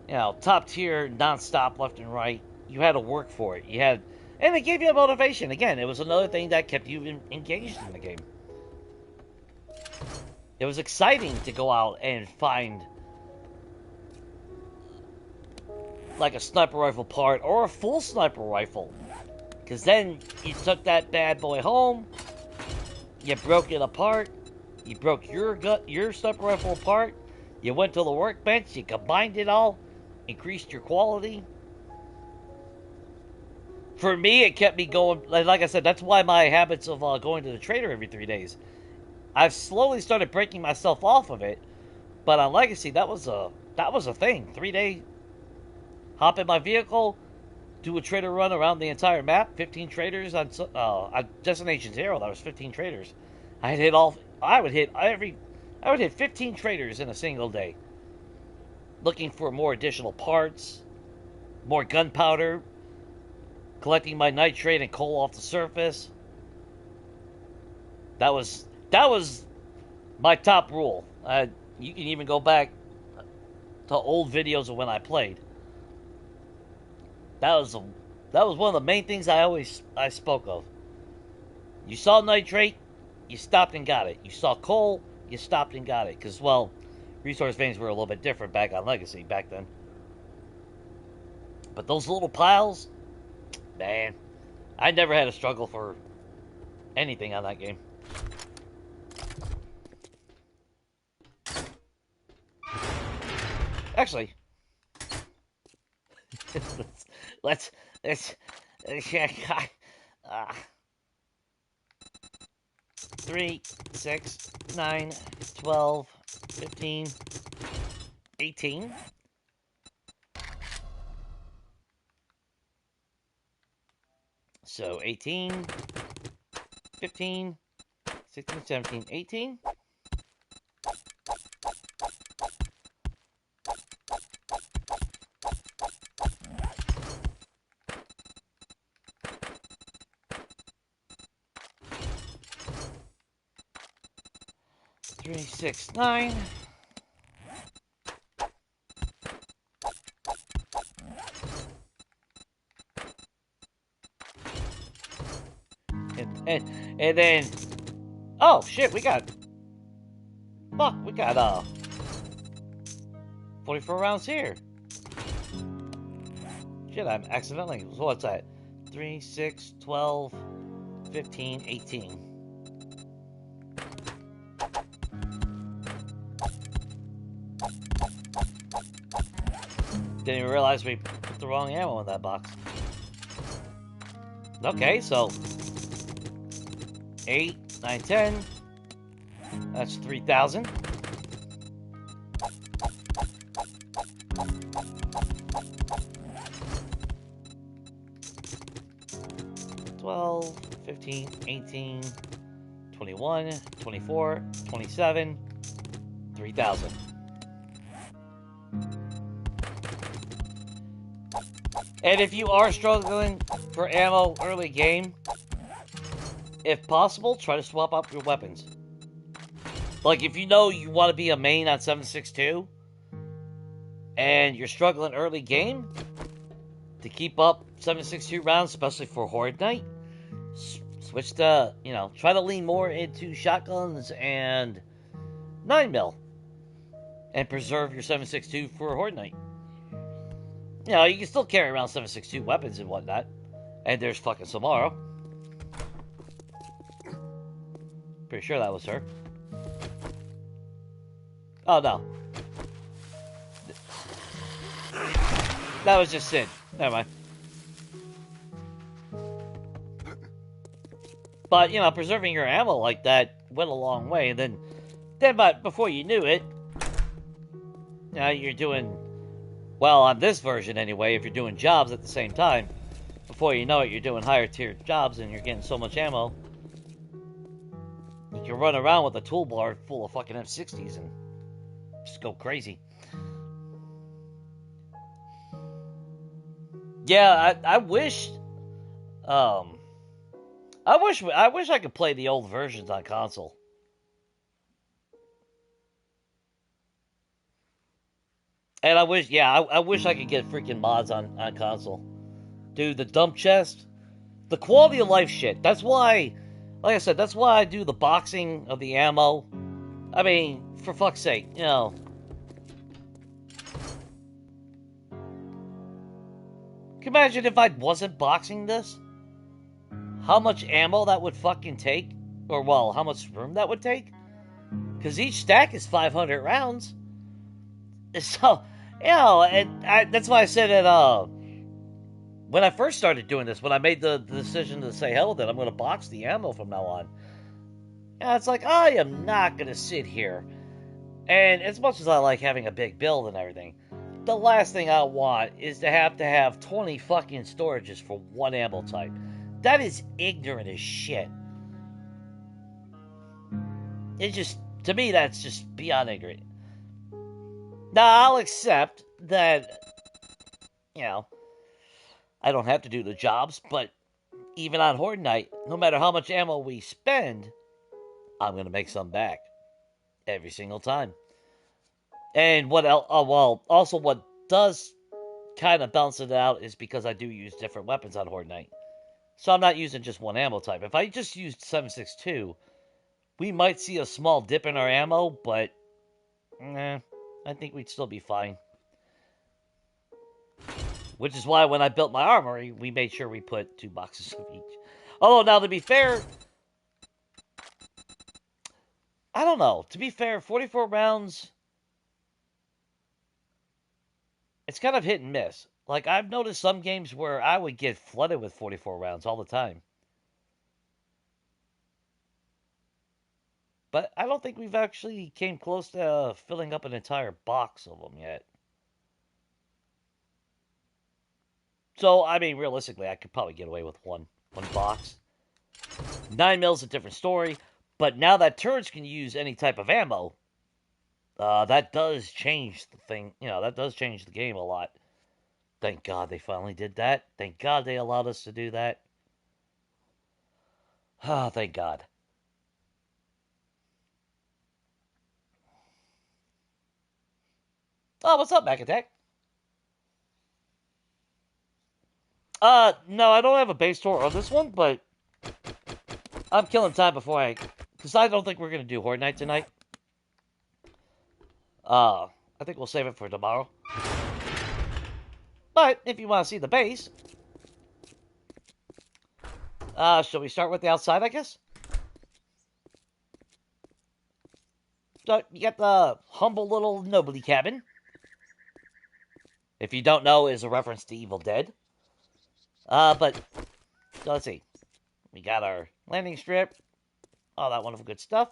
you know, top tier non-stop left and right. You had to work for it. You had, and it gave you a motivation. Again, it was another thing that kept you engaged in the game. It was exciting to go out and find like a sniper rifle part or a full sniper rifle. Because then you took that bad boy home, you broke it apart, you broke your sniper rifle apart, you went to the workbench, you combined it all, increased your quality. For me, it kept me going. Like I said, that's why my habits of going to the trader every 3 days. I've slowly started breaking myself off of it, but on Legacy, that was a thing. 3 day, hop in my vehicle, do a trader run around the entire map. 15 traders on Destination Zero. That was 15 traders. I would hit 15 traders in a single day, looking for more additional parts, more gunpowder, collecting my nitrate and coal off the surface. That was my top rule. You can even go back to old videos of when I played. That was one of the main things I spoke of. You saw nitrate, you stopped and got it. You saw coal, you stopped and got it. Because, well, resource veins were a little bit different back on Legacy back then. But those little piles, man, I never had a struggle for anything on that game. Actually, let's 3, 6, 9, 12, 15, 18. So 18, 15, 16, 17, 18. Three, 6, 9. And then, oh shit, we got 44 rounds here. Shit, I'm accidentally, so what's that? 3, 6, 12, 15, 18. Didn't even realize we put the wrong ammo in that box. Okay, so 8, 9, 10. That's 3,000. $12, 15, 18, 21, 24, 27, 3,000. And if you are struggling for ammo early game, if possible, try to swap out your weapons. Like, if you know you want to be a main on 7.62, and you're struggling early game to keep up 7.62 rounds, especially for Horde Night, switch to, you know, try to lean more into shotguns and 9mm, and preserve your 7.62 for Horde Night. You know, you can still carry around 7.62 weapons and whatnot, and there's fucking Samara. Pretty sure that was her. Oh, no. That was just Sid. Never mind. But, you know, preserving your ammo like that went a long way. And then but before you knew it, you know, you're doing, well, on this version anyway, if you're doing jobs at the same time, before you know it, you're doing higher tier jobs and you're getting so much ammo. You can run around with a toolbar full of fucking M60s and just go crazy. Yeah, I wish I could play the old versions on console. And I wish I could get freaking mods on console. Dude, the dump chest, the quality of life shit. That's why, like I said, that's why I do the boxing of the ammo. I mean, for fuck's sake, you know. Can you imagine if I wasn't boxing this? How much ammo that would fucking take? Or, well, how much room that would take? Because each stack is 500 rounds. So, you know, and that's why I said it, when I first started doing this, when I made the decision to say, hell with it, I'm going to box the ammo from now on. Yeah, it's like, I am not going to sit here. And as much as I like having a big build and everything, the last thing I want is to have 20 fucking storages for one ammo type. That is ignorant as shit. It's just, to me, that's just beyond ignorant. Now, I'll accept that, you know, I don't have to do the jobs, but even on Horde Night, no matter how much ammo we spend, I'm going to make some back. Every single time. And what else? Oh, well, also what does kind of balance it out is because I do use different weapons on Horde Night. So I'm not using just one ammo type. If I just used 7.62, we might see a small dip in our ammo, but I think we'd still be fine. Which is why when I built my armory, we made sure we put 2 boxes of each. Although, now to be fair, I don't know. To be fair, 44 rounds, it's kind of hit and miss. Like, I've noticed some games where I would get flooded with 44 rounds all the time. But I don't think we've actually came close to filling up an entire box of them yet. So, I mean, realistically, I could probably get away with one box. 9mm's a different story. But now that turrets can use any type of ammo, that does change the thing. You know, that does change the game a lot. Thank God they finally did that. Thank God they allowed us to do that. Ah, thank God. Oh, what's up, Mac Attack? No, I don't have a base tour on this one, but I'm killing time before because I don't think we're going to do Horde Night tonight. I think we'll save it for tomorrow. But, if you want to see the base, shall we start with the outside, I guess? So, you got the humble little nobody cabin. If you don't know, is a reference to Evil Dead. But, so let's see. We got our landing strip. All that wonderful good stuff.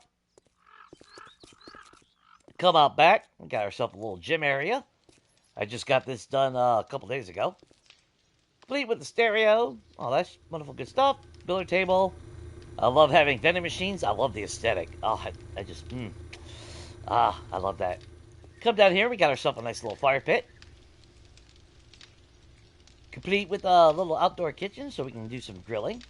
Come out back. We got ourselves a little gym area. I just got this done a couple days ago. Complete with the stereo. Oh, that's wonderful good stuff. Billiard table. I love having vending machines. I love the aesthetic. Oh, I just, Ah, I love that. Come down here, we got ourselves a nice little fire pit. Complete with a little outdoor kitchen so we can do some grilling.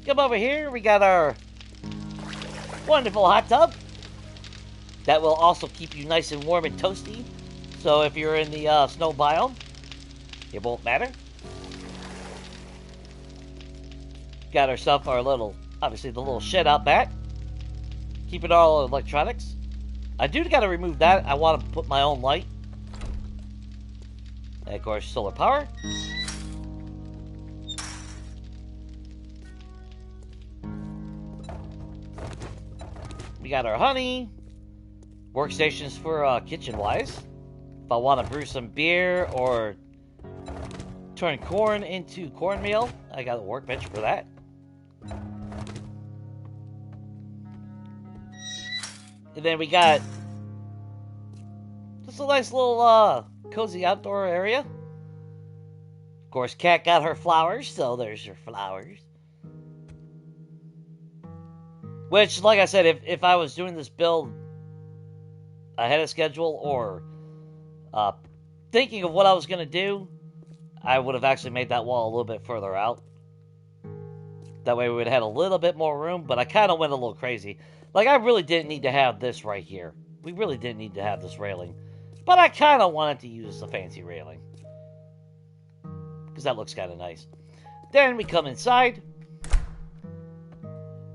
Come over here, we got our wonderful hot tub. That will also keep you nice and warm and toasty. So if you're in the snow biome, it won't matter. Got ourselves our little, obviously the little shed out back. Keeping all our electronics. I do got to remove that. I want to put my own light. And of course, solar power. We got our honey. Workstations for kitchen-wise. If I want to brew some beer or turn corn into cornmeal, I got a workbench for that. And then we got just a nice little cozy outdoor area. Of course, Kat got her flowers, so there's her flowers. Which, like I said, if I was doing this build ahead of schedule or thinking of what I was going to do, I would have actually made that wall a little bit further out. That way we would have had a little bit more room, but I kind of went a little crazy. Like, I really didn't need to have this right here. We really didn't need to have this railing. But I kind of wanted to use the fancy railing. Because that looks kind of nice. Then we come inside.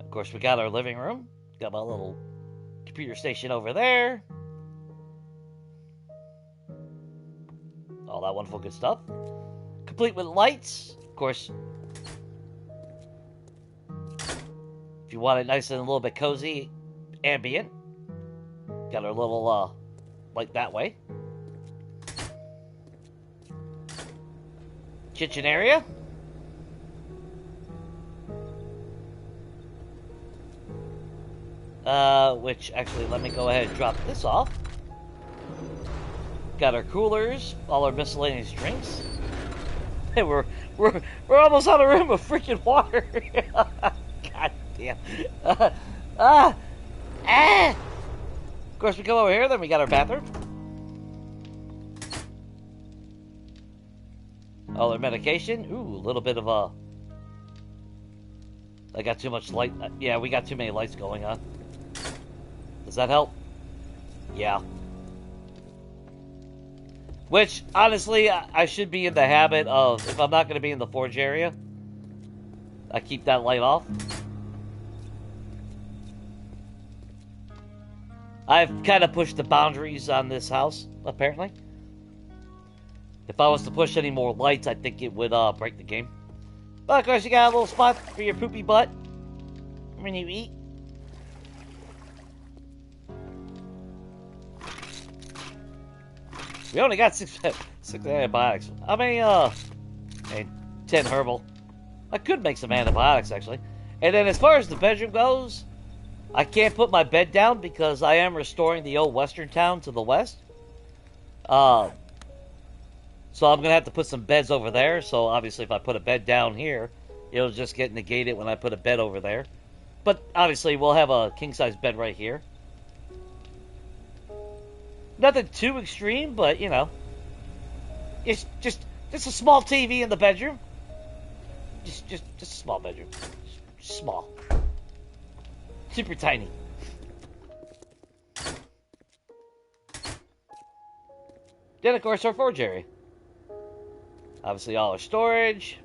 Of course, we got our living room. Got my little computer station over there. All that wonderful good stuff. Complete with lights. Of course, if you want it nice and a little bit cozy, ambient. Got our little light that way. Kitchen area. Which actually, let me go ahead and drop this off. Got our coolers, all our miscellaneous drinks. Hey, we're almost out of room of freaking water. God damn. Of course, we come over here, then we got our bathroom. All our medication. Ooh, a little bit of a... I got too much light. Yeah, we got too many lights going on. Does that help? Yeah. Which, honestly, I should be in the habit of, if I'm not going to be in the forge area, I keep that light off. I've kind of pushed the boundaries on this house, apparently. If I was to push any more lights, I think it would break the game. But of course, you got a little spot for your poopy butt when you eat. We only got six antibiotics. How many, 10 herbal. I could make some antibiotics, actually. And then as far as the bedroom goes, I can't put my bed down because I am restoring the old western town to the west. So I'm going to have to put some beds over there. So obviously if I put a bed down here, it'll just get negated when I put a bed over there. But obviously we'll have a king-size bed right here. Nothing too extreme, but, you know. It's just a small TV in the bedroom. Just a small bedroom. Just small. Super tiny. Then, of course, our forge area. Obviously, all our storage.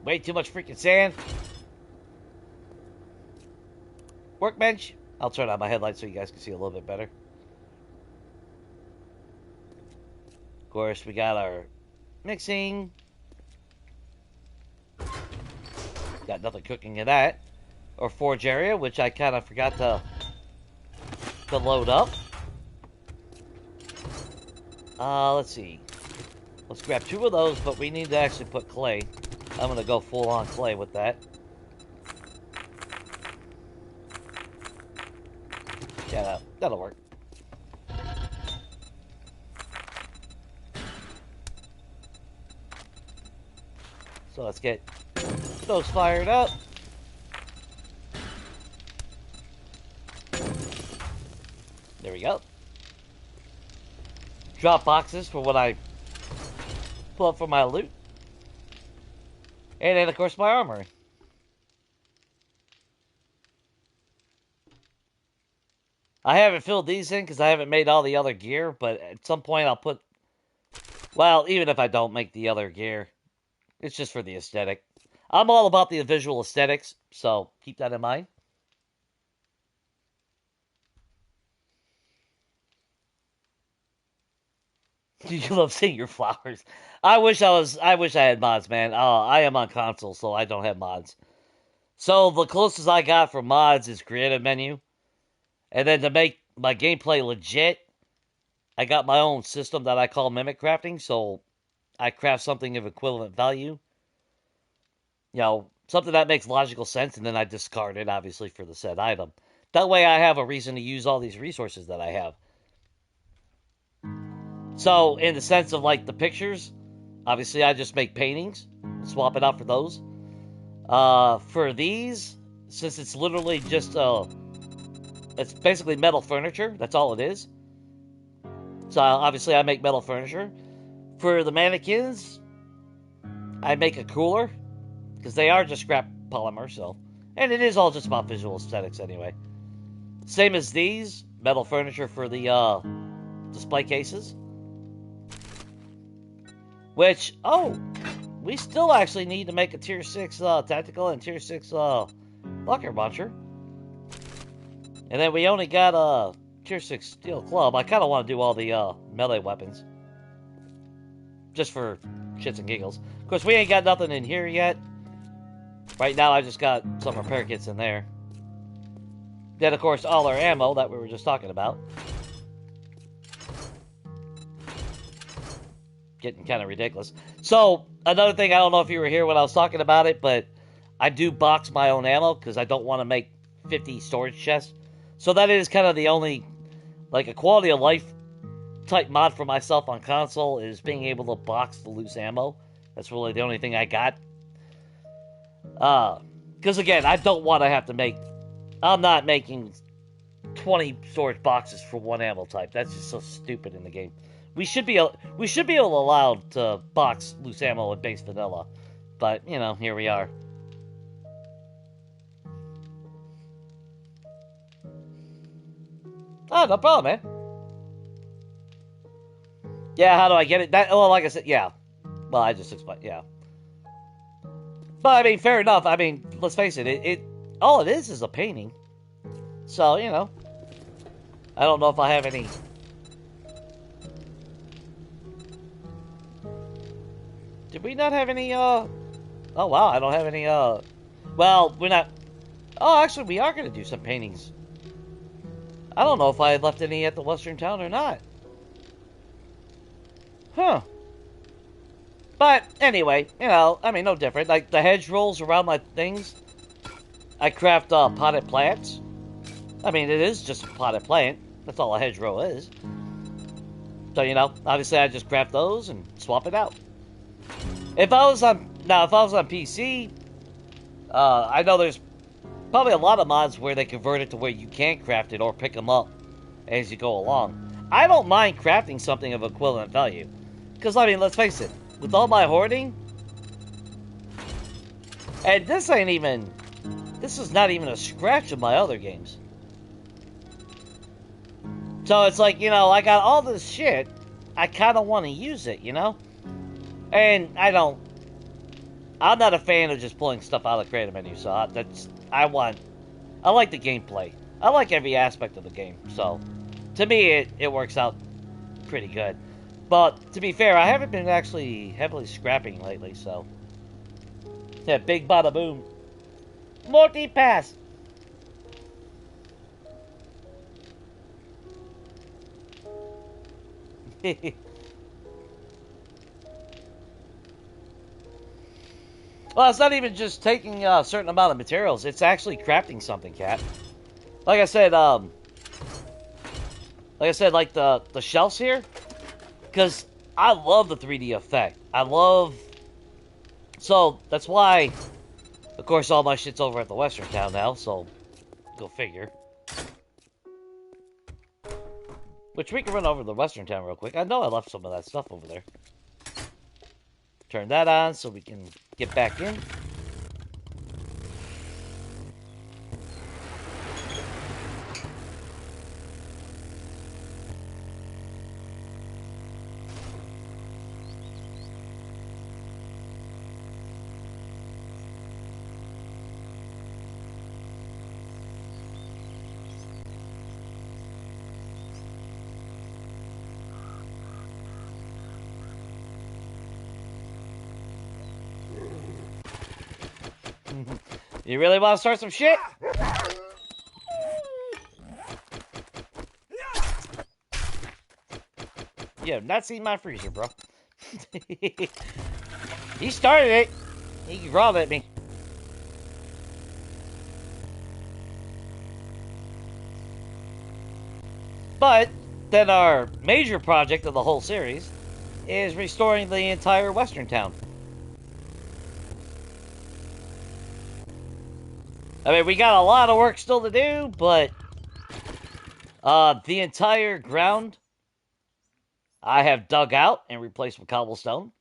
Way too much freaking sand. Workbench. I'll turn on my headlights so you guys can see a little bit better. Of course, we got our mixing. Got nothing cooking in that. Or forge area, which I kind of forgot to load up. Let's see. Let's grab 2 of those, but we need to actually put clay. I'm going to go full on clay with that. Yeah, that'll work. So let's get Those fired up. There we go. Drop boxes for what I pull up for my loot. And then, of course, my armory. I haven't filled these in because I haven't made all the other gear, but at some point I'll put... Well, even if I don't make the other gear, it's just for the aesthetic. I'm all about the visual aesthetics, so keep that in mind. Do you love seeing your flowers? I wish I had mods, man. I am on console, so I don't have mods. So the closest I got for mods is creative menu. And then to make my gameplay legit, I got my own system that I call mimic crafting. So I craft something of equivalent value. You know, something that makes logical sense, and then I discard it, obviously, for the said item. That way I have a reason to use all these resources that I have. So, in the sense of, like, the pictures, obviously I just make paintings, swap it out for those. For these, since it's literally just, it's basically metal furniture, that's all it is. So, obviously I make metal furniture. For the mannequins, I make a cooler, because they are just scrap polymer, so... And it is all just about visual aesthetics, anyway. Same as these, metal furniture for the, display cases. Which, oh, we still actually need to make a Tier 6 tactical and Tier 6 bunker buncher. And then we only got a Tier 6 steel club. I kind of want to do all the melee weapons. Just for shits and giggles. Of course, we ain't got nothing in here yet. Right now, I just got some repair kits in there. Then, of course, all our ammo that we were just talking about. Getting kind of ridiculous. So, another thing, I don't know if you were here when I was talking about it, but I do box my own ammo because I don't want to make 50 storage chests. So that is kind of the only, like, a quality of life type mod for myself on console is being able to box the loose ammo. That's really the only thing I got. Because again, I don't want to have to make, I'm not making 20 storage boxes for one ammo type. That's just so stupid in the game. We should be able allowed to box loose ammo in base vanilla. But, you know, here we are. Oh, no problem, man. Yeah, how do I get it? Well, like I said, yeah. Well, I just explained, yeah. But, I mean, fair enough. I mean, let's face it, all it is a painting. So, you know. I don't know if I have any... Did we not have any, Oh, wow, I don't have any, Well, we're not... Oh, actually, we are going to do some paintings. I don't know if I had left any at the Western Town or not. Huh. But, anyway, you know, I mean, no different. Like, the hedge rolls around my things, I craft, potted plants. I mean, it is just a potted plant. That's all a hedgerow is. So, you know, obviously I just craft those and swap it out. If I was on PC, I know there's probably a lot of mods where they convert it to where you can craft it or pick them up as you go along. I don't mind crafting something of equivalent value. Because, I mean, let's face it, with all my hoarding, and this is not even a scratch of my other games. So it's like, you know, I got all this shit, I kind of want to use it, you know? And I'm not a fan of just pulling stuff out of the creative menu, so I like the gameplay. I like every aspect of the game, so to me it works out pretty good. But to be fair, I haven't been actually heavily scrapping lately, so yeah, big bada boom. Multi-pass! Well, it's not even just taking a certain amount of materials. It's actually crafting something, Cat. Like I said, like the shelves here, because I love the 3D effect. So that's why Of course, all my shit's over at the Western Town now, so go figure. Which we can run over to the Western Town real quick. I know I left some of that stuff over there. Turn that on so we can get back in. You really want to start some shit? You have not seen my freezer, bro. He started it. He growled at me. But then our major project of the whole series is restoring the entire Western Town. I mean, we got a lot of work still to do, but the entire ground I have dug out and replaced with cobblestone.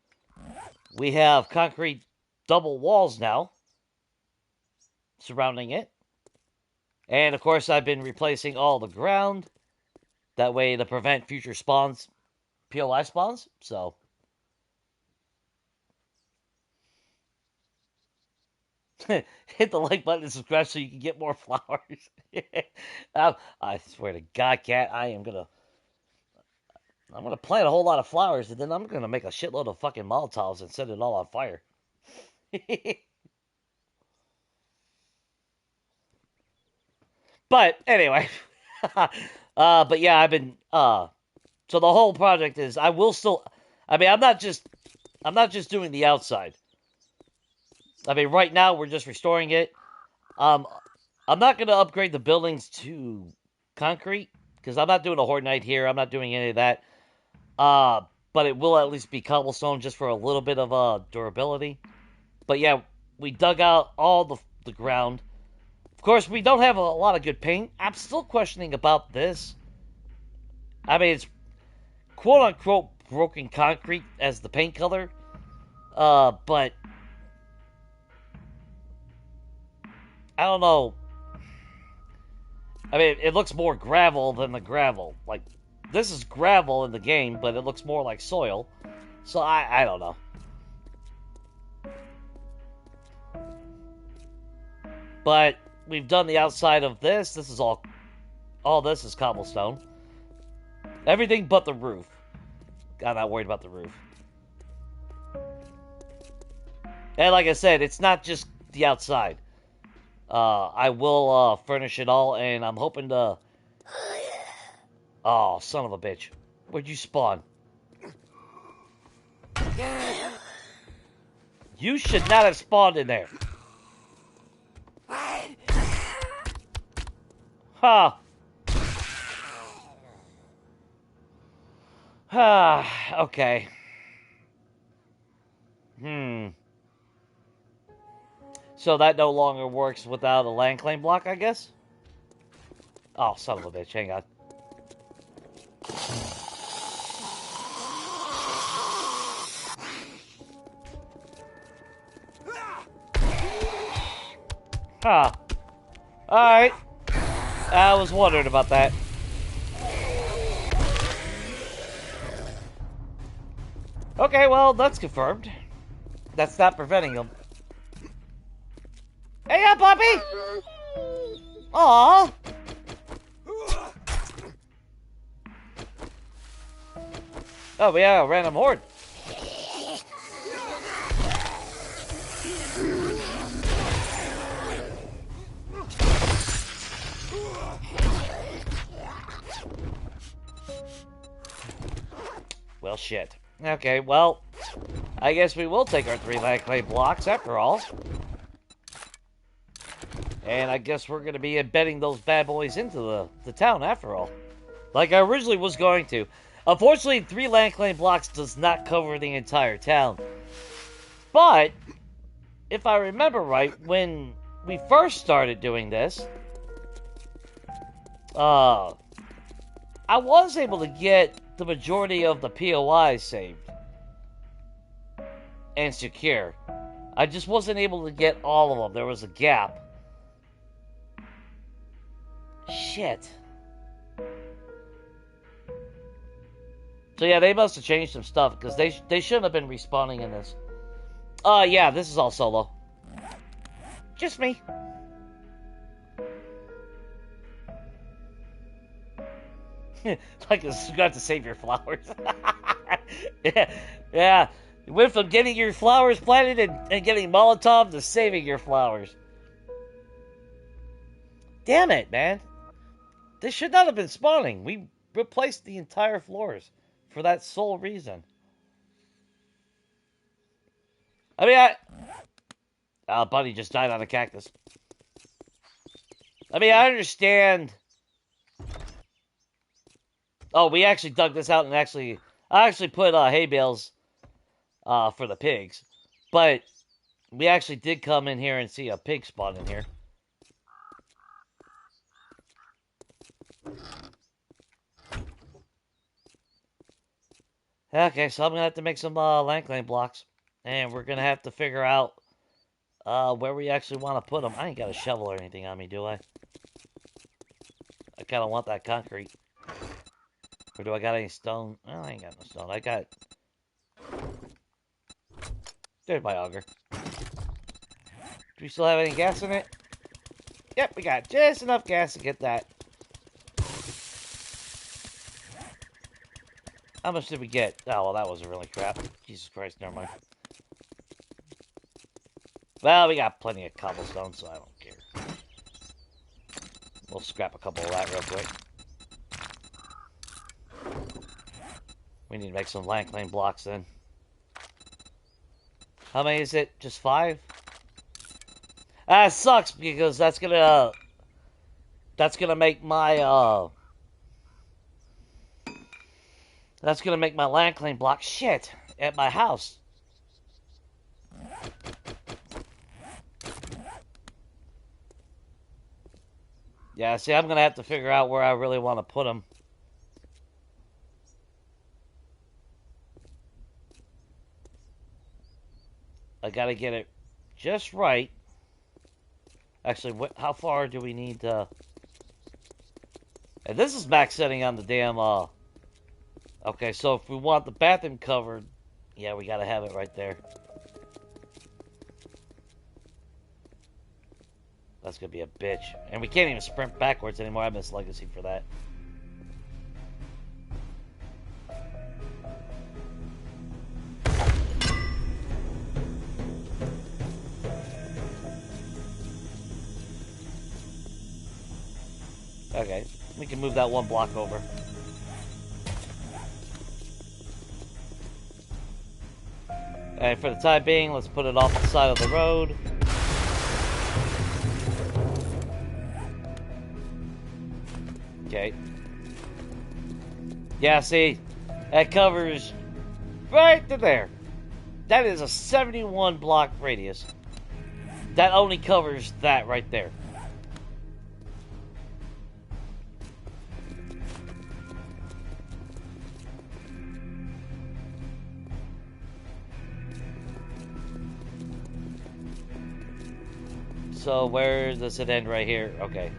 We have concrete double walls now surrounding it. And, of course, I've been replacing all the ground. That way to prevent future spawns, POI spawns, so... Hit the like button and subscribe so you can get more flowers. I swear to God, Cat, I'm gonna plant a whole lot of flowers, and then I'm gonna make a shitload of fucking Molotovs and set it all on fire. But anyway, but yeah, I've been so the whole project is I will still. I mean, I'm not just doing the outside. I mean, right now, we're just restoring it. I'm not going to upgrade the buildings to concrete, because I'm not doing a Horde Night here. I'm not doing any of that. But it will at least be cobblestone, just for a little bit of durability. But yeah, we dug out all the ground. Of course, we don't have a lot of good paint. I'm still questioning about this. I mean, it's quote-unquote broken concrete as the paint color. But... I don't know. I mean, it looks more gravel than the gravel. Like, this is gravel in the game, but it looks more like soil. So, I don't know. But, we've done the outside of this. This is all this is cobblestone. Everything but the roof. I'm not worried about the roof. And like I said, it's not just the outside. I will furnish it all, and I'm hoping to... Oh, son of a bitch. Where'd you spawn? You should not have spawned in there. Huh. Okay. So that no longer works without a land claim block, I guess? Oh, son of a bitch. Hang on. Huh. Alright. I was wondering about that. Okay, well, that's confirmed. That's not preventing them. Hey, yeah, puppy! Aww! Oh, yeah, a random horde. Well, shit. Okay, well, I guess we will take our 3 land claim blocks after all. And I guess we're going to be embedding those bad boys into the town after all. Like I originally was going to. Unfortunately, 3 land claim blocks does not cover the entire town. But, if I remember right, when we first started doing this, I was able to get the majority of the POIs saved and secure. I just wasn't able to get all of them. There was a gap. Shit. So yeah, they must have changed some stuff, because they shouldn't have been respawning in this. Yeah, this is all solo. Just me. Like, you got to save your flowers. yeah. You went from getting your flowers planted and getting Molotov to saving your flowers. Damn it, man. This should not have been spawning. We replaced the entire floors for that sole reason. I mean, Buddy just died on a cactus. I mean, I understand. Oh, we actually dug this out and I actually put hay bales for the pigs. But we actually did come in here and see a pig spawn in here. Okay, so I'm going to have to make some land claim blocks. And we're going to have to figure out where we actually want to put them. I ain't got a shovel or anything on me, do I? I kind of want that concrete. Or do I got any stone? Well, I ain't got no stone. I got... There's my auger. Do we still have any gas in it? Yep, we got just enough gas to get that. How much did we get? Oh, well, that wasn't really crap. Jesus Christ, never mind. Well, we got plenty of cobblestone, so I don't care. We'll scrap a couple of that real quick. We need to make some land claim blocks then. How many is it? Just 5? That sucks, because that's gonna make my that's gonna make my land claim block shit at my house. Yeah, see, I'm gonna have to figure out where I really want to put them. I gotta get it just right. Actually, how far do we need to... And this is max setting on the damn, Okay, so if we want the bathroom covered, yeah, we gotta have it right there. That's gonna be a bitch. And we can't even sprint backwards anymore. I miss Legacy for that. Okay, we can move that one block over. And for the time being, let's put it off the side of the road. Okay. Yeah, see, that covers right to there. That is a 71 block radius. That only covers that right there. So where does it end? Right here? Okay.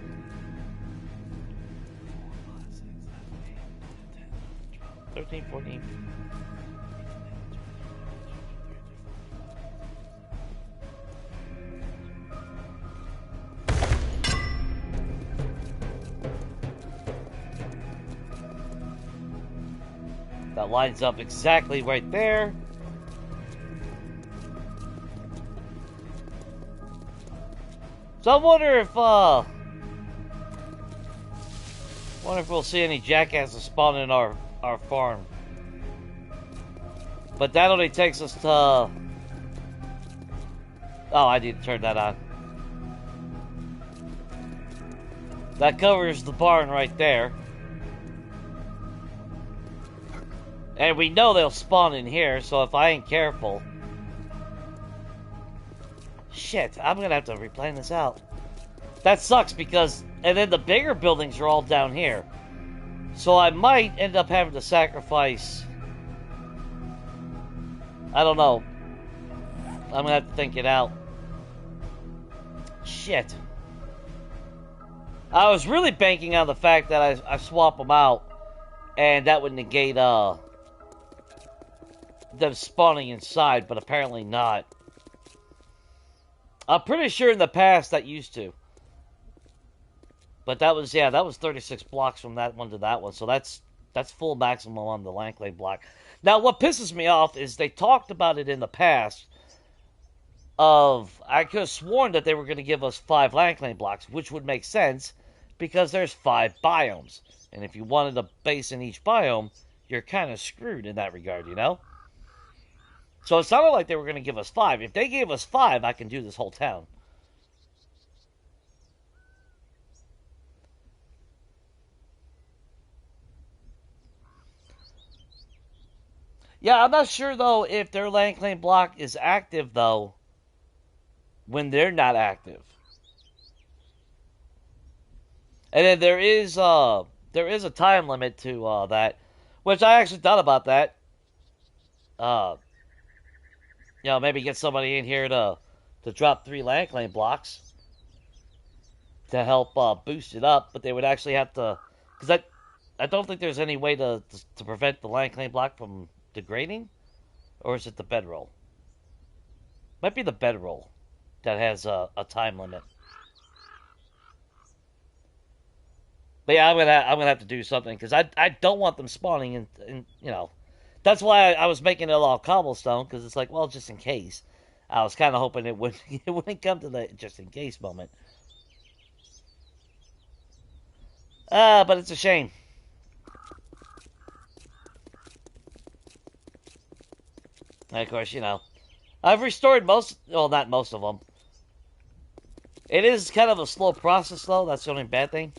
13, 14. That lines up exactly right there. So I wonder if we'll see any jackasses spawn in our farm. But that only takes us to... Oh, I need to turn that on. That covers the barn right there. And we know they'll spawn in here, so if I ain't careful... Shit, I'm gonna have to replan this out. That sucks because... And then the bigger buildings are all down here. So I might end up having to sacrifice... I don't know. I'm gonna have to think it out. Shit. I was really banking on the fact that I swap them out. And that would negate, them spawning inside, but apparently not. I'm pretty sure in the past that used to. But that was, yeah, that was 36 blocks from that one to that one. So that's full maximum on the Lankley block. Now, what pisses me off is they talked about it in the past I could have sworn that they were going to give us 5 Lankley blocks, which would make sense because there's 5 biomes. And if you wanted a base in each biome, you're kind of screwed in that regard, you know? So it sounded like they were going to give us 5. If they gave us 5, I can do this whole town. Yeah, I'm not sure, though, if their land claim block is active, though, when they're not active. And then there is a time limit to that, which I actually thought about that. You know, maybe get somebody in here to drop 3 land claim blocks to help boost it up, but they would actually have to, because I don't think there's any way to prevent the land claim block from degrading, or is it the bedroll? Might be the bedroll that has a time limit. But yeah, I'm gonna have to do something because I don't want them spawning in you know. That's why I was making it all cobblestone, because it's like, well, just in case. I was kind of hoping it wouldn't come to the just in case moment. But it's a shame. And of course, you know, I've restored well, not most of them. It is kind of a slow process, though. That's the only bad thing.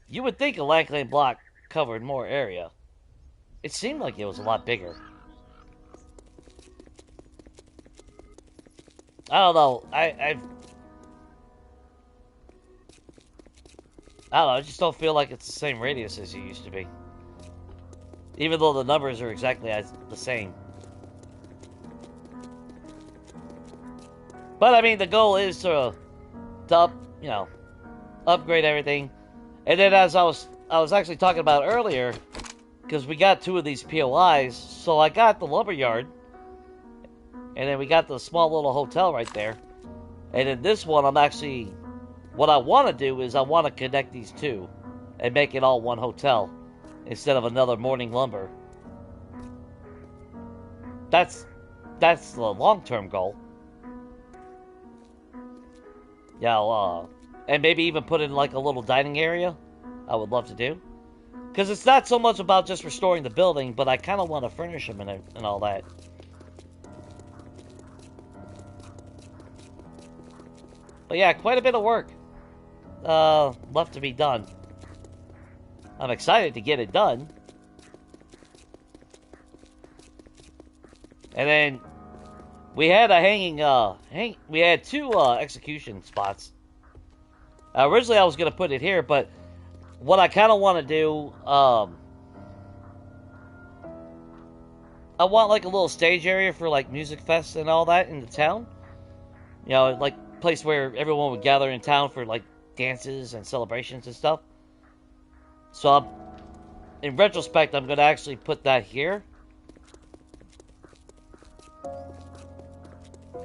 You would think a land claim block covered more area. It seemed like it was a lot bigger. I don't know. I don't know. I just don't feel like it's the same radius as it used to be. Even though the numbers are exactly the same. But I mean, the goal is to you know, upgrade everything. And then as I was actually talking about earlier, because we got 2 of these POIs, so I got the lumberyard, and then we got the small little hotel right there. And then this one, what I want to do is I want to connect these 2 and make it all one hotel instead of another morning lumber. That's the long-term goal. Yeah, and maybe even put in like a little dining area. I would love to do. Because it's not so much about just restoring the building, but I kind of want to furnish them and all that. But yeah, quite a bit of work left to be done. I'm excited to get it done. And then we had a we had 2 execution spots. Originally I was going to put it here, but what I kind of want to do, I want like a little stage area for like music fests and all that in the town. You know, like place where everyone would gather in town for like dances and celebrations and stuff. So in retrospect, I'm going to actually put that here.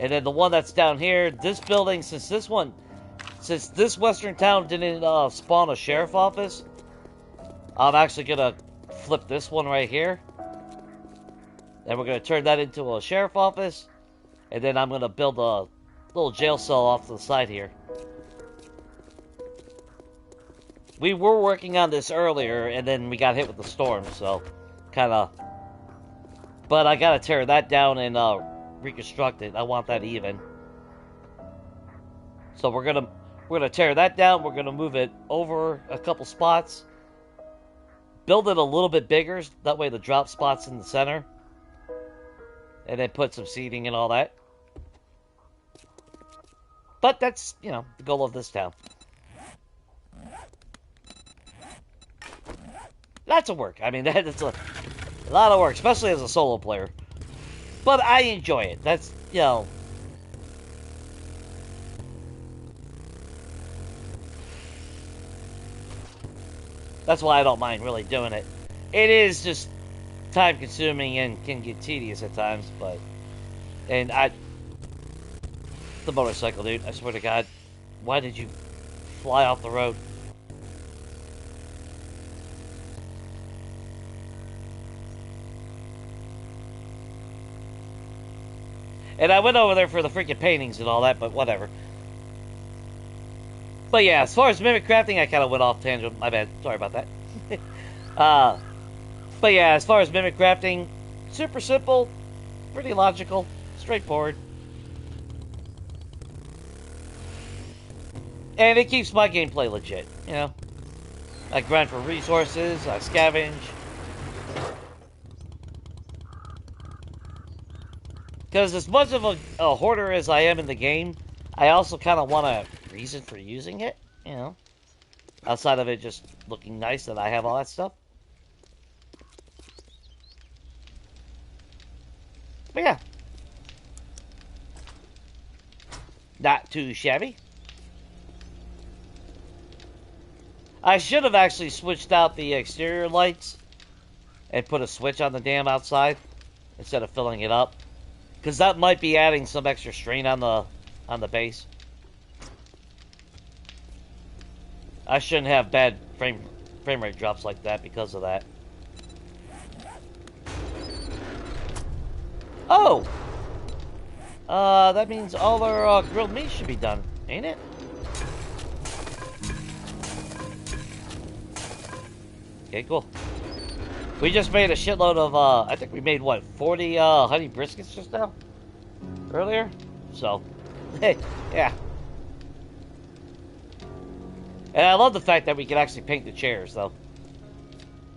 And then the one that's down here, this building, since this western town didn't spawn a sheriff office, I'm actually going to flip this one right here. And we're going to turn that into a sheriff office. And then I'm going to build a little jail cell off to the side here. We were working on this earlier, and then we got hit with the storm, so kind of... But I got to tear that down and reconstruct it. I want that even. So we're gonna tear that down. We're gonna move it over a couple spots. Build it a little bit bigger. That way the drop spot's in the center. And then put some seating and all that. But that's, you know, the goal of this town. Lots of work. I mean, that's a lot of work, especially as a solo player. But I enjoy it. That's, you know... That's why I don't mind really doing it. It is just time-consuming and can get tedious at times, but... And the motorcycle, dude, I swear to God. Why did you fly off the road? And I went over there for the freaking paintings and all that, but whatever. But yeah, as far as mimic crafting, I kind of went off tangent. My bad. Sorry about that. But yeah, as far as mimic crafting, super simple, pretty logical, straightforward. And it keeps my gameplay legit, you know? I grind for resources, I scavenge. Because as much of a hoarder as I am in the game, I also kind of want a reason for using it, you know? Outside of it just looking nice that I have all that stuff. But yeah. Not too shabby. I should have actually switched out the exterior lights and put a switch on the damn outside instead of filling it up. Because that might be adding some extra strain on the base. I shouldn't have bad frame rate drops like that because of that. Oh! That means all our grilled meat should be done, ain't it? Okay, cool. We just made a shitload of, I think we made, what, 40, honey briskets just now? Earlier? So, hey, yeah. And I love the fact that we can actually paint the chairs, though.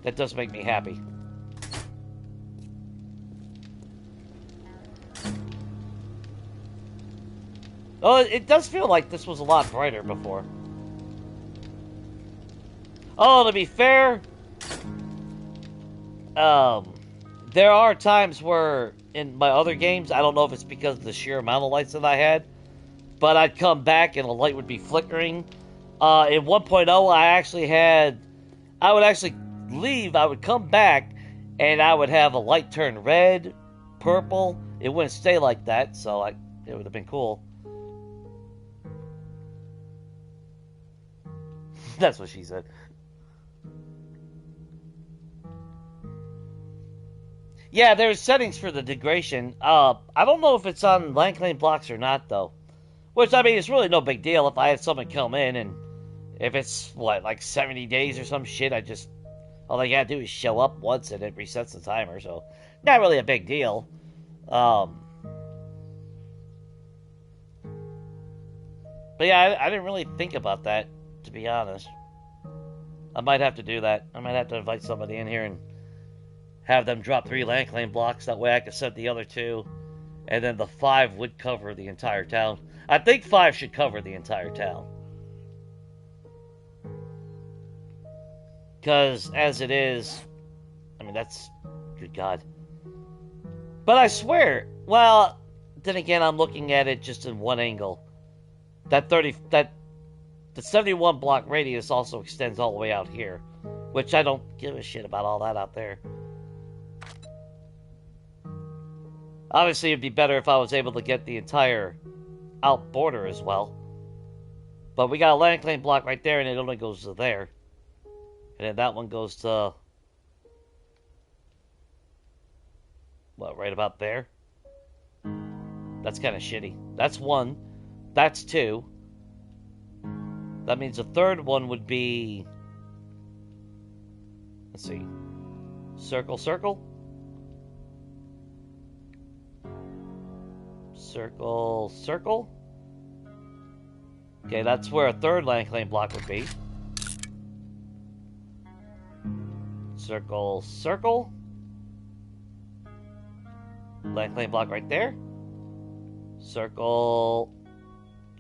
That does make me happy. Oh, it does feel like this was a lot brighter before. Oh, to be fair... there are times where in my other games, I don't know if it's because of the sheer amount of lights that I had, but I'd come back and the light would be flickering. In 1.0, I would actually leave, I would come back, and I would have a light turn red, purple. It wouldn't stay like that, so it would have been cool. That's what she said. Yeah, there's settings for the degradation. I don't know if it's on land claim blocks or not, though. Which, I mean, it's really no big deal if I had someone come in and if it's, what, like 70 days or some shit, all I gotta do is show up once and it resets the timer, so not really a big deal. But yeah, I didn't really think about that, to be honest. I might have to do that. I might have to invite somebody in here and have them drop 3 land claim blocks. That way I can set the other 2. And then the 5 would cover the entire town. I think 5 should cover the entire town. Because as it is, I mean, that's, good God. But I swear, well, then again, I'm looking at it just in one angle. The 71 block radius also extends all the way out here. Which I don't give a shit about all that out there. Obviously, it'd be better if I was able to get the entire out border as well. But we got a land claim block right there, and it only goes to there. And then that one goes to... what, right about there? That's kind of shitty. That's 1. That's 2. That means the third one would be... let's see. Circle, circle? Circle, circle? Okay, that's where a third land claim block would be. Circle, circle? Land claim block right there. Circle.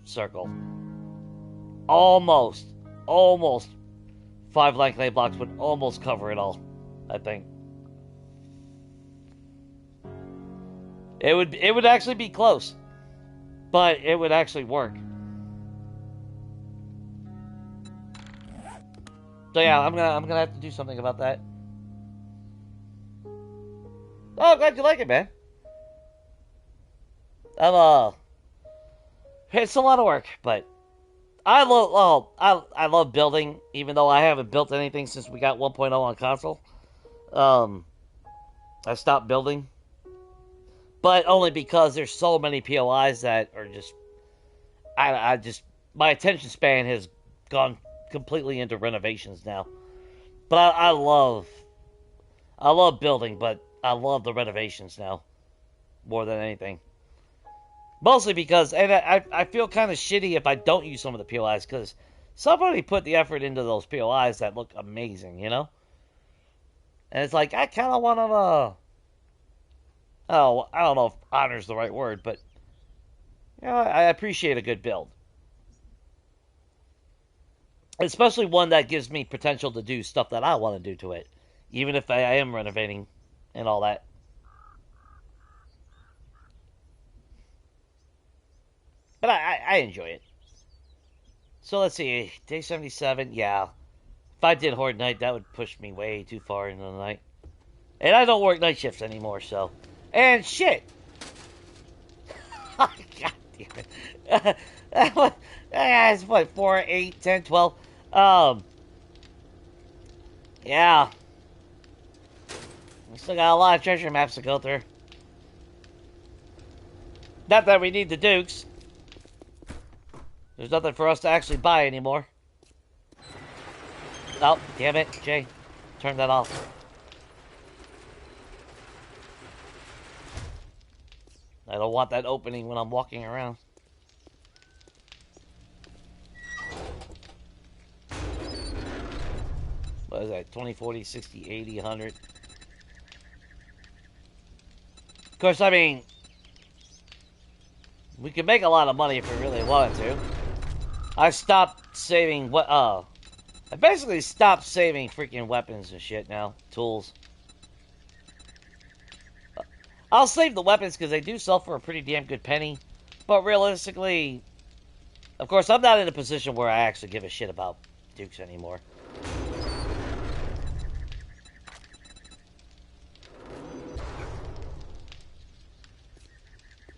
Circle. Almost. Almost. 5 land claim blocks would almost cover it all, I think. It would actually be close. But it would actually work. So yeah, I'm gonna have to do something about that. Oh, glad you like it, man. It's a lot of work, but I love building, even though I haven't built anything since we got 1.0 on console. I stopped building, but only because there's so many POIs that are just, I just, my attention span has gone completely into renovations now. But I love building, but I love the renovations now more than anything. Mostly because, and I feel kind of shitty if I don't use some of the POIs, because somebody put the effort into those POIs that look amazing, you know? And it's like, I kind of want to, I don't know if honor's the right word, but, you know, I appreciate a good build. Especially one that gives me potential to do stuff that I want to do to it, even if I am renovating and all that. But I enjoy it. So let's see, day 77, yeah. If I did Horde Night, that would push me way too far into the night. And I don't work night shifts anymore, so. And shit! God damn it. It's what, 4, 8, 10, 12? Yeah. We still got a lot of treasure maps to go through. Not that we need the Dukes. There's nothing for us to actually buy anymore. Oh, damn it, Jay. Turn that off. I don't want that opening when I'm walking around. What is that? 20, 40, 60, 80, 100. Of course, I mean, we could make a lot of money if we really wanted to. I stopped saving I basically stopped saving freaking weapons and shit now. Tools. I'll save the weapons because they do sell for a pretty damn good penny. But realistically, of course, I'm not in a position where I actually give a shit about Dukes anymore.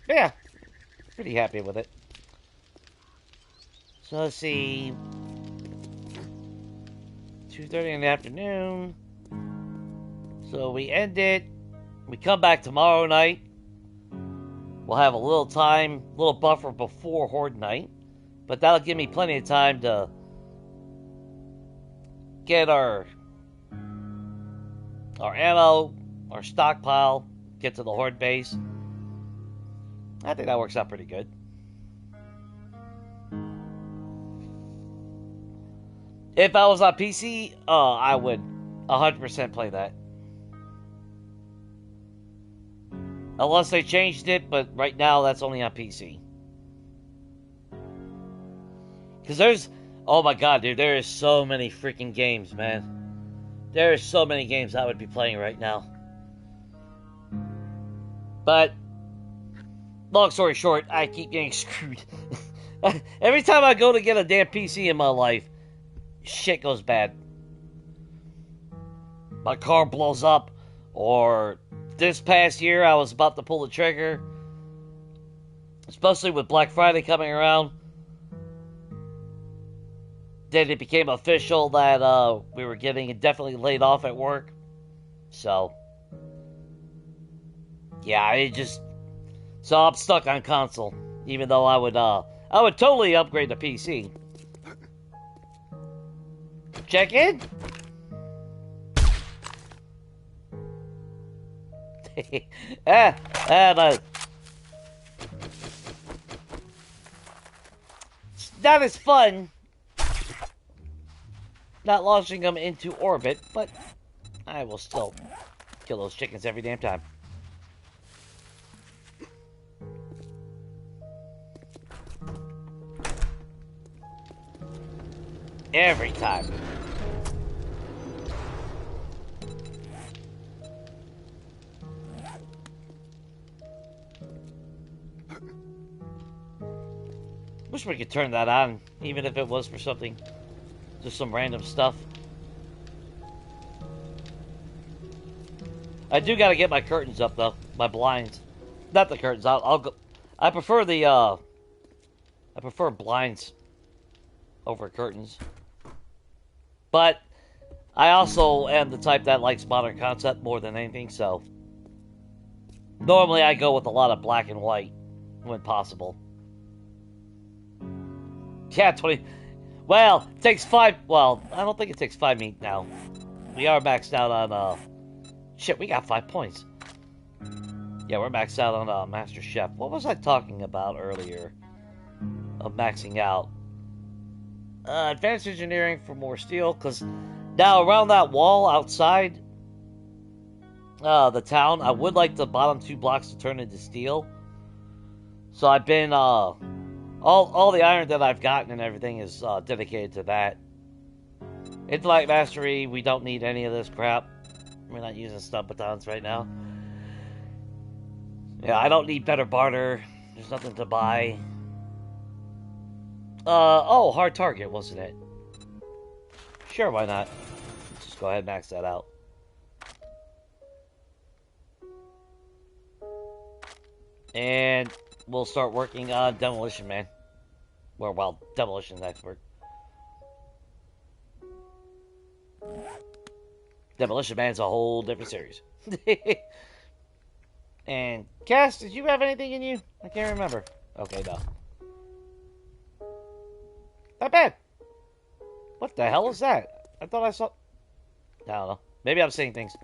But yeah, pretty happy with it. So let's see. 2:30 in the afternoon. So we end it. We come back tomorrow night. We'll have a little time, little buffer before Horde Night. But that'll give me plenty of time to get our ammo, our stockpile, get to the Horde base. I think that works out pretty good. If I was on PC, I would 100% play that. Unless they changed it, but right now that's only on PC. Because there's... Oh my god, dude, there is so many freaking games, man. There are so many games I would be playing right now. But, long story short, I keep getting screwed. Every time I go to get a damn PC in my life, shit goes bad. My car blows up, or this past year I was about to pull the trigger, especially with Black Friday coming around. Then it became official that we were getting indefinitely laid off at work. So, yeah, so I'm stuck on console, even though I would totally upgrade to PC. Check in. But it's not as fun not launching them into orbit, but I will still kill those chickens every damn time. Every time. Wish we could turn that on, even if it was for something, just some random stuff. I do gotta get my curtains up though, my blinds. Not the curtains. I'll go. I prefer the I prefer blinds over curtains. But I also am the type that likes modern concept more than anything, so normally I go with a lot of black and white when possible. Yeah, 20. Well, it takes 5. Well, I don't think it takes 5 meat now. We are maxed out on, shit, we got 5 points. Yeah, we're maxed out on, Master Chef. What was I talking about earlier? Of maxing out. Advanced engineering for more steel, because now around that wall outside, the town, I would like the bottom 2 blocks to turn into steel. So I've been, all the iron that I've gotten and everything is dedicated to that. Intellect mastery, we don't need any of this crap. We're not using stun batons right now. Yeah, I don't need better barter. There's nothing to buy. Oh, hard target, wasn't it? Sure, why not? Let's just go ahead and max that out. And we'll start working on Demolition Man. Well, Demolition Expert. Demolition Man's a whole different series. And, Cass, did you have anything in you? I can't remember. Okay, no. Not bad. What the hell is that? I thought I saw... I don't know. Maybe I'm seeing things.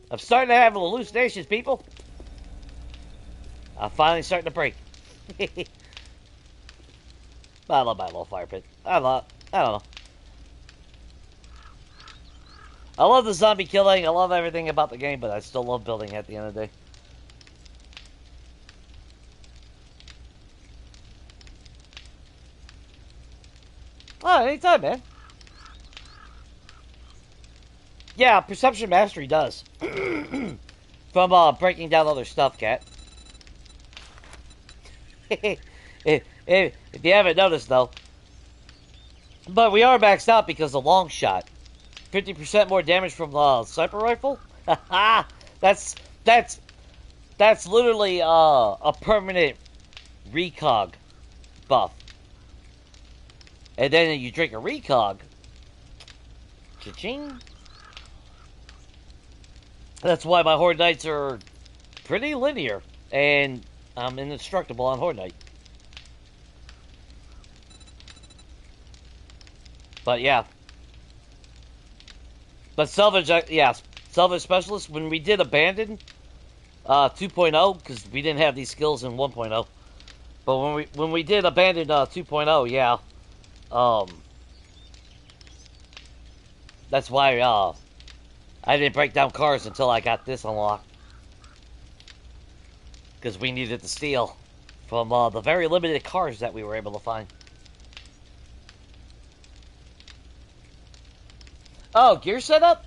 I'm starting to have hallucinations, people. I'm finally starting to break. I love my little fire pit. I don't know. I love the zombie killing. I love everything about the game, but I still love building at the end of the day. Oh, anytime, man. Yeah, perception mastery does. From breaking down other stuff, Cat. if you haven't noticed, though. But we are maxed out because of long shot. 50% more damage from the sniper rifle? that's literally a permanent recog buff. And then you drink a recog. Cha-ching. That's why my Horde Knights are pretty linear. And I'm indestructible on Horde Knight. But yeah. But salvage, yeah, salvage specialist, when we did Abandon 2.0, because we didn't have these skills in 1.0. But when we did Abandon 2.0, yeah. That's why I didn't break down cars until I got this unlocked. Because we needed the steel from the very limited cars that we were able to find. Oh, gear setup?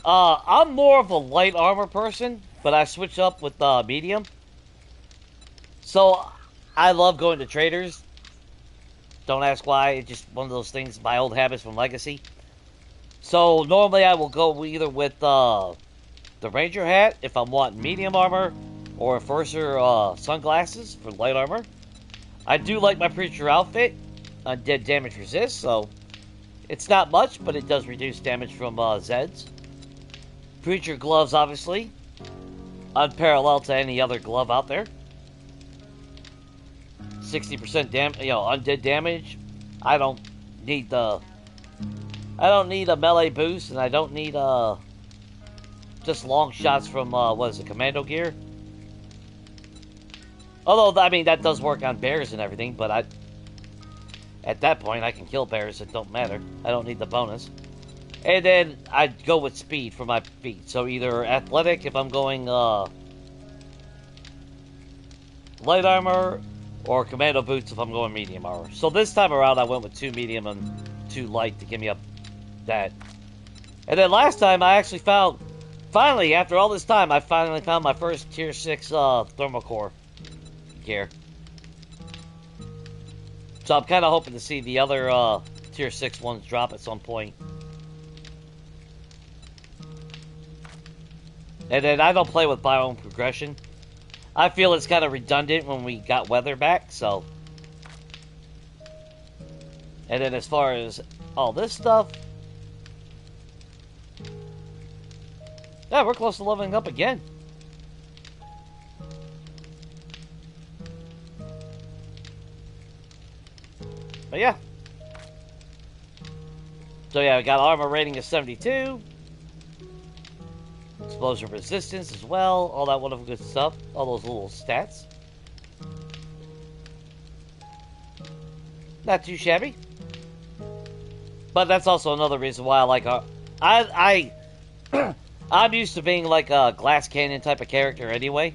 I'm more of a light armor person, but I switch up with medium. So, I love going to traders. Don't ask why, it's just one of those things, my old habits from Legacy. So, normally I will go either with the Ranger hat, if I'm wanting medium armor, or Enforcer sunglasses for light armor. I do like my Preacher outfit, undead damage resist, so it's not much, but it does reduce damage from Zeds. Preacher gloves, obviously, unparalleled to any other glove out there. 60% undead damage. I don't need a melee boost, and I don't need just long shots from what is it, commando gear. Although I mean that does work on bears and everything, but at that point I can kill bears. It don't matter. I don't need the bonus. And then I'd go with speed for my feet. So either athletic if I'm going light armor, or commando boots if I'm going medium armor. So this time around, I went with 2 medium and 2 light to give me up that. And then last time, I actually found, finally, after all this time, I finally found my first tier 6 thermal core gear. So I'm kind of hoping to see the other tier 6 ones drop at some point. And then I don't play with biome progression. I feel it's kind of redundant when we got weather back, so. And then as far as all this stuff. Yeah, we're close to leveling up again. But yeah. So yeah, we got armor rating of 72. Explosion resistance as well. All that wonderful good stuff. All those little stats. Not too shabby. But that's also another reason why I like I'm used to being like a glass cannon type of character anyway.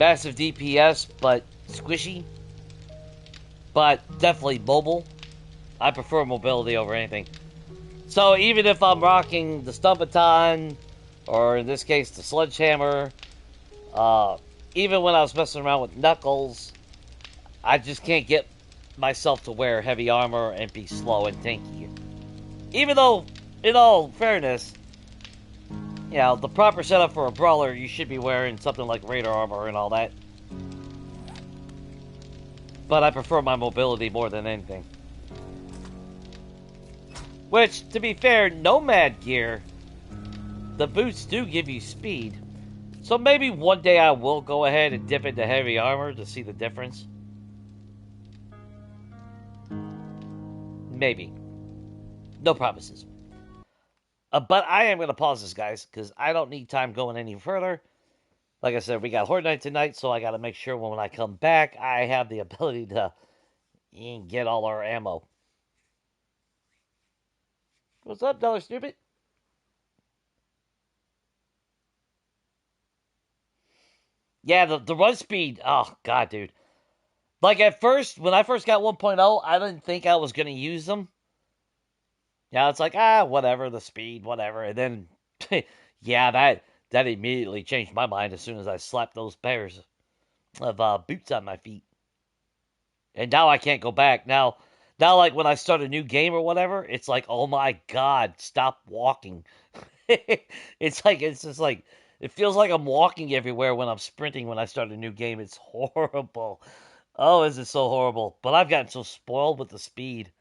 Massive DPS, but squishy. But definitely mobile. I prefer mobility over anything. So even if I'm rocking the stun baton, or in this case the sledgehammer, even when I was messing around with Knuckles, I just can't get myself to wear heavy armor and be slow and tanky. Even though, in all fairness, you know, the proper setup for a brawler, you should be wearing something like Raider armor and all that. But I prefer my mobility more than anything. Which, to be fair, Nomad gear, the boots do give you speed. So maybe one day I will go ahead and dip into heavy armor to see the difference. Maybe. No promises. But I am going to pause this, guys, because I don't need time going any further. Like I said, we got Horde Night tonight, so I got to make sure when I come back, I have the ability to get all our ammo. What's up, Dollar Stupid? Yeah, the run speed. Oh, God, dude. Like, at first, when I first got 1.0, I didn't think I was going to use them. Yeah, it's like, whatever, the speed, whatever. And then, yeah, that immediately changed my mind as soon as I slapped those pairs of boots on my feet. And now I can't go back. Now, like, when I start a new game or whatever, it's like, oh my God, stop walking. It's just like, it feels like I'm walking everywhere when I'm sprinting when I start a new game. It's horrible. Oh, is it so horrible? But I've gotten so spoiled with the speed.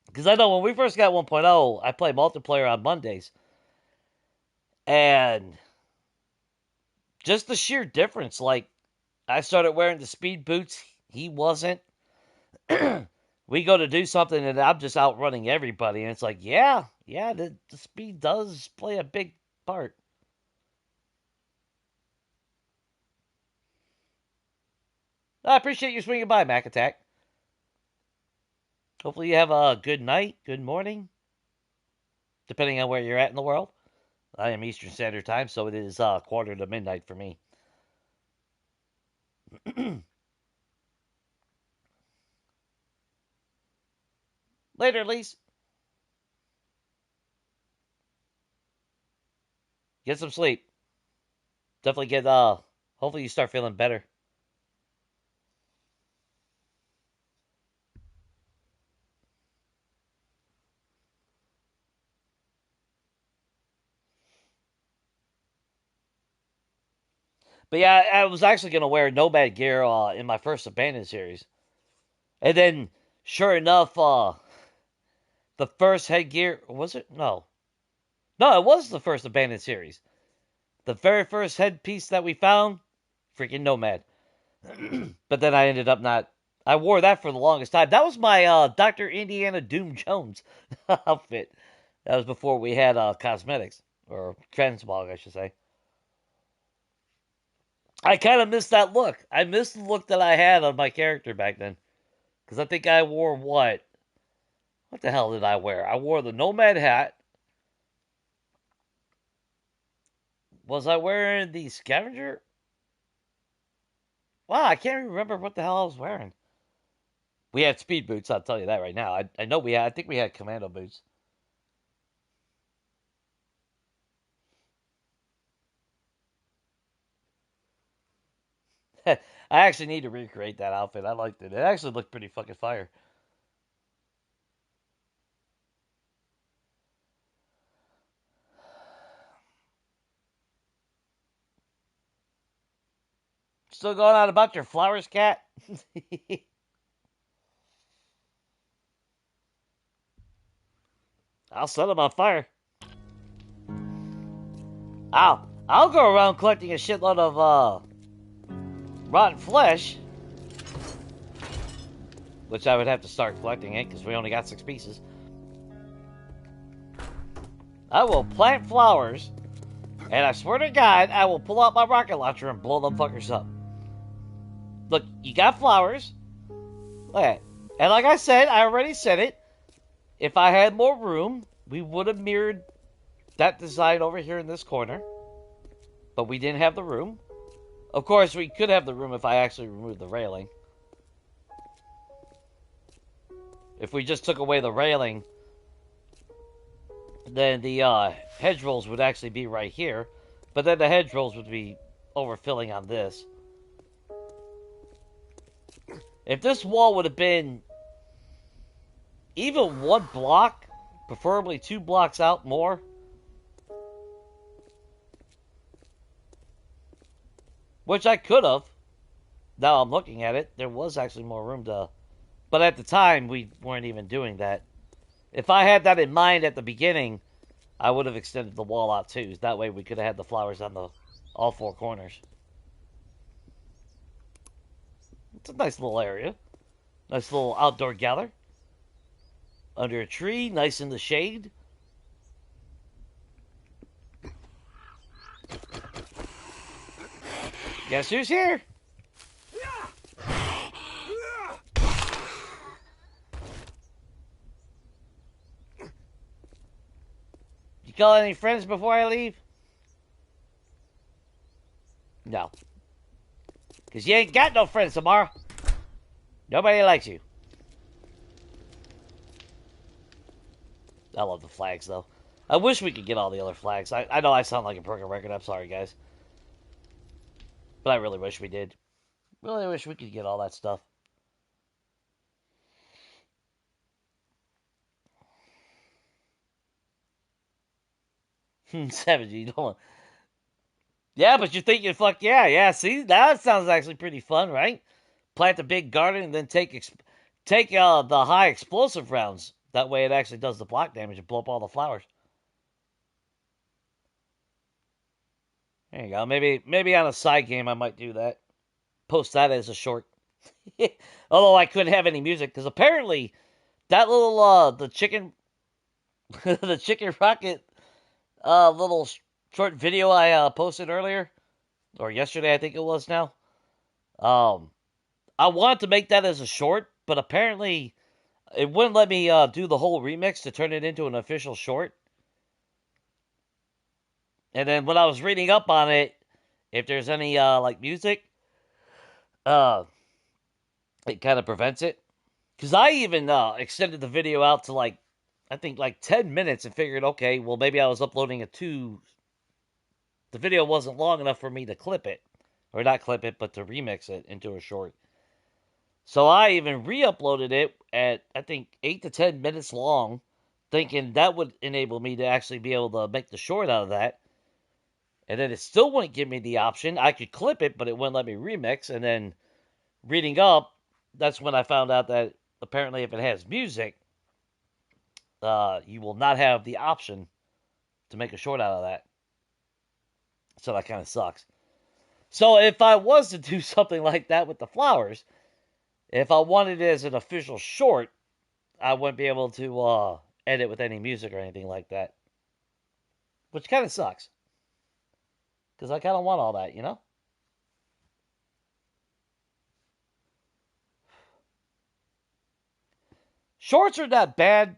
Because I know when we first got 1.0, I played multiplayer on Mondays. And just the sheer difference. Like, I started wearing the speed boots. He wasn't. We go to do something and I'm just outrunning everybody. And it's like, yeah, the speed does play a big part. I appreciate you swinging by, Mac Attack. Hopefully you have a good night, good morning, depending on where you're at in the world. I am Eastern Standard Time, so it is quarter to midnight for me. Later, Lise. Get some sleep. Definitely get, hopefully you start feeling better. But yeah, I was actually going to wear Nomad gear in my first Abandoned series. And then, sure enough, the first headgear, was it? No, it was the first Abandoned series. The very first headpiece that we found, freaking Nomad. But then I ended up not. I wore that for the longest time. That was my Dr. Indiana Doom Jones outfit. That was before we had cosmetics. Or transmog, I should say. I kind of missed that look. I missed the look that I had on my character back then. Because I think I wore what? What the hell did I wear? I wore the Nomad hat. Was I wearing the Scavenger? Wow, I can't remember what the hell I was wearing. We had speed boots, I'll tell you that right now. I know we had, I think we had commando boots. I actually need to recreate that outfit. I liked it. It actually looked pretty fucking fire. Still going on about your flowers, cat? I'll set them on fire. I'll go around collecting a shitload of rotten flesh, which I would have to start collecting it because we only got 6 pieces. I will plant flowers, and I swear to God, I will pull out my rocket launcher and blow them fuckers up. Look, you got flowers. Look at it. And like I said, I already said it. If I had more room, we would have mirrored that design over here in this corner. But we didn't have the room. Of course, we could have the room if I actually removed the railing. If we just took away the railing, then the hedgerows would actually be right here. But then the hedgerows would be overfilling on this. If this wall would have been even 1 block, preferably 2 blocks out more, which I could have. Now I'm looking at it, there was actually more room to... But at the time, we weren't even doing that. If I had that in mind at the beginning, I would have extended the wall out too. That way we could have had the flowers on all 4 corners. It's a nice little area. Nice little outdoor gather. Under a tree, nice in the shade. Guess who's here? You call any friends before I leave? No. Because you ain't got no friends tomorrow. Nobody likes you. I love the flags, though. I wish we could get all the other flags. I know I sound like a broken record. I'm sorry, guys. But I really wish we did. Really wish we could get all that stuff. Savage, you don't. Yeah, but you're thinking, fuck yeah, yeah. See, that sounds actually pretty fun, right? Plant a big garden and then take the high explosive rounds. That way, it actually does the block damage and blow up all the flowers. There you go. Maybe on a side game, I might do that. Post that as a short. Although I couldn't have any music because apparently that little the chicken the chicken rocket little short video I posted earlier or yesterday I think it was now. I wanted to make that as a short, but apparently it wouldn't let me do the whole remix to turn it into an official short. And then when I was reading up on it, if there's any like music, it kind of prevents it. Because I even extended the video out to like, I think like 10 minutes and figured, okay, well maybe I was uploading the video wasn't long enough for me to clip it. Or not clip it, but to remix it into a short. So I even re-uploaded it at, I think, 8 to 10 minutes long, thinking that would enable me to actually be able to make the short out of that. And then it still wouldn't give me the option. I could clip it, but it wouldn't let me remix. And then reading up, that's when I found out that apparently if it has music, you will not have the option to make a short out of that. So that kind of sucks. So if I was to do something like that with the flowers, if I wanted it as an official short, I wouldn't be able to edit with any music or anything like that. Which kind of sucks. Because I kind of want all that, you know? Shorts are not bad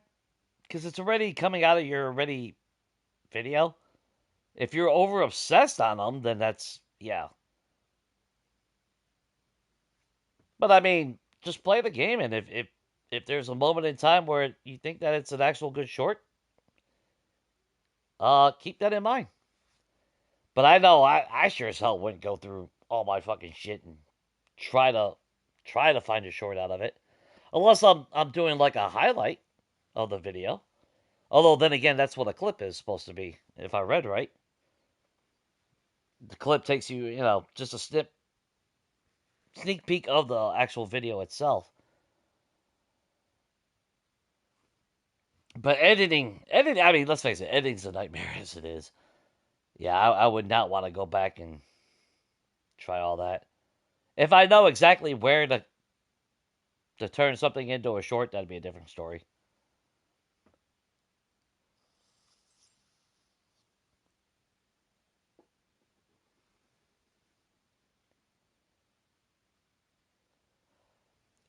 because it's already coming out of your video. If you're over obsessed on them, then that's, yeah. But I mean, just play the game, and if there's a moment in time where you think that it's an actual good short, keep that in mind. But I know I sure as hell wouldn't go through all my fucking shit and try to find a short out of it, unless I'm doing like a highlight of the video. Although then again, that's what a clip is supposed to be, if I read right. The clip takes you, just a sneak peek of the actual video itself. But editing, I mean, let's face it, editing's a nightmare as it is. Yeah, I would not want to go back and try all that. If I know exactly where to turn something into a short, that'd be a different story.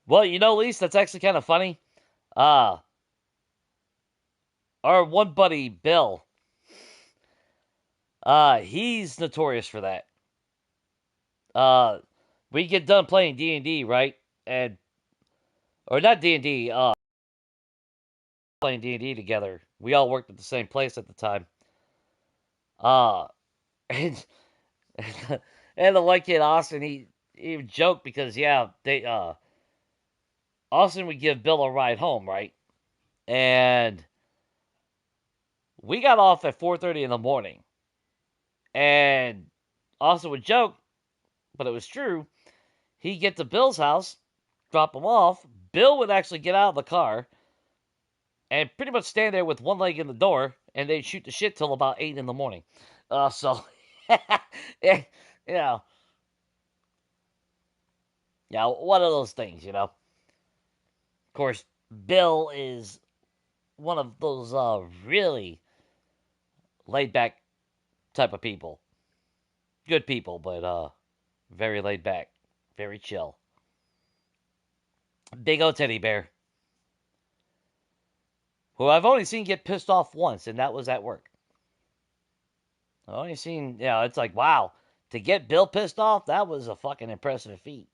Well, Lise, that's actually kind of funny. Our one buddy, Bill, he's notorious for that. We get done playing D&D, right? Or not D&D, playing D&D together. We all worked at the same place at the time. And, and the one kid, Austin, he would joke because, Austin would give Bill a ride home, right? And we got off at 4:30 in the morning. And Austin would joke, but it was true. He'd get to Bill's house, drop him off. Bill would actually get out of the car and pretty much stand there with one leg in the door, and they'd shoot the shit till about 8 in the morning. So, yeah, one of those things, Of course, Bill is one of those really laid back type of people. Good people, but very laid back, very chill. Big old teddy bear, who I've only seen get pissed off once, and that was at work. I've only seen, it's like, wow, to get Bill pissed off, that was a fucking impressive feat.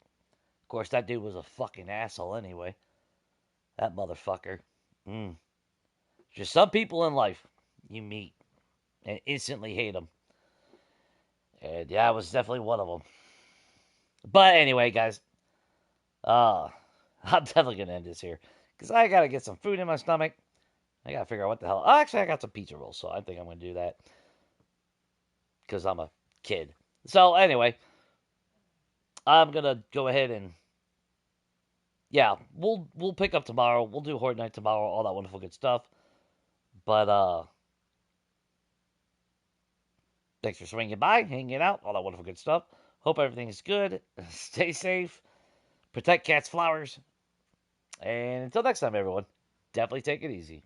Of course, that dude was a fucking asshole anyway. That motherfucker. Just some people in life you meet and instantly hate them. And I was definitely one of them. But anyway, guys, I'm definitely gonna end this here because I gotta get some food in my stomach. I gotta figure out what the hell. Oh, actually, I got some pizza rolls, so I think I'm gonna do that because I'm a kid. So anyway, I'm gonna go ahead and we'll pick up tomorrow. We'll do Horde Night tomorrow. All that wonderful good stuff. But thanks for swinging by, hanging out, all that wonderful good stuff. Hope everything is good. Stay safe. Protect cats' flowers. And until next time, everyone, definitely take it easy.